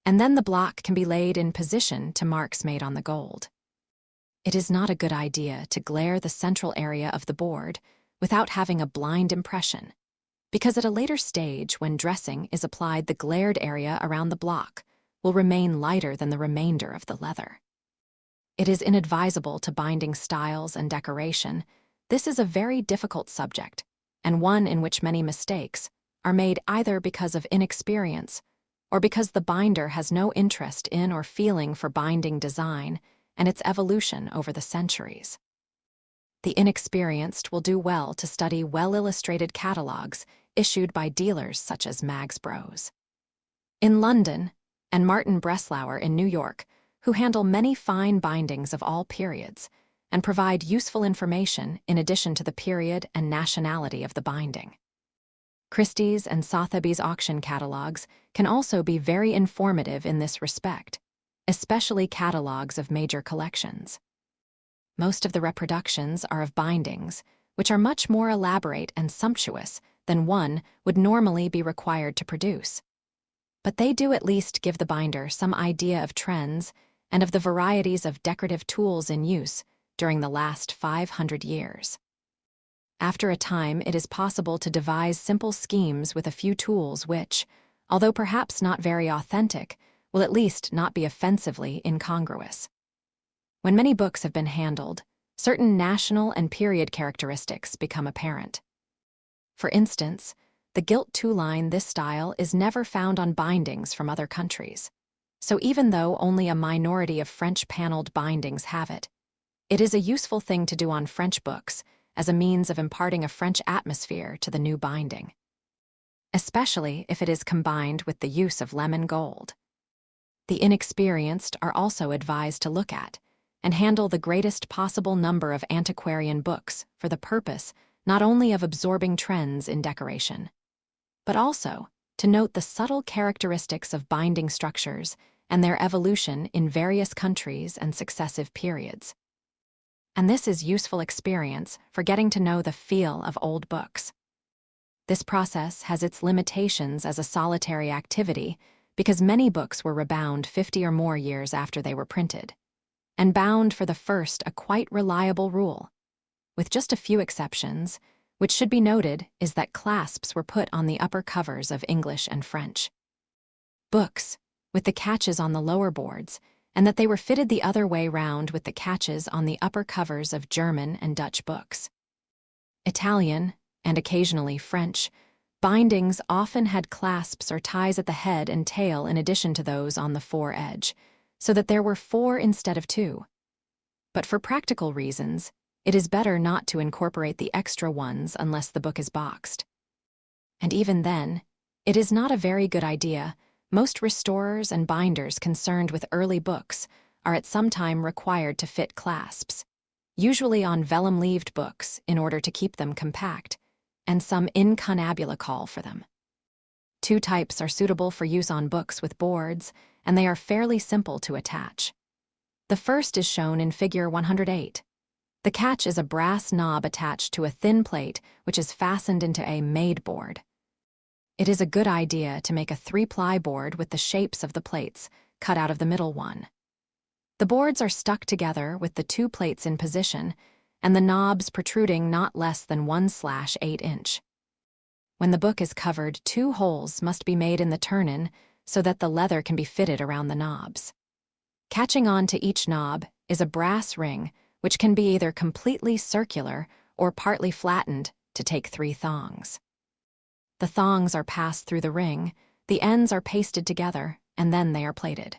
A: and then the block can be laid in position to marks made on the gold. It is not a good idea to glare the central area of the board without having a blind impression, because at a later stage when dressing is applied, the glared area around the block will remain lighter than the remainder of the leather. It is inadvisable to binding styles and decoration. This is a very difficult subject, and one in which many mistakes are made either because of inexperience or because the binder has no interest in or feeling for binding design and its evolution over the centuries. The inexperienced will do well to study well-illustrated catalogs issued by dealers such as Mags Bros. In London, and Martin Breslauer in New York, who handle many fine bindings of all periods and provide useful information in addition to the period and nationality of the binding. Christie's and Sotheby's auction catalogs can also be very informative in this respect, especially catalogs of major collections. Most of the reproductions are of bindings, which are much more elaborate and sumptuous than one would normally be required to produce. But they do at least give the binder some idea of trends and of the varieties of decorative tools in use during the last 500 years. After a time, it is possible to devise simple schemes with a few tools which, although perhaps not very authentic, will at least not be offensively incongruous. When many books have been handled, certain national and period characteristics become apparent. For instance, the gilt two-line this style is never found on bindings from other countries, so even though only a minority of French-paneled bindings have it, it is a useful thing to do on French books as a means of imparting a French atmosphere to the new binding, especially if it is combined with the use of lemon gold. The inexperienced are also advised to look at and handle the greatest possible number of antiquarian books for the purpose not only of absorbing trends in decoration, but also to note the subtle characteristics of binding structures and their evolution in various countries and successive periods. And this is useful experience for getting to know the feel of old books. This process has its limitations as a solitary activity because many books were rebound 50 or more years after they were printed, and bound for the first a quite reliable rule, with just a few exceptions, which should be noted is that clasps were put on the upper covers of English and French books, with the catches on the lower boards, and that they were fitted the other way round with the catches on the upper covers of German and Dutch books. Italian, and occasionally French, bindings often had clasps or ties at the head and tail in addition to those on the foredge, so that there were 4 instead of 2. But for practical reasons, it is better not to incorporate the extra ones unless the book is boxed. And even then, it is not a very good idea. Most restorers and binders concerned with early books are at some time required to fit clasps, usually on vellum-leaved books in order to keep them compact, and some incunabula call for them. 2 types are suitable for use on books with boards, and they are fairly simple to attach. The first is shown in Figure 108. The catch is a brass knob attached to a thin plate which is fastened into a made board. It is a good idea to make a 3-ply board with the shapes of the plates cut out of the middle one. The boards are stuck together with the 2 plates in position and the knobs protruding not less than 1/8 inch. When the book is covered, 2 holes must be made in the turn-in so that the leather can be fitted around the knobs. Catching on to each knob is a brass ring which can be either completely circular or partly flattened to take 3 thongs. The thongs are passed through the ring, the ends are pasted together, and then they are plated.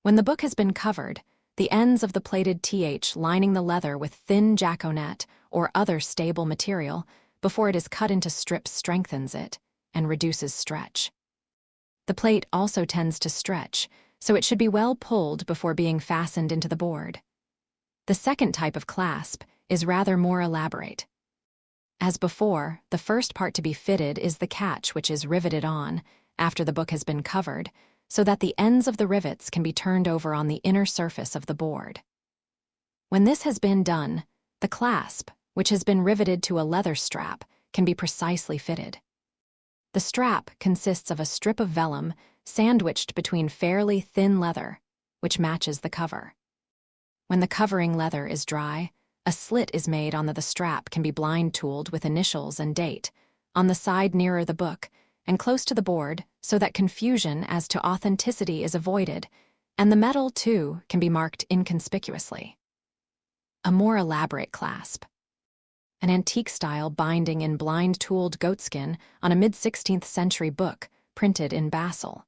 A: When the book has been covered, the ends of the plated th lining the leather with thin jaconet or other stable material before it is cut into strips strengthens it and reduces stretch. The plate also tends to stretch, so it should be well pulled before being fastened into the board. The second type of clasp is rather more elaborate. As before, the first part to be fitted is the catch, which is riveted on after the book has been covered, so that the ends of the rivets can be turned over on the inner surface of the board. When this has been done, the clasp, which has been riveted to a leather strap, can be precisely fitted. The strap consists of a strip of vellum sandwiched between fairly thin leather, which matches the cover. When the covering leather is dry, a slit is made on the strap can be blind-tooled with initials and date, on the side nearer the book, and close to the board so that confusion as to authenticity is avoided, and the metal, too, can be marked inconspicuously. A more elaborate clasp. An antique-style binding in blind-tooled goatskin on a mid-16th century book printed in Basel.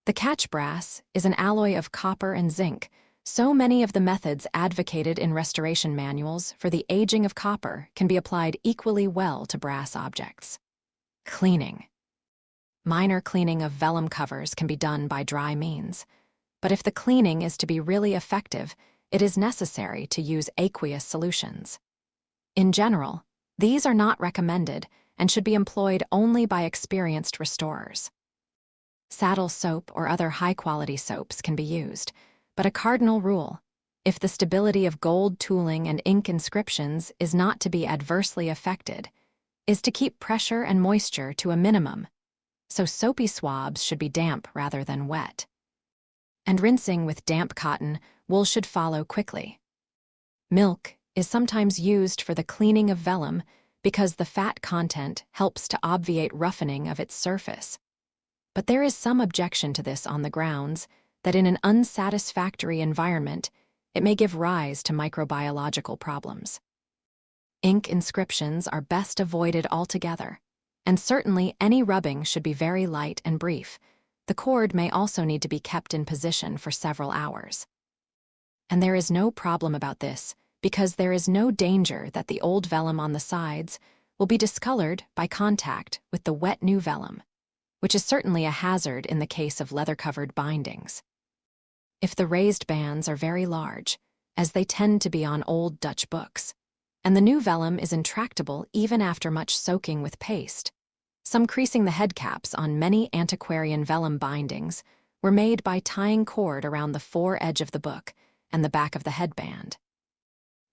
A: The catch brass is an alloy of copper and zinc. So many of the methods advocated in restoration manuals for the aging of copper can be applied equally well to brass objects. Cleaning. Minor cleaning of vellum covers can be done by dry means, but if the cleaning is to be really effective, it is necessary to use aqueous solutions. In general, these are not recommended and should be employed only by experienced restorers. Saddle soap or other high-quality soaps can be used, but a cardinal rule, if the stability of gold tooling and ink inscriptions is not to be adversely affected, is to keep pressure and moisture to a minimum, so soapy swabs should be damp rather than wet. And rinsing with damp cotton, wool should follow quickly. Milk is sometimes used for the cleaning of vellum because the fat content helps to obviate roughening of its surface. But there is some objection to this on the grounds that in an unsatisfactory environment, it may give rise to microbiological problems. Ink inscriptions are best avoided altogether, and certainly any rubbing should be very light and brief. The cord may also need to be kept in position for several hours. And there is no problem about this, because there is no danger that the old vellum on the sides will be discolored by contact with the wet new vellum, which is certainly a hazard in the case of leather-covered bindings. If the raised bands are very large, as they tend to be on old Dutch books, and the new vellum is intractable even after much soaking with paste, some creasing the head caps on many antiquarian vellum bindings were made by tying cord around the foredge of the book and the back of the headband,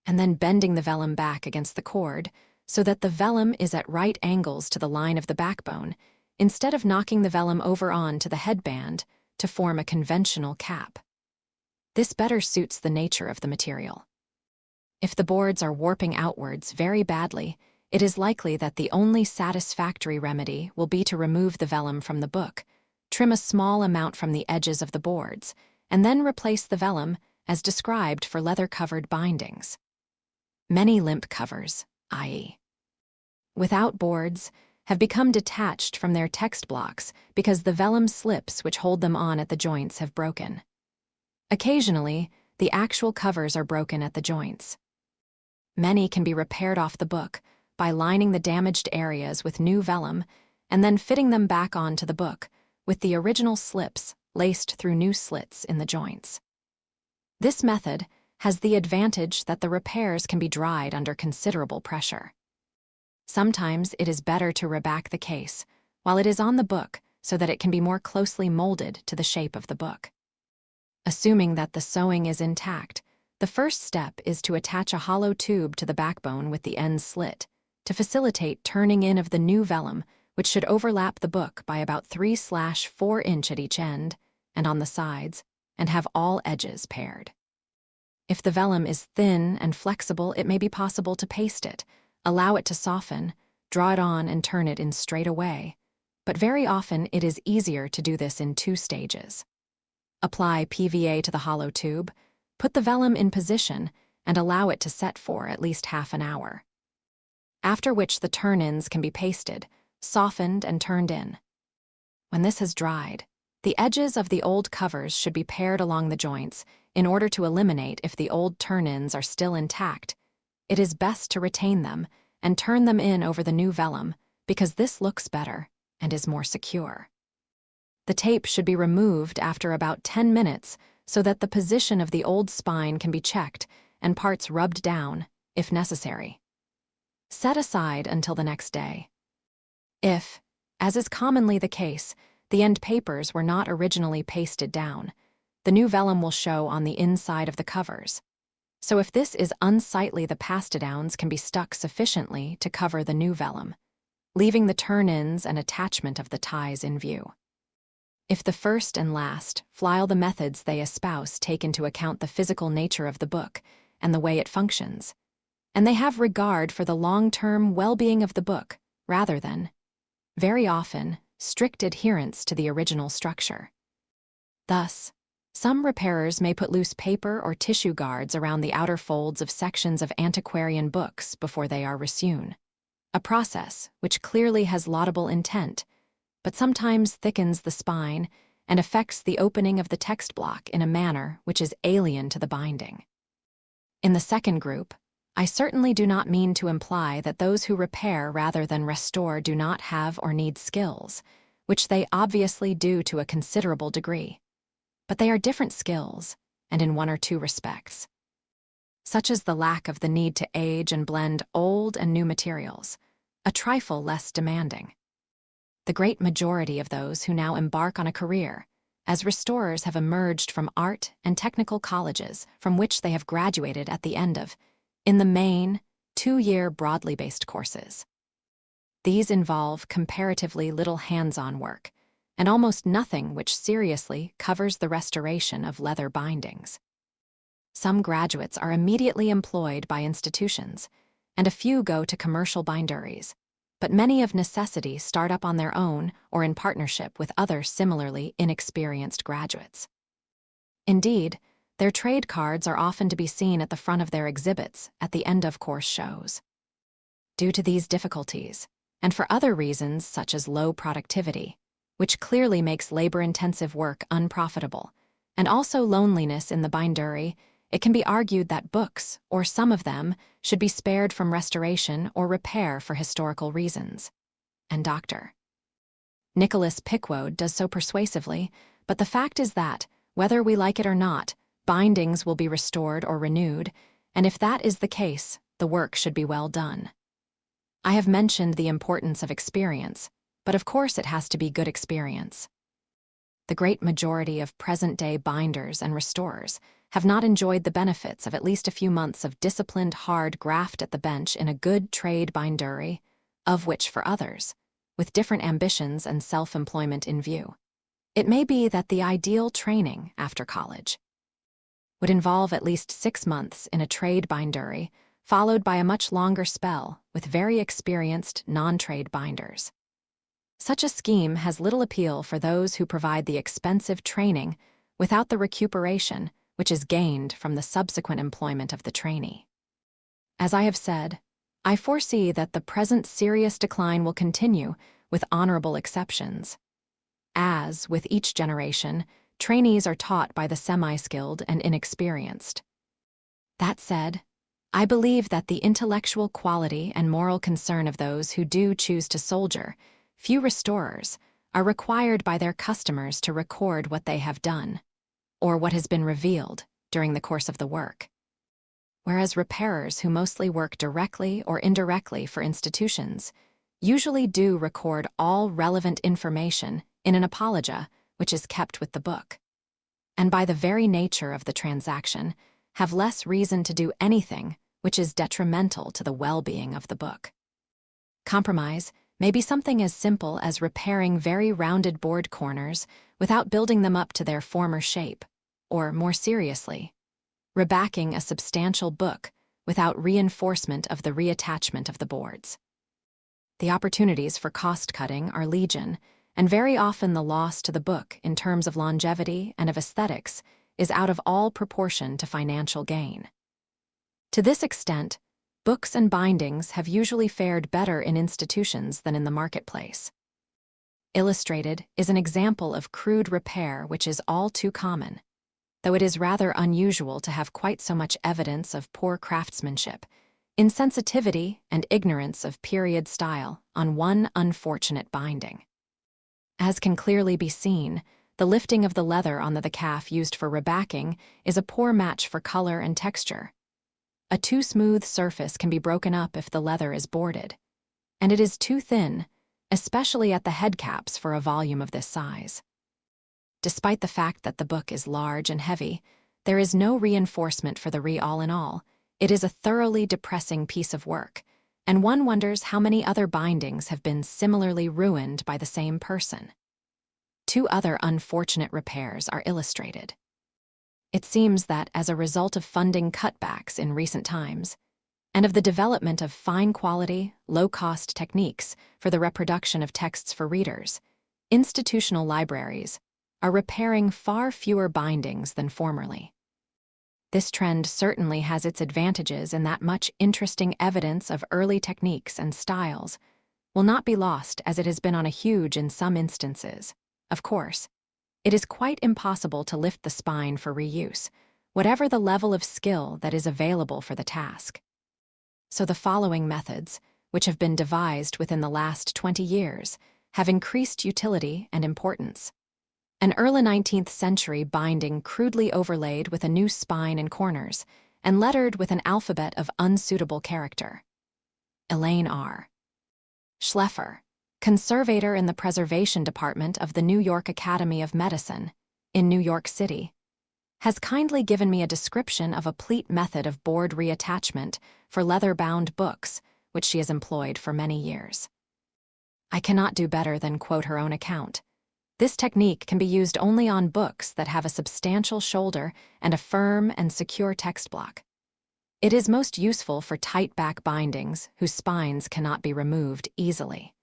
A: and then bending the vellum back against the cord so that the vellum is at right angles to the line of the backbone, instead of knocking the vellum over on to the headband to form a conventional cap. This better suits the nature of the material. If the boards are warping outwards very badly, it is likely that the only satisfactory remedy will be to remove the vellum from the book, trim a small amount from the edges of the boards, and then replace the vellum as described for leather-covered bindings. Many limp covers, i.e., without boards, have become detached from their text blocks because the vellum slips which hold them on at the joints have broken. Occasionally, the actual covers are broken at the joints. Many can be repaired off the book by lining the damaged areas with new vellum and then fitting them back onto the book with the original slips laced through new slits in the joints. This method has the advantage that the repairs can be dried under considerable pressure. Sometimes it is better to reback the case while it is on the book so that it can be more closely molded to the shape of the book. Assuming that the sewing is intact, the first step is to attach a hollow tube to the backbone with the ends slit to facilitate turning in of the new vellum, which should overlap the book by about 3/4 inch at each end and on the sides, and have all edges paired. If the vellum is thin and flexible, it may be possible to paste it, allow it to soften, draw it on and turn it in straight away, but very often it is easier to do this in 2 stages. Apply PVA to the hollow tube, put the vellum in position, and allow it to set for at least half an hour. After which the turn-ins can be pasted, softened, and turned in. When this has dried, the edges of the old covers should be pared along the joints in order to eliminate if the old turn-ins are still intact. It is best to retain them and turn them in over the new vellum because this looks better and is more secure. The tape should be removed after about 10 minutes so that the position of the old spine can be checked and parts rubbed down, if necessary. Set aside until the next day. If, as is commonly the case, the end papers were not originally pasted down, the new vellum will show on the inside of the covers. So if this is unsightly, the pastidowns can be stuck sufficiently to cover the new vellum, leaving the turn-ins and attachment of the ties in view. If the first and last file the methods they espouse take into account the physical nature of the book and the way it functions, and they have regard for the long-term well-being of the book rather than, very often, strict adherence to the original structure. Thus, some repairers may put loose paper or tissue guards around the outer folds of sections of antiquarian books before they are resewn, a process which clearly has laudable intent, but sometimes thickens the spine and affects the opening of the text block in a manner which is alien to the binding. In the second group, I certainly do not mean to imply that those who repair rather than restore do not have or need skills, which they obviously do to a considerable degree. But they are different skills, and in 1 or 2 respects, such as the lack of the need to age and blend old and new materials, a trifle less demanding. The great majority of those who now embark on a career as restorers have emerged from art and technical colleges from which they have graduated at the end of, in the main, 2-year broadly based courses. These involve comparatively little hands-on work, and almost nothing which seriously covers the restoration of leather bindings. Some graduates are immediately employed by institutions, and a few go to commercial binderies, but many of necessity start up on their own or in partnership with other similarly inexperienced graduates. Indeed, their trade cards are often to be seen at the front of their exhibits at the end of course shows. Due to these difficulties, and for other reasons such as low productivity, which clearly makes labor-intensive work unprofitable, and also loneliness in the bindery, it can be argued that books, or some of them, should be spared from restoration or repair for historical reasons. And Dr. Nicholas Pickwoad does so persuasively, but the fact is that, whether we like it or not, bindings will be restored or renewed, and if that is the case, the work should be well done. I have mentioned the importance of experience, but of course it has to be good experience. The great majority of present-day binders and restorers have not enjoyed the benefits of at least a few months of disciplined hard graft at the bench in a good trade bindery, of which for others, with different ambitions and self-employment in view, it may be that the ideal training after college would involve at least 6 months in a trade bindery, followed by a much longer spell with very experienced non-trade binders. Such a scheme has little appeal for those who provide the expensive training without the recuperation which is gained from the subsequent employment of the trainee. As I have said, I foresee that the present serious decline will continue, with honorable exceptions. As, with each generation, trainees are taught by the semi-skilled and inexperienced. That said, I believe that the intellectual quality and moral concern of those who do choose to soldier, few restorers, are required by their customers to record what they have done, or what has been revealed during the course of the work. Whereas repairers who mostly work directly or indirectly for institutions usually do record all relevant information in an apologia which is kept with the book, and by the very nature of the transaction have less reason to do anything which is detrimental to the well-being of the book. Compromise may be something as simple as repairing very rounded board corners without building them up to their former shape, or, more seriously, rebacking a substantial book without reinforcement of the reattachment of the boards. The opportunities for cost-cutting are legion, and very often the loss to the book in terms of longevity and of aesthetics is out of all proportion to financial gain. To this extent, books and bindings have usually fared better in institutions than in the marketplace. Illustrated is an example of crude repair which is all too common, though it is rather unusual to have quite so much evidence of poor craftsmanship, insensitivity, and ignorance of period style on one unfortunate binding. As can clearly be seen, the lifting of the leather on the calf used for rebacking is a poor match for color and texture. A too smooth surface can be broken up if the leather is boarded, and it is too thin, especially at the head caps for a volume of this size. Despite the fact that the book is large and heavy, there is no reinforcement for the all-in-all. It is a thoroughly depressing piece of work, and one wonders how many other bindings have been similarly ruined by the same person. Two other unfortunate repairs are illustrated. It seems that as a result of funding cutbacks in recent times, and of the development of fine-quality, low-cost techniques for the reproduction of texts for readers, institutional libraries are repairing far fewer bindings than formerly. This trend certainly has its advantages in that much interesting evidence of early techniques and styles will not be lost as it has been on a huge in some instances. Of course, it is quite impossible to lift the spine for reuse, whatever the level of skill that is available for the task. So the following methods, which have been devised within the last 20 years, have increased utility and importance. An early 19th century binding crudely overlaid with a new spine and corners, and lettered with an alphabet of unsuitable character. Elaine R. Schleffer, conservator in the preservation department of the New York Academy of Medicine, in New York City, has kindly given me a description of a pleat method of board reattachment for leather-bound books, which she has employed for many years. I cannot do better than quote her own account. This technique can be used only on books that have a substantial shoulder and a firm and secure text block. It is most useful for tight-back bindings whose spines cannot be removed easily.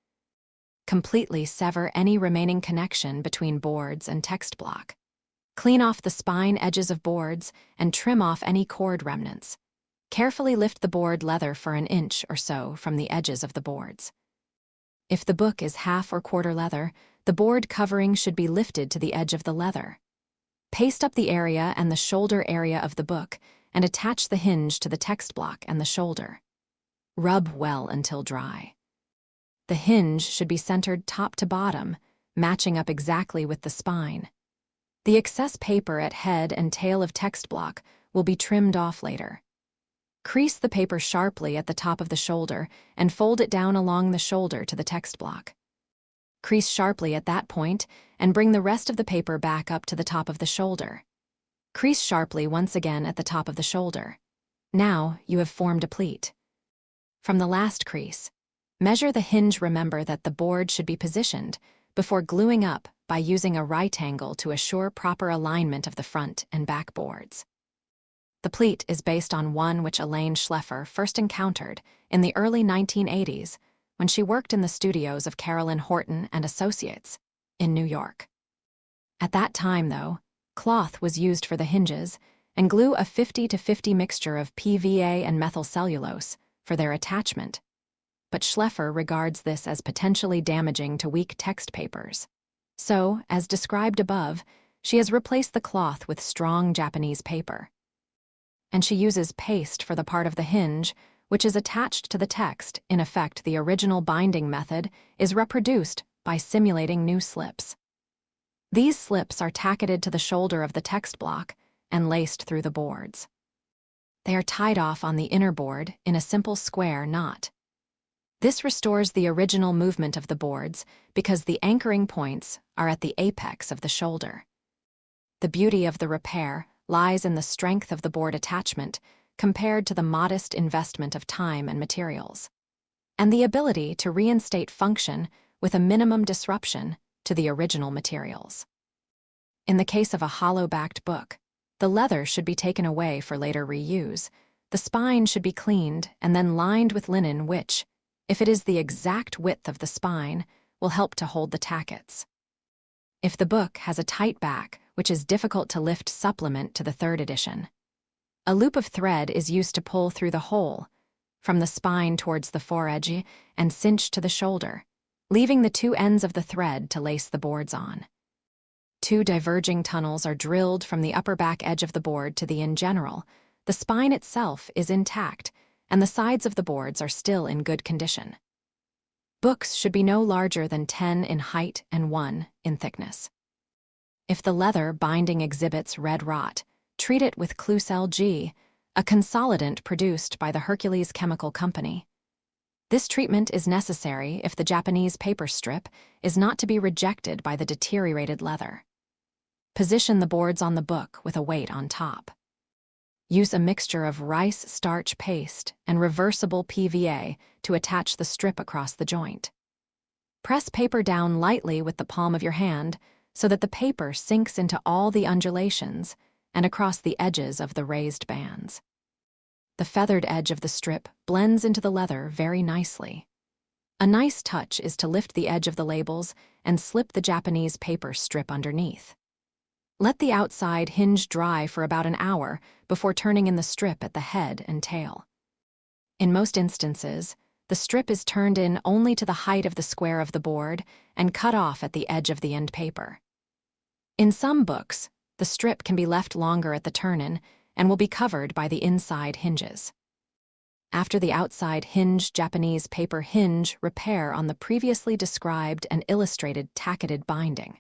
A: Completely sever any remaining connection between boards and text block. Clean off the spine edges of boards and trim off any cord remnants. Carefully lift the board leather for an inch or so from the edges of the boards. If the book is half or quarter leather, the board covering should be lifted to the edge of the leather. Paste up the area and the shoulder area of the book and attach the hinge to the text block and the shoulder. Rub well until dry. The hinge should be centered top to bottom, matching up exactly with the spine. The excess paper at head and tail of text block will be trimmed off later. Crease the paper sharply at the top of the shoulder and fold it down along the shoulder to the text block. Crease sharply at that point and bring the rest of the paper back up to the top of the shoulder. Crease sharply once again at the top of the shoulder. Now you have formed a pleat. From the last crease, measure the hinge. Remember that the board should be positioned before gluing up by using a right angle to assure proper alignment of the front and back boards. The pleat is based on one which Elaine Schleffer first encountered in the early 1980s when she worked in the studios of Carolyn Horton and Associates in New York. At that time, though, Cloth was used for the hinges, and glue a 50-50 mixture of PVA and methyl cellulose for their attachment. But Schleffer regards this as potentially damaging to weak text papers. So, as described above, she has replaced the cloth with strong Japanese paper. And she uses paste for the part of the hinge, which is attached to the text. In effect, the original binding method is reproduced by simulating new slips. These slips are tacketed to the shoulder of the text block and laced through the boards. They are tied off on the inner board in a simple square knot. This restores the original movement of the boards because the anchoring points are at the apex of the shoulder. The beauty of the repair lies in the strength of the board attachment compared to the modest investment of time and materials, and the ability to reinstate function with a minimum disruption to the original materials. In the case of a hollow-backed book, the leather should be taken away for later reuse. The spine should be cleaned and then lined with linen which, if it is the exact width of the spine, will help to hold the tackets. If the book has a tight back, which is difficult to lift supplement to the third edition, a loop of thread is used to pull through the hole, from the spine towards the foredge and cinch to the shoulder, leaving the two ends of the thread to lace the boards on. Two diverging tunnels are drilled from the upper back edge of the board to the in general. The spine itself is intact, and the sides of the boards are still in good condition. Books should be no larger than 10 in height and 1 in thickness. If the leather binding exhibits red rot, treat it with Klucel G, a consolidant produced by the Hercules Chemical Company. This treatment is necessary if the Japanese paper strip is not to be rejected by the deteriorated leather. Position the boards on the book with a weight on top. Use a mixture of rice starch paste and reversible PVA to attach the strip across the joint. Press paper down lightly with the palm of your hand so that the paper sinks into all the undulations and across the edges of the raised bands. The feathered edge of the strip blends into the leather very nicely. A nice touch is to lift the edge of the labels and slip the Japanese paper strip underneath. Let the outside hinge dry for about an hour before turning in the strip at the head and tail. In most instances, the strip is turned in only to the height of the square of the board and cut off at the edge of the end paper. In some books, the strip can be left longer at the turn-in and will be covered by the inside hinges. After the outside hinge Japanese paper hinge repair on the previously described and illustrated tacketed binding.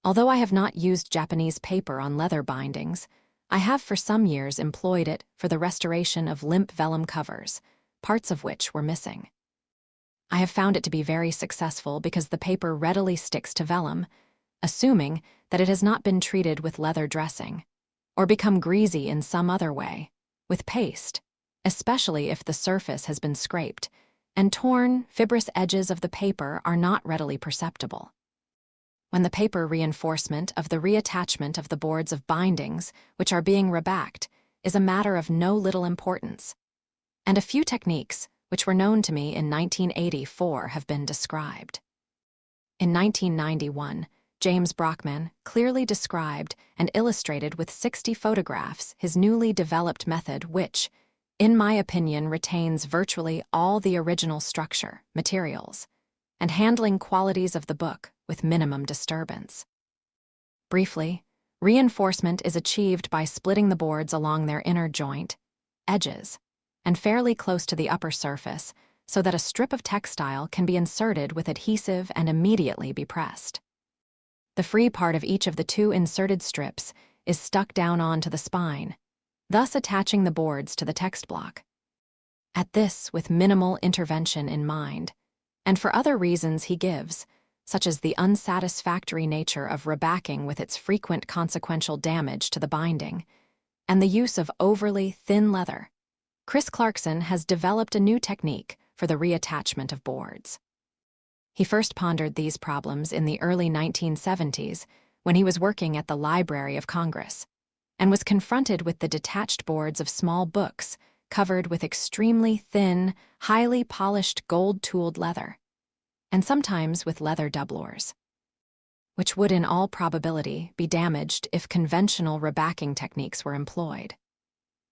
A: Although I have not used Japanese paper on leather bindings, I have for some years employed it for the restoration of limp vellum covers, parts of which were missing. I have found it to be very successful because the paper readily sticks to vellum, assuming that it has not been treated with leather dressing, or become greasy in some other way, with paste, especially if the surface has been scraped, and torn, fibrous edges of the paper are not readily perceptible. When the paper reinforcement of the reattachment of the boards of bindings, which are being rebacked, is a matter of no little importance, and a few techniques, which were known to me in 1984, have been described. In 1991, James Brockman clearly described and illustrated with 60 photographs his newly developed method which, in my opinion, retains virtually all the original structure, materials, and handling qualities of the book with minimum disturbance. Briefly, reinforcement is achieved by splitting the boards along their inner joint, edges, and fairly close to the upper surface so that a strip of textile can be inserted with adhesive and immediately be pressed. The free part of each of the two inserted strips is stuck down onto the spine, thus attaching the boards to the text block. At this, with minimal intervention in mind, and for other reasons he gives, such as the unsatisfactory nature of rebacking with its frequent consequential damage to the binding, and the use of overly thin leather, Chris Clarkson has developed a new technique for the reattachment of boards. He first pondered these problems in the early 1970s when he was working at the Library of Congress, and was confronted with the detached boards of small books covered with extremely thin, highly polished gold-tooled leather, and sometimes with leather doublures. which would in all probability be damaged if conventional rebacking techniques were employed.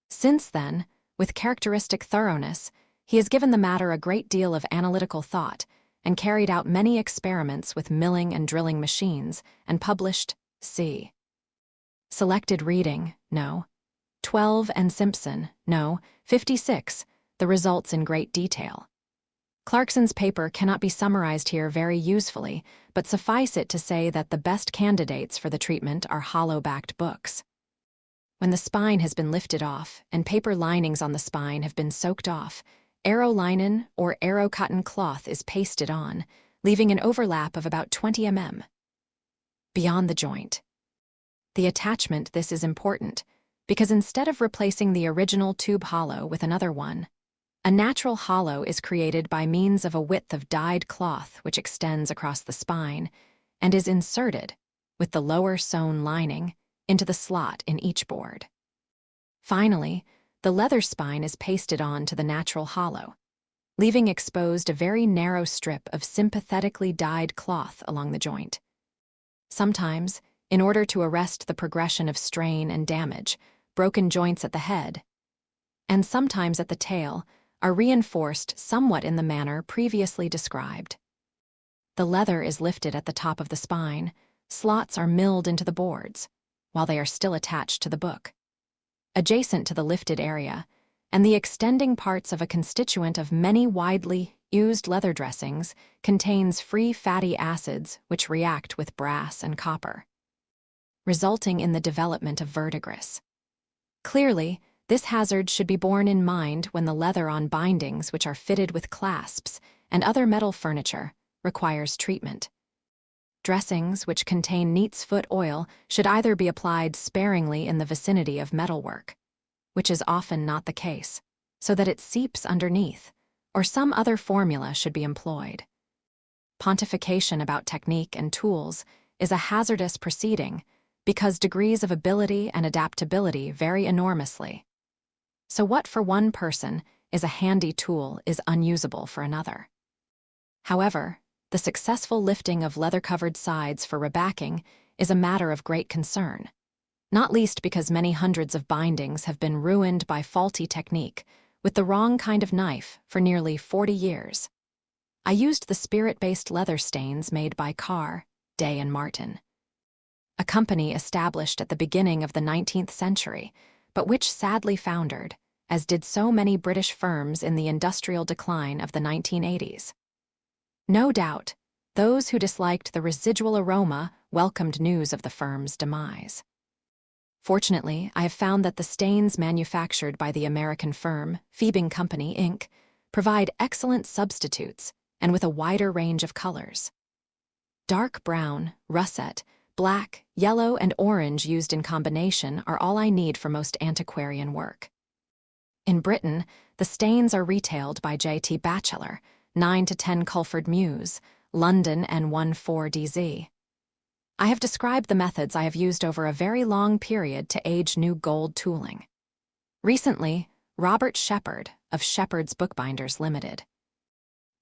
A: Since then, with characteristic thoroughness, he has given the matter a great deal of analytical thought and carried out many experiments with milling and drilling machines and published c. Selected reading, no. 12 and Simpson, no. 56, the results in great detail. Clarkson's paper cannot be summarized here very usefully, but suffice it to say that the best candidates for the treatment are hollow-backed books. When the spine has been lifted off and paper linings on the spine have been soaked off, aerolinen or aerocotton cloth is pasted on, leaving an overlap of about 20 mm. Beyond the joint. The attachment this is important, because instead of replacing the original tube hollow with another one, a natural hollow is created by means of a width of dyed cloth which extends across the spine and is inserted, with the lower sewn lining, into the slot in each board. Finally, the leather spine is pasted on to the natural hollow, leaving exposed a very narrow strip of sympathetically dyed cloth along the joint. Sometimes, in order to arrest the progression of strain and damage, broken joints at the head, and sometimes at the tail, are reinforced somewhat in the manner previously described. The leather is lifted at the top of the spine, slots are milled into the boards, while they are still attached to the book. Adjacent to the lifted area, and the extending parts of a constituent of many widely used leather dressings, contains free fatty acids which react with brass and copper, resulting in the development of verdigris. Clearly, this hazard should be borne in mind when the leather on bindings which are fitted with clasps and other metal furniture requires treatment. Dressings which contain neat's foot oil should either be applied sparingly in the vicinity of metalwork, which is often not the case, so that it seeps underneath, or some other formula should be employed. Pontification about technique and tools is a hazardous proceeding because degrees of ability and adaptability vary enormously. So what for one person is a handy tool is unusable for another. However, the successful lifting of leather-covered sides for rebacking is a matter of great concern, not least because many hundreds of bindings have been ruined by faulty technique with the wrong kind of knife for nearly 40 years. I used the spirit-based leather stains made by Carr, Day and Martin, a company established at the beginning of the 19th century, but which sadly foundered, as did so many British firms in the industrial decline of the 1980s. No doubt, those who disliked the residual aroma welcomed news of the firm's demise. Fortunately, I have found that the stains manufactured by the American firm, Phoebing Company, Inc., provide excellent substitutes and with a wider range of colors. Dark brown, russet, black, yellow, and orange used in combination are all I need for most antiquarian work. In Britain, the stains are retailed by J.T. Batchelor, 9 to 10 Culford Mews, London N14DZ. I have described the methods I have used over a very long period to age new gold tooling. Recently, Robert Shepherd, of Shepherd's Bookbinders Limited,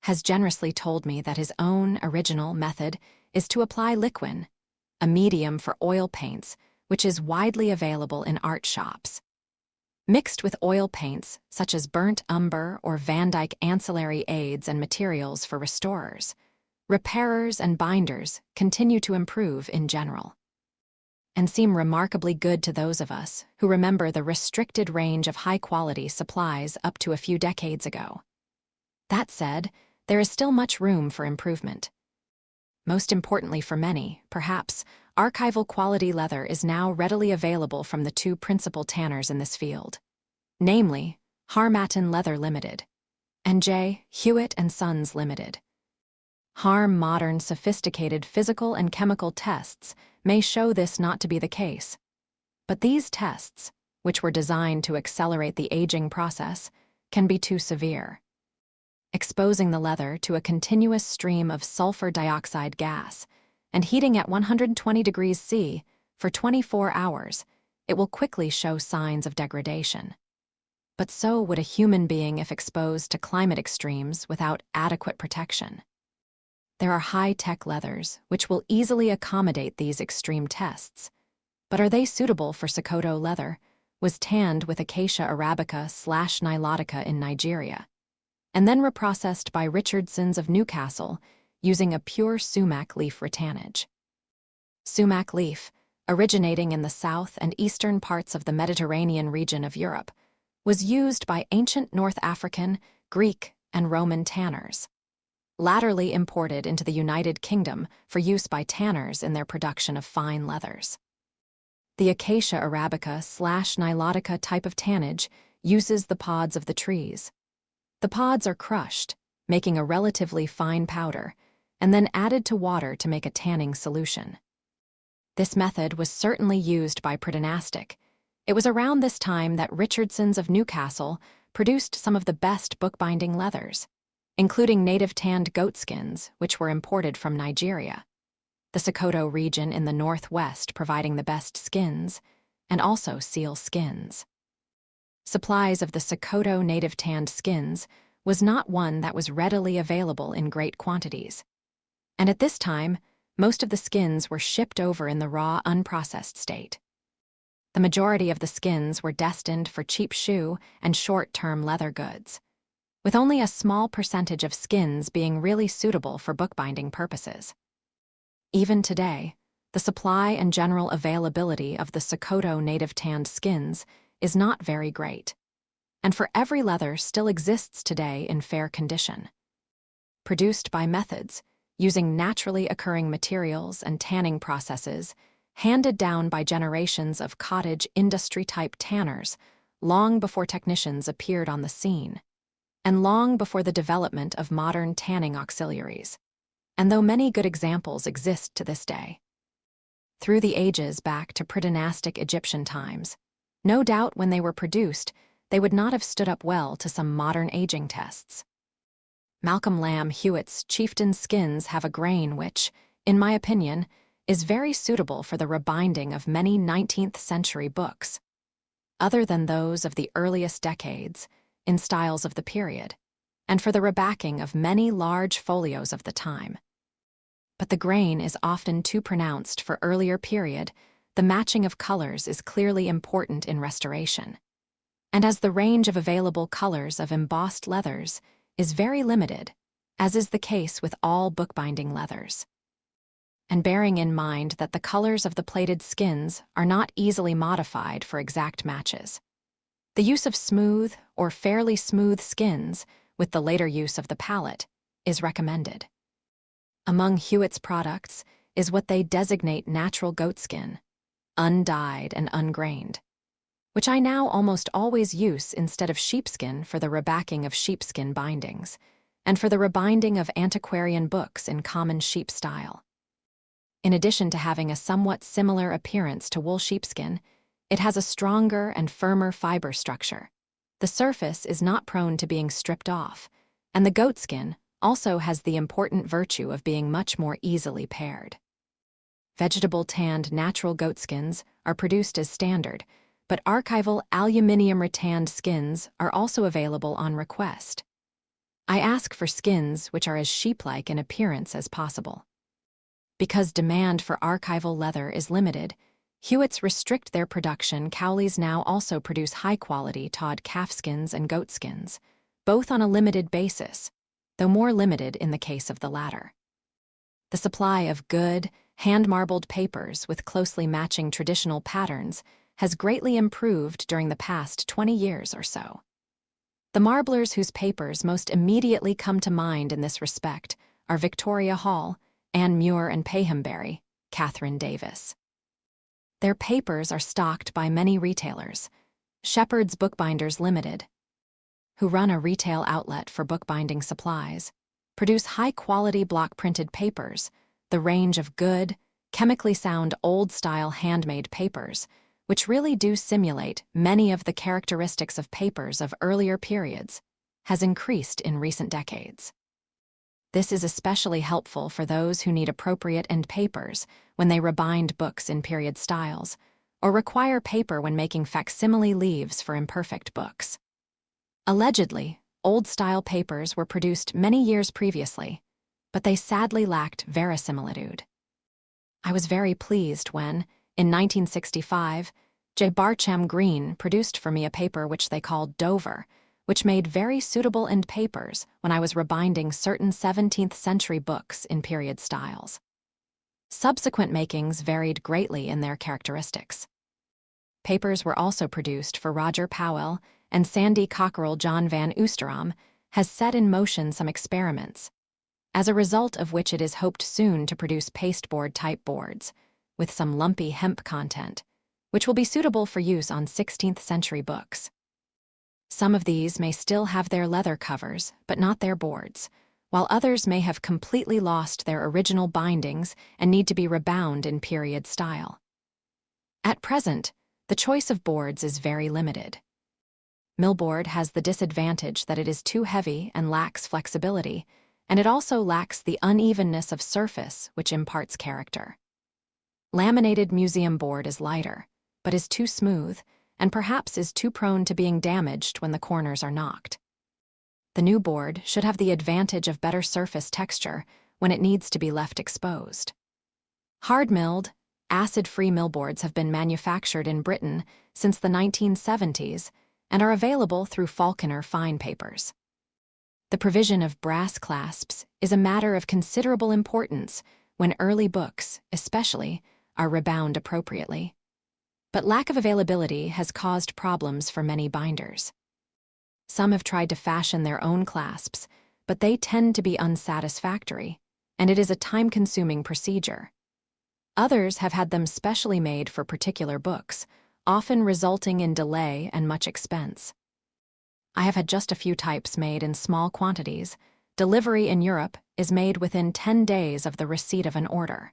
A: has generously told me that his own original method is to apply liquin, a medium for oil paints which is widely available in art shops. Mixed with oil paints such as burnt umber or Van Dyke ancillary aids and materials for restorers, repairers and binders continue to improve in general, and seem remarkably good to those of us who remember the restricted range of high-quality supplies up to a few decades ago. That said, there is still much room for improvement. Most importantly for many, perhaps, archival quality leather is now readily available from the two principal tanners in this field, namely Harmattan Leather Limited and J. Hewitt & Sons Limited. Harm modern sophisticated physical and chemical tests may show this not to be the case, but these tests, which were designed to accelerate the aging process, can be too severe. Exposing the leather to a continuous stream of sulfur dioxide gas and heating at 120 degrees C for 24 hours, it will quickly show signs of degradation. But so would a human being if exposed to climate extremes without adequate protection. There are high-tech leathers which will easily accommodate these extreme tests. But are they suitable for Sokoto leather? Was tanned with Acacia arabica/nilotica in Nigeria, and then reprocessed by Richardson's of Newcastle using a pure sumac leaf rattanage. Sumac leaf, originating in the south and eastern parts of the Mediterranean region of Europe, was used by ancient North African, Greek, and Roman tanners, latterly imported into the United Kingdom for use by tanners in their production of fine leathers. The Acacia arabica/nilotica type of tannage uses the pods of the trees. The pods are crushed, making a relatively fine powder, and then added to water to make a tanning solution. This method was certainly used by Prodynastic. It was around this time that Richardson's of Newcastle produced some of the best bookbinding leathers, including native tanned goatskins, which were imported from Nigeria, the Sokoto region in the northwest providing the best skins, and also seal skins. Supplies of the Sokoto native tanned skins was not one that was readily available in great quantities, and at this time, most of the skins were shipped over in the raw, unprocessed state. The majority of the skins were destined for cheap shoe and short-term leather goods, with only a small percentage of skins being really suitable for bookbinding purposes. Even today, the supply and general availability of the Sokoto native tanned skins is not very great, and for every leather still exists today in fair condition. Produced by methods using naturally occurring materials and tanning processes handed down by generations of cottage industry-type tanners long before technicians appeared on the scene, and long before the development of modern tanning auxiliaries, and though many good examples exist to this day. Through the ages back to Prodynastic Egyptian times, no doubt when they were produced, they would not have stood up well to some modern aging tests. Malcolm Lamb Hewitt's chieftain skins have a grain which, in my opinion, is very suitable for the rebinding of many 19th century books, other than those of the earliest decades, in styles of the period, and for the rebacking of many large folios of the time. But the grain is often too pronounced for earlier period. The matching of colors is clearly important in restoration, and as the range of available colors of embossed leathers is very limited, as is the case with all bookbinding leathers. And bearing in mind that the colors of the plated skins are not easily modified for exact matches, the use of smooth or fairly smooth skins with the later use of the palette is recommended. Among Hewitt's products is what they designate natural goatskin, undyed and ungrained, which I now almost always use instead of sheepskin for the rebacking of sheepskin bindings, and for the rebinding of antiquarian books in common sheep style. In addition to having a somewhat similar appearance to wool sheepskin, it has a stronger and firmer fiber structure. The surface is not prone to being stripped off, and the goatskin also has the important virtue of being much more easily pared. Vegetable tanned natural goatskins are produced as standard, but archival aluminium ratanned skins are also available on request. I ask for skins which are as sheep-like in appearance as possible. Because demand for archival leather is limited, Hewitt's restrict their production. Cowleys now also produce high-quality tawed calfskins and goatskins, both on a limited basis, though more limited in the case of the latter. The supply of good, hand-marbled papers with closely matching traditional patterns has greatly improved during the past 20 years or so. The marblers whose papers most immediately come to mind in this respect are Victoria Hall, Anne Muir and Payhamberry, Catherine Davis. Their papers are stocked by many retailers, Shepherd's Bookbinders Limited, who run a retail outlet for bookbinding supplies, produce high-quality block-printed papers, the range of good, chemically sound old-style handmade papers, which really do simulate many of the characteristics of papers of earlier periods, has increased in recent decades. This is especially helpful for those who need appropriate end papers when they rebind books in period styles, or require paper when making facsimile leaves for imperfect books. Allegedly, old-style papers were produced many years previously, but they sadly lacked verisimilitude. I was very pleased when, in 1965, J. Barcham Green produced for me a paper which they called Dover, which made very suitable end papers when I was rebinding certain 17th century books in period styles. Subsequent makings varied greatly in their characteristics. Papers were also produced for Roger Powell, and Sandy Cockerell. John Van Oosterom has set in motion some experiments, as a result of which it is hoped soon to produce pasteboard-type boards, with some lumpy hemp content, which will be suitable for use on 16th century books. Some of these may still have their leather covers, but not their boards, while others may have completely lost their original bindings and need to be rebound in period style. At present, the choice of boards is very limited. Millboard has the disadvantage that it is too heavy and lacks flexibility, and it also lacks the unevenness of surface which imparts character. Laminated museum board is lighter, but is too smooth, and perhaps is too prone to being damaged when the corners are knocked. The new board should have the advantage of better surface texture when it needs to be left exposed. Hard-milled, acid-free millboards have been manufactured in Britain since the 1970s and are available through Falconer Fine Papers. The provision of brass clasps is a matter of considerable importance when early books, especially, are rebound appropriately. But lack of availability has caused problems for many binders. Some have tried to fashion their own clasps, but they tend to be unsatisfactory, and it is a time-consuming procedure. Others have had them specially made for particular books, often resulting in delay and much expense. I have had just a few types made in small quantities. Delivery in Europe is made within 10 days of the receipt of an order.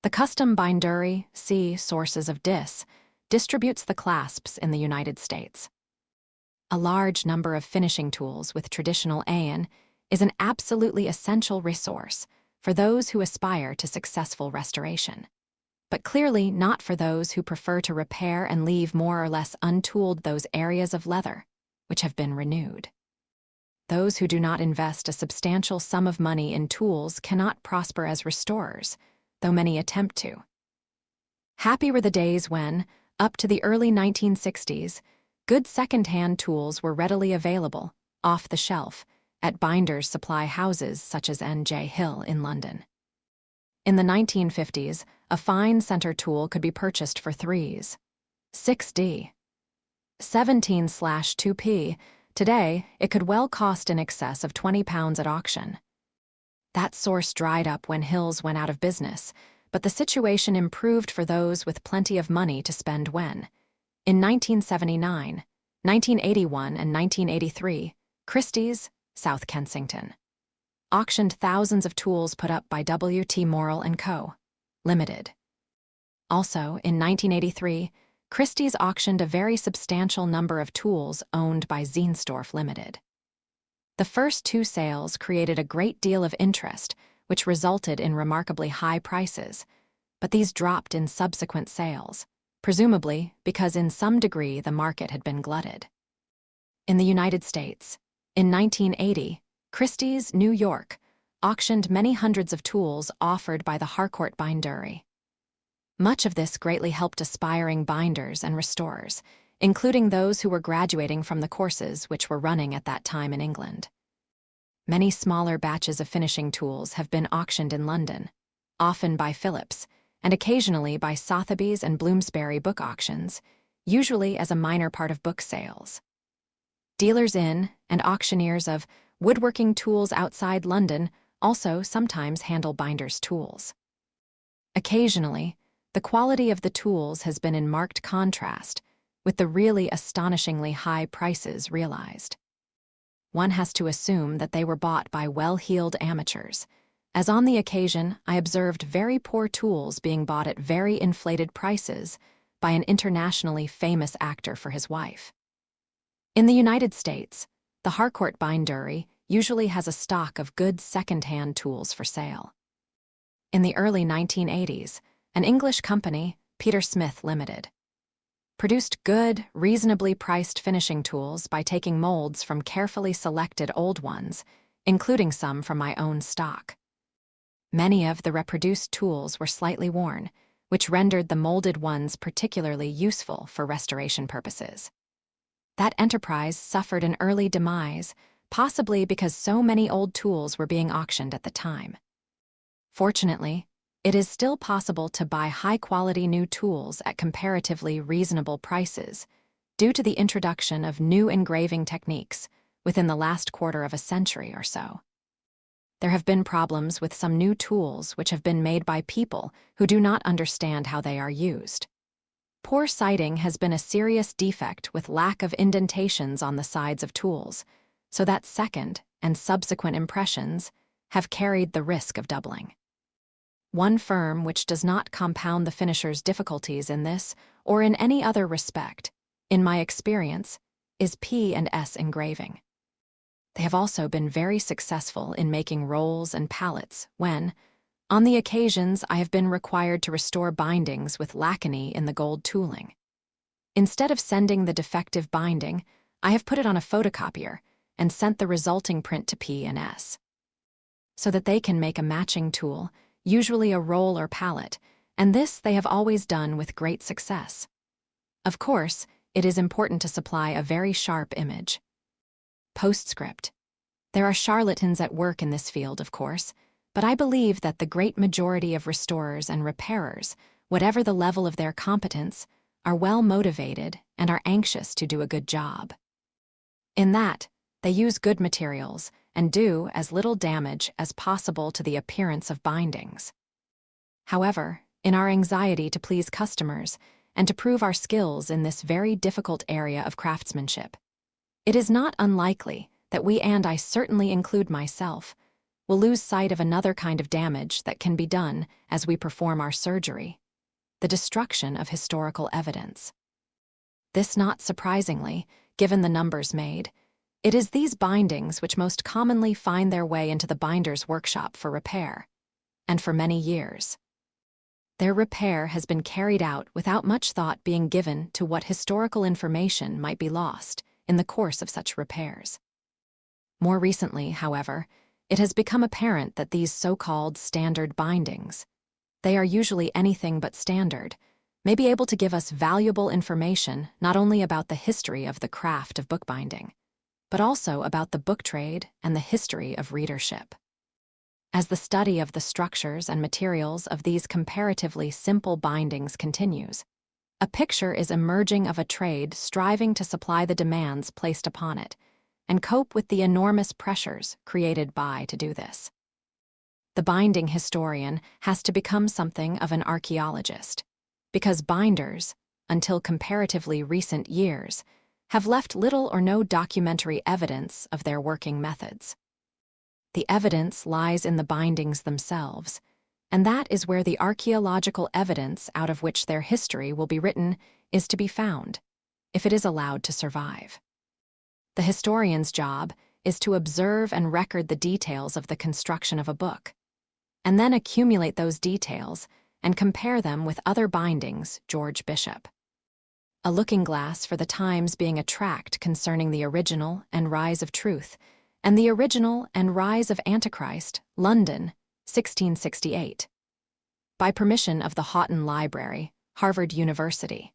A: The custom bindery, see Sources of Dis, distributes the clasps in the United States. A large number of finishing tools with traditional AN is an absolutely essential resource for those who aspire to successful restoration, but clearly not for those who prefer to repair and leave more or less untooled those areas of leather which have been renewed. Those who do not invest a substantial sum of money in tools cannot prosper as restorers, though many attempt to. Happy were the days when, up to the early 1960s, good second-hand tools were readily available, off the shelf, at binders' supply houses such as N.J. Hill in London. In the 1950s, a fine center tool could be purchased for 3s, 6d, 17/2p. Today, it could well cost in excess of £20 at auction. That source dried up when Hills went out of business, but the situation improved for those with plenty of money to spend when, in 1979, 1981, and 1983, Christie's, South Kensington, auctioned thousands of tools put up by W.T. Morrell & Co., Limited. Also, in 1983, Christie's auctioned a very substantial number of tools owned by Zeenstorf Limited. The first two sales created a great deal of interest, which resulted in remarkably high prices, but these dropped in subsequent sales, presumably because in some degree the market had been glutted. In the United States, in 1980, Christie's, New York, auctioned many hundreds of tools offered by the Harcourt Bindery. Much of this greatly helped aspiring binders and restorers, including those who were graduating from the courses which were running at that time in England. Many smaller batches of finishing tools have been auctioned in London, often by Phillips, and occasionally by Sotheby's and Bloomsbury book auctions, usually as a minor part of book sales. Dealers in and auctioneers of woodworking tools outside London also sometimes handle binders' tools. Occasionally, the quality of the tools has been in marked contrast with the really astonishingly high prices realized. One has to assume that they were bought by well-heeled amateurs, as on the occasion I observed very poor tools being bought at very inflated prices by an internationally famous actor for his wife. In the United States, the Harcourt Bindery usually has a stock of good second-hand tools for sale. In the early 1980s, an English company, Peter Smith Limited, produced good, reasonably priced finishing tools by taking molds from carefully selected old ones, including some from my own stock. Many of the reproduced tools were slightly worn, which rendered the molded ones particularly useful for restoration purposes. That enterprise suffered an early demise, possibly because so many old tools were being auctioned at the time. Fortunately, it is still possible to buy high-quality new tools at comparatively reasonable prices due to the introduction of new engraving techniques within the last quarter of a century or so. There have been problems with some new tools which have been made by people who do not understand how they are used. Poor sighting has been a serious defect with lack of indentations on the sides of tools, so that second and subsequent impressions have carried the risk of doubling. One firm which does not compound the finisher's difficulties in this or in any other respect, in my experience, is P&S Engraving. They have also been very successful in making rolls and pallets when, on the occasions I have been required to restore bindings with lacony in the gold tooling. Instead of sending the defective binding, I have put it on a photocopier and sent the resulting print to P&S, so that they can make a matching tool, usually a roll or pallet, and this they have always done with great success. Of course, it is important to supply a very sharp image. Postscript. There are charlatans at work in this field, of course, but I believe that the great majority of restorers and repairers, whatever the level of their competence, are well motivated and are anxious to do a good job. In that, they use good materials and do as little damage as possible to the appearance of bindings. However, in our anxiety to please customers and to prove our skills in this very difficult area of craftsmanship, it is not unlikely that we, and I certainly include myself, will lose sight of another kind of damage that can be done as we perform our surgery: the destruction of historical evidence. This not surprisingly, given the numbers made. It is these bindings which most commonly find their way into the binder's workshop for repair, and for many years. Their repair has been carried out without much thought being given to what historical information might be lost in the course of such repairs. More recently, however, it has become apparent that these so-called standard bindings, they are usually anything but standard, may be able to give us valuable information not only about the history of the craft of bookbinding, but also about the book trade and the history of readership. As the study of the structures and materials of these comparatively simple bindings continues, a picture is emerging of a trade striving to supply the demands placed upon it and cope with the enormous pressures created to do this. The binding historian has to become something of an archaeologist, because binders, until comparatively recent years, have left little or no documentary evidence of their working methods. The evidence lies in the bindings themselves, and that is where the archaeological evidence out of which their history will be written is to be found, if it is allowed to survive. The historian's job is to observe and record the details of the construction of a book, and then accumulate those details and compare them with other bindings. George Bishop. A Looking Glass for the Times being a tract concerning the original and rise of truth, and the original and rise of Antichrist, London, 1668. By permission of the Houghton Library, Harvard University.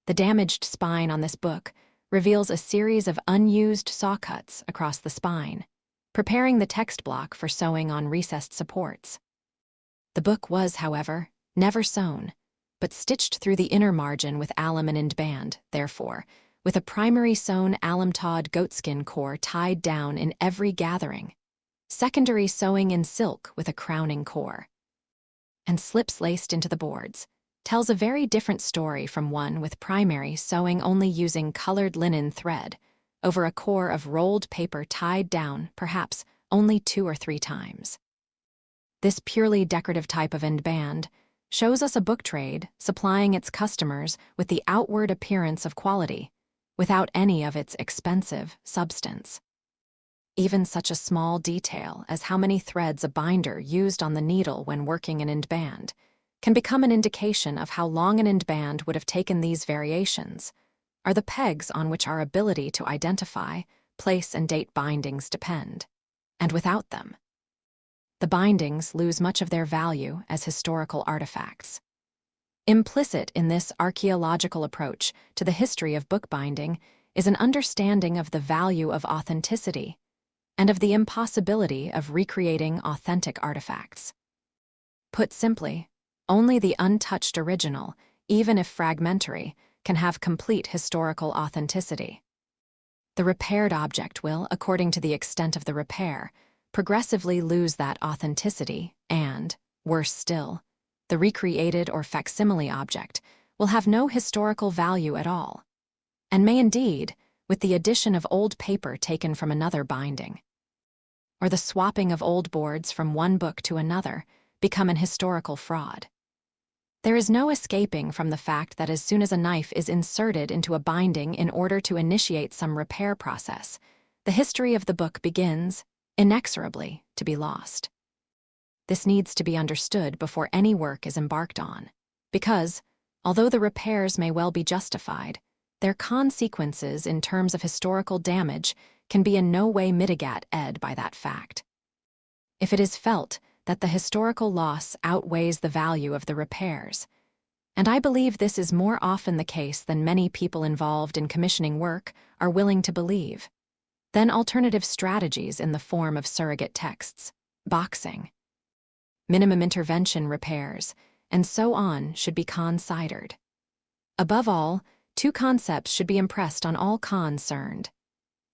A: The damaged spine on this book reveals a series of unused saw cuts across the spine, preparing the text block for sewing on recessed supports. The book was, however, never sewn, but stitched through the inner margin with alum and band, therefore, with a primary sewn alum-tawed goatskin core tied down in every gathering, secondary sewing in silk with a crowning core, and slips laced into the boards, tells a very different story from one with primary sewing only using colored linen thread over a core of rolled paper tied down, perhaps, only 2 or 3 times. This purely decorative type of end band shows us a book trade supplying its customers with the outward appearance of quality, without any of its expensive substance. Even such a small detail as how many threads a binder used on the needle when working an end band can become an indication of how long an end band would have taken. These variations are the pegs on which our ability to identify, place, and date bindings depend, and without them, the bindings lose much of their value as historical artifacts. Implicit in this archaeological approach to the history of bookbinding is an understanding of the value of authenticity and of the impossibility of recreating authentic artifacts. Put simply, only the untouched original, even if fragmentary, can have complete historical authenticity. The repaired object will, according to the extent of the repair, progressively lose that authenticity and, worse still, the recreated or facsimile object will have no historical value at all, and may indeed, with the addition of old paper taken from another binding, or the swapping of old boards from one book to another, become an historical fraud. There is no escaping from the fact that as soon as a knife is inserted into a binding in order to initiate some repair process, the history of the book begins, inexorably, to be lost. This needs to be understood before any work is embarked on, because, although the repairs may well be justified, their consequences in terms of historical damage can be in no way mitigated by that fact. If it is felt that the historical loss outweighs the value of the repairs, and I believe this is more often the case than many people involved in commissioning work are willing to believe, then alternative strategies in the form of surrogate texts, boxing, minimum intervention repairs, and so on should be considered. Above all, two concepts should be impressed on all concerned.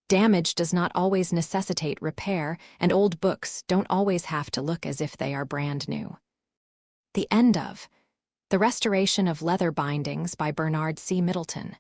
A: Damage does not always necessitate repair, and old books don't always have to look as if they are brand new. The end of The Restoration of Leather Bindings by Bernard C. Middleton.